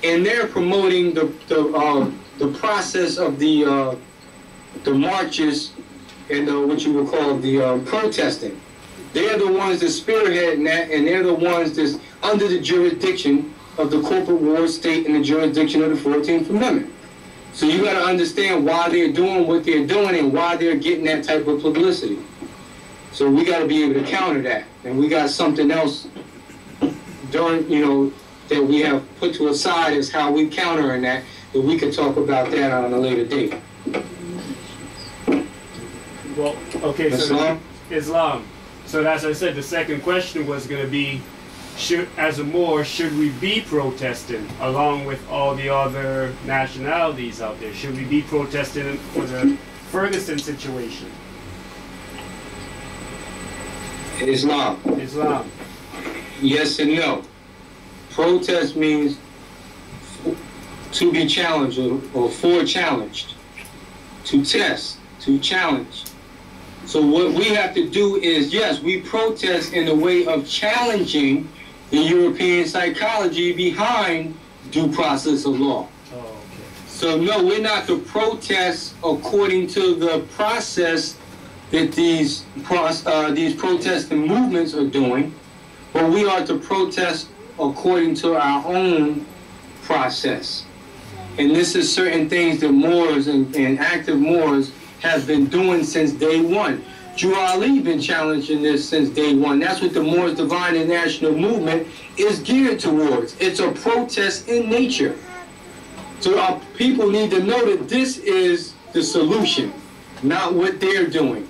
And they're promoting the process of the marches and what you would call the protesting. They're the ones that spearheading that, and they're the ones that's under the jurisdiction of the corporate war state and the jurisdiction of the 14th Amendment. So you got to understand why they're doing what they're doing and why they're getting that type of publicity. So we got to be able to counter that, and we got something else during, you know, that we have put to a side as how we countering that we could talk about that on a later date. Well, okay, so Islam? Islam. So as I said, the second question was going to be, as a Moor, should we be protesting along with all the other nationalities out there? Should we be protesting for the Ferguson situation? Islam. Islam. Yes and no. Protest means to be challenged or challenged, to test, to challenge. So what we have to do is, yes, we protest in a way of challenging the European psychology behind due process of law. Oh, okay. So no, we're not to protest according to the process that these protesting movements are doing, but we are to protest according to our own process. And this is certain things that Moors and active Moors have been doing since day one. Drew Ali been challenging this since day one. That's what the Moors Divine and National Movement is geared towards. It's a protest in nature. So our people need to know that this is the solution, not what they're doing.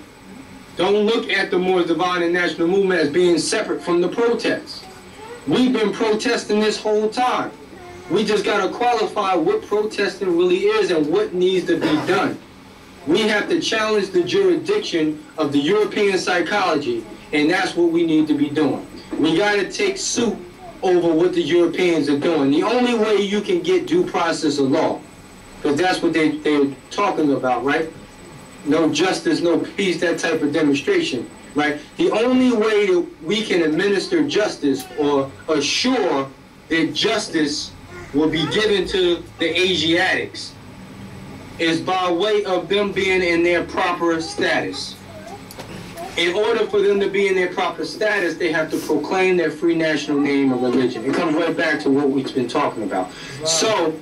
Don't look at the Moors Divine and National Movement as being separate from the protests. We've been protesting this whole time. We just got to qualify what protesting really is and what needs to be done. We have to challenge the jurisdiction of the European psychology, and that's what we need to be doing. We got to take suit over what the Europeans are doing. The only way you can get due process of law, because that's what they're talking about, right? No justice, no peace, that type of demonstration, right? The only way that we can administer justice or assure that justice will be given to the Asiatics is by way of them being in their proper status. In order for them to be in their proper status, they have to proclaim their free national name and religion. It comes right back to what we've been talking about. So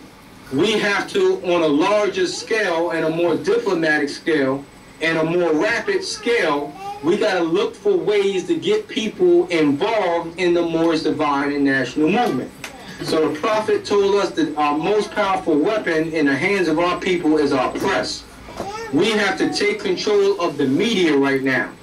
we have to, on a larger scale and a more diplomatic scale and a more rapid scale, we got to look for ways to get people involved in the Moors Divine and National Movement. So the Prophet told us that our most powerful weapon in the hands of our people is our press. We have to take control of the media right now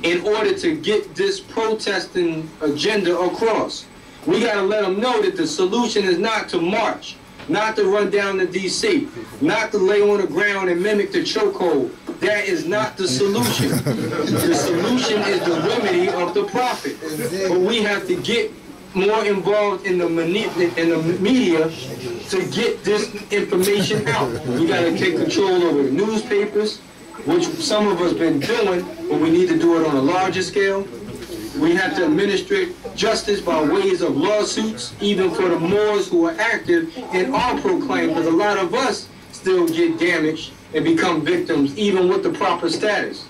in order to get this protesting agenda across. We got to let them know that the solution is not to march, not to run down to D.C., not to lay on the ground and mimic the chokehold. That is not the solution. The solution is the remedy of the Prophet. But we have to get more involved in the media to get this information out. We got to take control over the newspapers, which some of us been doing, but we need to do it on a larger scale. We have to administer justice by ways of lawsuits, even for the Moors who are active and are proclaimed, because a lot of us still get damaged and become victims, even with the proper status.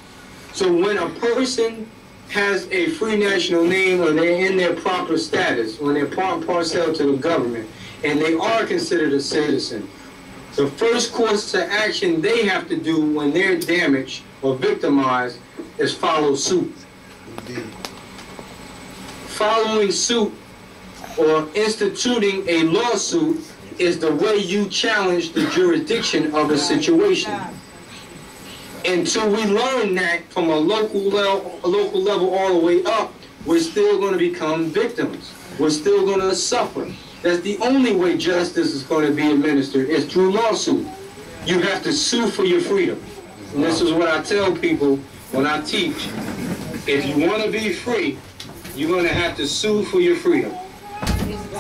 So when a person has a free national name or they're in their proper status, when they're part and parcel to the government, and they are considered a citizen, the first course of action they have to do when they're damaged or victimized is follow suit. Following suit or instituting a lawsuit is the way you challenge the jurisdiction of a situation. Until we learn that from a local level all the way up, we're still going to become victims. We're still going to suffer. That's the only way justice is going to be administered, is through lawsuit. You have to sue for your freedom. And this is what I tell people when I teach. If you want to be free, you're going to have to sue for your freedom.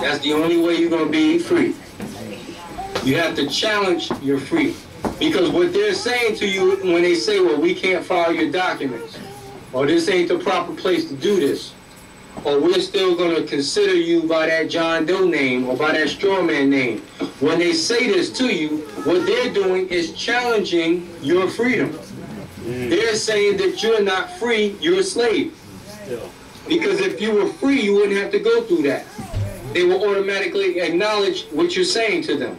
That's the only way you're going to be free. You have to challenge your freedom. Because what they're saying to you when they say, well, we can't file your documents, or this ain't the proper place to do this, or we're still going to consider you by that John Doe name or by that straw man name. When they say this to you, what they're doing is challenging your freedom. They're saying that you're not free, you're a slave. Because if you were free, you wouldn't have to go through that. They will automatically acknowledge what you're saying to them.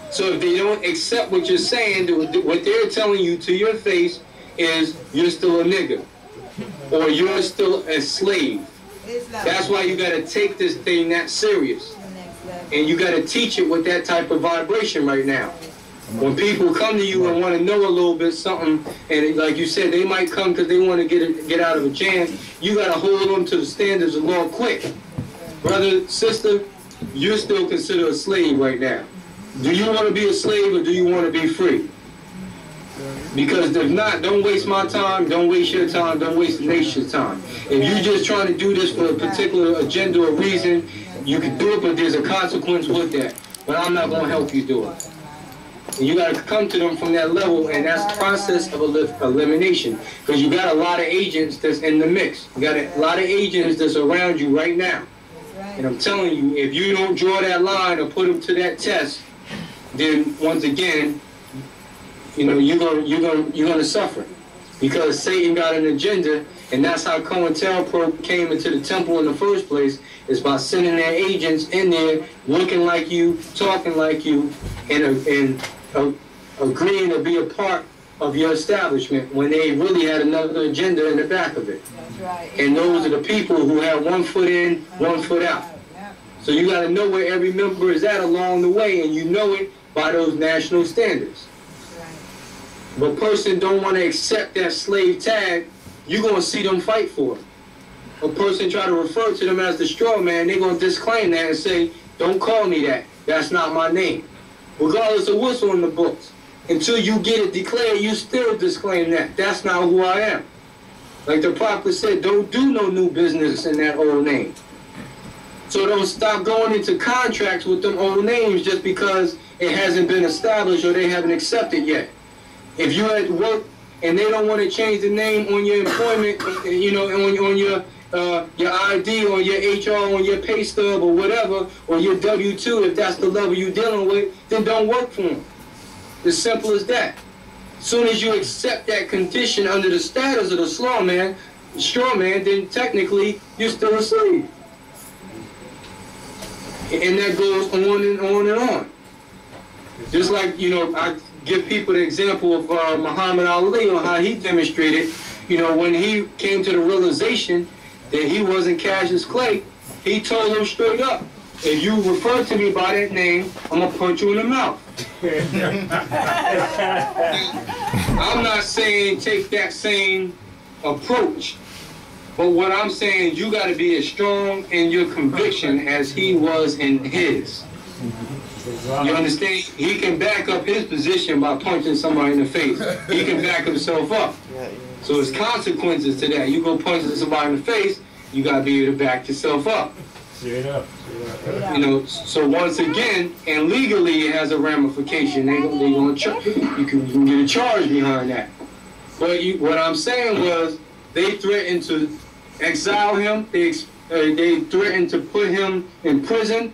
So if they don't accept what you're saying, what they're telling you to your face is you're still a nigger, or you're still a slave. That's why you got to take this thing that serious. And you got to teach it with that type of vibration right now. When people come to you and want to know a little bit something, and like you said, they might come because they want to get out of a jam, you got to hold them to the standards of law quick. Brother, sister, you're still considered a slave right now. Do you want to be a slave or do you want to be free? Because if not, don't waste my time, don't waste your time, don't waste the nation's time. If you're just trying to do this for a particular agenda or reason, you can do it, but there's a consequence with that. But I'm not going to help you do it. And you got to come to them from that level, and that's the process of elimination. Because you got a lot of agents that's in the mix. You got a lot of agents that's around you right now. And I'm telling you, if you don't draw that line or put them to that test, then once again, you know, you're gonna suffer, because Satan got an agenda, and that's how COINTELPRO came into the temple in the first place, is by sending their agents in there, looking like you, talking like you, and agreeing to be a part of your establishment when they really had another agenda in the back of it. That's right. And those are the people who have one foot in, one foot out. So you got to know where every member is at along the way, and you know it by those national standards. If a person don't want to accept that slave tag, you're going to see them fight for it. A person try to refer to them as the straw man, they're going to disclaim that and say, don't call me that. That's not my name. Regardless of what's on the books. Until you get it declared, you still disclaim that. That's not who I am. Like the prophet said, don't do no new business in that old name. So don't stop going into contracts with them old names just because it hasn't been established or they haven't accepted yet. If you're at work and they don't want to change the name on your employment, you know, on your ID, or your HR, on your pay stub or whatever, or your W-2, if that's the level you're dealing with, then don't work for them. As simple as that. As soon as you accept that condition under the status of the straw man, then technically you're still a slave. And that goes on and on and on. Just like, you know, I give people the example of Muhammad Ali on how he demonstrated, you know, when he came to the realization that he wasn't Cassius Clay, he told him straight up, if you refer to me by that name, I'm going to punch you in the mouth. I'm not saying take that same approach, but what I'm saying, you got to be as strong in your conviction as he was in his. You understand? He can back up his position by punching somebody in the face. He can back himself up. So there's consequences to that. You go punch somebody in the face, you got to be able to back yourself up. Straight up. You know, so once again, and legally it has a ramification. They gonna you can get a charge behind that. But what I'm saying was, they threatened to exile him. They threatened to put him in prison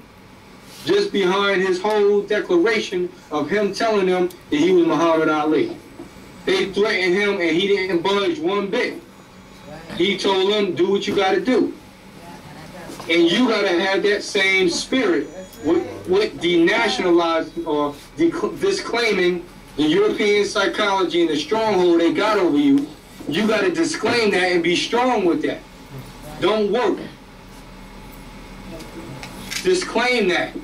just behind his whole declaration of him telling them that he was Muhammad Ali. They threatened him, and he didn't budge one bit. He told them, do what you got to do. And you got to have that same spirit with denationalizing or disclaiming the European psychology and the stronghold they got over you. You got to disclaim that and be strong with that. Don't work. Disclaim that.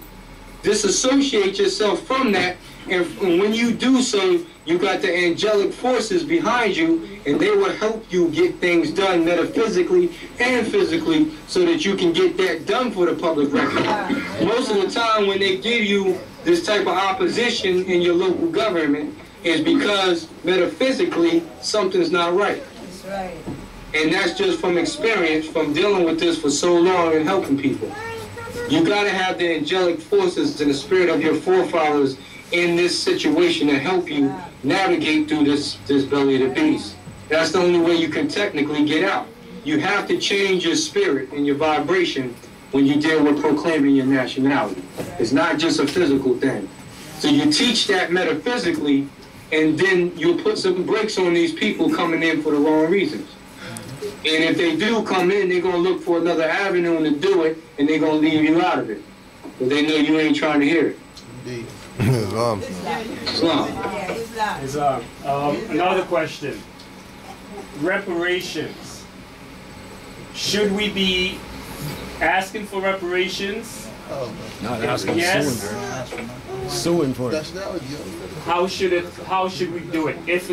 Disassociate yourself from that. And when you do so, you got the angelic forces behind you, and they will help you get things done metaphysically and physically so that you can get that done for the public record. Most of the time when they give you this type of opposition in your local government is because metaphysically something's not right. That's right. And that's just from experience, from dealing with this for so long and helping people. You got to have the angelic forces and the spirit of your forefathers in this situation to help you navigate through this belly of the beast. That's the only way you can technically get out. You have to change your spirit and your vibration when you deal with proclaiming your nationality. It's not just a physical thing. So you teach that metaphysically, and then you'll put some brakes on these people coming in for the wrong reasons. And if they do come in, they're going to look for another avenue to do it, and they're going to leave you out of it. But they know you ain't trying to hear it. Indeed. Islam. Islam. Another question. Reparations. Should we be asking for reparations? Not asking, yes. Suing for it. How should we do it? If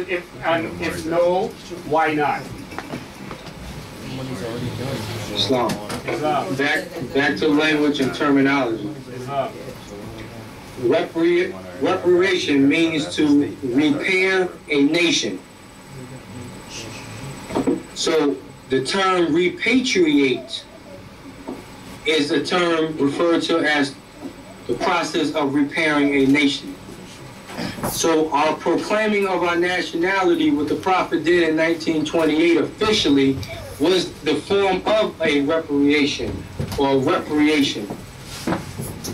no, why not? Islam. Back to language and terminology. Reparation means to repair a nation. So the term repatriate is a term referred to as the process of repairing a nation. So our proclaiming of our nationality, what the Prophet did in 1928 officially, was the form of a reparation or reparation.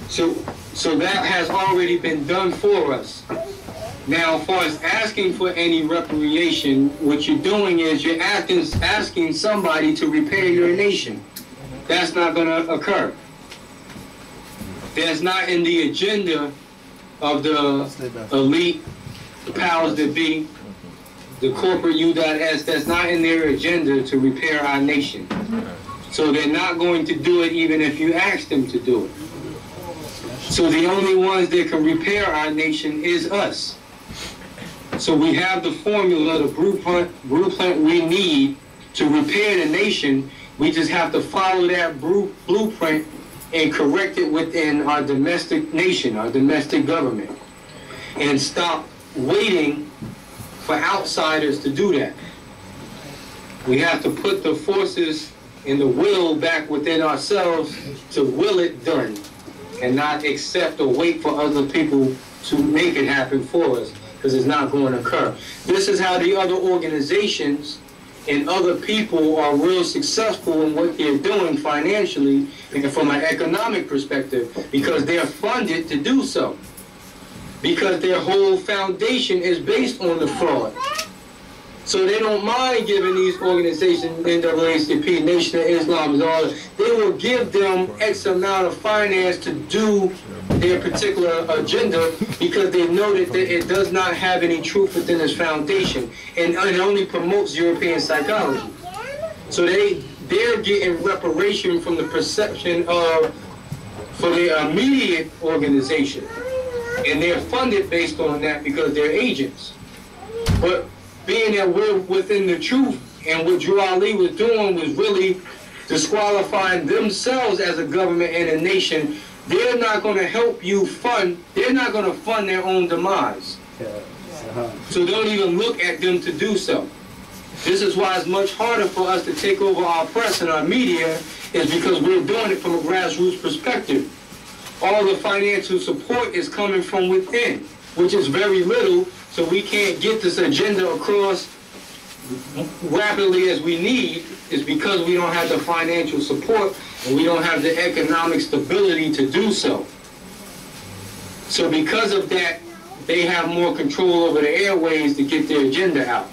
So that has already been done for us. Now, as far as asking for any reparation, what you're doing is you're asking somebody to repair your nation. That's not going to occur. That's not in the agenda of the elite, the powers that be, the corporate U.S. That's not in their agenda to repair our nation. So they're not going to do it even if you ask them to do it. So the only ones that can repair our nation is us. So we have the formula, the blueprint we need to repair the nation. We just have to follow that blueprint and correct it within our domestic nation, our domestic government, and stop waiting for outsiders to do that. We have to put the forces and the will back within ourselves to will it done, and not accept or wait for other people to make it happen for us, because it's not going to occur. This is how the other organizations and other people are real successful in what they're doing financially and from an economic perspective, because they're funded to do so. Because their whole foundation is based on the fraud. So they don't mind giving these organizations, NAACP, Nation of Islam, they will give them X amount of finance to do their particular agenda, because they know that it does not have any truth within its foundation, and it only promotes European psychology. So they're getting reparation from the perception of, for their immediate organization, and they're funded based on that because they're agents. But being that we're within the truth, and what Drew Ali was doing was really disqualifying themselves as a government and a nation, they're not going to help you fund, they're not going to fund their own demise. So don't even look at them to do so. This is why it's much harder for us to take over our press and our media, is because we're doing it from a grassroots perspective. All the financial support is coming from within, which is very little, so we can't get this agenda across rapidly as we need, is because we don't have the financial support and we don't have the economic stability to do so. So because of that, they have more control over the airways to get their agenda out.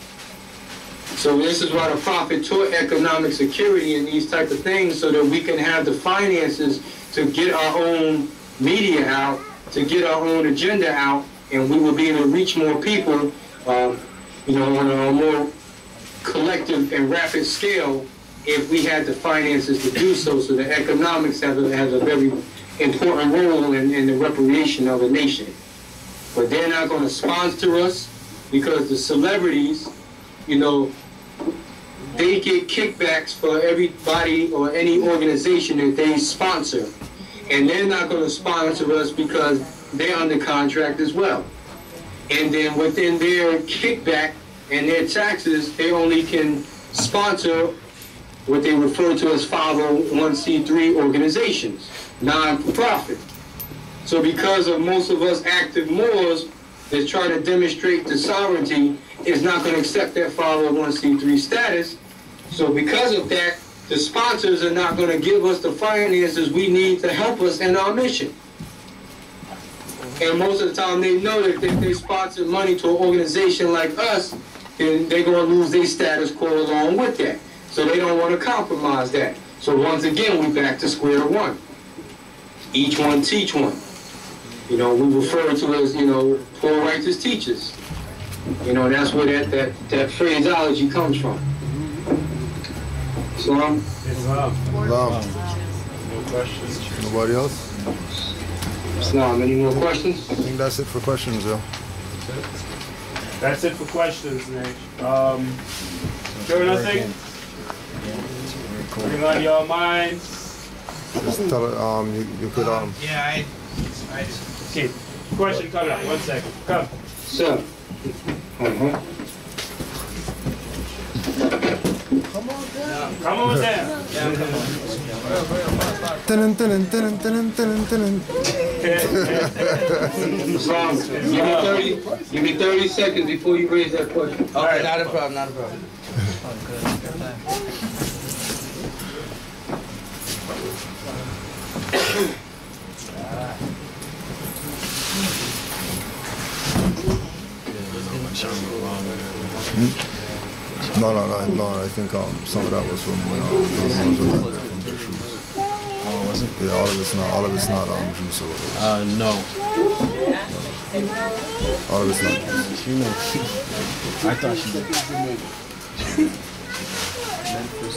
So this is why the Prophet taught economic security and these type of things, so that we can have the finances to get our own media out, to get our own agenda out, and we will be able to reach more people, on a more collective and rapid scale, if we had the finances to do so. So the economics has a very important role in the reparation of a nation. But they're not going to sponsor us, because the celebrities, they get kickbacks for everybody or any organization that they sponsor. And they're not going to sponsor us because they're under contract as well. And then within their kickback and their taxes, they only can sponsor what they refer to as 501c3 organizations, non-for-profit. So because of most of us active Moors that's trying to demonstrate the sovereignty is not going to accept that 501c3 status. So because of that, the sponsors are not going to give us the finances we need to help us in our mission. And most of the time they know that if they sponsor money to an organization like us, then they're going to lose their status quo along with that. So they don't want to compromise that. So once again, we're back to square one. Each one teach one. You know, we refer to as, you know, poor righteous teachers. You know, that's where that phraseology comes from. Islam? Islam. No questions. Nobody else? Islam, any more questions? I think that's it for questions, though. That's it for questions, Nate. Sure nothing? Anything on your minds? Just tell it, you could, Yeah, okay, question coming up, 1 second. Come. Sir. Come on down. Come on down. Give me 30 seconds before you raise that question. Okay, not a problem, not a problem. No, I think some of that was from when from their shoes. Oh, was it? Yeah, all of it's not juice or whatever. No. All of it's not juice. She knows. I thought she did. Memphis,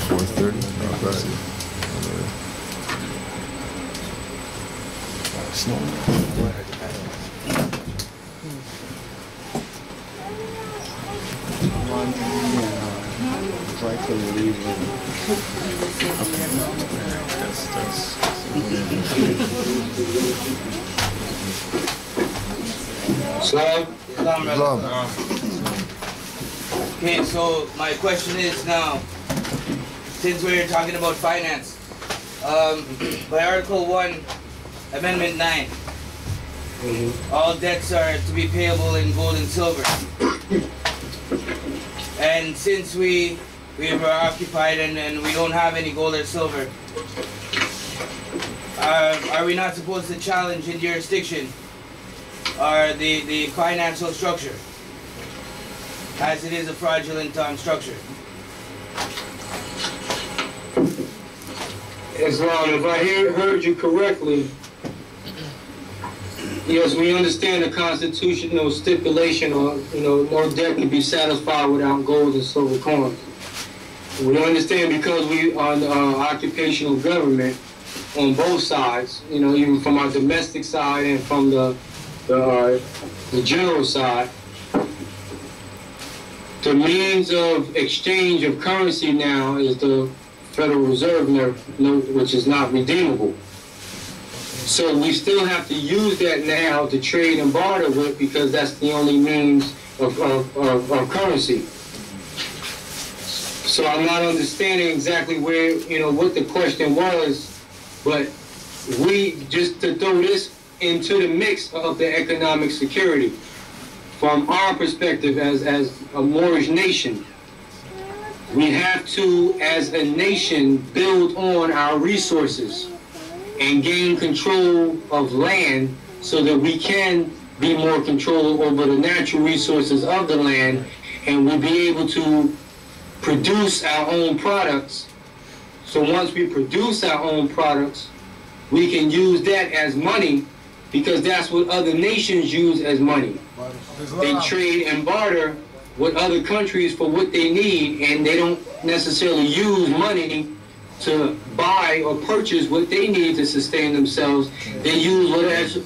$430. Not bad. Islam. Okay, so my question is now, since we're talking about finance, by Article 1, Amendment 9, all debts are to be payable in gold and silver. And since we were occupied and we don't have any gold or silver, are we not supposed to challenge in jurisdiction or the financial structure, as it is a fraudulent structure? Islam, if I heard you correctly, yes, we understand the constitutional stipulation on, no debt can be satisfied without gold and silver coins. We understand because we are occupational government on both sides, even from our domestic side and from the general side. The means of exchange of currency now is the Federal Reserve note, which is not redeemable. So we still have to use that now to trade and barter with, because that's the only means of currency. So I'm not understanding exactly where, what the question was, but we, just to throw this into the mix of the economic security, from our perspective as a Moorish nation, we have to, as a nation, build on our resources and gain control of land so that we can be more control over the natural resources of the land, and we'll be able to produce our own products. So once we produce our own products, we can use that as money, because that's what other nations use as money. They trade and barter with other countries for what they need, and they don't necessarily use money to buy or purchase what they need to sustain themselves. They use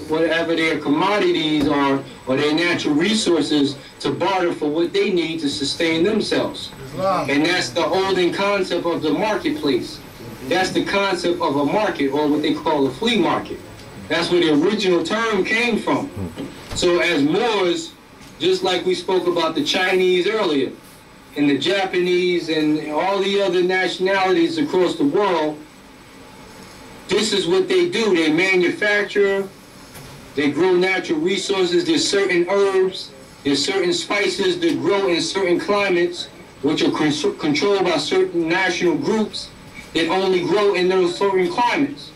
whatever their commodities are or their natural resources to barter for what they need to sustain themselves. And that's the olden concept of the marketplace. That's the concept of a market, or what they call a flea market. That's where the original term came from. So as Moors, just like we spoke about the Chinese earlier, and the Japanese and all the other nationalities across the world, this is what they do. They manufacture, they grow natural resources. There's certain herbs, there's certain spices that grow in certain climates, which are controlled by certain national groups that only grow in those certain climates.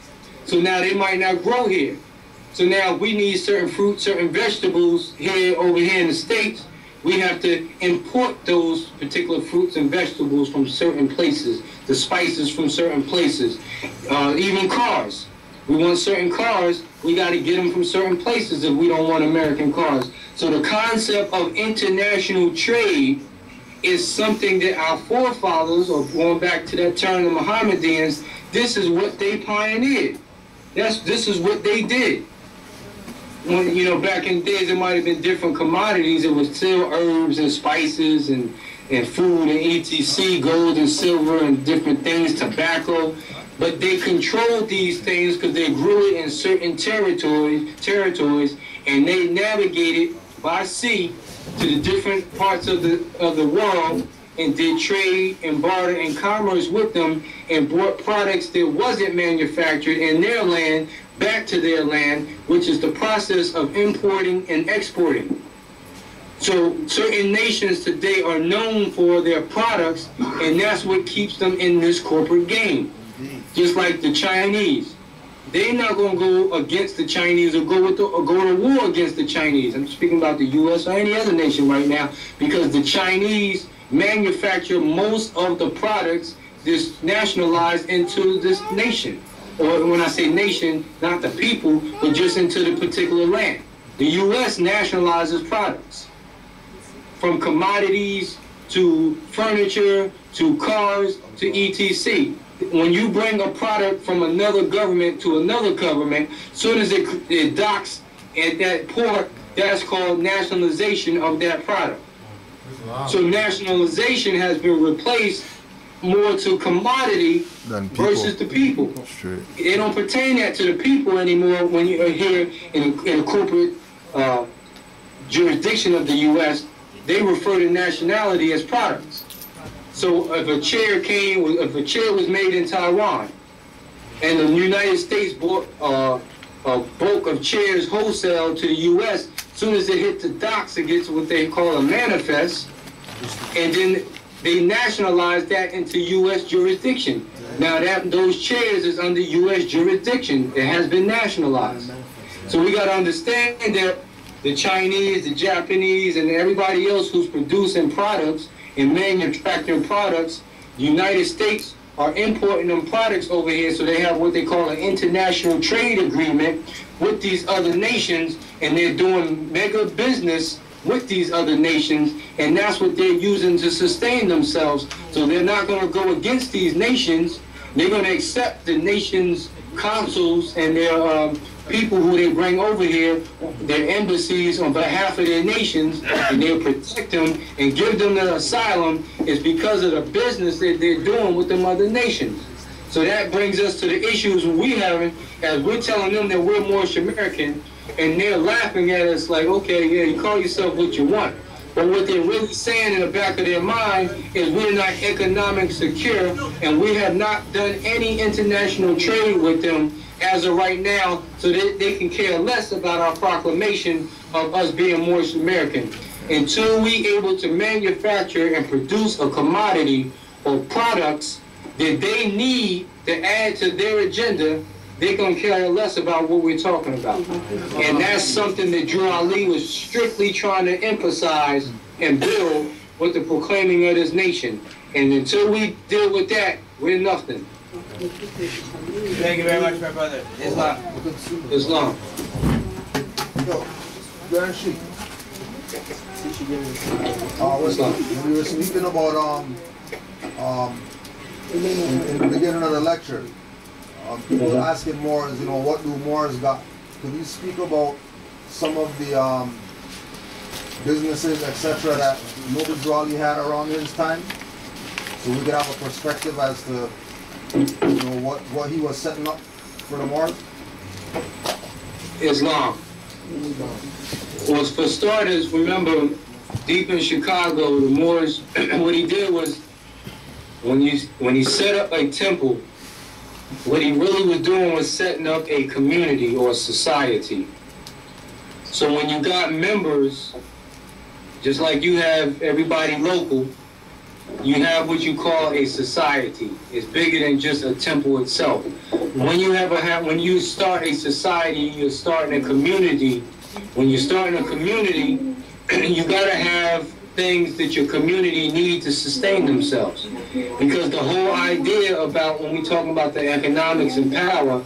So now they might not grow here. So now we need certain fruits, certain vegetables over here in the States. We have to import those particular fruits and vegetables from certain places, the spices from certain places, even cars. We want certain cars, we got to get them from certain places if we don't want American cars. So the concept of international trade is something that our forefathers, or going back to that term, the Mohammedans, this is what they pioneered. This is what they did. When, you know, back in the days, it might have been different commodities. It was still herbs and spices and food and etc., gold and silver and different things, tobacco. But they controlled these things because they grew it in certain territories, and they navigated by sea to the different parts of the world and did trade and barter and commerce with them and brought products that wasn't manufactured in their land back to their land, which is the process of importing and exporting. So certain nations today are known for their products, and that's what keeps them in this corporate game. Just like the Chinese. They're not going to go against the Chinese or go to war against the Chinese. I'm speaking about the U.S. or any other nation right now, because the Chinese manufacture most of the products that's nationalized into this nation. Or when I say nation, not the people, but just into the particular land. The U.S. nationalizes products. From commodities to furniture to cars to etc. When you bring a product from another government to another government, as soon as it docks at that port, that's called nationalization of that product. Wow. So nationalization has been replaced more to commodity versus the people. They don't pertain that to the people anymore when you are here in a corporate jurisdiction of the U.S. They refer to nationality as products. So if a chair was made in Taiwan, and the United States bought a bulk of chairs wholesale to the U.S., as soon as it hit the docks, it gets what they call a manifest, and then they nationalize that into U.S. jurisdiction. Now those chairs is under U.S. jurisdiction. It has been nationalized. So we got to understand that the Chinese, the Japanese, and everybody else who's producing products and manufacturing products, the United States are importing them products over here, so they have what they call an international trade agreement with these other nations, and they're doing mega business with these other nations, and that's what they're using to sustain themselves. So they're not going to go against these nations. They're going to accept the nation's consuls and their people who they bring over here, their embassies on behalf of their nations, and they'll protect them and give them the asylum. Is because of the business that they're doing with them other nations. So that brings us to the issues we're having, as we're telling them that we're Moorish American, and they're laughing at us like, okay, yeah, you call yourself what you want. But what they're really saying in the back of their mind is we're not economically secure, and we have not done any international trade with them as of right now, so that they can care less about our proclamation of us being Moorish American. Until we able to manufacture and produce a commodity or products that they need to add to their agenda, they're going to care less about what we're talking about. And that's something that Drew Ali was strictly trying to emphasize and build with the proclaiming of this nation. And until we deal with that, we're nothing. Thank you very much, my brother. Islam. Islam. Grand Sheikh. We were speaking about in the beginning of the lecture. People were asking Moors, you know, what do Moors got? Could you speak about some of the businesses, etc., that Noble Drew Ali had around his time, so we could have a perspective as to, you know, what he was setting up for the Moors? Islam. Well, for starters, remember, deep in Chicago, the Moors, what he did was, when he set up a temple, what he really was doing was setting up a community or a society. So when you got members, just like you have everybody local, you have what you call a society. It's bigger than just a temple itself. When you start a society, you're starting a community. When you're starting a community, you gotta have things that your community need to sustain themselves. Because the whole idea about when we talk about the economics and power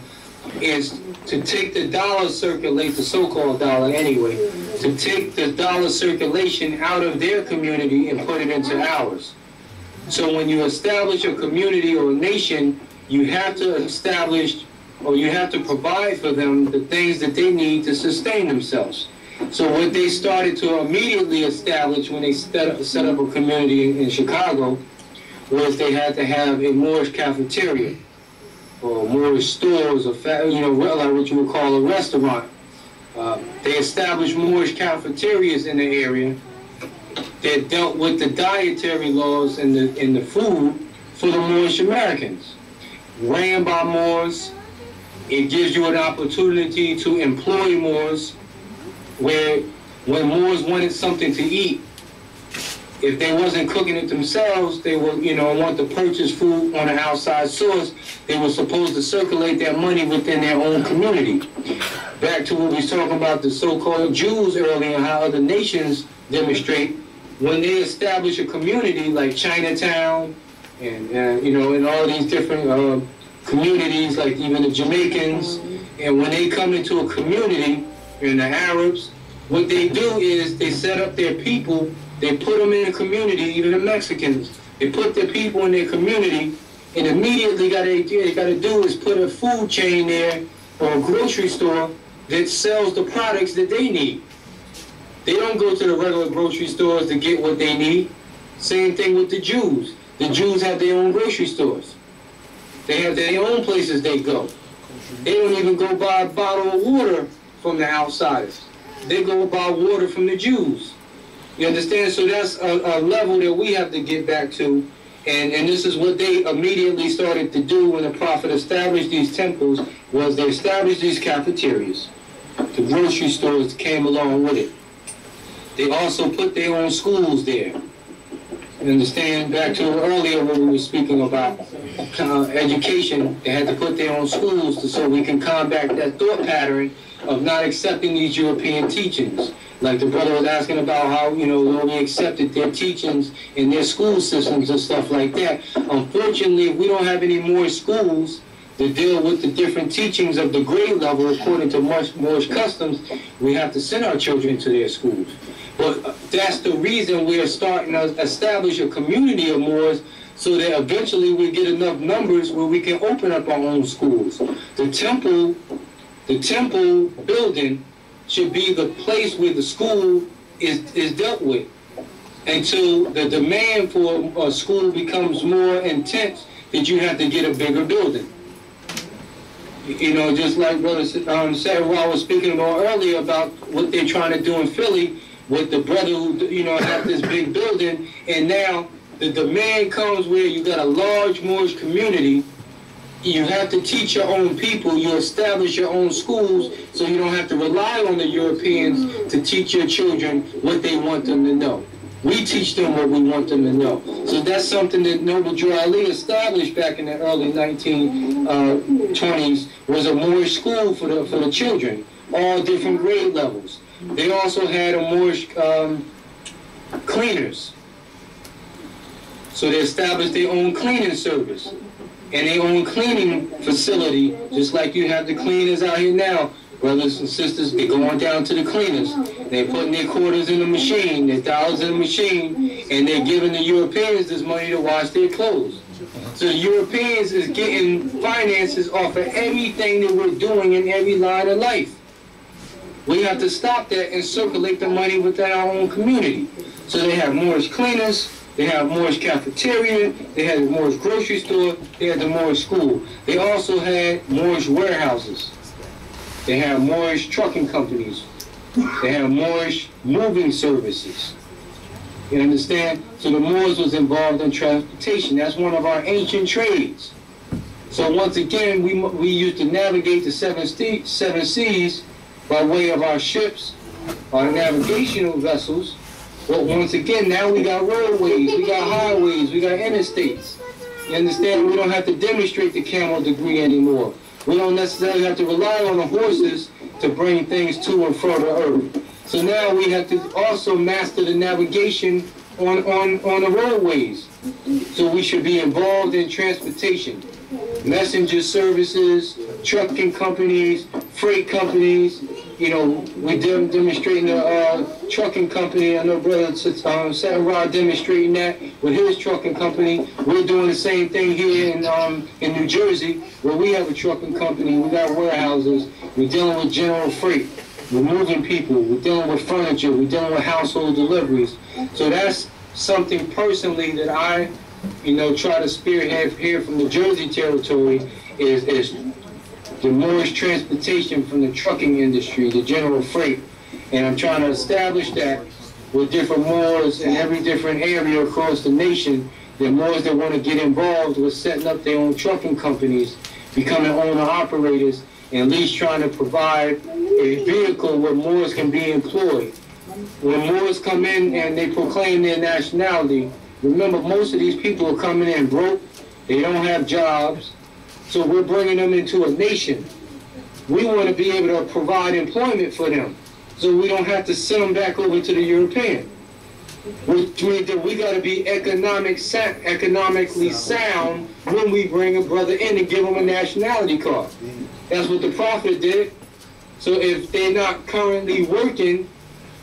is to take the dollar circulate, the so-called dollar anyway, to take the dollar circulation out of their community and put it into ours. So when you establish a community or a nation, you have to establish, or you have to provide for them the things that they need to sustain themselves. So what they started to immediately establish when they set up a community in Chicago was they had to have a Moorish cafeteria, or Moorish stores, or like what you would call a restaurant. They established Moorish cafeterias in the area that dealt with the dietary laws and the food for the Moorish Americans. Ran by Moors, it gives you an opportunity to employ Moors, where when Moors wanted something to eat, if they wasn't cooking it themselves, they would, want to purchase food on an outside source. They were supposed to circulate that money within their own community. Back to what we was talking about, the so-called Jews earlier, and how other nations demonstrate. When they establish a community like Chinatown, and all these different communities, like even the Jamaicans, and when they come into a community, and the Arabs, what they do is they set up their people. They put them in a community, even the Mexicans. They put their people in their community, and immediately what they got to do is put a food chain there, or a grocery store that sells the products that they need. They don't go to the regular grocery stores to get what they need. Same thing with the Jews. The Jews have their own grocery stores. They have their own places they go. They don't even go buy a bottle of water from the outsiders. They go buy water from the Jews. You understand? So that's a level that we have to get back to. And this is what they immediately started to do when the Prophet established these temples, was they established these cafeterias. The grocery stores came along with it. They also put their own schools there. You understand? Back to earlier when we were speaking about education, they had to put their own schools so we can combat that thought pattern of not accepting these European teachings. Like the brother was asking about how, we accepted their teachings in their school systems and stuff like that. Unfortunately, if we don't have any more schools to deal with the different teachings of the grade level according to Moorish customs, we have to send our children to their schools. But that's the reason we're starting to establish a community of Moors, so that eventually we get enough numbers where we can open up our own schools. The temple building should be the place where the school is dealt with, until the demand for a school becomes more intense that you have to get a bigger building. Just like Brother Setenra was speaking about earlier about what they're trying to do in Philly with the brother who, had this big building, and now the demand comes where you got a large Moorish community. You have to teach your own people, you establish your own schools, so you don't have to rely on the Europeans to teach your children what they want them to know. We teach them what we want them to know. So that's something that Noble Drew Ali established back in the early 1920s, was a Moorish school for the children, all different grade levels. They also had a Moorish cleaners. So they established their own cleaning service and their own cleaning facility, just like you have the cleaners out here now. Brothers and sisters, they're going down to the cleaners. They're putting their quarters in the machine, their dollars in the machine, and they're giving the Europeans this money to wash their clothes. So the Europeans is getting finances off of everything that we're doing in every line of life. We have to stop that and circulate the money within our own community. So they have Moorish cleaners, they have Moorish cafeteria, they had the Moorish grocery store, they had the Moorish school. They also had Moorish warehouses. They have Moorish trucking companies. They have Moorish moving services. You understand? So the Moors was involved in transportation. That's one of our ancient trades. So once again, we used to navigate the seven seas by way of our ships, our navigational vessels. But once again, now we got roadways, we got highways, we got interstates. You understand? We don't have to demonstrate the camel degree anymore. We don't necessarily have to rely on the horses to bring things to and from the earth. So now we have to also master the navigation on the roadways. So we should be involved in transportation. Messenger services, trucking companies, freight companies. You know, we're demonstrating the trucking company. I know Brother Setenra demonstrating that with his trucking company. We're doing the same thing here in New Jersey, where we have a trucking company. We got warehouses. We're dealing with general freight. We're moving people. We're dealing with furniture. We're dealing with household deliveries. So that's something personally that I, try to spearhead here from the Jersey territory is the Moorish transportation from the trucking industry, the general freight. And I'm trying to establish that with different Moors in every different area across the nation, the Moors that want to get involved with setting up their own trucking companies, becoming owner-operators, and at least trying to provide a vehicle where Moors can be employed. When Moors come in and they proclaim their nationality, remember most of these people are coming in broke, they don't have jobs, so we're bringing them into a nation. We want to be able to provide employment for them, so we don't have to send them back over to the European. Which means that we got to be economically sound when we bring a brother in and give him a nationality card. That's what the Prophet did. So if they're not currently working,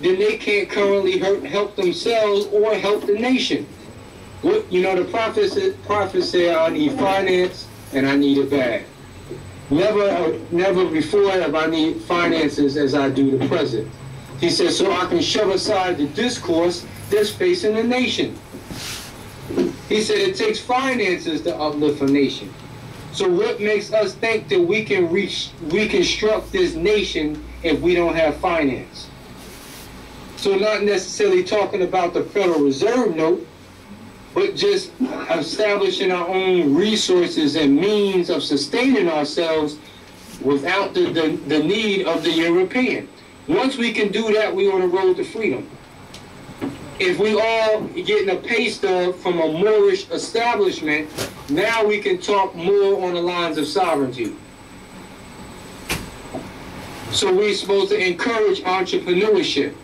then they can't currently help themselves or help the nation. The Prophet said, I need finance and I need it bad. Never before have I need finances as I do the present. He said, so I can shove aside the discourse that's facing the nation. He said it takes finances to uplift a nation. So what makes us think that we can reconstruct this nation if we don't have finance? So not necessarily talking about the Federal Reserve note, but just establishing our own resources and means of sustaining ourselves without the need of the European. Once we can do that, we're on the road to freedom. If we all getting a pay stub from a Moorish establishment, now we can talk more on the lines of sovereignty. So we're supposed to encourage entrepreneurship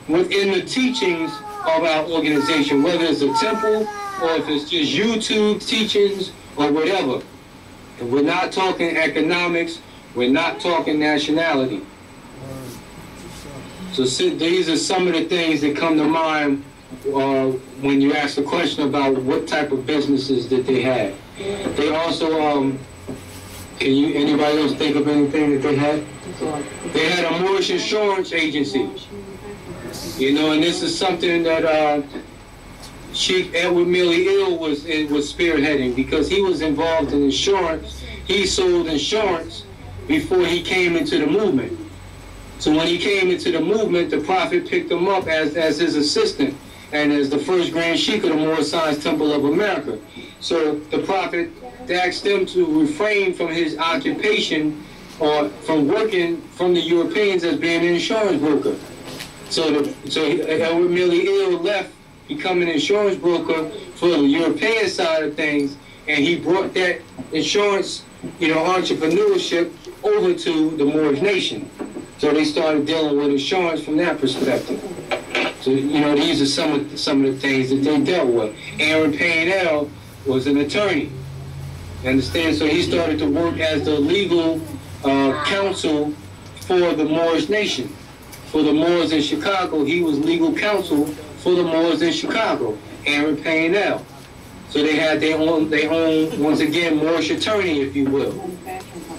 within the teachings of our organization, whether it's a temple or if it's just YouTube teachings or whatever. And we're not talking economics, we're not talking nationality. So these are some of the things that come to mind when you ask the question about what type of businesses that they had. They also, anybody else think of anything that they had? They had a Moorish insurance agency. And this is something that Sheikh Edward Millie Ill was spearheading, because he was involved in insurance. He sold insurance before he came into the movement. So when he came into the movement, the Prophet picked him up as his assistant and as the first Grand Sheikh of the Moor Science Temple of America. So the Prophet asked him to refrain from his occupation or from working from the Europeans as being an insurance broker. So Edward Millie Ill left becoming an insurance broker for the European side of things, and he brought that insurance, entrepreneurship over to the Moorish nation. So they started dealing with insurance from that perspective. So, these are some of the things that they dealt with. Aaron Paynell was an attorney. You understand? So he started to work as the legal counsel for the Moorish nation. For the Moors in Chicago, he was legal counsel for the Moors in Chicago, Aaron Paynell. So they had their own, once again, Moorish attorney, if you will.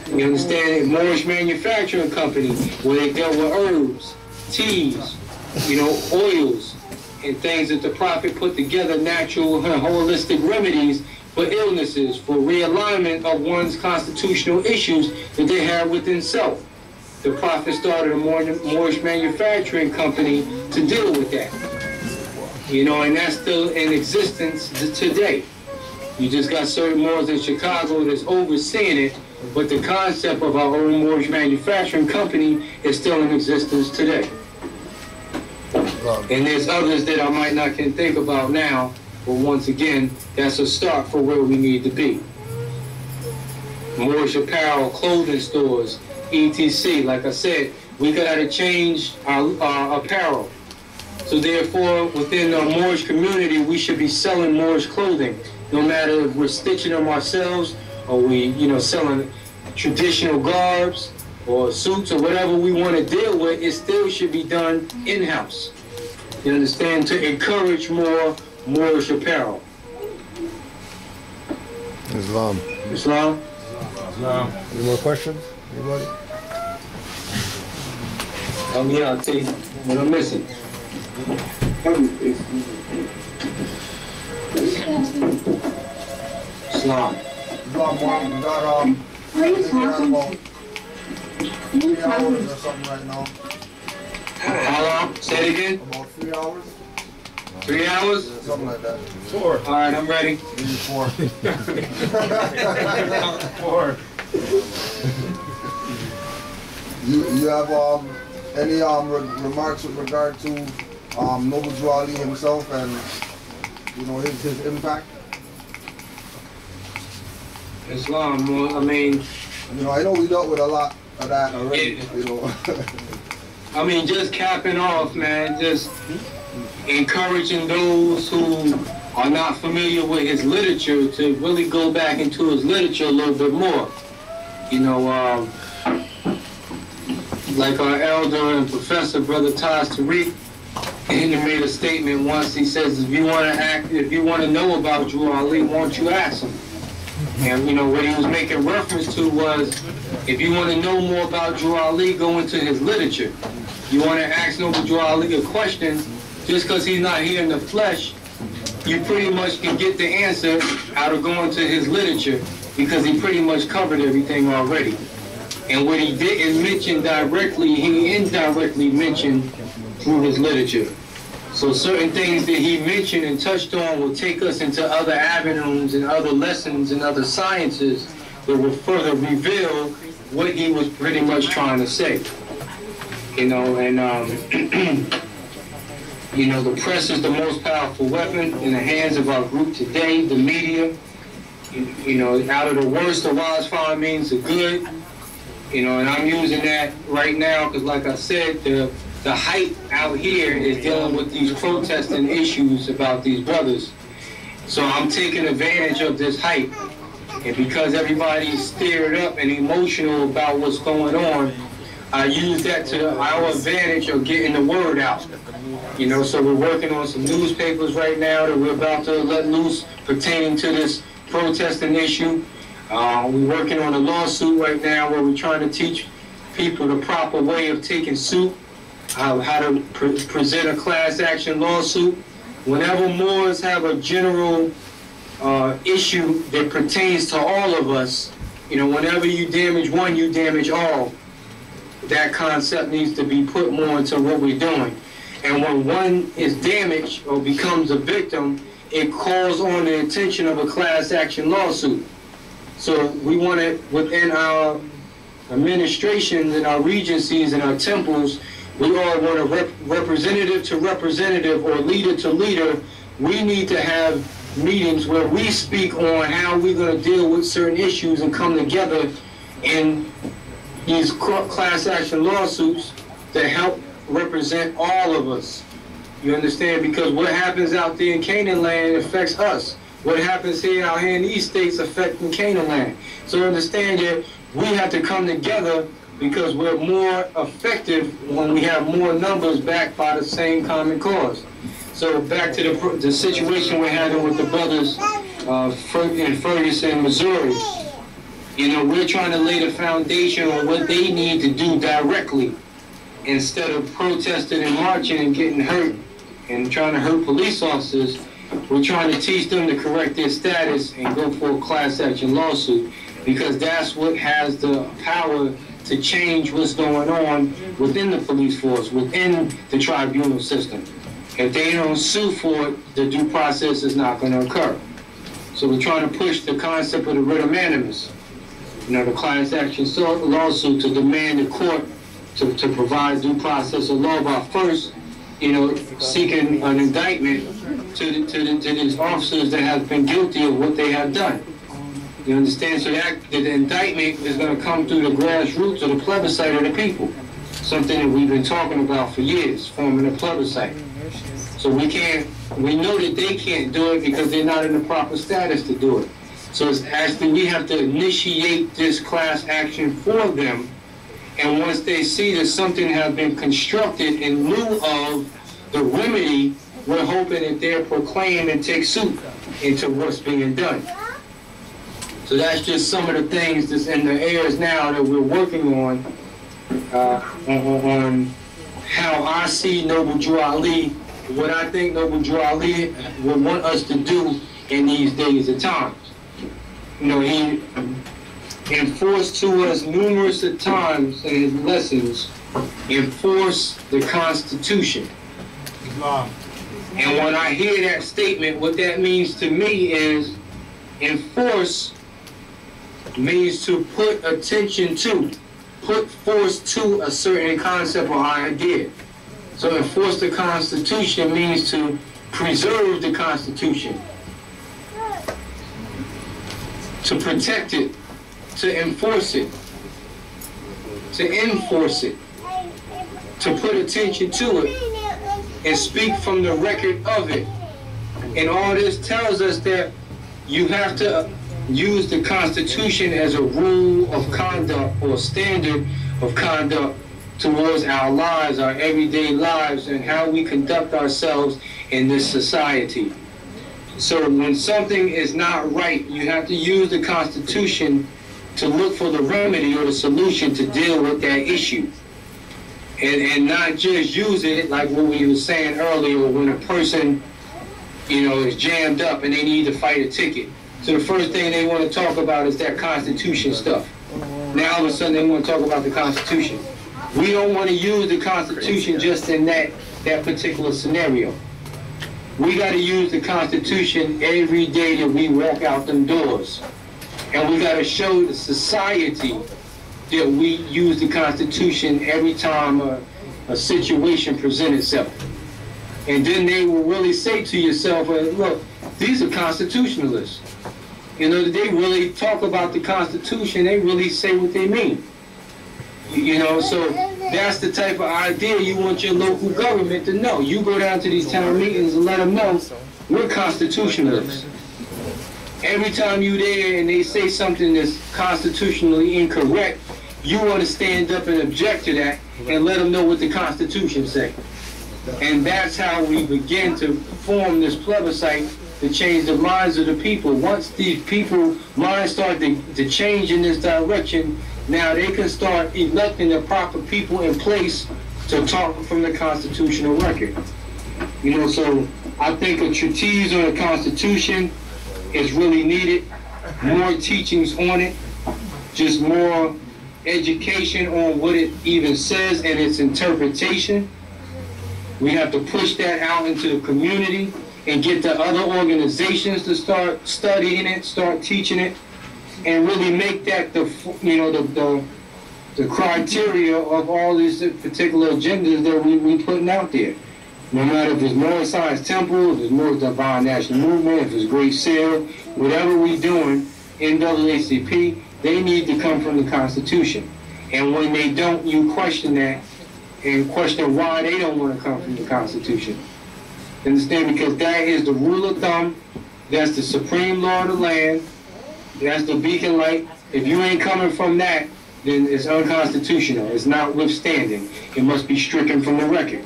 You understand? A Moorish manufacturing company where they dealt with herbs, teas, oils, and things that the Prophet put together, natural and holistic remedies for illnesses, for realignment of one's constitutional issues that they have within self. the Prophet started a Moorish manufacturing company to deal with that. You know, and that's still in existence today. You just got certain Moors in Chicago that's overseeing it, but the concept of our own Moorish manufacturing company is still in existence today. And there's others that I might not can think about now, but once again, that's a start for where we need to be. Moorish apparel, clothing stores, etc. Like I said, we gotta change our apparel. So therefore, within the Moorish community, we should be selling Moorish clothing. No matter if we're stitching them ourselves, or we, you know, selling traditional garbs, or suits, or whatever we want to deal with, it still should be done in-house. You understand? To encourage more Moorish apparel. Islam. Islam? Islam. Any more questions? Anybody? Help me out, T. What I'm missing? Islam. Islam, we got about 3 hours or something right now. How long? Say it again. About 3 hours. 3 hours? Yeah, something like that. 4. All right, I'm ready. 4. 4. You have any remarks with regard to Noble Drew Ali himself and, you know, his impact? Islam, well, I mean, you know, I know we dealt with a lot of that already, you know. I mean, just capping off, man, just encouraging those who are not familiar with his literature to really go back into his literature a little bit more. You know, like our elder and professor, Brother Taj Tariq, he made a statement once. He says, if you want to know about Drew Ali, won't you ask him? And you know what he was making reference to was, if you want to know more about Drew Ali, go into his literature. You want to ask Noble Drew Ali a question, just because he's not here in the flesh, you pretty much can get the answer out of going to his literature, because he pretty much covered everything already. And what he didn't mention directly, he indirectly mentioned through his literature. So certain things that he mentioned and touched on will take us into other avenues and other lessons and other sciences that will further reveal what he was pretty much trying to say. You know, and you know, the press is the most powerful weapon in the hands of our group today, the media. You know, out of the worst, the wise find means the good. You know, and I'm using that right now because, like I said, the hype out here is dealing with these protesting issues about these brothers. So I'm taking advantage of this hype. And because everybody's stirred up and emotional about what's going on, I use that to our advantage of getting the word out. You know, so we're working on some newspapers right now that we're about to let loose pertaining to this protesting issue. We're working on a lawsuit right now where we're trying to teach people the proper way of taking suit, how to present a class action lawsuit. Whenever Moors have a general issue that pertains to all of us, you know, whenever you damage one, you damage all. That concept needs to be put more into what we're doing. And when one is damaged or becomes a victim, it calls on the attention of a class action lawsuit. So we want to, within our administrations and our regencies and our temples, we all want to representative to representative or leader to leader. We need to have meetings where we speak on how we're going to deal with certain issues and come together in these class action lawsuits to help represent all of us. You understand? Because what happens out there in Canaanland affects us. What happens here out here in these states affecting Canaanland. So understand that we have to come together because we're more effective when we have more numbers backed by the same common cause. So back to the situation we're having with the brothers in Ferguson, Missouri. You know, we're trying to lay the foundation on what they need to do directly instead of protesting and marching and getting hurt and trying to hurt police officers. We're trying to teach them to correct their status and go for a class action lawsuit because that's what has the power to change what's going on within the police force, within the tribunal system. If they don't sue for it, the due process is not going to occur. So we're trying to push the concept of the writ of mandamus, the class action lawsuit, to demand the court to provide due process of law by first, seeking an indictment to these officers that have been guilty of what they have done. You understand? So that the indictment is going to come through the grassroots of the plebiscite of the people. Something that we've been talking about for years, forming a plebiscite. So we know that they can't do it because they're not in the proper status to do it. So it's actually, we have to initiate this class action for them. And once they see that something has been constructed in lieu of the remedy, we're hoping that they'll proclaim and take suit into what's being done. So that's just some of the things that's in the airs now that we're working on how I see Noble Drew Ali, what I think Noble Drew Ali would want us to do in these days of time. He enforced to us numerous times in his lessons, enforce the Constitution. And when I hear that statement, what that means to me is enforce means to put attention to, put force to a certain concept or idea. So enforce the Constitution means to preserve the Constitution, to protect it, to enforce it, to enforce it, to put attention to it, and speak from the record of it. And all this tells us that you have to use the Constitution as a rule of conduct or standard of conduct towards our lives, our everyday lives, and how we conduct ourselves in this society. So when something is not right, you have to use the Constitution to look for the remedy or the solution to deal with that issue. And not just use it like what we were saying earlier, when a person, is jammed up and they need to fight a ticket. So the first thing they want to talk about is that Constitution stuff. Now all of a sudden they want to talk about the Constitution. We don't want to use the Constitution just in that particular scenario. We got to use the Constitution every day that we walk out them doors. And we got to show the society that we use the Constitution every time a situation presents itself. And then they will really say to yourself, look, these are constitutionalists. They really talk about the Constitution, they really say what they mean. So that's the type of idea you want your local government to know. You go down to these town meetings and let them know we're constitutionalists. Every time you're there and they say something that's constitutionally incorrect, you want to stand up and object to that and let them know what the Constitution says. And that's how we begin to form this plebiscite to change the minds of the people. Once these people's minds start to change in this direction, now they can start electing the proper people in place to talk from the constitutional record. So I think a treatise on the Constitution is really needed. More teachings on it, just more education on what it even says and its interpretation. We have to push that out into the community and get the other organizations to start studying it, start teaching it, and really make that the criteria of all these particular agendas that we putting out there. No matter if it's Moorish Science Temple, if it's Moorish Divine National Movement, if it's Great Seal, whatever we're doing, NAACP, they need to come from the Constitution. And when they don't, you question that and question why they don't want to come from the Constitution. Understand? Because that is the rule of thumb, that's the supreme law of the land, that's the beacon light. If you ain't coming from that, then it's unconstitutional. It's not withstanding. It must be stricken from the record.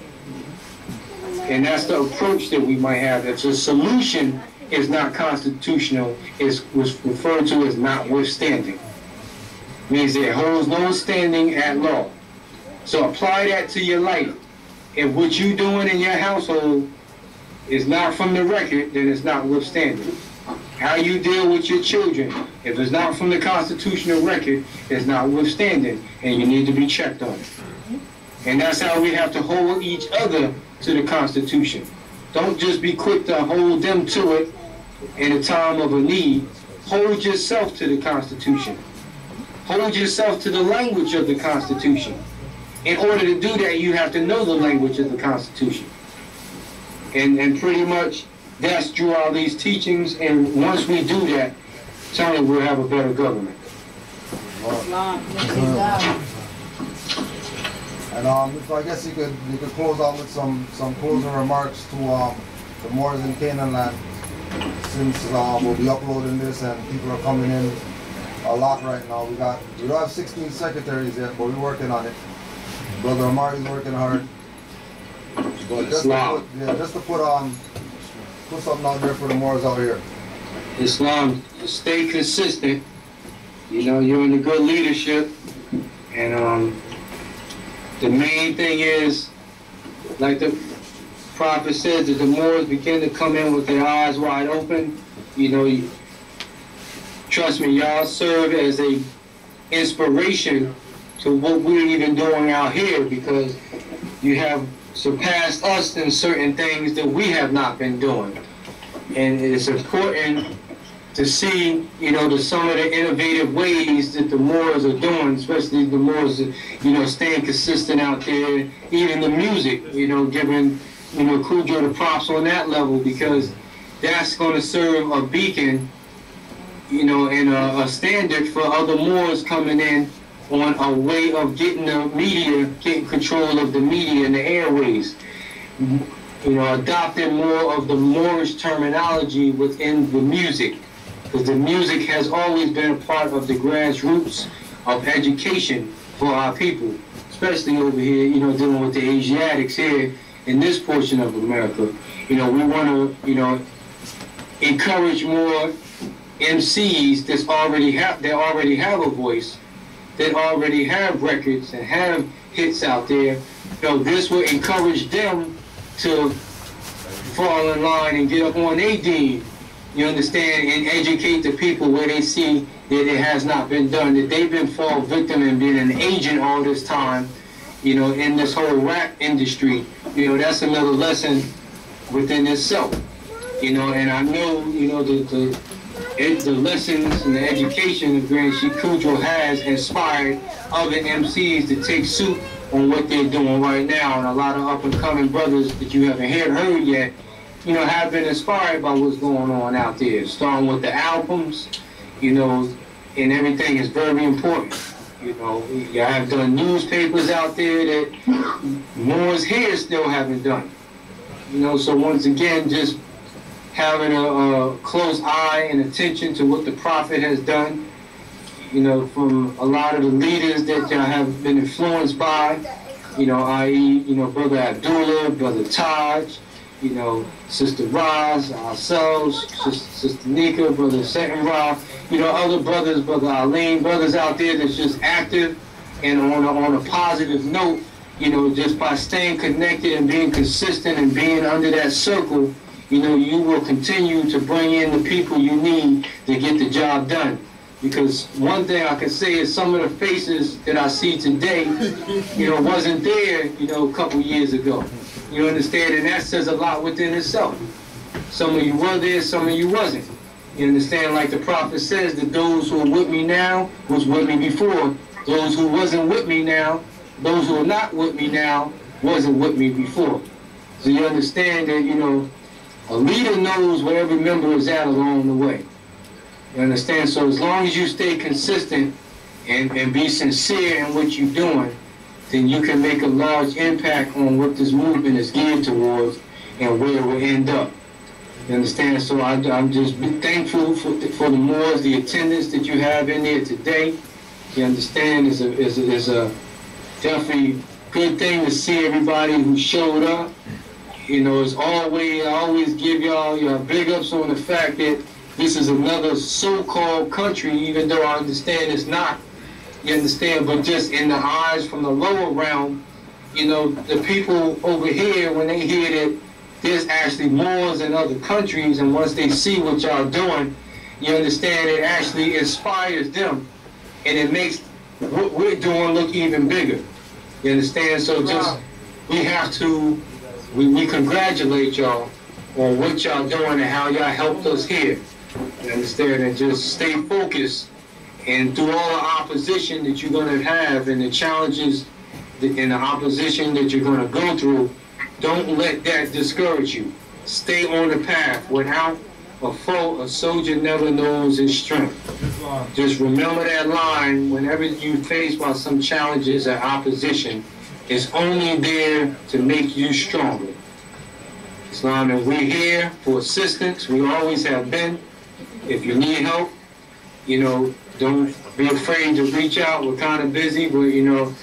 And that's the approach that we might have. If the solution is not constitutional, it was referred to as not withstanding. Means it holds no standing at law. So apply that to your life. If what you're doing in your household is not from the record, then it's not withstanding. How you deal with your children. If it's not from the constitutional record, it's not withstanding, and you need to be checked on it. And that's how we have to hold each other to the Constitution. Don't just be quick to hold them to it in a time of a need. Hold yourself to the Constitution. Hold yourself to the language of the Constitution. In order to do that, you have to know the language of the Constitution. And pretty much, that's Drew Ali's teachings, and once we do that, certainly we'll have a better government. And if I guess you could close out with some closing remarks to the Moors in Canaanland, since we'll be uploading this and people are coming in a lot right now. We don't have 16 secretaries yet, but we're working on it. Brother Amari's working hard. But just to put something out there for the Moors out here. Islam, stay consistent. You know, you're in the good leadership. And the main thing is, like the Prophet says, that the Moors begin to come in with their eyes wide open. You know, trust me, y'all serve as a inspiration to what we're even doing out here, because you have surpassed us in certain things that we have not been doing. And it's important to see, you know, some of the innovative ways that the Moors are doing, especially the Moors, you know, staying consistent out there. Even the music, you know, giving, you know, Cujo the props on that level, because that's going to serve a beacon, you know, and a standard for other Moors coming in on a way of getting the media, getting control of the media and the airways. You know, adopting more of the Moorish terminology within the music, because the music has always been a part of the grassroots of education for our people, especially over here, you know, dealing with the Asiatics here in this portion of America. You know, we want to, you know, encourage more MCs that already have a voice, that already have records and have hits out there. You know, this will encourage them to fall in line and get up on their game, you understand, and educate the people where they see that it has not been done, that they've been fall victim and been an agent all this time, you know, in this whole rap industry. You know, that's another lesson within itself. You know, and I know, you know, the lessons and the education that Grand Sheik Cujo has inspired other MCs to take suit on what they're doing right now, and a lot of up-and-coming brothers that you haven't heard yet, you know, have been inspired by what's going on out there, starting with the albums, you know, and everything is very important. You know, you have done newspapers out there that Moors here still haven't done. You know, so once again, just having a close eye and attention to what the Prophet has done, you know, from a lot of the leaders that have been influenced by, you know, i.e., you know, Brother Abdullah, Brother Taj, you know, Sister Raz, ourselves, Sister Nika, Brother Setenra, you know, other brothers, Brother Aline, brothers out there that's just active and on a positive note, you know, just by staying connected and being consistent and being under that circle, you know, you will continue to bring in the people you need to get the job done. Because one thing I can say is some of the faces that I see today, you know, wasn't there, you know, a couple years ago. You understand? And that says a lot within itself. Some of you were there, some of you wasn't. You understand? Like the Prophet says, that those who are with me now was with me before. Those who wasn't with me now, those who are not with me now, wasn't with me before. So you understand that, you know, a leader knows where every member is at along the way. You understand? So as long as you stay consistent and be sincere in what you're doing, then you can make a large impact on what this movement is geared towards and where it will end up. You understand? So I'm just thankful for the Moors, the attendance that you have in there today. You understand? It's a definitely good thing to see everybody who showed up. You know, as always, I always give y'all your big ups on the fact that this is another so-called country, even though I understand it's not. You understand? But just in the eyes from the lower realm, you know, the people over here, when they hear that there's actually Moors in other countries, and once they see what y'all doing, you understand, it actually inspires them, and it makes what we're doing look even bigger. You understand? So just, we have to, we congratulate y'all on what y'all doing and how y'all helped us here. You understand? And just stay focused, and through all the opposition that you're going to have and the challenges and the opposition that you're going to go through, don't let that discourage you. Stay on the path. Without a foe, a soldier never knows his strength. Just remember that line whenever you faced by some challenges or opposition. It's only there to make you stronger. Islam, and we're here for assistance. We always have been. If you need help, you know, don't be afraid to reach out. We're kind of busy, but you know,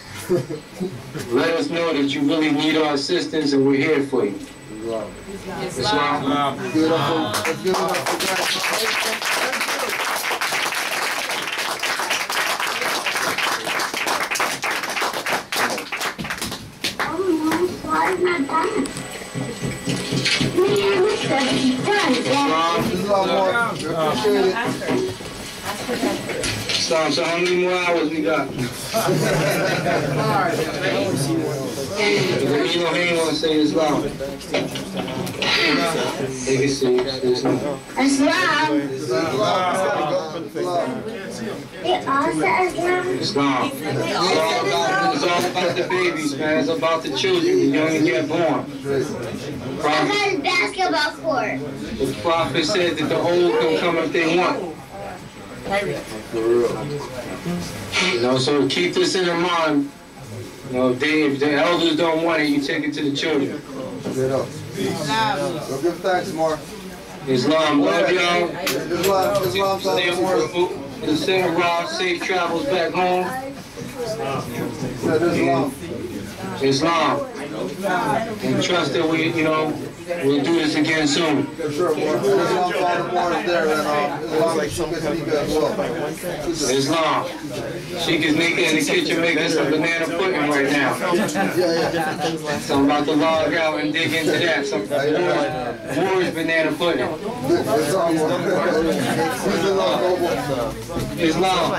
let us know that you really need our assistance, and we're here for you. Islam. Beautiful. Let's give it up for So how many more hours we got? You know, he ain't want to say Islam. Take it serious. Islam. Islam. Islam. It's all about the babies, man. It's about the children, the young and get born. I had a basketball court. The prophet said that the old can come if they want. You know, so keep this in mind. You know, if the elders don't want it, you take it to the children. So give thanks, Mark. Islam, love y'all. Islam, Setenra, safe travels back home. Islam. And trust that we, you know, we'll do this again soon. Sure, Islam. She is making in the kitchen making some banana pudding right now. So I'm about to log out and dig into that. Some Moors banana pudding. Islam.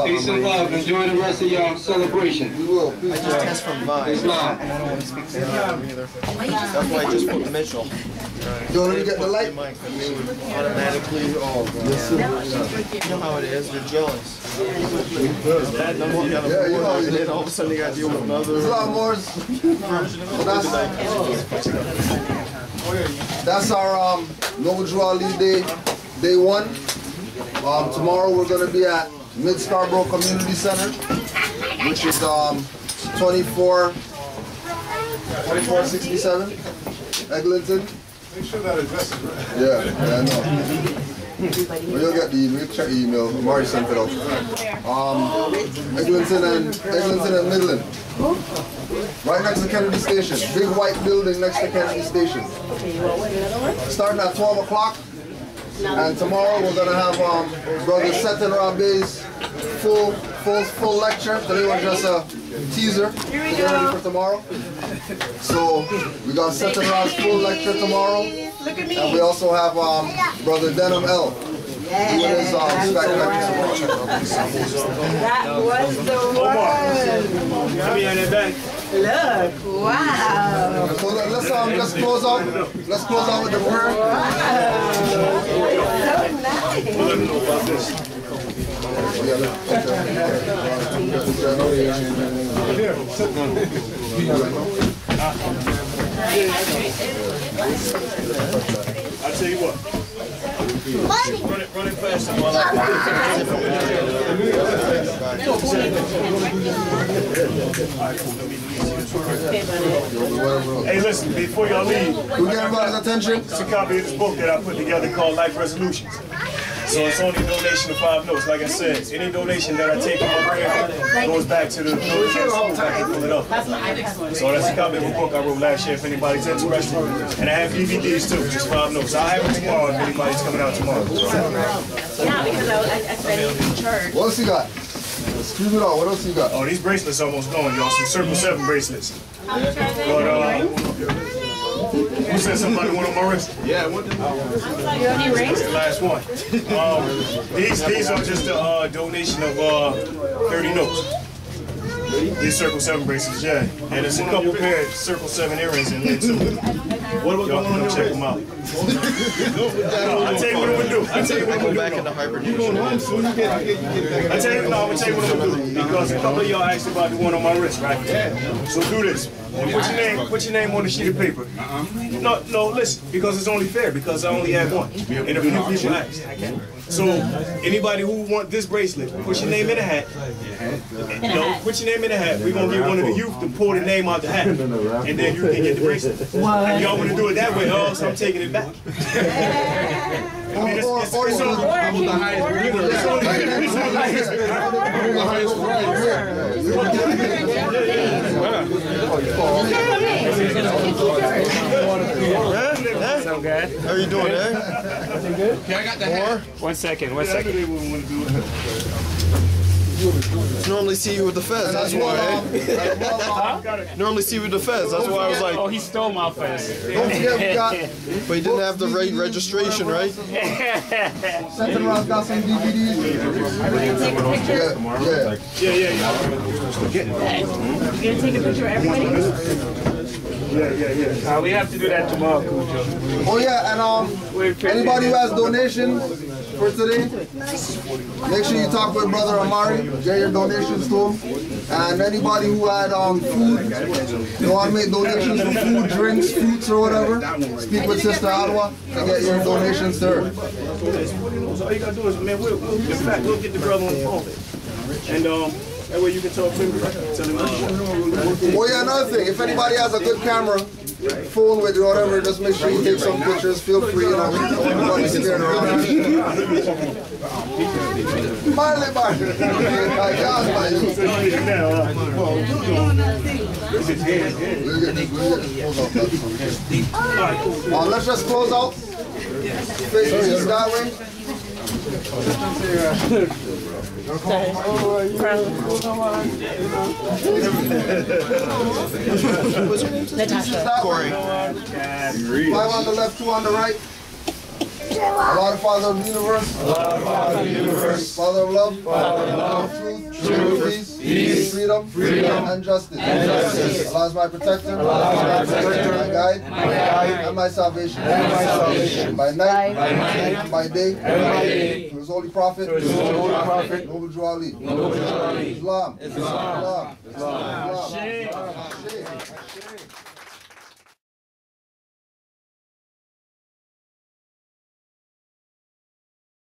Peace and love. Enjoy the rest of your celebration. We will. I just test from vibe. Islam. And I don't want to speak to him either. That's why I just put Mitchell. You want to get the light? Automatically, you know how it is, they're jealous. You know, and then all of a sudden they got to deal with another Islam Moors. That's our Noble Drew Ali day 1. Tomorrow we're going to be at Mid Scarborough Community Center, which is 2467 Eglinton. Make sure that address is right. Yeah, I know. Well, you'll get the email. Check the email. Mari sent it out. Eglinton and Midland. Right next to Kennedy Station. Big white building next to Kennedy Station. Starting at 12 o'clock. And tomorrow we're gonna have Brother Setenra Bay's full lecture. Today was just a teaser to get ready for tomorrow. So we got Setenra's full lecture tomorrow. And we also have Brother Denham L. That was the one. Look, wow. So let's close out. Let's close out with the prayer. I'll tell you what. Run it fast. Hey, listen, before y'all leave, we get everybody's attention. It's a copy of this book that I put together called Life Resolutions. So it's only a donation of 5 notes. Like I said, any donation that I take from my prayer goes back to the pull it up. So that's a copy of a book I wrote last year if anybody's interested. And I have DVDs too, just 5 notes. I'll have it tomorrow if anybody's coming out tomorrow. Yeah, because I studied in church. What else you got? Scream it out. What else you got? Oh, these bracelets almost gone, y'all. Some Circle 7 bracelets. But Who said somebody went on my wrist? Yeah, what the You already raised? The last one. These are just a donation of 30 notes. These Circle 7 bracelets, yeah. And there's a couple pair of Circle 7 earrings in there too. What was Y'all going on? come check them out. I'll tell you what I'm gonna do. I'll tell you what I'm gonna do. Back into hibernation. You going home soon? You get back. I'm gonna tell you what I'm gonna do. Because a couple of y'all asked about the one on my wrist, right? Yeah. So do this. And put your name on the sheet of paper. No, listen, because it's only fair, because I only had one. And a few people asked. So anybody who want this bracelet, put your name in the hat. Put your name in the hat. We're gonna get one of the youth to pull the name out the hat. And then you can get the bracelet. Y'all wanna do it that way, so I'm taking it back. I mean, it's So good. How are you doing, Nothing good? Okay, I got the hat. 1 second. Normally see you with the fez, that's why. Normally see you with the fez, that's why I was like. Oh, he stole my fez. Don't forget we got. But he didn't have the right registration, right? Setenra's got some DVDs. You gonna take a picture of everybody? Yeah. We have to do that tomorrow, Cujo. Oh yeah, and anybody who has donations for today, make sure you talk with Brother Amari, get your donations to him. And anybody who had food, you want to make donations for food, drinks, fruits or whatever, speak with Sister Adwa and get your donations to her. All you gotta do is, man, we'll get the brother on the phone. And that way you can talk to him. Tell him. Oh yeah, another thing, if anybody has a good camera, phone with you or whatever, just make sure you take some pictures, feel free, you know, everybody's scared around. Let's just close out. Face that way. Natasha. Corey. 5 on the left, 2 on the right. Allah, the Father of the universe. Allah, the universe. Father of love. Father of love. Truth. Peace. Freedom. And justice. Allah is my protector. My guide. And my salvation. By night. And by day. To his holy prophet. Noble Jew Ali. Islam.